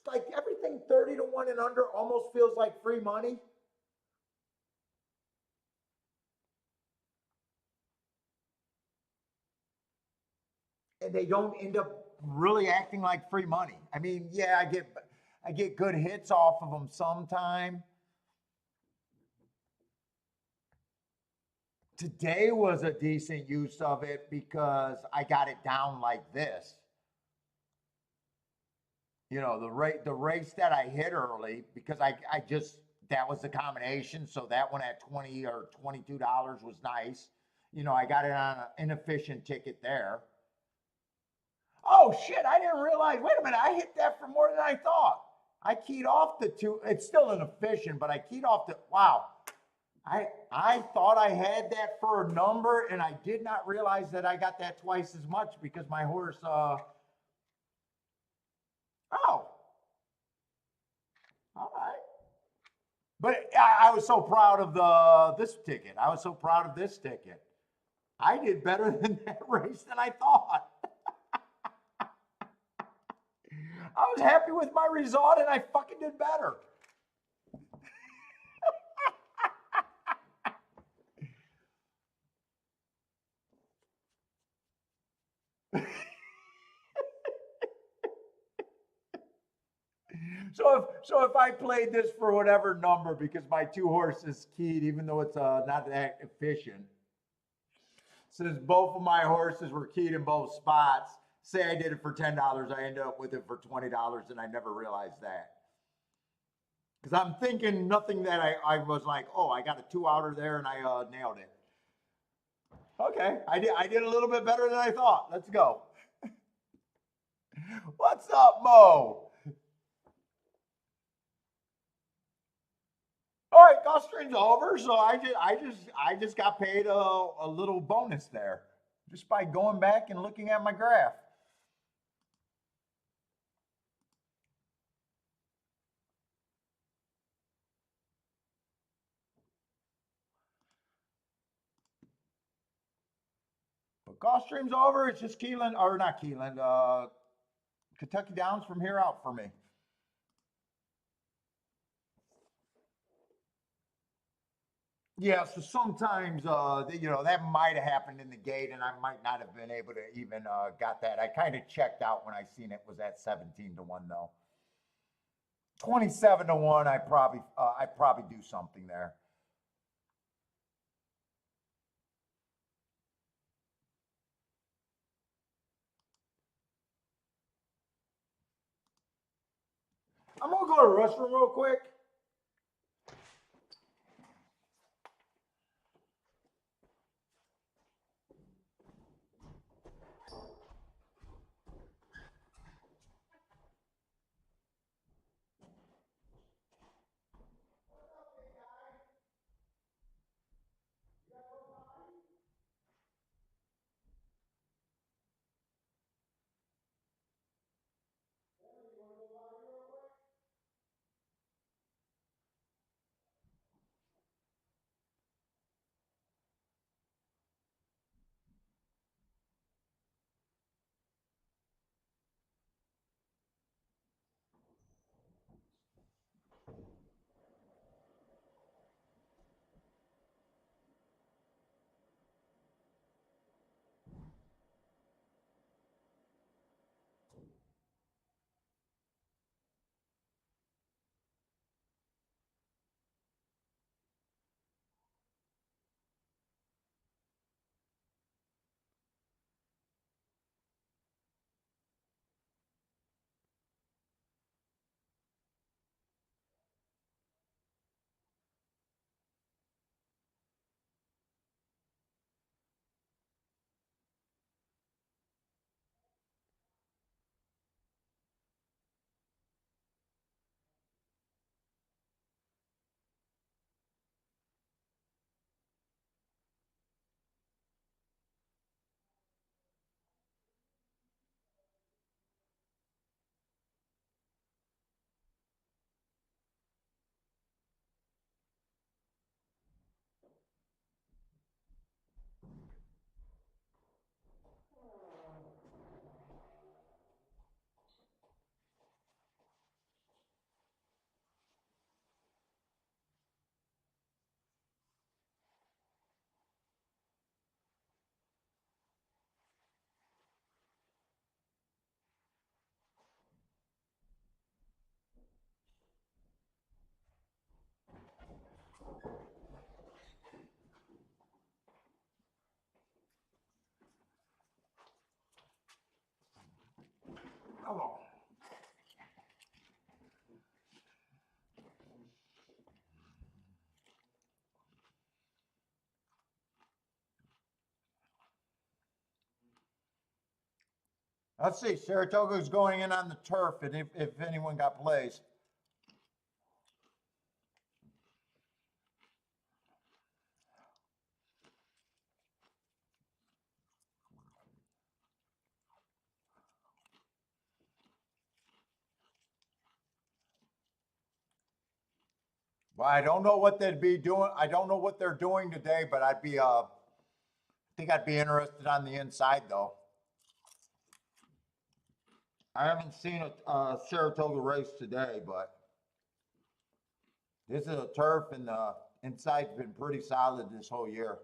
Speaker 1: like everything 30-1 and under almost feels like free money. And they don't end up really acting like free money. I mean, yeah, I get good hits off of them sometime. Today was a decent use of it because I got it down like this. You know, the race that I hit early because I just that was the combination. So that one at 20 or $22 was nice. You know, I got it on an inefficient ticket there. Oh shit, I didn't realize. Wait a minute, I hit that for more than I thought. I keyed off the two. It's still inefficient, but I keyed off the wow. I thought I had that for a number, and I did not realize that I got that twice as much because my horse. Oh, all right. But I was so proud of the this ticket. I was so proud of this ticket. I did better than that race than I thought. I was happy with my result, and I fucking did better. So if I played this for whatever number because my two horses keyed, even though it's not that efficient, since both of my horses were keyed in both spots, say I did it for $10, I ended up with it for $20, and I never realized that. Because I'm thinking nothing that I was like, oh, I got a two outer there and I nailed it. Okay, I did a little bit better than I thought. Let's go. What's up, Mo? All right, Gulfstream's over, so I just got paid a little bonus there just by going back and looking at my graph. But Gulfstream's over. It's just Keelan, or not Keelan, Kentucky Downs from here out for me. Yeah, so sometimes that might have happened in the gate, and I might not have been able to even got that. I kind of checked out when I seen it was at 17-1 though. 27-1, I probably do something there. I'm gonna go to the restroom real quick. Let's see. Saratoga's going in on the turf, and if anyone got plays. Well, I don't know what they'd be doing. I don't know what they're doing today, but I think I'd be interested on the inside though. I haven't seen a Saratoga race today, but this is a turf, and the inside's been pretty solid this whole year.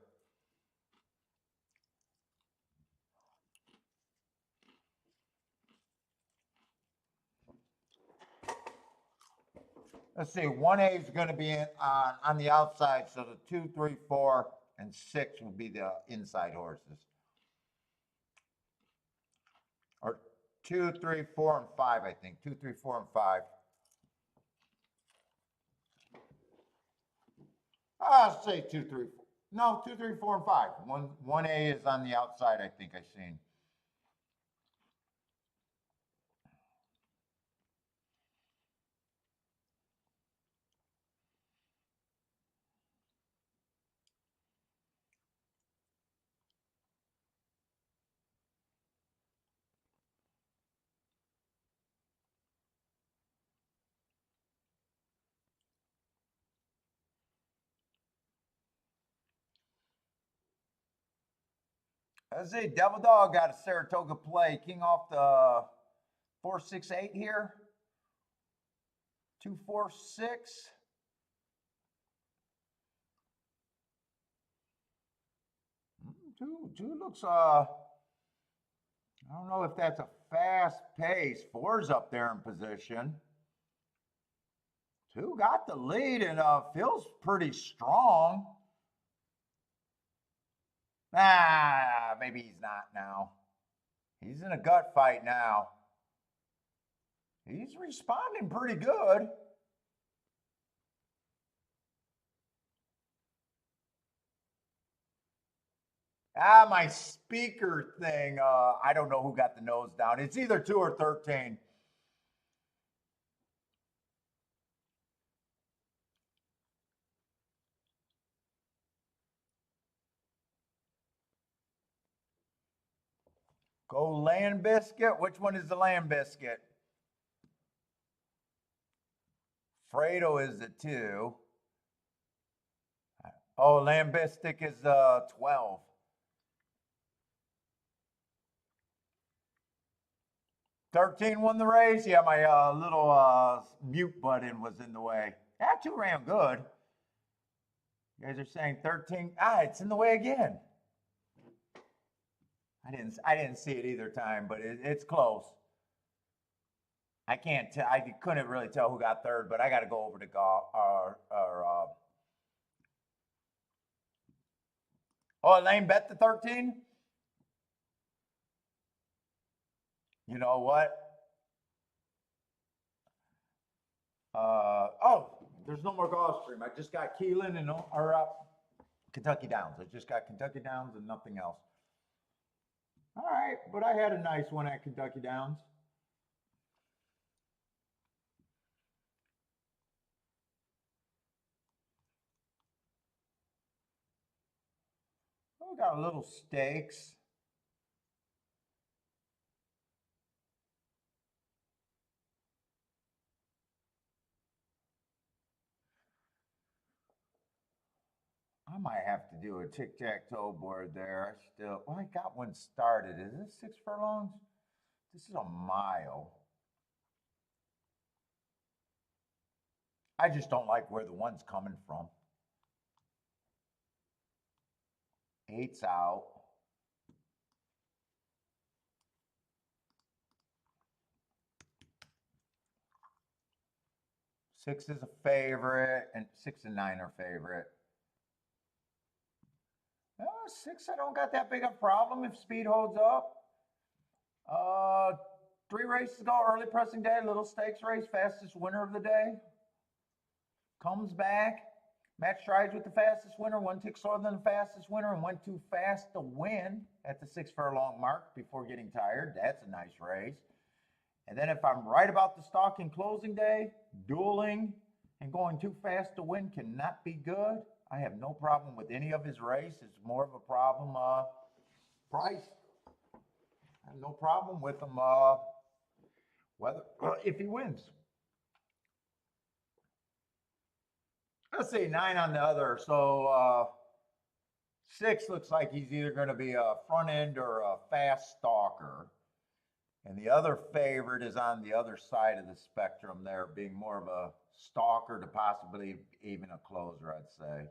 Speaker 1: Let's see. 1A is going to be on the outside, so the 2, 3, 4, and 6 will be the inside horses. Or 2, 3, 4, and 5, I think. 2, 3, 4, and 5. I'll say 2, 3, 4. No, 2, 3, 4, and 5. 1A is on the outside, I think I've seen. Let's see. Devil Dog got a Saratoga play. King off the 4, 6, 8 here. 2, 4, 6. Two looks, I don't know if that's a fast pace. 4's up there in position. 2 got the lead and feels pretty strong. Maybe he's not now. He's in a gut fight now. He's responding pretty good. My speaker thing, I don't know who got the nose down. It's either 2 or 13. Go Land Biscuit. Which one is the Land Biscuit? Fredo is the 2. Oh, Land Biscuit is 12. $13 won the race. Yeah, my little mute button was in the way. That 2 ran good. You guys are saying 13. It's in the way again. I didn't see it either time, but it's close. I can't tell. I couldn't really tell who got third, but I got to go over to golf. Elaine bet the 13. You know what? There's no more Gulfstream. I just got Keelan and Kentucky Downs. I just got Kentucky Downs and nothing else. All right, but I had a nice one at Kentucky Downs. We got a little stakes. I might have to do a tic-tac-toe board there. I got one started. Is this 6 furlongs? This is a mile. I just don't like where the one's coming from. 8's out. 6 is a favorite, and 6 and 9 are favorite. 6, I don't got that big a problem if speed holds up. 3 races ago, early pressing day, little stakes race, fastest winner of the day. Comes back. Match strides with the fastest winner, 1 tick slower than the fastest winner, and went too fast to win at the 6 furlong mark before getting tired. That's a nice race. And then if I'm right about the stock in closing day, dueling and going too fast to win cannot be good. I have no problem with any of his race. It's more of a problem, price. I have no problem with him, whether if he wins. Let's say 9 on the other. So 6 looks like he's either going to be a front end or a fast stalker. And the other favorite is on the other side of the spectrum there, being more of a stalker to possibly even a closer, I'd say.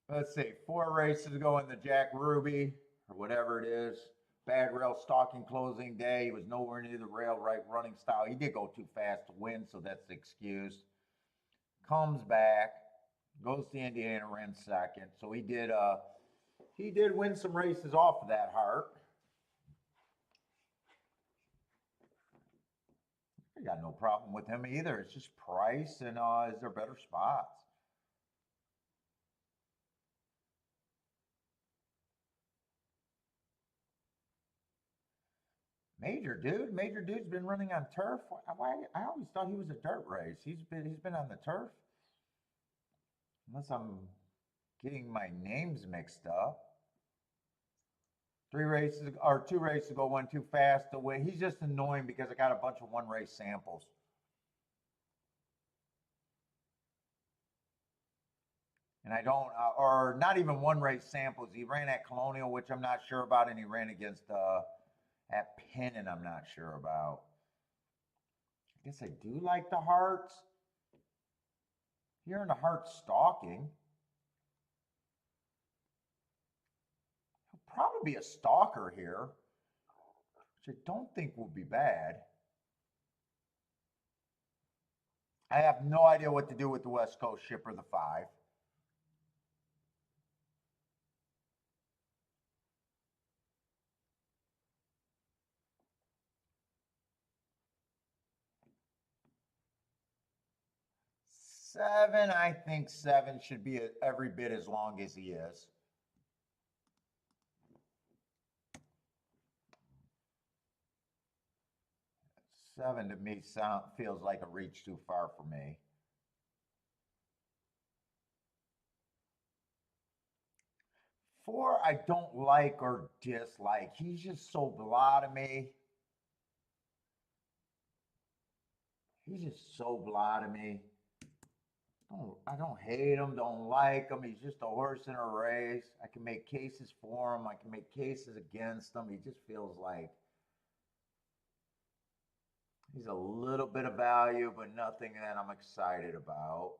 Speaker 1: Let's see, 4 races ago in the Jack Ruby, or whatever it is. Bad rail stalking closing day. He was nowhere near the rail right running style. He did go too fast to win, so that's the excuse. Comes back, goes to Indiana, ran second. So he did win some races off of that heart. I got no problem with him either. It's just price and is there better spots? Major Dude's been running on turf. Why? I always thought he was a dirt race. He's been on the turf. Unless I'm getting my names mixed up. 2 races ago went too fast to win. He's just annoying because I got a bunch of 1-race samples. And I don't, or not even 1-race samples. He ran at Colonial, which I'm not sure about, and he ran against at Penn, and I'm not sure about. I guess I do like the hearts. Here in the heart stalking. He'll probably be a stalker here, which I don't think will be bad. I have no idea what to do with the West Coast shipper, the 5. Seven, I think 7 should be every bit as long as he is. Seven to me feels like a reach too far for me. Four, I don't like or dislike. He's just so blah to me. He's just so blah to me. I don't hate him, don't like him. He's just a horse in a race. I can make cases for him. I can make cases against him. He just feels like he's a little bit of value, but nothing that I'm excited about.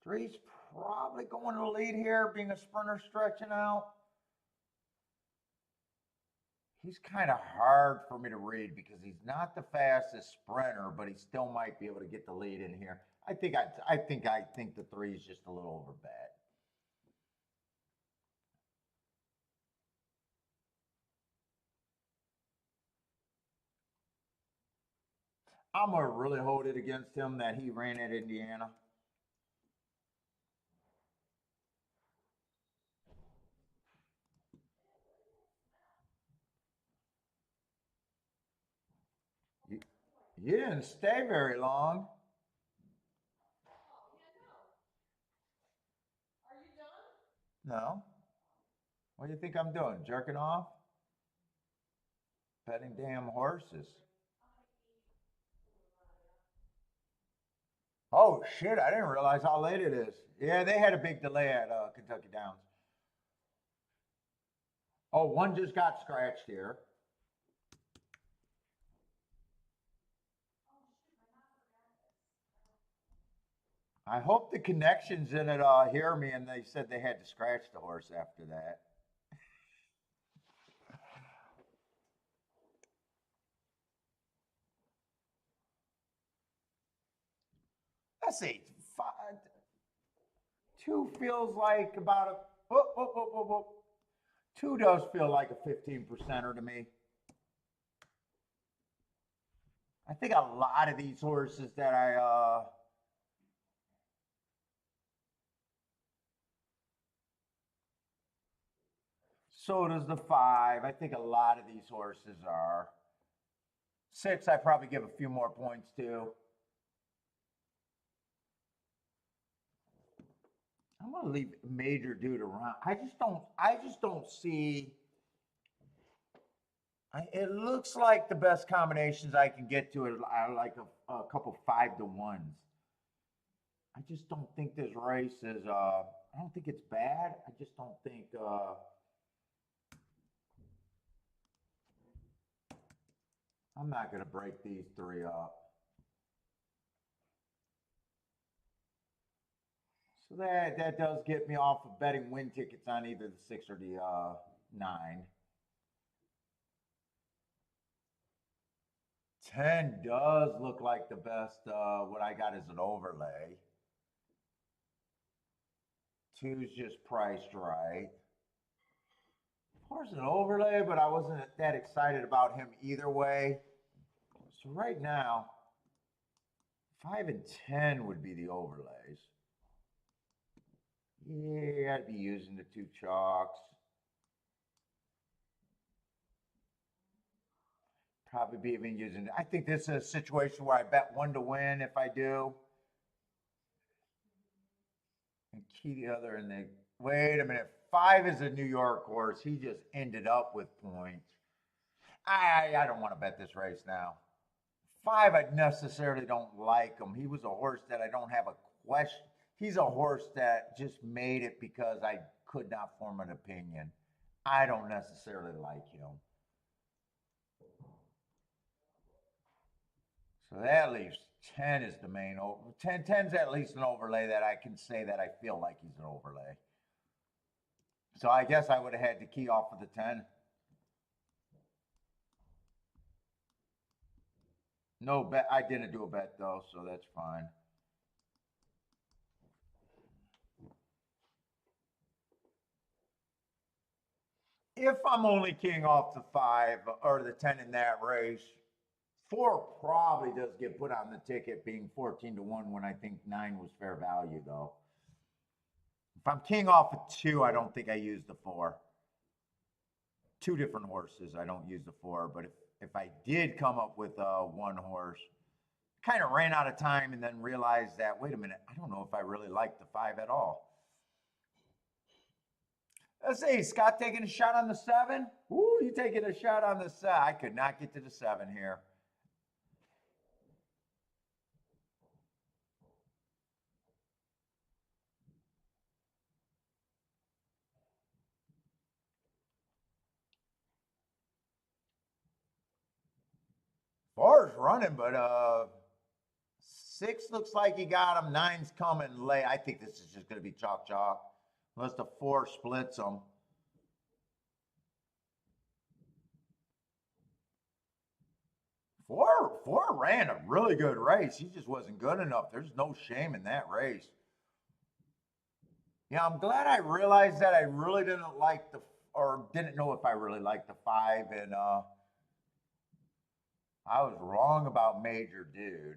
Speaker 1: Three's probably going to the lead here, being a sprinter stretching out. He's kind of hard for me to read because he's not the fastest sprinter, but he still might be able to get the lead in here. I think the 3 is just a little overbet. I'm gonna really hold it against him that he ran at Indiana. You didn't stay very long. No. What do you think I'm doing? Jerking off? Petting damn horses. Oh shit, I didn't realize how late it is. Yeah, they had a big delay at Kentucky Downs. Oh, one just got scratched here. I hope the connections in it hear me, and they said they had to scratch the horse after that. Let's see. 2 feels like about a. 2 does feel like a 15%er to me. I think a lot of these horses that so does the 5. I think a lot of these horses are. 6, I probably give a few more points to. I'm gonna leave Major Dude around. I just don't see. It looks like the best combinations I can get to are like a couple 5-to-1s. I just don't think this race is. I don't think it's bad. I just don't think. I'm not gonna break these 3 up. So that does get me off of betting win tickets on either the 6 or the 9. 10 does look like the best. What I got is an overlay. 2's just priced right. 4's an overlay, but I wasn't that excited about him either way. So right now, 5 and 10 would be the overlays. Yeah, I'd be using the 2 chalks. Probably be even using. I think this is a situation where I bet 1 to win if I do. And key the other in the. Wait a minute. 5 is a New York horse. He just ended up with points. I don't want to bet this race now. 5, I necessarily don't like him. He was a horse that I don't have a question. He's a horse that just made it because I could not form an opinion. I don't necessarily like him. So that leaves 10 is the main over. 10's at least an overlay that I can say that I feel like he's an overlay. So I guess I would have had to key off of the 10. No bet. I didn't do a bet though, so that's fine. If I'm only keying off the 5 or the 10 in that race, 4 probably does get put on the ticket being 14-1 when I think 9 was fair value though. If I'm keying off of 2, I don't think I use the 4. 2 different horses, I don't use the 4. But if I did come up with 1 horse, kind of ran out of time and then realized that, wait a minute, I don't know if I really like the 5 at all. Let's see, Scott taking a shot on the 7. Ooh, you taking a shot on the 7. I could not get to the 7 here. Four's running, but 6 looks like he got him. 9's coming late. I think this is just going to be chalk chalk, unless the 4 splits them. 4 ran a really good race. He just wasn't good enough. There's no shame in that race. Yeah, I'm glad I realized that I really didn't like or didn't know if I really liked the 5, and I was wrong about Major Dude.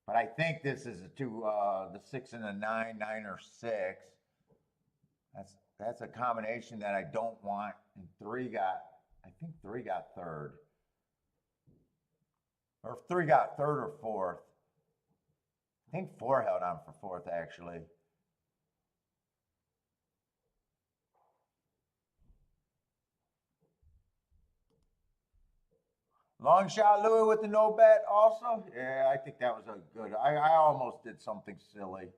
Speaker 1: But I think this is the 6 and the 9, 9 or 6. That's a combination that I don't want. And I think 3 got third. Or 3 got third or fourth. I think 4 held on for fourth, actually. Long shot Louis with the no bet also. Yeah, I think that was a good. I almost did something silly.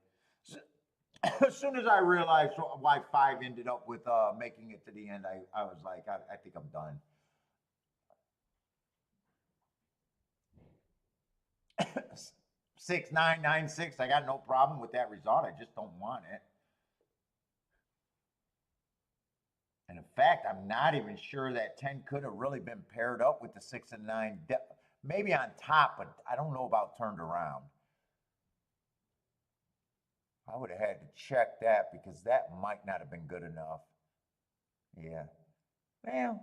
Speaker 1: As soon as I realized why 5 ended up with making it to the end, I was like, I think I'm done. 6, 9, 9, 6. I got no problem with that result. I just don't want it. And in fact, I'm not even sure that 10 could have really been paired up with the 6 and 9. Maybe on top, but I don't know about turned around. I would have had to check that because that might not have been good enough. Yeah. Well,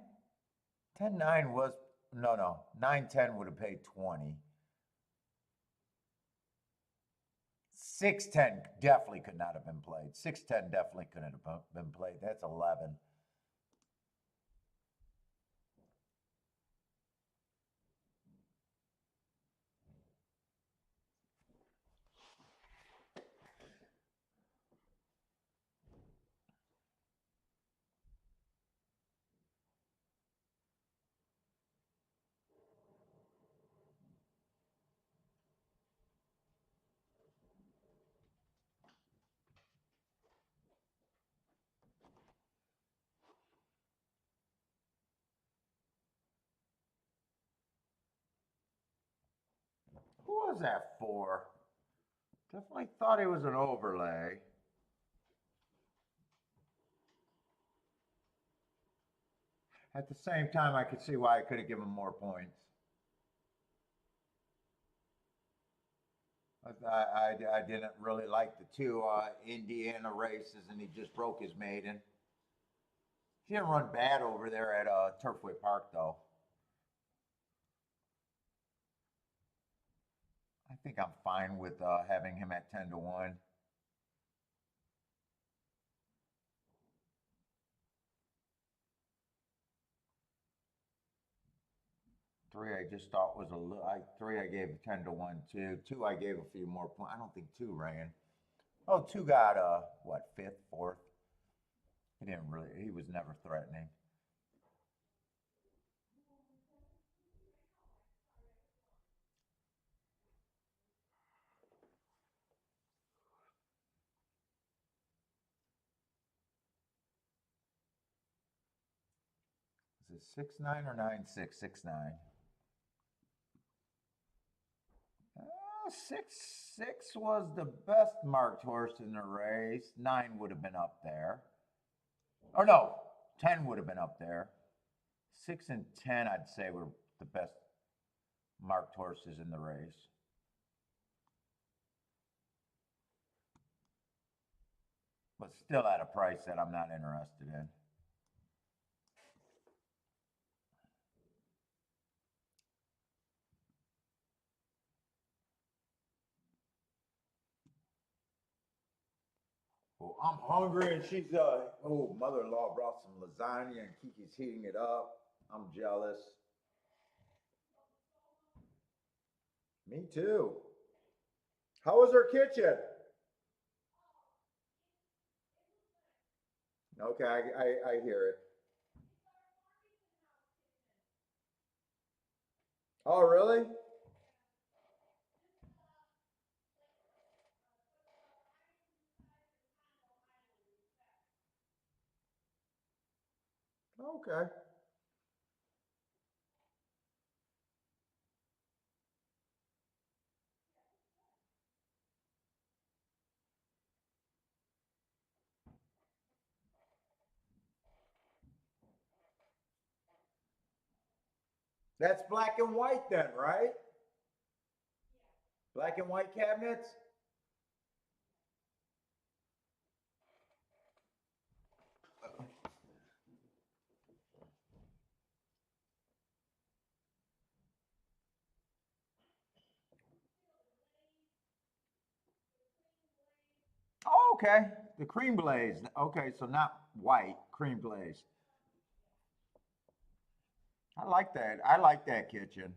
Speaker 1: 10-9 was No. 910 would have paid 20. 610 definitely could not have been played. 610 definitely couldn't have been played. That's 11. Who was that for? Definitely thought it was an overlay. At the same time, I could see why I could have given more points. I didn't really like the two Indiana races, and he just broke his maiden. He didn't run bad over there at Turfway Park, though. I think I'm fine with having him at 10-1. Three I just thought was a little. Three I gave 10-1 too. Two I gave a few more points. I don't think two ran. Oh, two got what, fifth, fourth? He didn't really. He was never threatening. Is it 6-9 or 9-6? 6-9. 6-6 was the best marked horse in the race. 9 would have been up there. Or no, 10 would have been up there. 6 and 10, I'd say, were the best marked horses in the race. But still at a price that I'm not interested in. Oh, I'm hungry, and she's mother-in-law brought some lasagna, and Kiki's heating it up. I'm jealous. Me too. How was her kitchen? Okay, I hear it. Oh, really? Okay. That's black and white then, right? Black and white cabinets? Oh, okay. The cream glaze. Okay, so not white, cream glaze. I like that. I like that kitchen.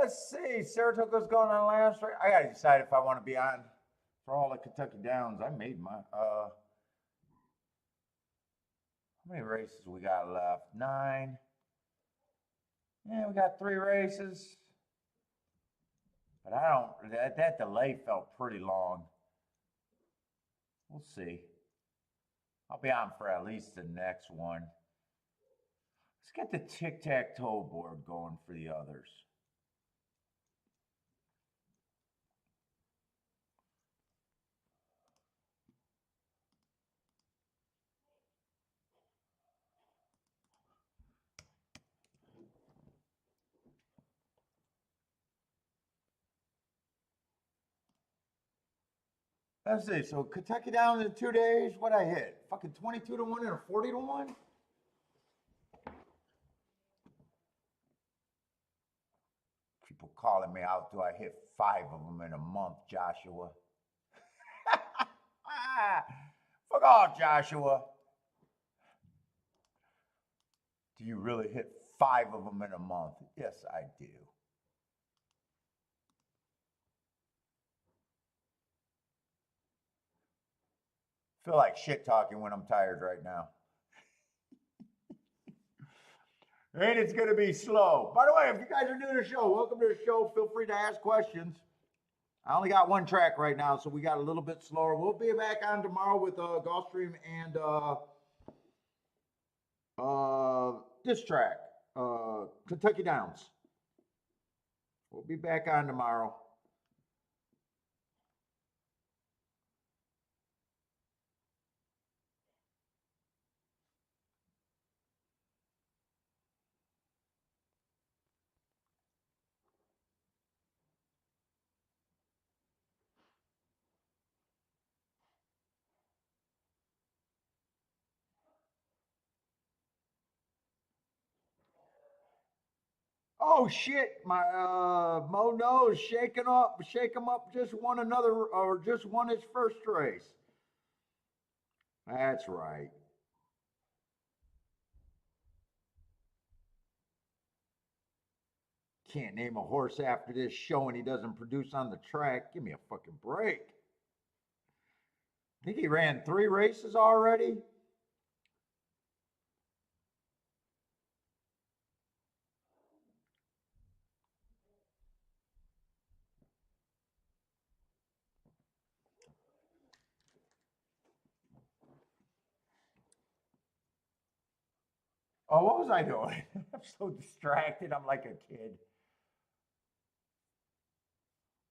Speaker 1: Let's see. Saratoga's going on last. I gotta decide if I want to be on for all the Kentucky Downs. I made my. How many races we got left? 9. Yeah, we got 3 races. But I don't. That delay felt pretty long. We'll see. I'll be on for at least the next one. Let's get the tic-tac-toe board going for the others. Let's see. So Kentucky Downs in 2 days. What I hit? Fucking 22 to 1 and a 40 to 1? People calling me out. Do I hit 5 of them in a month, Joshua? Fuck off, Joshua. Do you really hit 5 of them in a month? Yes, I do. Feel like shit talking when I'm tired right now. And it's going to be slow. By the way, if you guys are new to the show, welcome to the show. Feel free to ask questions. I only got one track right now, so we got a little bit slower. We'll be back on tomorrow with Gulfstream and this track, Kentucky Downs. We'll be back on tomorrow. Oh shit! My Mo knows shake him up. Just won another, or just won his first race. That's right. Can't name a horse after this show and he doesn't produce on the track. Give me a fucking break. I think he ran 3 races already. Oh, what was I doing? I'm so distracted. I'm like a kid.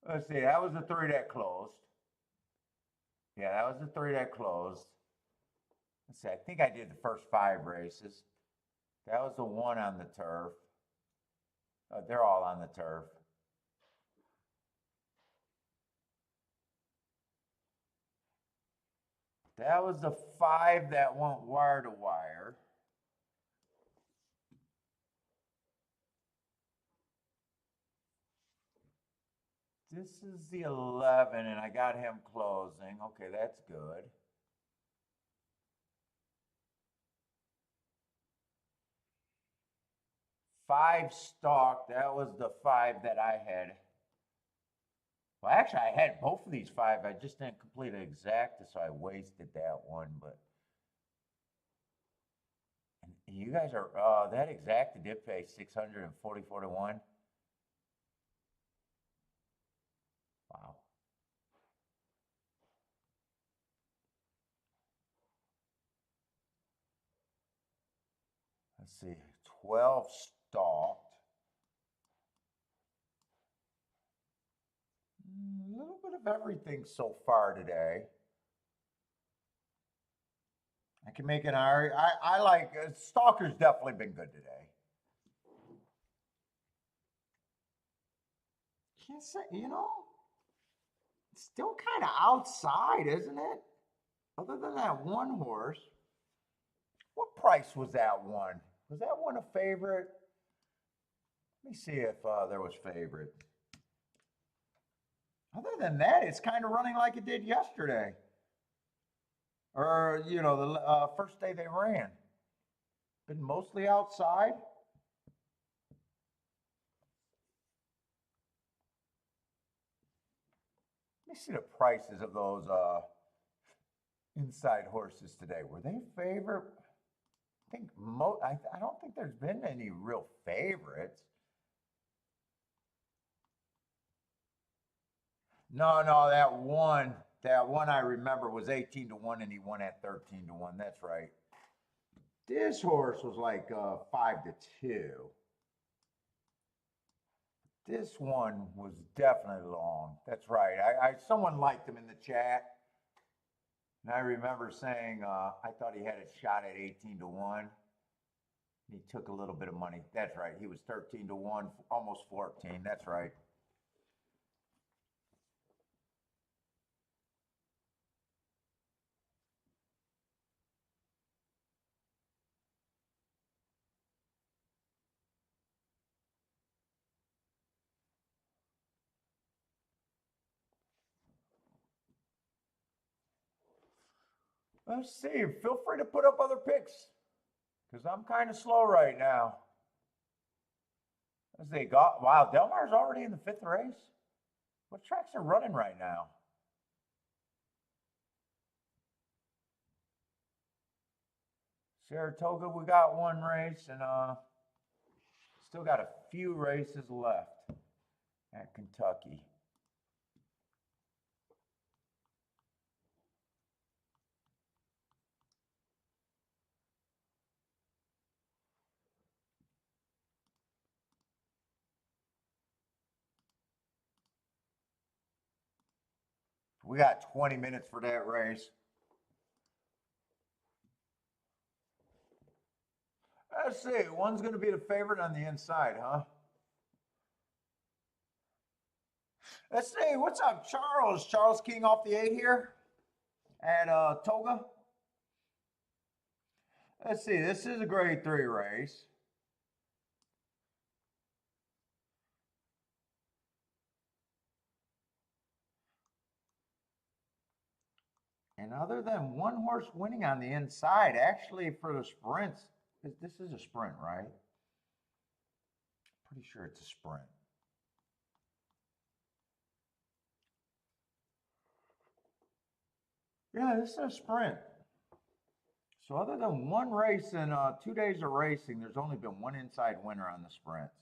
Speaker 1: Let's see. That was the 3 that closed. Yeah, that was the 3 that closed. Let's see. I think I did the first 5 races. That was the 1 on the turf. They're all on the turf. That was the 5 that went wire to wire. This is the 11, and I got him closing. Okay, that's good. Five stalk. That was the 5 that I had. Well, actually, I had both of these 5. I just didn't complete it exact, so I wasted that one. But and you guys are that exact did pay 644 to 1. Wow. Let's see, 12 stalked. A little bit of everything so far today. I can make an I like Stalker's definitely been good today. Can't say, it's still kind of outside, isn't it? Other than that one horse. What price was that one? Was that one a favorite? Let me see if there was favorite. Other than that, it's kind of running like it did yesterday. Or, the first day they ran. Been mostly outside. Let me see the prices of those inside horses today. Were they favorite? I think I don't think there's been any real favorites. No, that one I remember was 18 to 1 and he won at 13 to 1. That's right. This horse was like 5 to 2. This one was definitely long. That's right. Someone liked him in the chat. And I remember saying I thought he had a shot at 18 to 1. He took a little bit of money. That's right. He was 13 to 1, almost 14. That's right. Let's see. Feel free to put up other picks because I'm kind of slow right now. Let's see. Wow, Delmar's already in the fifth race. What tracks are running right now? Saratoga, we got one race, and still got a few races left at Kentucky. We got 20 minutes for that race. Let's see. One's going to be the favorite on the inside, huh? Let's see. What's up, Charles? Charles King off the 8 here at Toga. Let's see. This is a grade 3 race. And other than one horse winning on the inside, actually for the sprints, this is a sprint, right? Pretty sure it's a sprint. Yeah, this is a sprint. So other than one race in 2 days of racing, there's only been one inside winner on the sprints.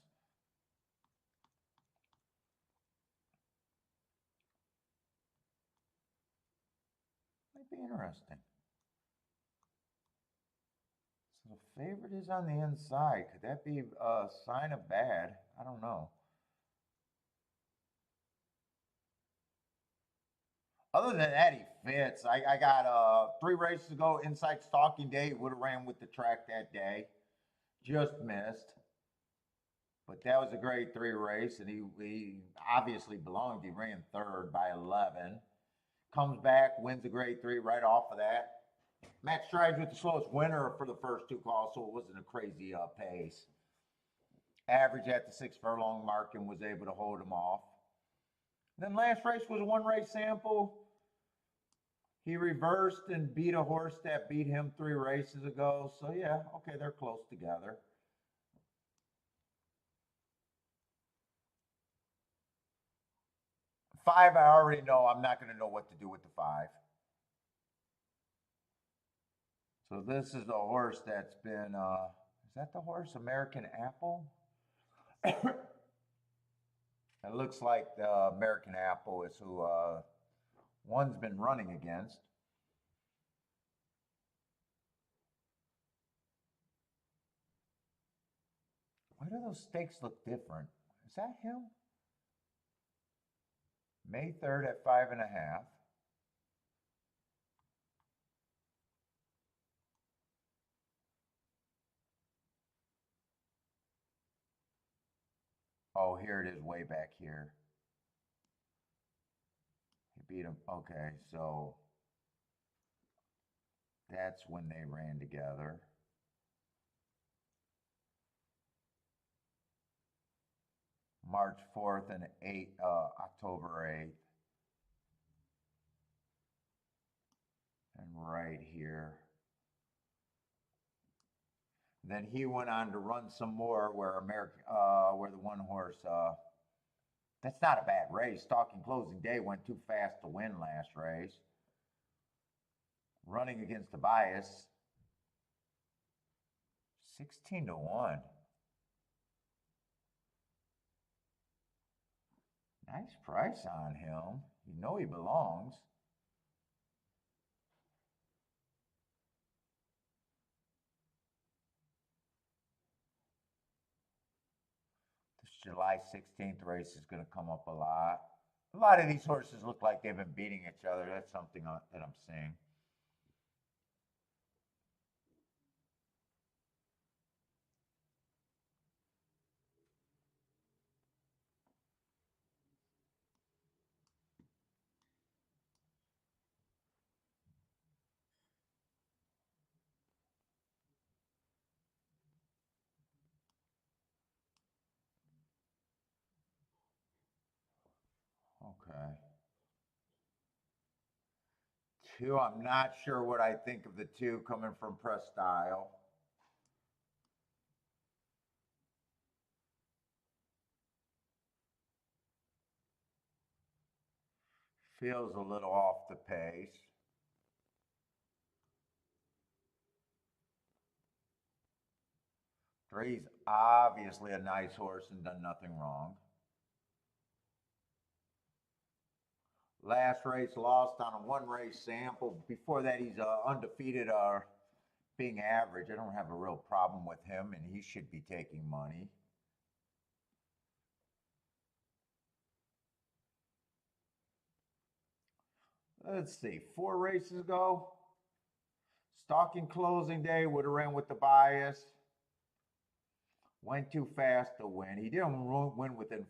Speaker 1: Might be interesting. So the favorite is on the inside. Could that be a sign of bad? I don't know. Other than that, he fits. I got 3 races to go. Inside stalking day, would have ran with the track that day. Just missed. But that was a grade 3 race, and he obviously belonged. He ran third by 11. Comes back, wins the grade 3 right off of that. Matt Strides with the slowest winner for the first 2 calls, so it wasn't a crazy pace. Average at the 6 furlong mark and was able to hold him off. Then last race was a 1 race sample. He reversed and beat a horse that beat him 3 races ago. So yeah, okay, they're close together. 5, I already know I'm not going to know what to do with the 5. So this is the horse that's been, is that the horse, American Apple? It looks like the American Apple is who one's been running against. Why do those stakes look different? Is that him? May 3rd at 5.5. Oh, here it is way back here. He beat him. Okay, so that's when they ran together. March 4th and October 8th. And right here. Then he went on to run some more where where the one horse, that's not a bad race. Stalking Closing Day went too fast to win last race. Running against the bias, 16-1. Nice price on him. You know he belongs. This July 16th race is going to come up a lot. A lot of these horses look like they've been beating each other. That's something that I'm seeing. Okay. Two, I'm not sure what I think of the two coming from Press Style. Feels a little off the pace. Three's obviously a nice horse and done nothing wrong. Last race lost on a one race sample. Before that, he's undefeated being average. I don't have a real problem with him, and he should be taking money. Let's see, 4 races ago. Stalking closing day would have ran with the bias. Went too fast to win. He didn't win within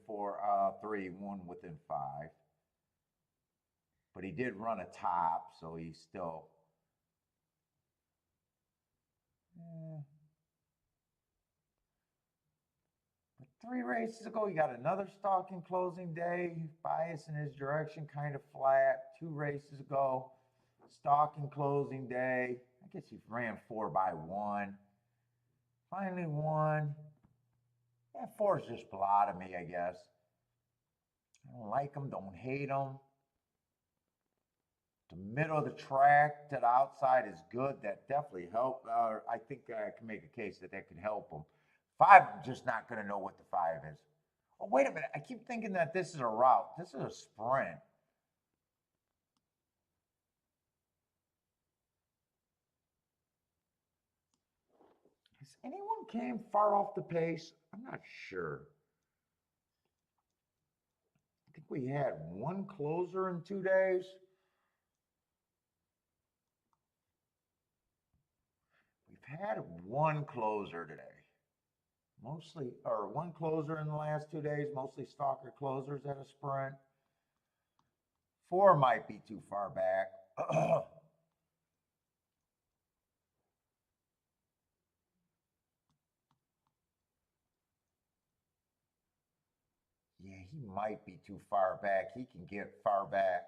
Speaker 1: three, won within 5. But he did run a top, so he's still. But 3 races ago, he got another stalking closing day. Bias in his direction, kind of flat. 2 races ago, stalking closing day. I guess he ran 4 by 1. Finally won. Yeah, 4 is just blah to me, I guess. I don't like him, don't hate him. The middle of the track to the outside is good. That definitely helped. I think I can make a case that could help him. 5, I'm just not going to know what the 5 is. Oh, wait a minute. I keep thinking that this is a route. This is a sprint. Has anyone came far off the pace? I'm not sure. I think we had 1 closer in 2 days. We've had 1 closer today. Mostly, or 1 closer in the last 2 days, mostly stalker closers at a sprint. 4 might be too far back. Yeah, he might be too far back. He can get far back.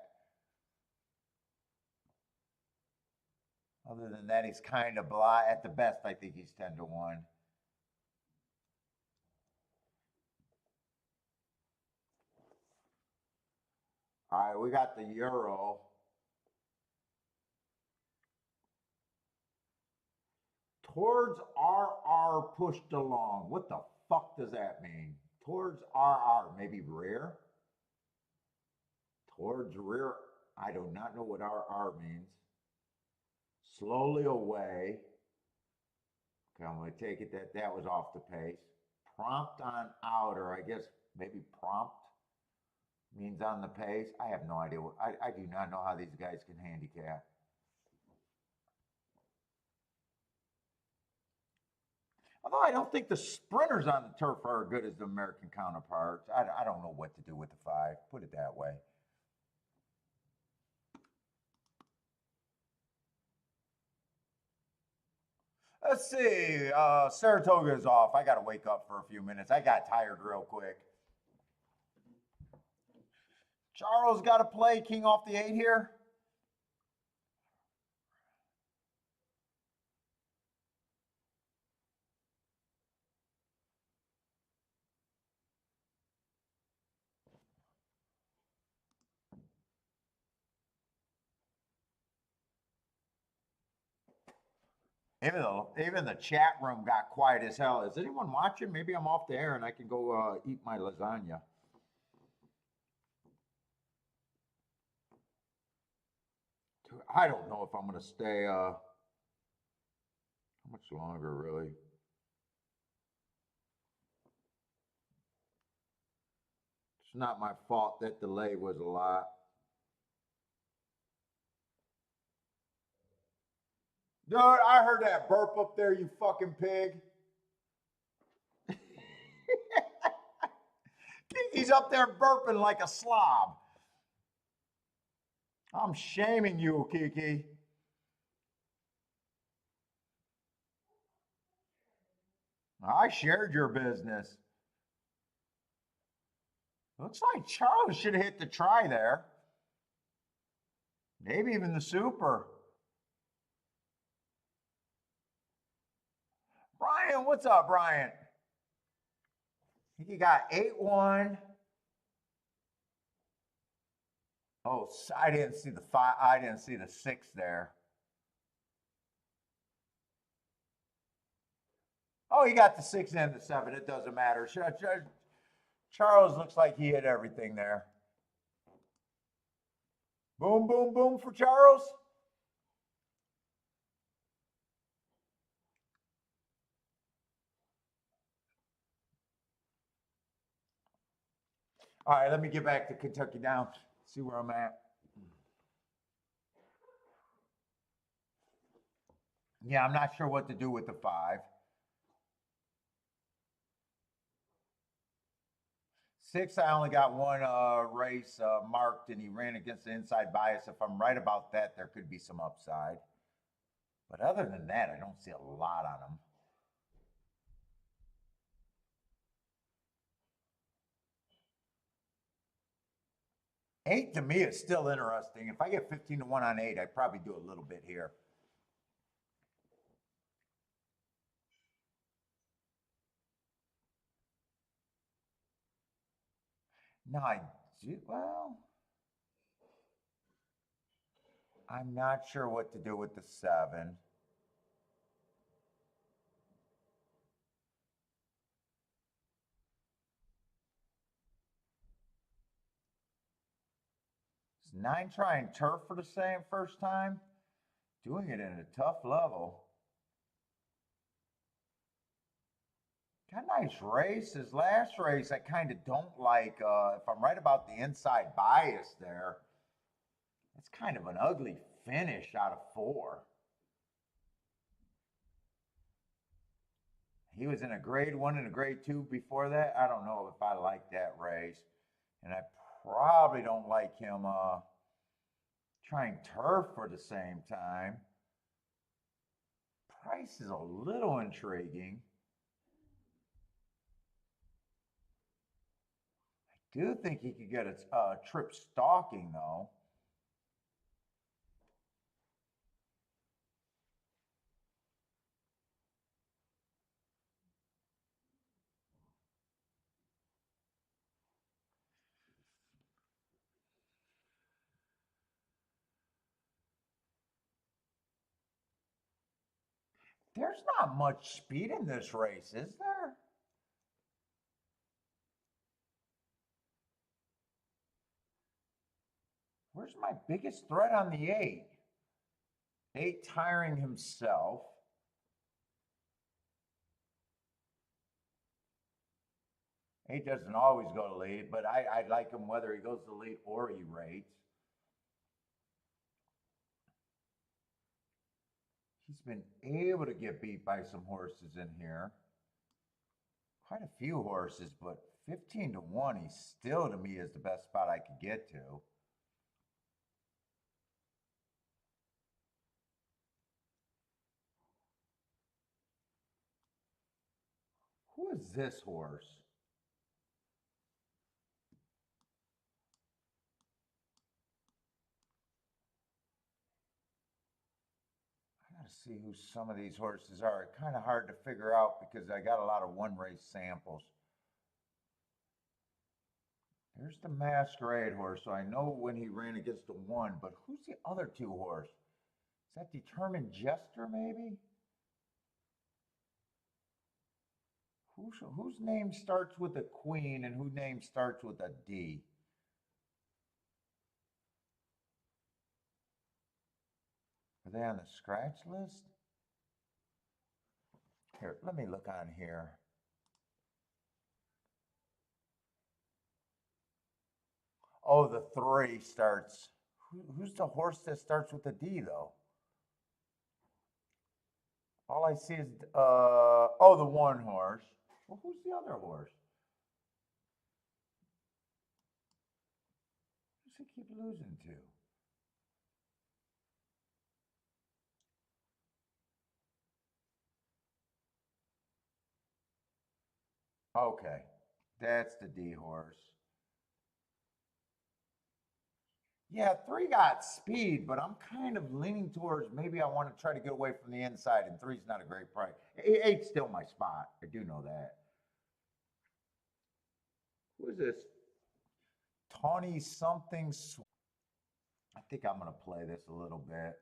Speaker 1: Other than that, he's kind of blah. At the best, I think he's 10 to 1. All right, we got the Euro. Towards RR pushed along. What the fuck does that mean? Towards RR, maybe rear? Towards rear, I do not know what RR means. Slowly away. Okay, I'm going to take it that that was off the pace. Prompt on outer, I guess maybe prompt means on the pace. I have no idea. I do not know how these guys can handicap. Although I don't think the sprinters on the turf are as good as the American counterparts. I don't know what to do with the 5. Put it that way. Let's see. Saratoga is off. I got to wake up for a few minutes. I got tired real quick. Charles got to play king off the 8 here. Even the chat room got quiet as hell. Is anyone watching? Maybe I'm off the air and I can go eat my lasagna. I don't know if I'm going to stay. How much longer, really? It's not my fault that delay was a lot. Dude, I heard that burp up there, you fucking pig. He's up there burping like a slob. I'm shaming you, Kiki. I shared your business. Looks like Charles should have hit the try there. Maybe even the super. Brian, what's up, Brian? You got 8-1. Oh, I didn't see the 5. I didn't see the 6 there. Oh, he got the 6 and the 7. It doesn't matter. Charles looks like he hit everything there. Boom, boom, boom for Charles. All right, let me get back to Kentucky Downs. See where I'm at. Yeah, I'm not sure what to do with the 5. 6, I only got one race marked, and he ran against the inside bias. If I'm right about that, there could be some upside. But other than that, I don't see a lot on him. 8 to me is still interesting. If I get 15-1 on 8, I'd probably do a little bit here. No, I do. Well, I'm not sure what to do with the 7. Is 9 trying turf for the same first time? Doing it in a tough level. Got a nice race. His last race, I kind of don't like. If I'm right about the inside bias there, it's kind of an ugly finish out of 4. He was in a grade 1 and a grade 2 before that. I don't know if I like that race. And I probably don't like him trying turf for the same time. Price is a little intriguing. I do think he could get a trip stalking, though. There's not much speed in this race, is there? Where's my biggest threat on the 8? 8 tiring himself. 8 doesn't always go to lead, but I like him whether he goes to lead or he rates. He's been able to get beat by some horses in here. Quite a few horses, but 15-1, he still to me is the best spot I could get to. Who is this horse? I gotta see who some of these horses are. Kind of hard to figure out because I got a lot of one race samples. There's the Masquerade horse, so I know when he ran against the 1, but who's the other 2 horse? Is that Determined Jester, maybe? Whose name starts with a queen and whose name starts with a D? Are they on the scratch list? Here, let me look on here. Oh, the 3 starts. Who's the horse that starts with a D, though? All I see is, oh, the 1 horse. Well, who's the other horse? Who's he keep losing to? Okay, that's the D horse. Yeah, 3 got speed, but I'm kind of leaning towards maybe I want to try to get away from the inside, and three's not a great price. Eight's still my spot. I do know that. Who is this? Tawny something. I think I'm going to play this a little bit.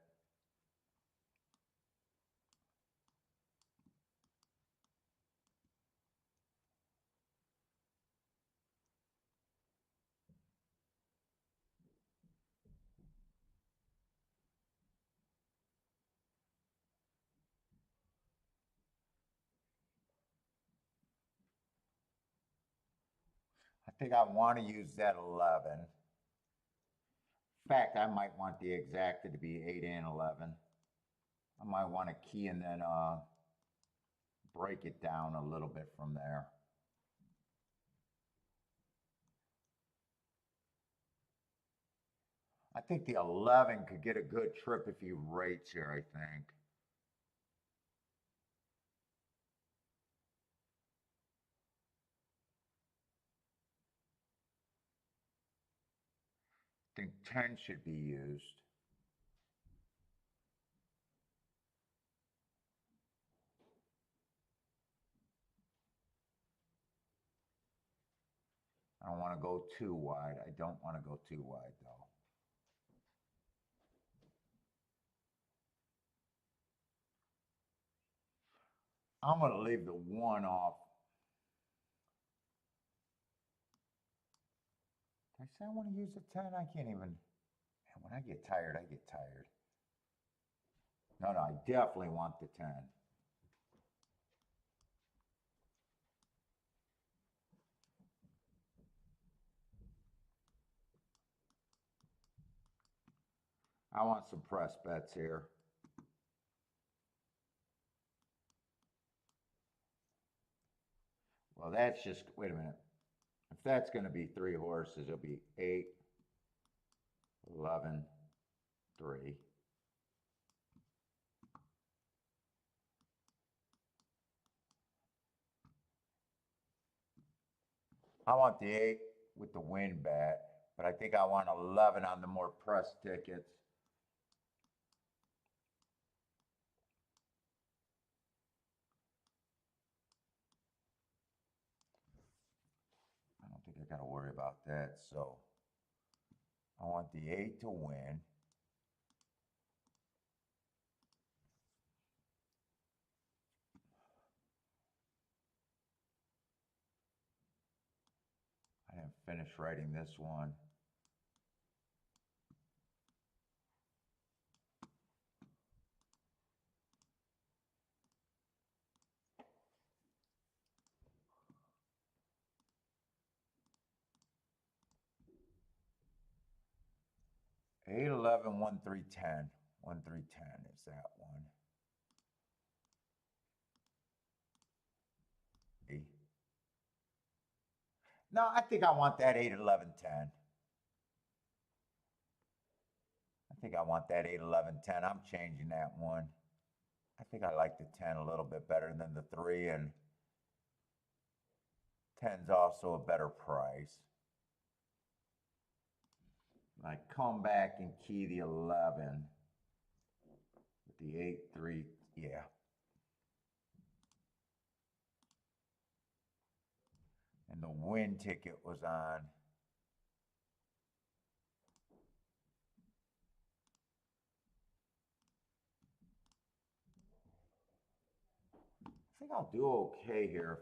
Speaker 1: I think I want to use that 11. In fact, I might want the exacta to be 8 and 11. I might want to key and then break it down a little bit from there. I think the 11 could get a good trip if he rates here, I think. I think 10 should be used. I don't want to go too wide. I don't want to go too wide, though. I'm going to leave the 1 off. Did I say I want to use a 10? I can't even. Man, when I get tired, I get tired. No, I definitely want the 10. I want some press bets here. Well, that's just, wait a minute. If that's going to be 3 horses, it'll be 8, 11, 3. I want the 8 with the win bet, but I think I want 11 on the more press tickets. I don't think I got to worry about that. So I want the 8 to win. I didn't finish writing this one. Eight, 11, 1, 3, 10. 1, 3, 10 is that one. B. No, I think I want that 8, 11, 10. I think I want that 8, 11, 10. I'm changing that one. I think I like the 10 a little bit better than the 3, and 10's also a better price. I come back and key the 11 with the 8, 3, yeah. And the win ticket was on. I think I'll do okay here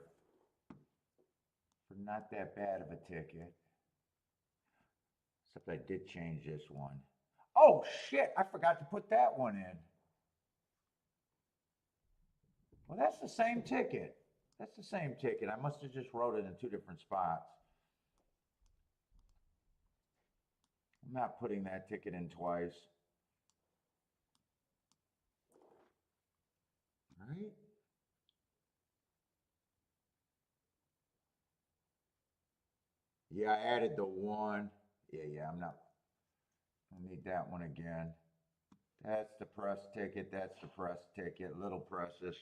Speaker 1: for not that bad of a ticket. Except I did change this one. Oh, shit, I forgot to put that one in. Well, that's the same ticket. That's the same ticket. I must have just wrote it in 2 different spots. I'm not putting that ticket in twice. Right? Yeah, I added the 1. Yeah, I'm not. I need that one again. That's the press ticket. That's the press ticket. Little presses.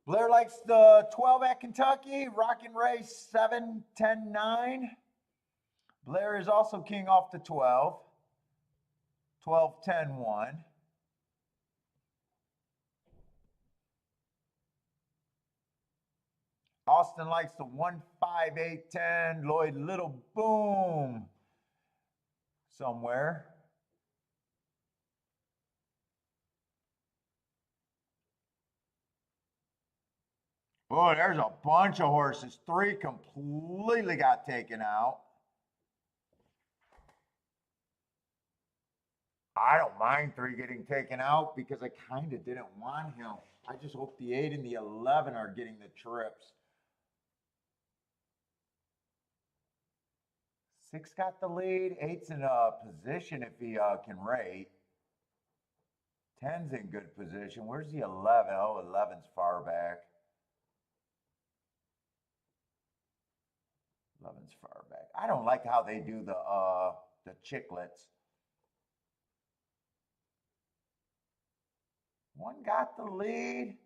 Speaker 1: Blair likes the 12 at Kentucky. Rockin' Ray 7, 10, 9. Blair is also king off the 12. 12, 10, 1. Austin likes the 1, 5, 8, 10. Lloyd, little boom somewhere. Oh, there's a bunch of horses. 3 completely got taken out. I don't mind 3 getting taken out because I kind of didn't want him. I just hope the 8 and the 11 are getting the trips. 6 got the lead. 8's in a position if he can rate. 10's in good position. Where's the 11? Oh, 11's far back. 11's far back. I don't like how they do the chicklets. 1 got the lead.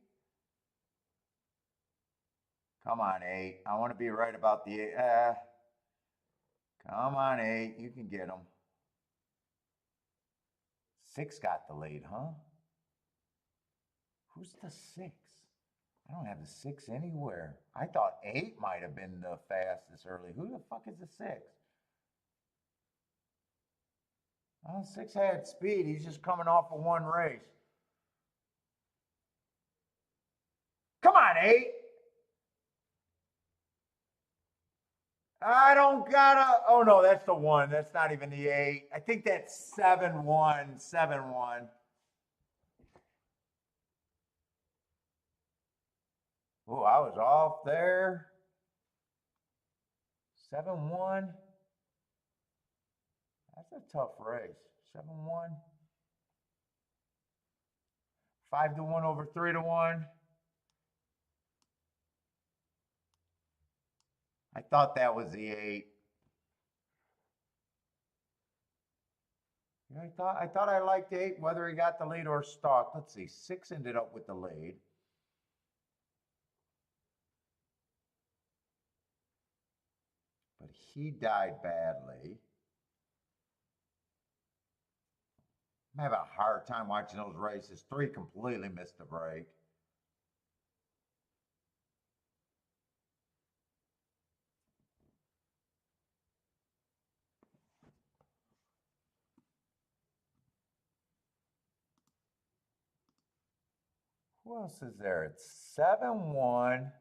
Speaker 1: Come on, 8. I want to be right about the 8. Come on, 8. You can get them. 6 got the lead, huh? Who's the 6? I don't have the 6 anywhere. I thought 8 might have been the fastest early. Who the fuck is the 6? Oh, 6 had speed. He's just coming off of 1 race. Come on, 8. I don't gotta. Oh, no, that's the 1. That's not even the 8. I think that's 7, 1, 7, 1. Oh, I was off there. 7, 1. That's a tough race. 7, 1. 5 to 1 over 3 to 1. I thought that was the 8. Yeah, I thought I liked 8, whether he got the lead or stalked. Let's see. 6 ended up with the lead. But he died badly. I'm having a hard time watching those races. 3 completely missed the break. Who else is there? It's 7, 1.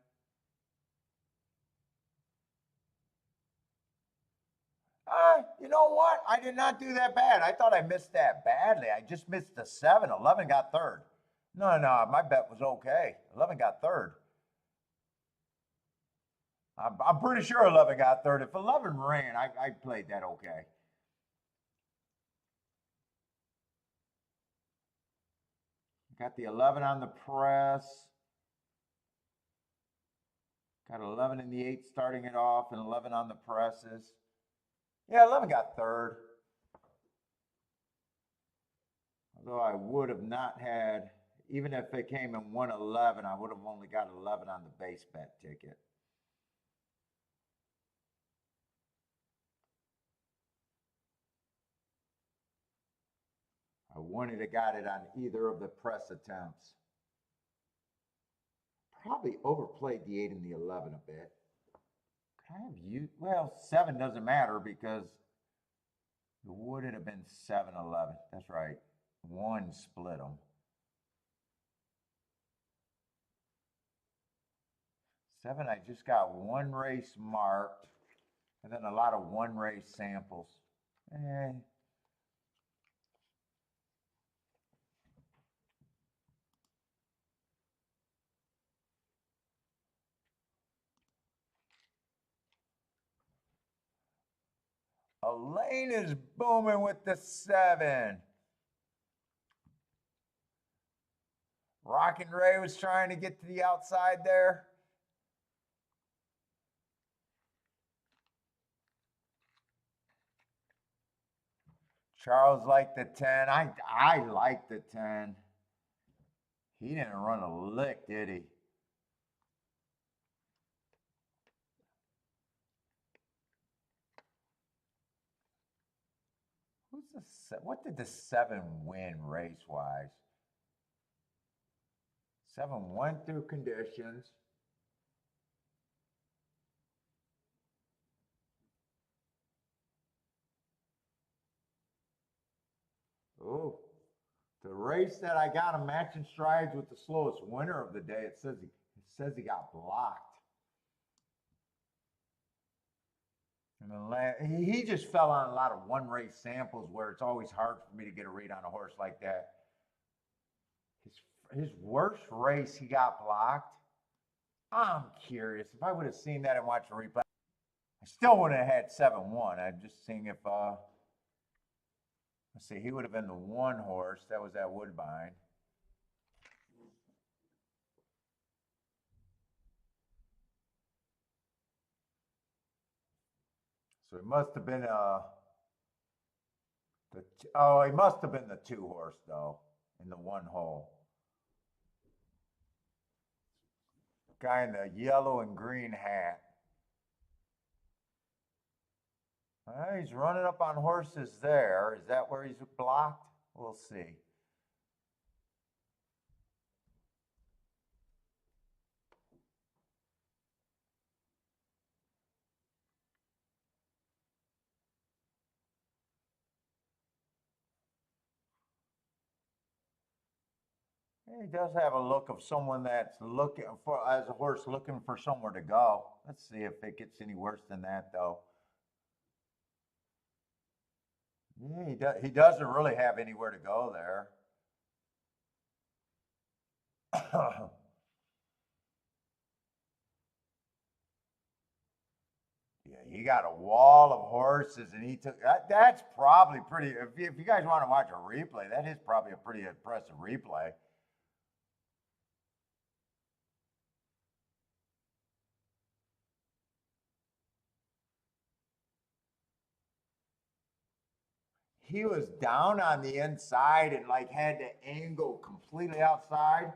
Speaker 1: You know what? I did not do that bad. I thought I missed that badly. I just missed the 7. 11 got third. No, my bet was okay. 11 got third. I'm pretty sure 11 got third. If 11 ran, I played that okay. Got the 11 on the press. Got 11 in the 8 starting it off and 11 on the presses. Yeah, 11 got third. Although I would have not had, even if it came in 111, I would have only got 11 on the base bet ticket. I wanted to got it on either of the press attempts. Probably overplayed the 8 and the 11 a bit. Could I have used, well, 7 doesn't matter because it would have been 7, 11. That's right. 1 split them. 7, I just got 1 race marked and then a lot of 1 race samples. Elaine is booming with the 7. Rockin' Ray was trying to get to the outside there. Charles liked the 10. I liked the 10. He didn't run a lick, did he? what did the 7 win race-wise? 7 went through conditions. Oh, the race that I got him matching strides with the slowest winner of the day, it says he got blocked. And he just fell on a lot of one race samples where it's always hard for me to get a read on a horse like that. His worst race, he got blocked. I'm curious. If I would have seen that and watched the replay, I still wouldn't have had 7-1. I'm just seeing if, let's see, he would have been the 1 horse. That was at Woodbine. So he must have been he must have been the 2 horse though in the 1 hole. Guy in the yellow and green hat. He's running up on horses there. Is that where he's blocked? We'll see. He does have a look of someone that's looking for, as a horse, looking for somewhere to go. Let's see if it gets any worse than that, though. Yeah, he doesn't really have anywhere to go there. Yeah, he got a wall of horses, and he took that. That's probably pretty. If you guys want to watch a replay, that is probably a pretty impressive replay. He was down on the inside and like had to angle completely outside.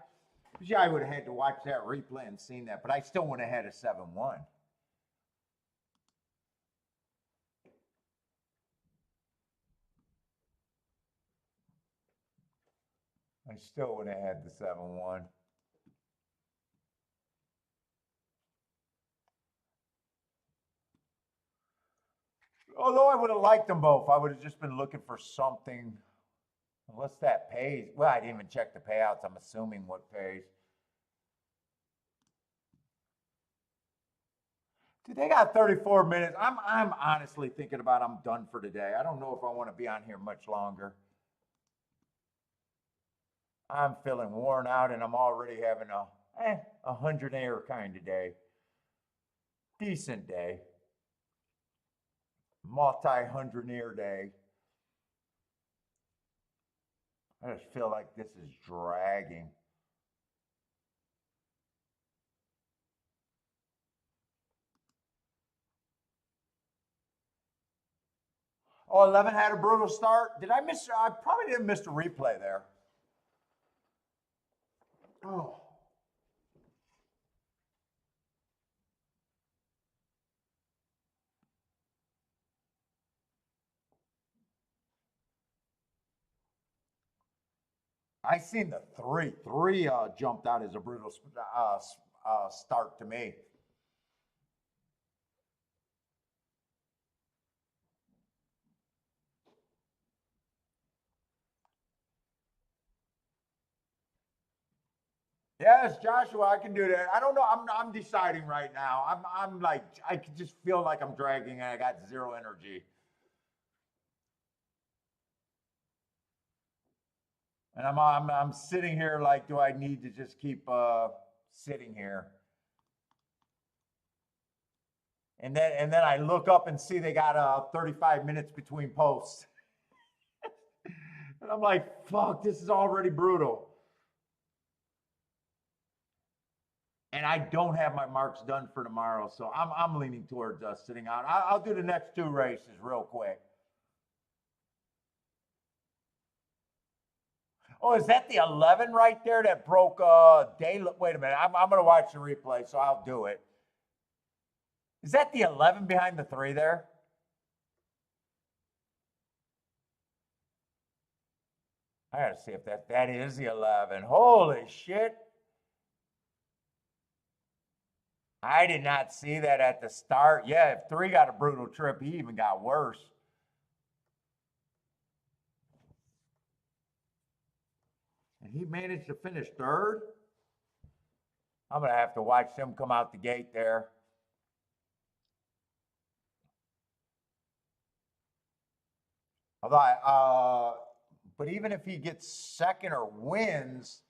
Speaker 1: Yeah, I would have had to watch that replay and seen that, but I still went ahead of 7-1. I still would have had the 7-1. Although I would have liked them both, I would have just been looking for something. Unless that pays. Well, I didn't even check the payouts. I'm assuming what pays. Dude, they got 34 minutes. I'm honestly thinking about I'm done for today. I don't know if I want to be on here much longer. I'm feeling worn out, and I'm already having a 100 air kind of day. Decent day. Multi-100 day. I just feel like this is dragging. Oh, 11 had a brutal start. Did I miss? I probably didn't miss the replay there. Oh. I seen the 3. 3 jumped out as a brutal start to me. Yes, Joshua, I can do that. I don't know. I'm deciding right now. I'm like, I just feel like I'm dragging and I got 0 energy. And I'm sitting here like, do I need to just keep sitting here? And then I look up and see they got 35 minutes between posts. And I'm like, fuck, this is already brutal. And I don't have my marks done for tomorrow, so I'm leaning towards sitting out. I'll do the next 2 races real quick. Oh, is that the 11 right there that broke day? Wait a minute, I'm going to watch the replay, so I'll do it. Is that the 11 behind the 3 there? I gotta see if that is the 11. Holy shit. I did not see that at the start. Yeah, if 3 got a brutal trip, he even got worse. And he managed to finish 3rd. I'm going to have to watch him come out the gate there. But even if he gets 2nd or wins,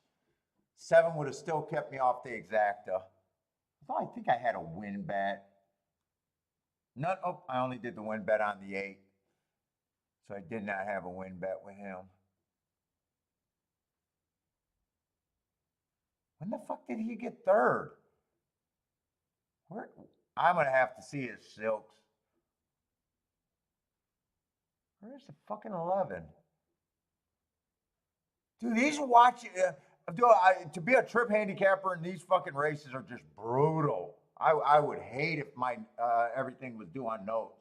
Speaker 1: 7 would have still kept me off the exacta. I think I had a win bet. I only did the win bet on the 8. So I did not have a win bet with him. When the fuck did he get 3rd? I'm going to have to see his silks. Where's the fucking 11? Dude, these watching. To be a trip handicapper in these fucking races are just brutal. I would hate if my everything was due on notes.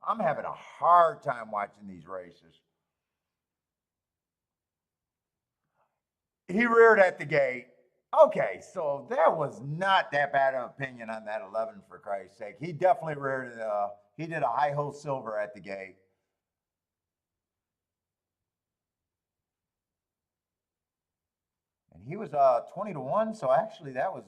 Speaker 1: I'm having a hard time watching these races. He reared at the gate. Okay, so that was not that bad of an opinion on that 11, for Christ's sake. He definitely reared. He did a high-ho silver at the gate. And he was 20-1, so actually that was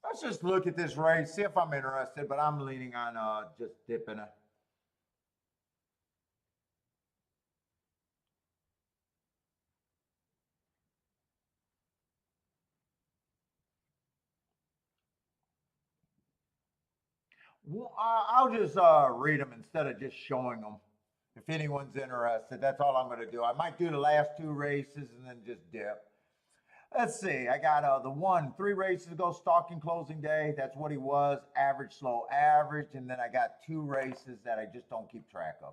Speaker 1: let's just look at this race, see if I'm interested, but I'm leaning on just dipping it. Well, I'll just read them instead of just showing them. If anyone's interested, that's all I'm going to do. I might do the last 2 races and then just dip. Let's see. I got the 3 races ago, stalking closing day. That's what he was. Average, slow, average. And then I got 2 races that I just don't keep track of.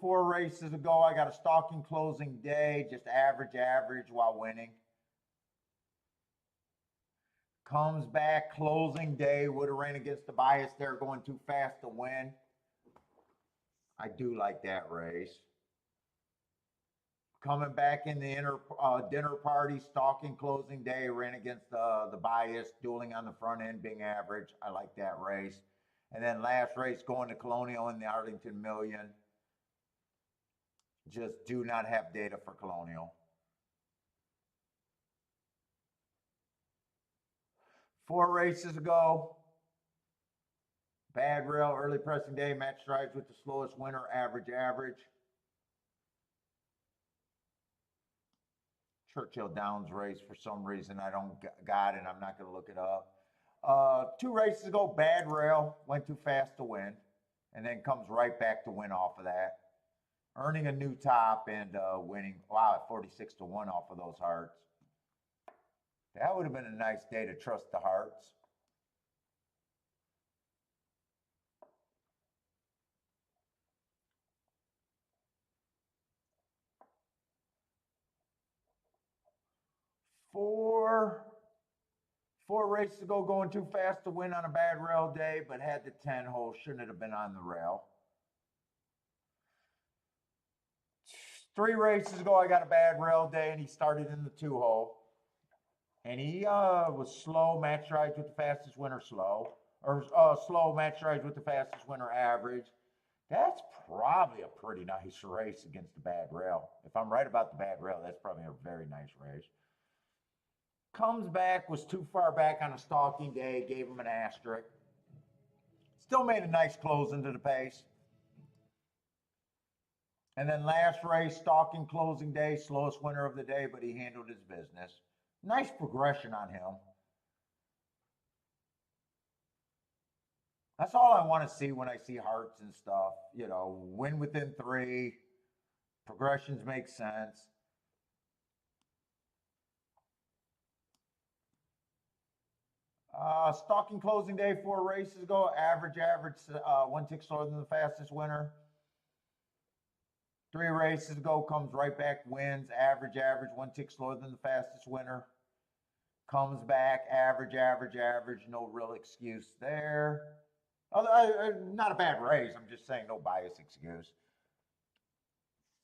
Speaker 1: 4 races ago, I got a stalking closing day, just average while winning. Comes back, closing day, would have ran against the bias there, going too fast to win. I do like that race. Coming back in the dinner party, stalking closing day, ran against the bias, dueling on the front end, being average. I like that race. And then last race, going to Colonial in the Arlington Million. Just do not have data for Colonial. 4 races ago, bad rail, early pressing day, match strides with the slowest winner, average. Churchill Downs race, for some reason I don't got it. I'm not going to look it up. 2 races ago, bad rail, went too fast to win, and then comes right back to win off of that. Earning a new top and winning, wow, at 46-1 off of those hearts. That would have been a nice day to trust the hearts. Four races ago, going too fast to win on a bad rail day, but had the 10 hole, shouldn't have been on the rail. 3 races ago, I got a bad rail day, and he started in the 2 hole. And he was slow, match rides with the fastest winner slow. Or slow, match rides with the fastest winner average. That's probably a pretty nice race against the bad rail. If I'm right about the bad rail, that's probably a very nice race. Comes back, was too far back on a stalking day, gave him an asterisk. Still made a nice close into the pace. And then last race, stalking closing day, slowest winner of the day, but he handled his business. Nice progression on him. That's all I want to see when I see hearts and stuff. You know, win within 3, progressions make sense. Stalking closing day 4 races ago. Average, 1 tick slower than the fastest winner. 3 races ago, comes right back, wins. Average, 1 tick slower than the fastest winner. Comes back, average. No real excuse there. Not a bad race. I'm just saying no bias excuse.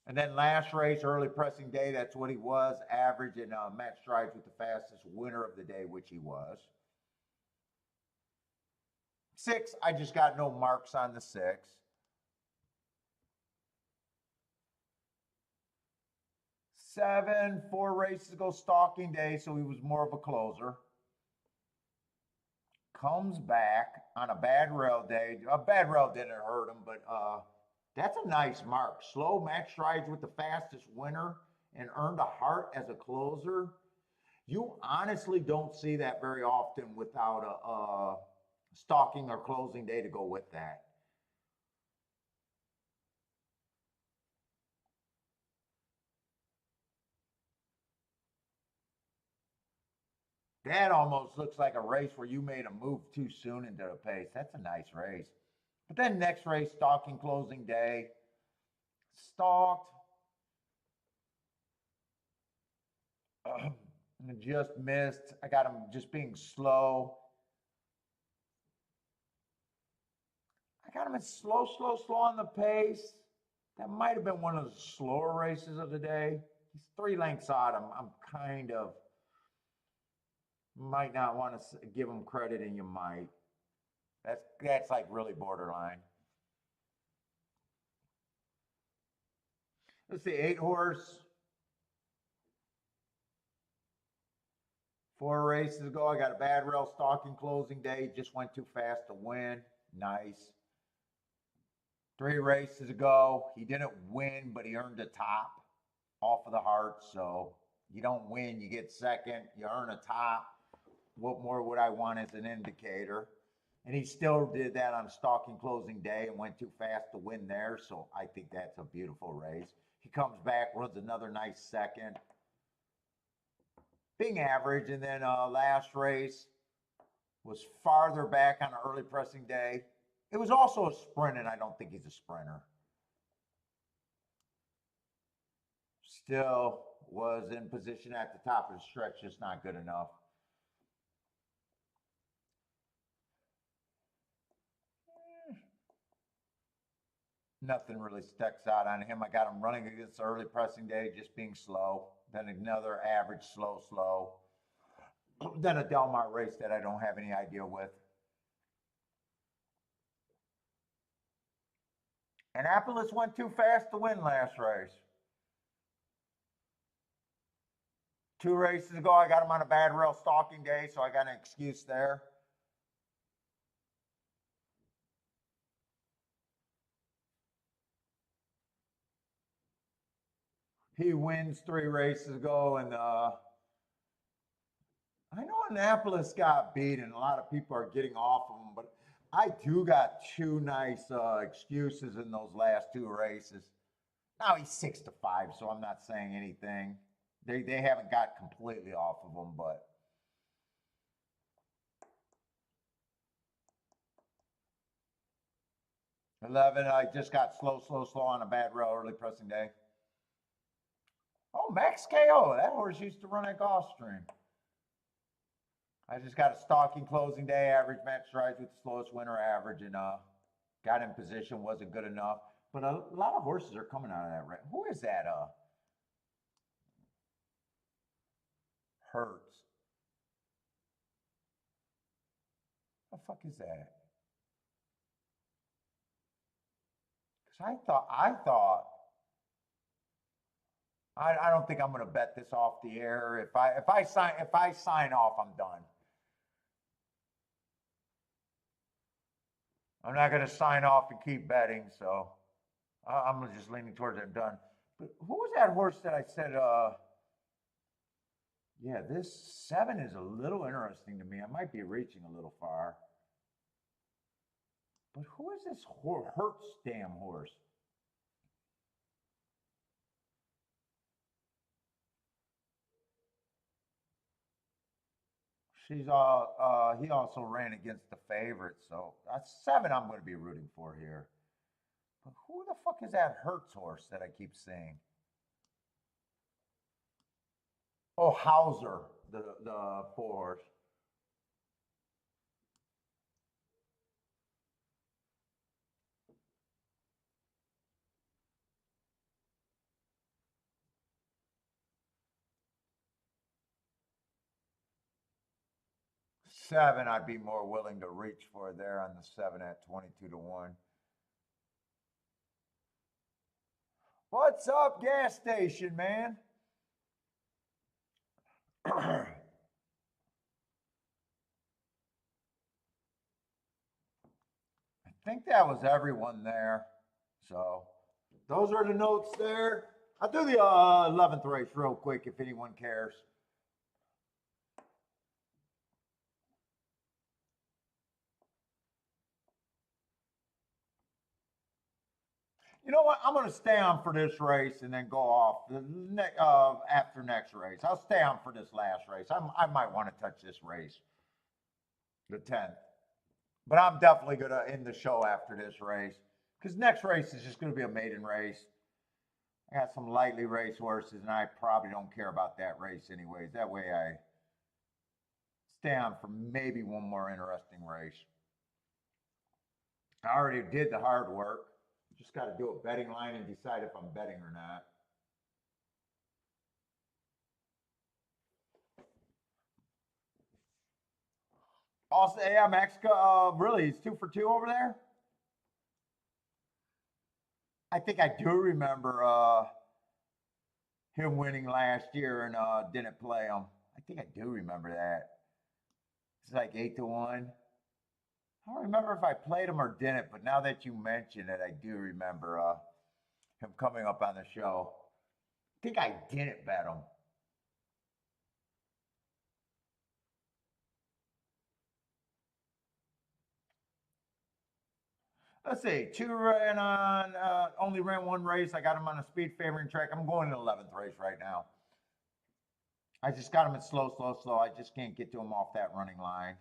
Speaker 1: And then last race, early pressing day, that's what he was. Average and match strides with the fastest winner of the day, which he was. 6, I just got no marks on the 6. 7, 4 races ago, stalking day, so he was more of a closer. Comes back on a bad rail day. A bad rail didn't hurt him, but that's a nice mark. Slow match strides with the fastest winner and earned a heart as a closer. You honestly don't see that very often without a stalking or closing day to go with that. That almost looks like a race where you made a move too soon into the pace. That's a nice race. But then next race, stalking closing day. Stalked. Just missed. I got him just being slow. I got him at slow on the pace. That might have been one of the slower races of the day. He's 3 lengths out. I'm kind of might not want to give him credit, and you might. That's like really borderline. Let's see, 8 horse. 4 races ago, I got a bad rail stalking closing day. Just went too fast to win. Nice. 3 races ago, he didn't win, but he earned a top off of the heart. So you don't win, you get second, you earn a top. What more would I want as an indicator? And he still did that on stalking closing day and went too fast to win there. So I think that's a beautiful race. He comes back, runs another nice second. Being average. And then last race was farther back on an early pressing day. It was also a sprint, and I don't think he's a sprinter. Still was in position at the top of the stretch, just not good enough. Nothing really sticks out on him. I got him running against the early pressing day, just being slow. Then another average, slow. Then a Del Mar race that I don't have any idea with. Annapolis went too fast to win last race. 2 races ago, I got him on a bad rail stalking day, so I got an excuse there. He wins 3 races ago, and I know Annapolis got beat, and a lot of people are getting off of him, but I do got 2 nice excuses in those last 2 races. Now he's 6-5, so I'm not saying anything. They haven't got completely off of him, but 11, I just got slow on a bad rail early pressing day. Oh, Max KO. That horse used to run at Gulfstream. I just got a stalking closing day, average match strides with the slowest winner average, and got in position, wasn't good enough. But a lot of horses are coming out of that race. Who is that? Hertz. What the fuck is that? Because I don't think I'm going to bet this off the air. If I sign off, I'm done. I'm not going to sign off and keep betting, so I'm just leaning towards it. I'm done. But who was that horse that I said? Yeah, this 7 is a little interesting to me. I might be reaching a little far. But who is this Hertz damn horse? He also ran against the favorite, so that's 7 I'm going to be rooting for here. But who the fuck is that Hertz horse that I keep seeing? Oh, Hauser, the 4 horse. Seven, I'd be more willing to reach for there on the 7 at 22-1. What's up, gas station, man? I think that was everyone there. So those are the notes there. I'll do the 11th race real quick if anyone cares. You know what? I'm going to stay on for this race and then go off after next race. I'll stay on for this last race. I might want to touch this race, the 10th. But I'm definitely going to end the show after this race because next race is just going to be a maiden race. I got some lightly raced horses, and I probably don't care about that race anyways. That way I stay on for maybe one more interesting race. I already did the hard work. Just got to do a betting line and decide if I'm betting or not. Also, yeah, Mexico, really, he's 2 for 2 over there? I think I do remember him winning last year and didn't play him. I think I do remember that. It's like 8-1. I don't remember if I played him or didn't, but now that you mention it, I do remember him coming up on the show. I think I didn't bet him. Let's see. 2 ran on, only ran 1 race. I got him on a speed favoring track. I'm going to the 11th race right now. I just got him at slow. I just can't get to him off that running line.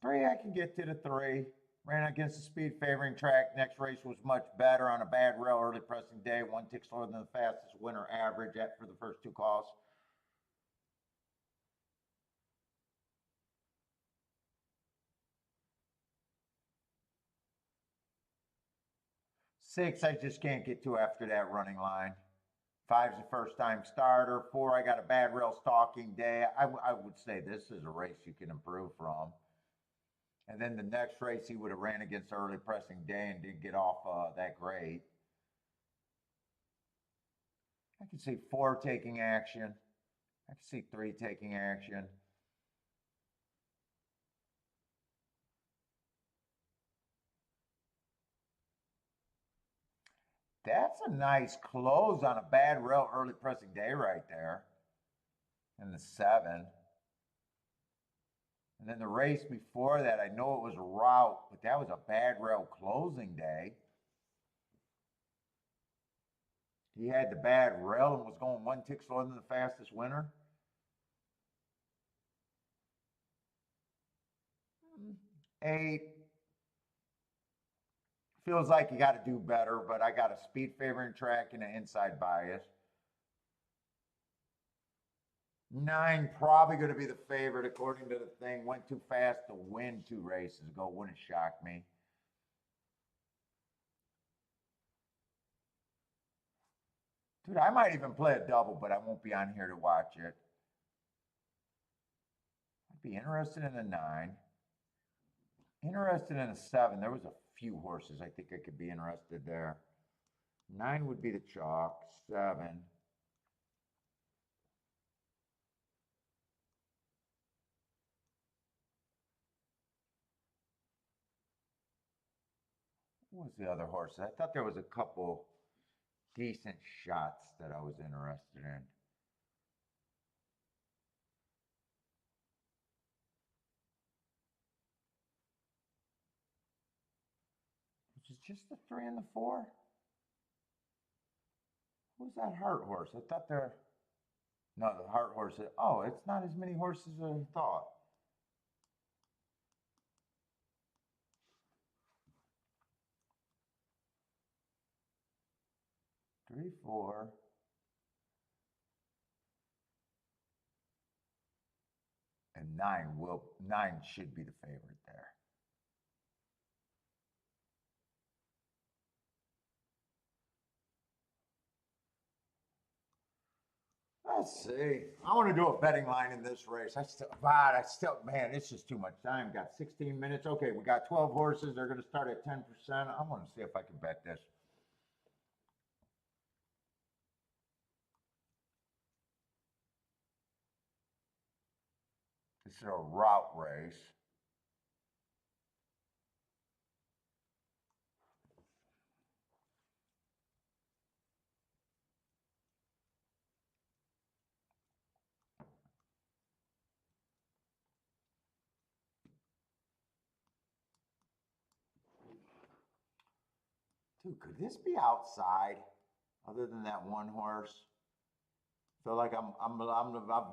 Speaker 1: 3, I can get to the 3. Ran against the speed favoring track. Next race was much better on a bad rail early pressing day. 1 tick slower than the fastest winner average for the first 2 calls. 6, I just can't get to after that running line. 5's the first time starter. 4, I got a bad rail stalking day. I would say this is a race you can improve from. And then the next race he would have ran against early pressing day and didn't get off that great. I can see 4 taking action. I can see 3 taking action. That's a nice close on a bad rail early pressing day right there. And the 7. And then the race before that, I know it was a route, but that was a bad rail closing day. He had the bad rail and was going 1 tick slower than the fastest winner. 8. Feels like you got to do better, but I got a speed favoring track and an inside bias. 9, probably going to be the favorite according to the thing. Went too fast to win 2 races ago. Wouldn't shock me. Dude, I might even play a double, but I won't be on here to watch it. I'd be interested in a 9. Interested in a 7. There was a few horses I think I could be interested there. 9 would be the chalk. 7. What was the other horse? I thought there was a couple decent shots that I was interested in. Was it just the 3 and the 4? Who's that Hart horse? I thought there. No, the heart horse. Oh, it's not as many horses as I thought. 3, 4, and 9 will 9 should be the favorite there. Let's see. I want to do a betting line in this race. Man, it's just too much time. Got 16 minutes. Okay, we got 12 horses. They're going to start at 10%. I want to see if I can bet this. This is a route race. Dude, could this be outside? Other than that one horse, I feel like I'm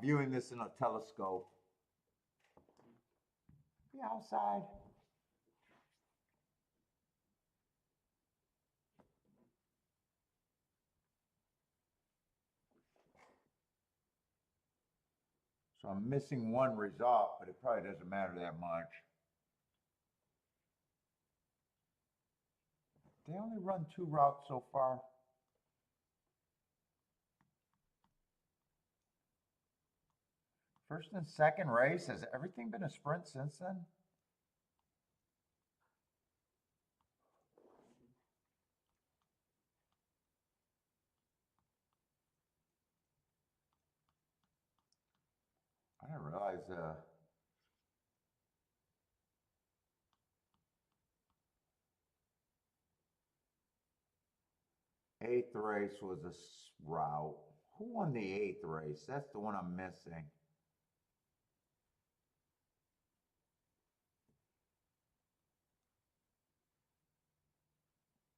Speaker 1: viewing this in a telescope. Be outside. So I'm missing one result, but it probably doesn't matter that much. They only run 2 routes so far. First and second race, has everything been a sprint since then? I didn't realize eighth race was a route. Who won the 8th race? That's the one I'm missing.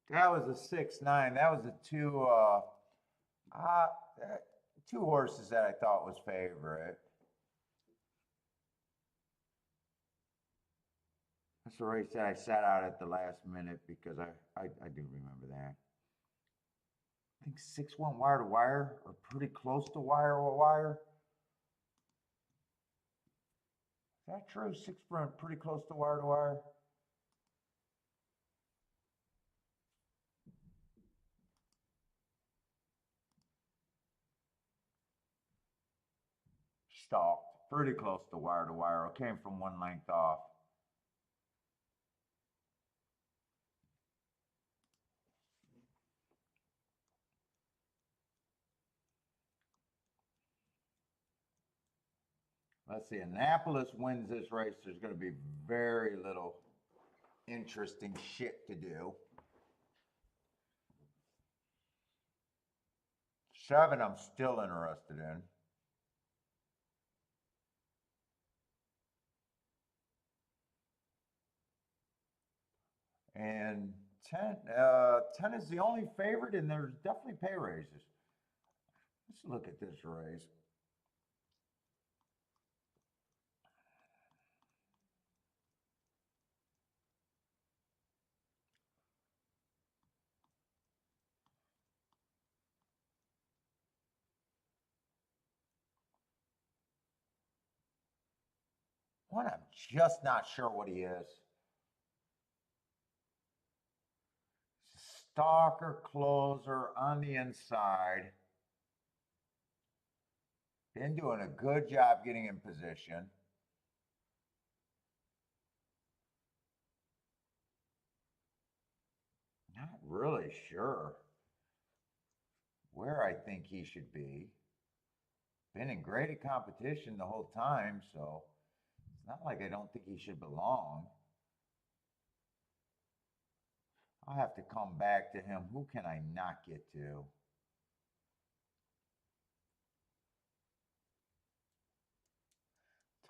Speaker 1: That was a 6-9. That was a 2 horses that I thought was favorite. That's the race that I sat out at the last minute because I do remember that. I think 6 went wire to wire or pretty close to wire to wire. Is that true? 6 went pretty close to wire to wire. Stalked pretty close to wire to wire. It came from 1 length off. Let's see. Annapolis wins this race. There's going to be very little interesting shit to do. 7, I'm still interested in. And 10 is the only favorite, and there's definitely pay raises. Let's look at this race. One, I'm just not sure what he is. Stalker closer on the inside. Been doing a good job getting in position. Not really sure where I think he should be. Been in great competition the whole time, so it's not like I don't think he should belong. I'll have to come back to him. Who can I not get to?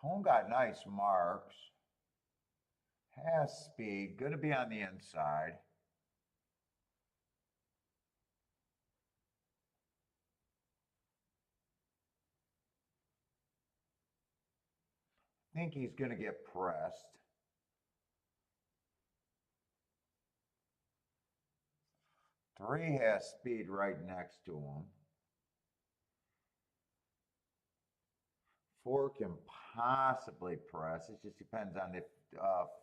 Speaker 1: Tone got nice marks. Has speed. Going to be on the inside. think he's going to get pressed. Three has speed right next to him. Four can possibly press. It just depends on if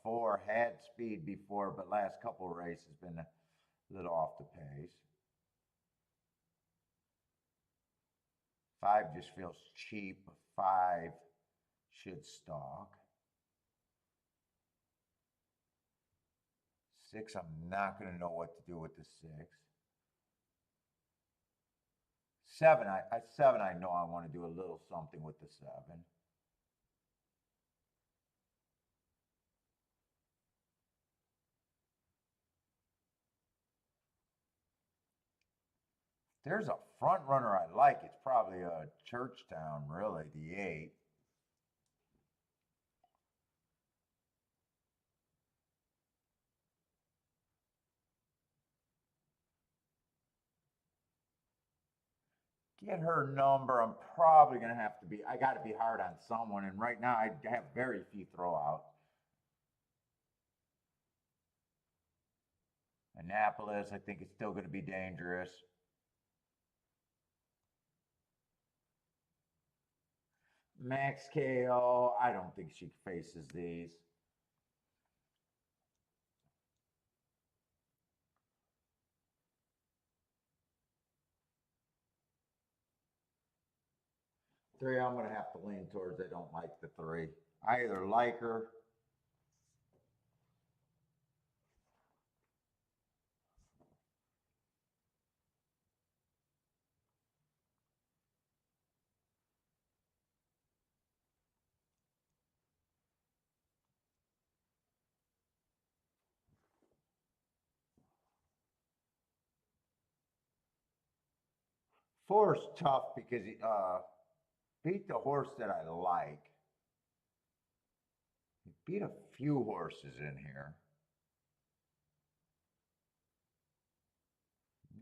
Speaker 1: four had speed before, but last couple of races been a little off the pace. Five just feels cheap. Five should stalk. Six, I'm not going to know what to do with the six. Seven, I know I want to do a little something with the seven. There's a front runner I like. It's probably a Churchtown, really, the eight. Get her number. I'm probably going to have to be, I got to be hard on someone. And right now I have very few throwouts. Annapolis, I think it's still going to be dangerous. Max KO, I don't think she faces these. Three, I'm going to have to lean towards I don't like the three. I either like her. Four's tough because he beat the horse that I like. He beat a few horses in here.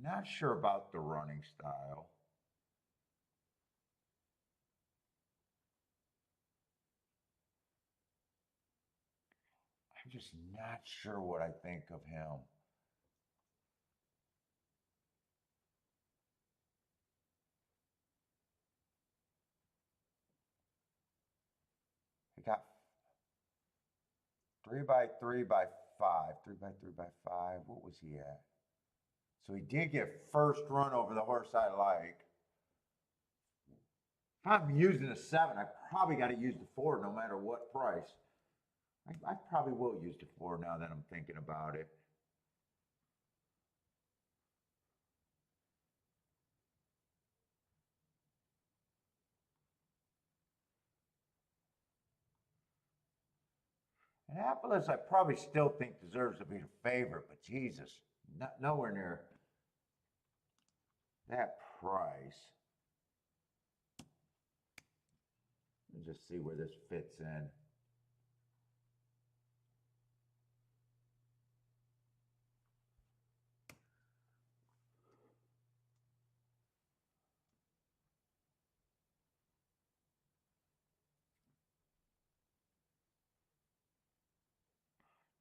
Speaker 1: Not sure about the running style. I'm just not sure what I think of him. I got 3x3x5. 3x3x5. What was he at? So he did get first run over the horse I like. If I'm using a seven, I probably got to use the four no matter what price. I probably will use the four now that I'm thinking about it. Annapolis, I probably still think deserves to be the favorite, but Jesus, nowhere near that price. Let's just see where this fits in.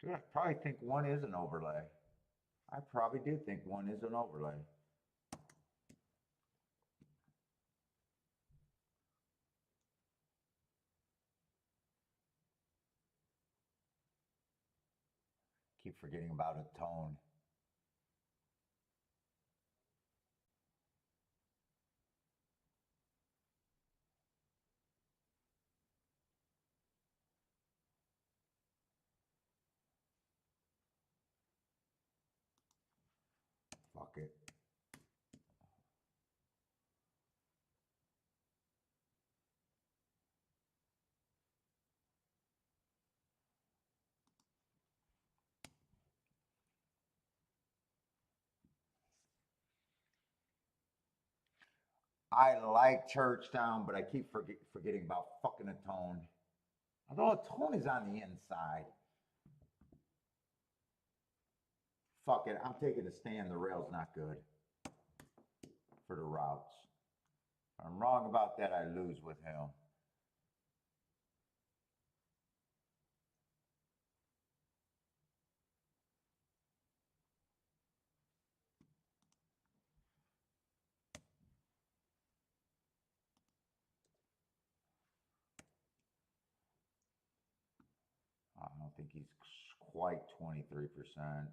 Speaker 1: Dude, I probably think one is an overlay. I probably do think one is an overlay. Keep forgetting about a tone. Fuck it. I like Churchtown, but I keep forgetting about fucking a tone. Although a tone is on the inside. Fuck it, I'm taking a stand. The rail's not good for the routes. If I'm wrong about that, I lose with him. think he's quite 23%.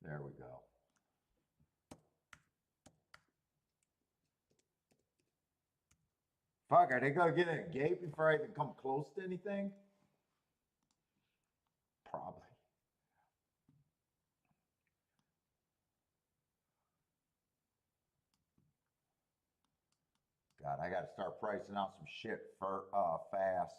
Speaker 1: There we go. Fuck, are they gonna get a gate before I even come close to anything? Probably. God, I gotta start pricing out some shit for fast.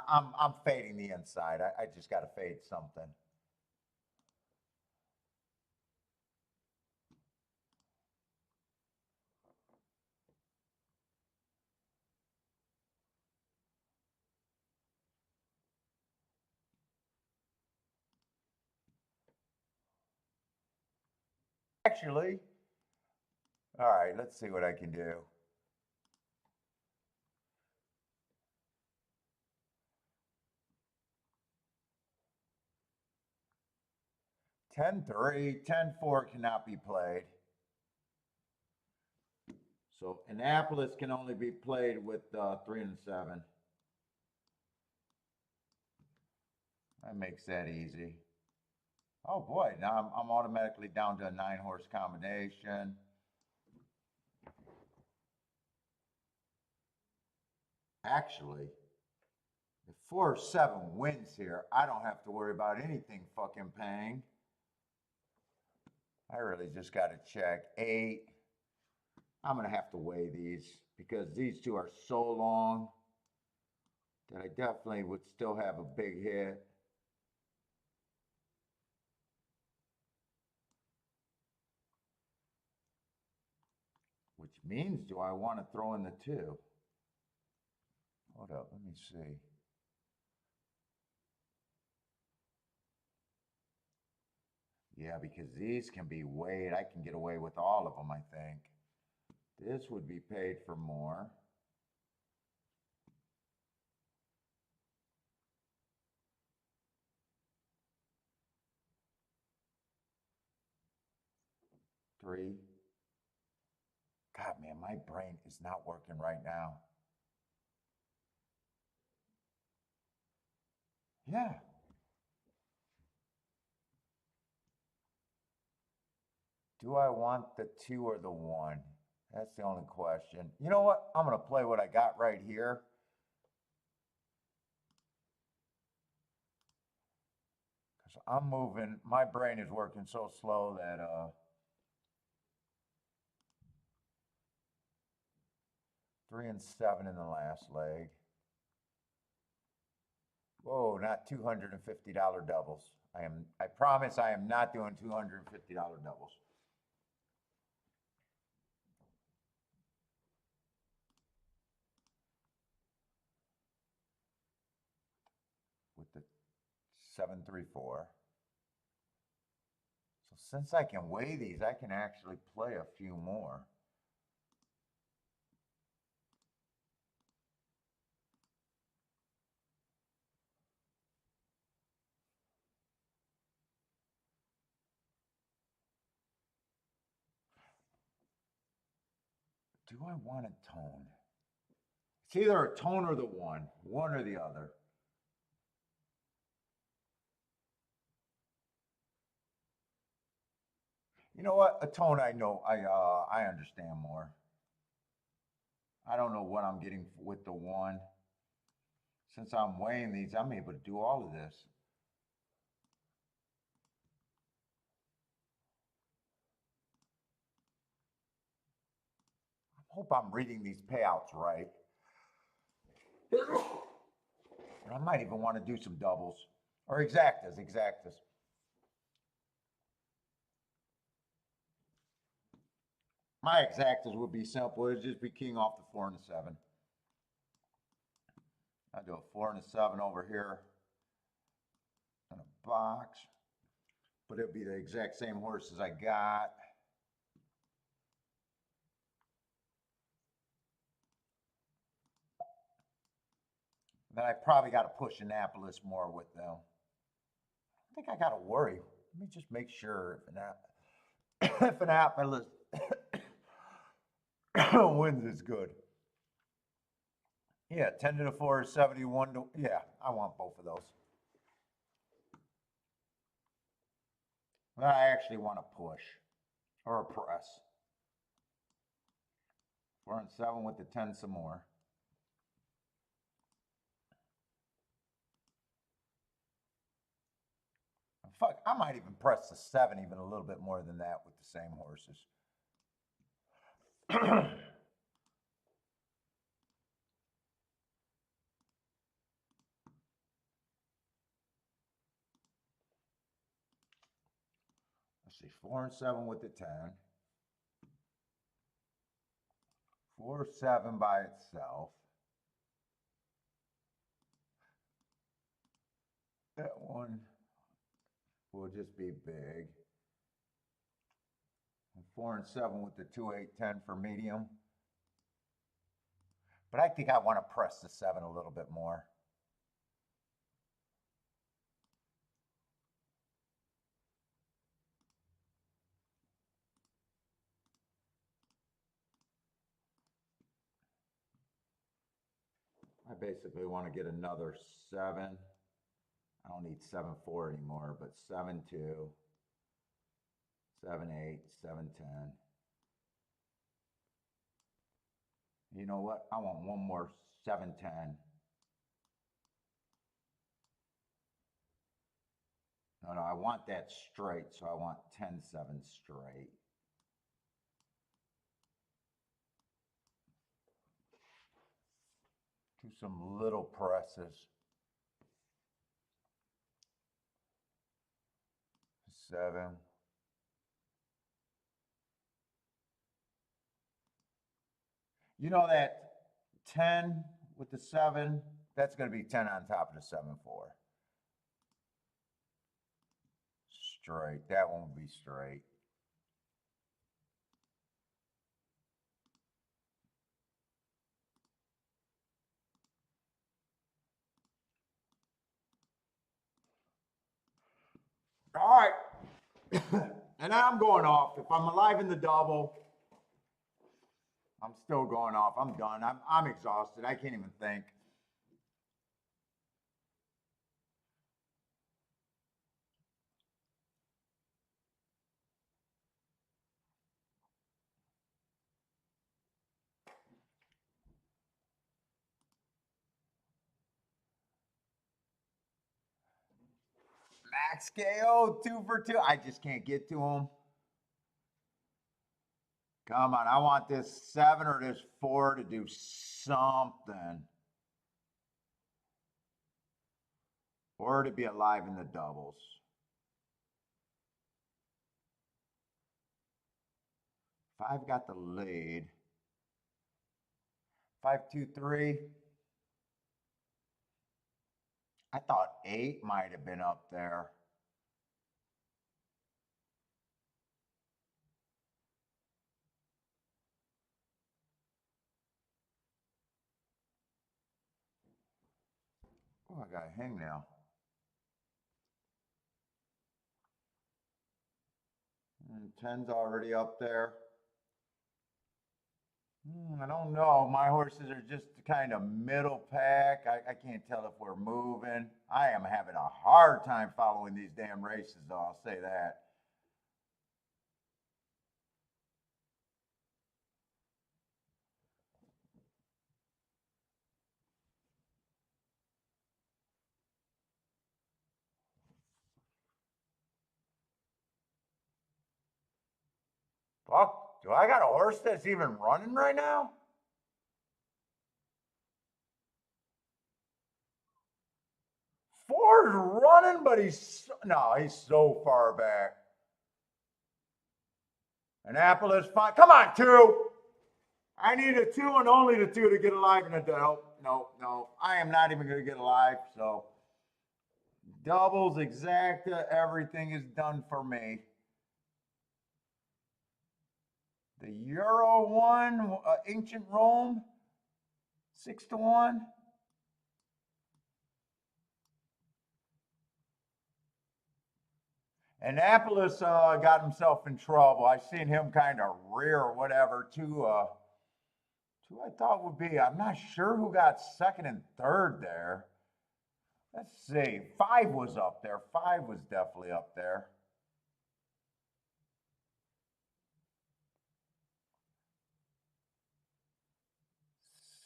Speaker 1: I'm fading the inside. I just gotta fade something. Actually, all right, let's see what I can do. 10-3, 10-4 cannot be played. So Annapolis can only be played with 3 and 7. That makes that easy. Oh boy, now I'm automatically down to a 9-horse combination. Actually, if 4 or 7 wins here, I don't have to worry about anything fucking paying. I really just got to check. 8. I'm going to have to weigh these because these two are so long that I definitely would still have a big hit. Which means, do I want to throw in the 2? Hold up, let me see. Yeah, because these can be weighed. I can get away with all of them, I think. This would be paid for more. Three. God, man, my brain is not working right now. Yeah. Do I want the 2 or the 1? That's the only question. You know what? I'm going to play what I got right here. Because I'm moving. My brain is working so slow that 3 and 7 in the last leg. Whoa, not $250 doubles. I promise I am not doing $250 doubles. With the 7-3-4. So since I can weigh these, I can actually play a few more. Do I want a tone? It's either a tone or the one or the other. You know what? A tone I know, I understand more. I don't know what I'm getting with the one. Since I'm weighing these, I'm able to do all of this. I hope I'm reading these payouts right. I might even want to do some doubles or exactas. My exactas would be simple. It'd just be king off the 4 and the 7. I do a 4 and a 7 over here in a box, but it'd be the exact same horses I got. Then I probably got to push Annapolis more with them. I think I got to worry. Let me just make sure if Annapolis wins is good. Yeah, 10 to the 4 is 71 to, yeah, I want both of those. I actually want to push or a press. 4 and 7 with the 10 some more. Fuck, I might even press the 7 even a little bit more than that with the same horses. Let's see, 4 and 7 with the 10. 4, 7 by itself. That one will just be big. 4 and 7 with the 2, 8, 10 for medium. But I think I want to press the 7 a little bit more. I basically want to get another 7. I don't need 7-4 anymore, but 7-2, 7-8, 7-10. You know what? I want one more 7-10. No, I want that straight, so I want 10-7 straight. Do some little presses. 7. You know that 10 with the 7, that's going to be 10 on top of the 7-4. Straight. That won't be straight. All right. And then I'm going off. If I'm alive in the double, I'm still going off. I'm done. I'm exhausted. I can't even think. Max KO, 2 for 2. I just can't get to him. Come on, I want this 7 or this 4 to do something. Or to be alive in the doubles. 5 got the lead. 5, 2, 3. I thought 8 might have been up there. Oh, I got to hang now. And 10's already up there. I don't know. My horses are just kind of middle pack. I can't tell if we're moving. I am having a hard time following these damn races, though. I'll say that. Fuck, do I got a horse that's even running right now? Four's running, but he's so far back. Annapolis, fine. Come on, 2. I need a 2 and only the 2 to get alive in a double. No. I am not even going to get alive. So doubles, exacta, everything is done for me. The Euro one, ancient Rome, 6 to 1. Annapolis got himself in trouble. I seen him kind of rear or whatever to I thought would be. I'm not sure who got second and third there. Let's see. 5 was up there. 5 was definitely up there.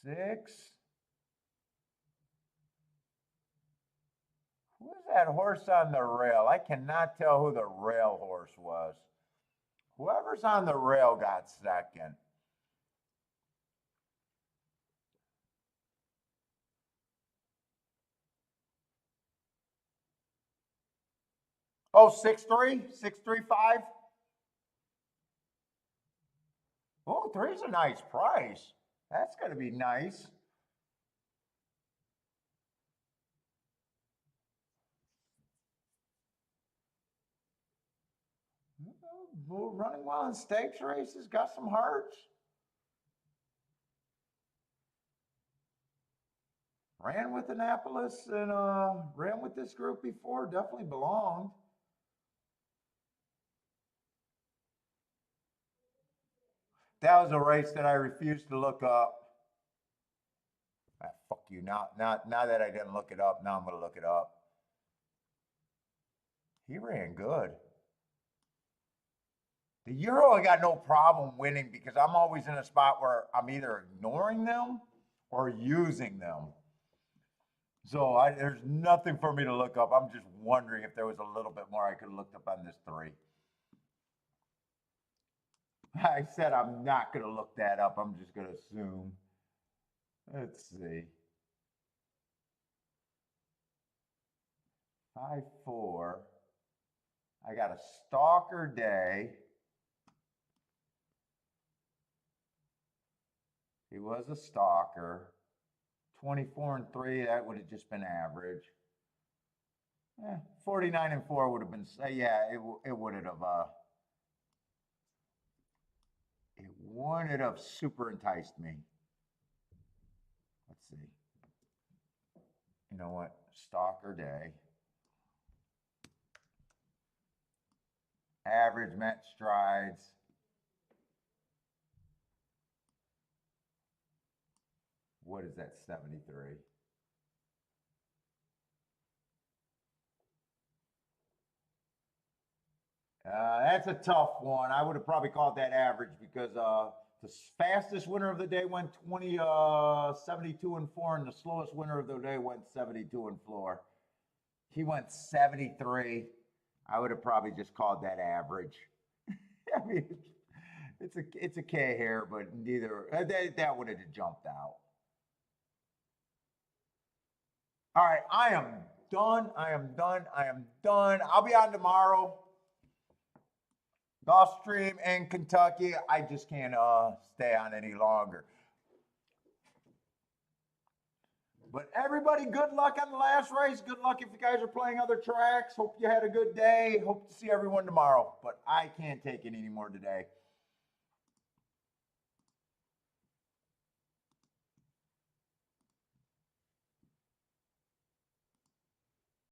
Speaker 1: Six. Who's that horse on the rail? I cannot tell who the rail horse was. Whoever's on the rail got second. Oh, 6-3? 6-3-5? Oh, three's a nice price. That's going to be nice. Running well in stakes races, got some hearts. Ran with Annapolis and ran with this group before, definitely belonged. That was a race that I refused to look up. Ah, fuck you. Now that I didn't look it up, now I'm going to look it up. He ran good. The Euro, I got no problem winning because I'm always in a spot where I'm either ignoring them or using them. So there's nothing for me to look up. I'm just wondering if there was a little bit more I could have looked up on this 3. I said I'm not going to look that up. I'm just going to assume. Let's see. 5-4. I got a stalker day. He was a stalker. 24-3, that would have just been average. 49-4 would have been, yeah, it wouldn't have, it wouldn't have super enticed me. Let's see. You know what? Stalker day. Average met strides. What is that, 73? That's a tough one. I would have probably called that average because the fastest winner of the day went 72-4, and the slowest winner of the day went 72-4. He went 73. I would have probably just called that average. I mean, it's a K here, but neither that would have jumped out. All right, I am done. I am done. I am done. I'll be on tomorrow. Gulfstream and Kentucky. I just can't stay on any longer. But everybody, good luck on the last race. Good luck if you guys are playing other tracks. Hope you had a good day. Hope to see everyone tomorrow. But I can't take it anymore today.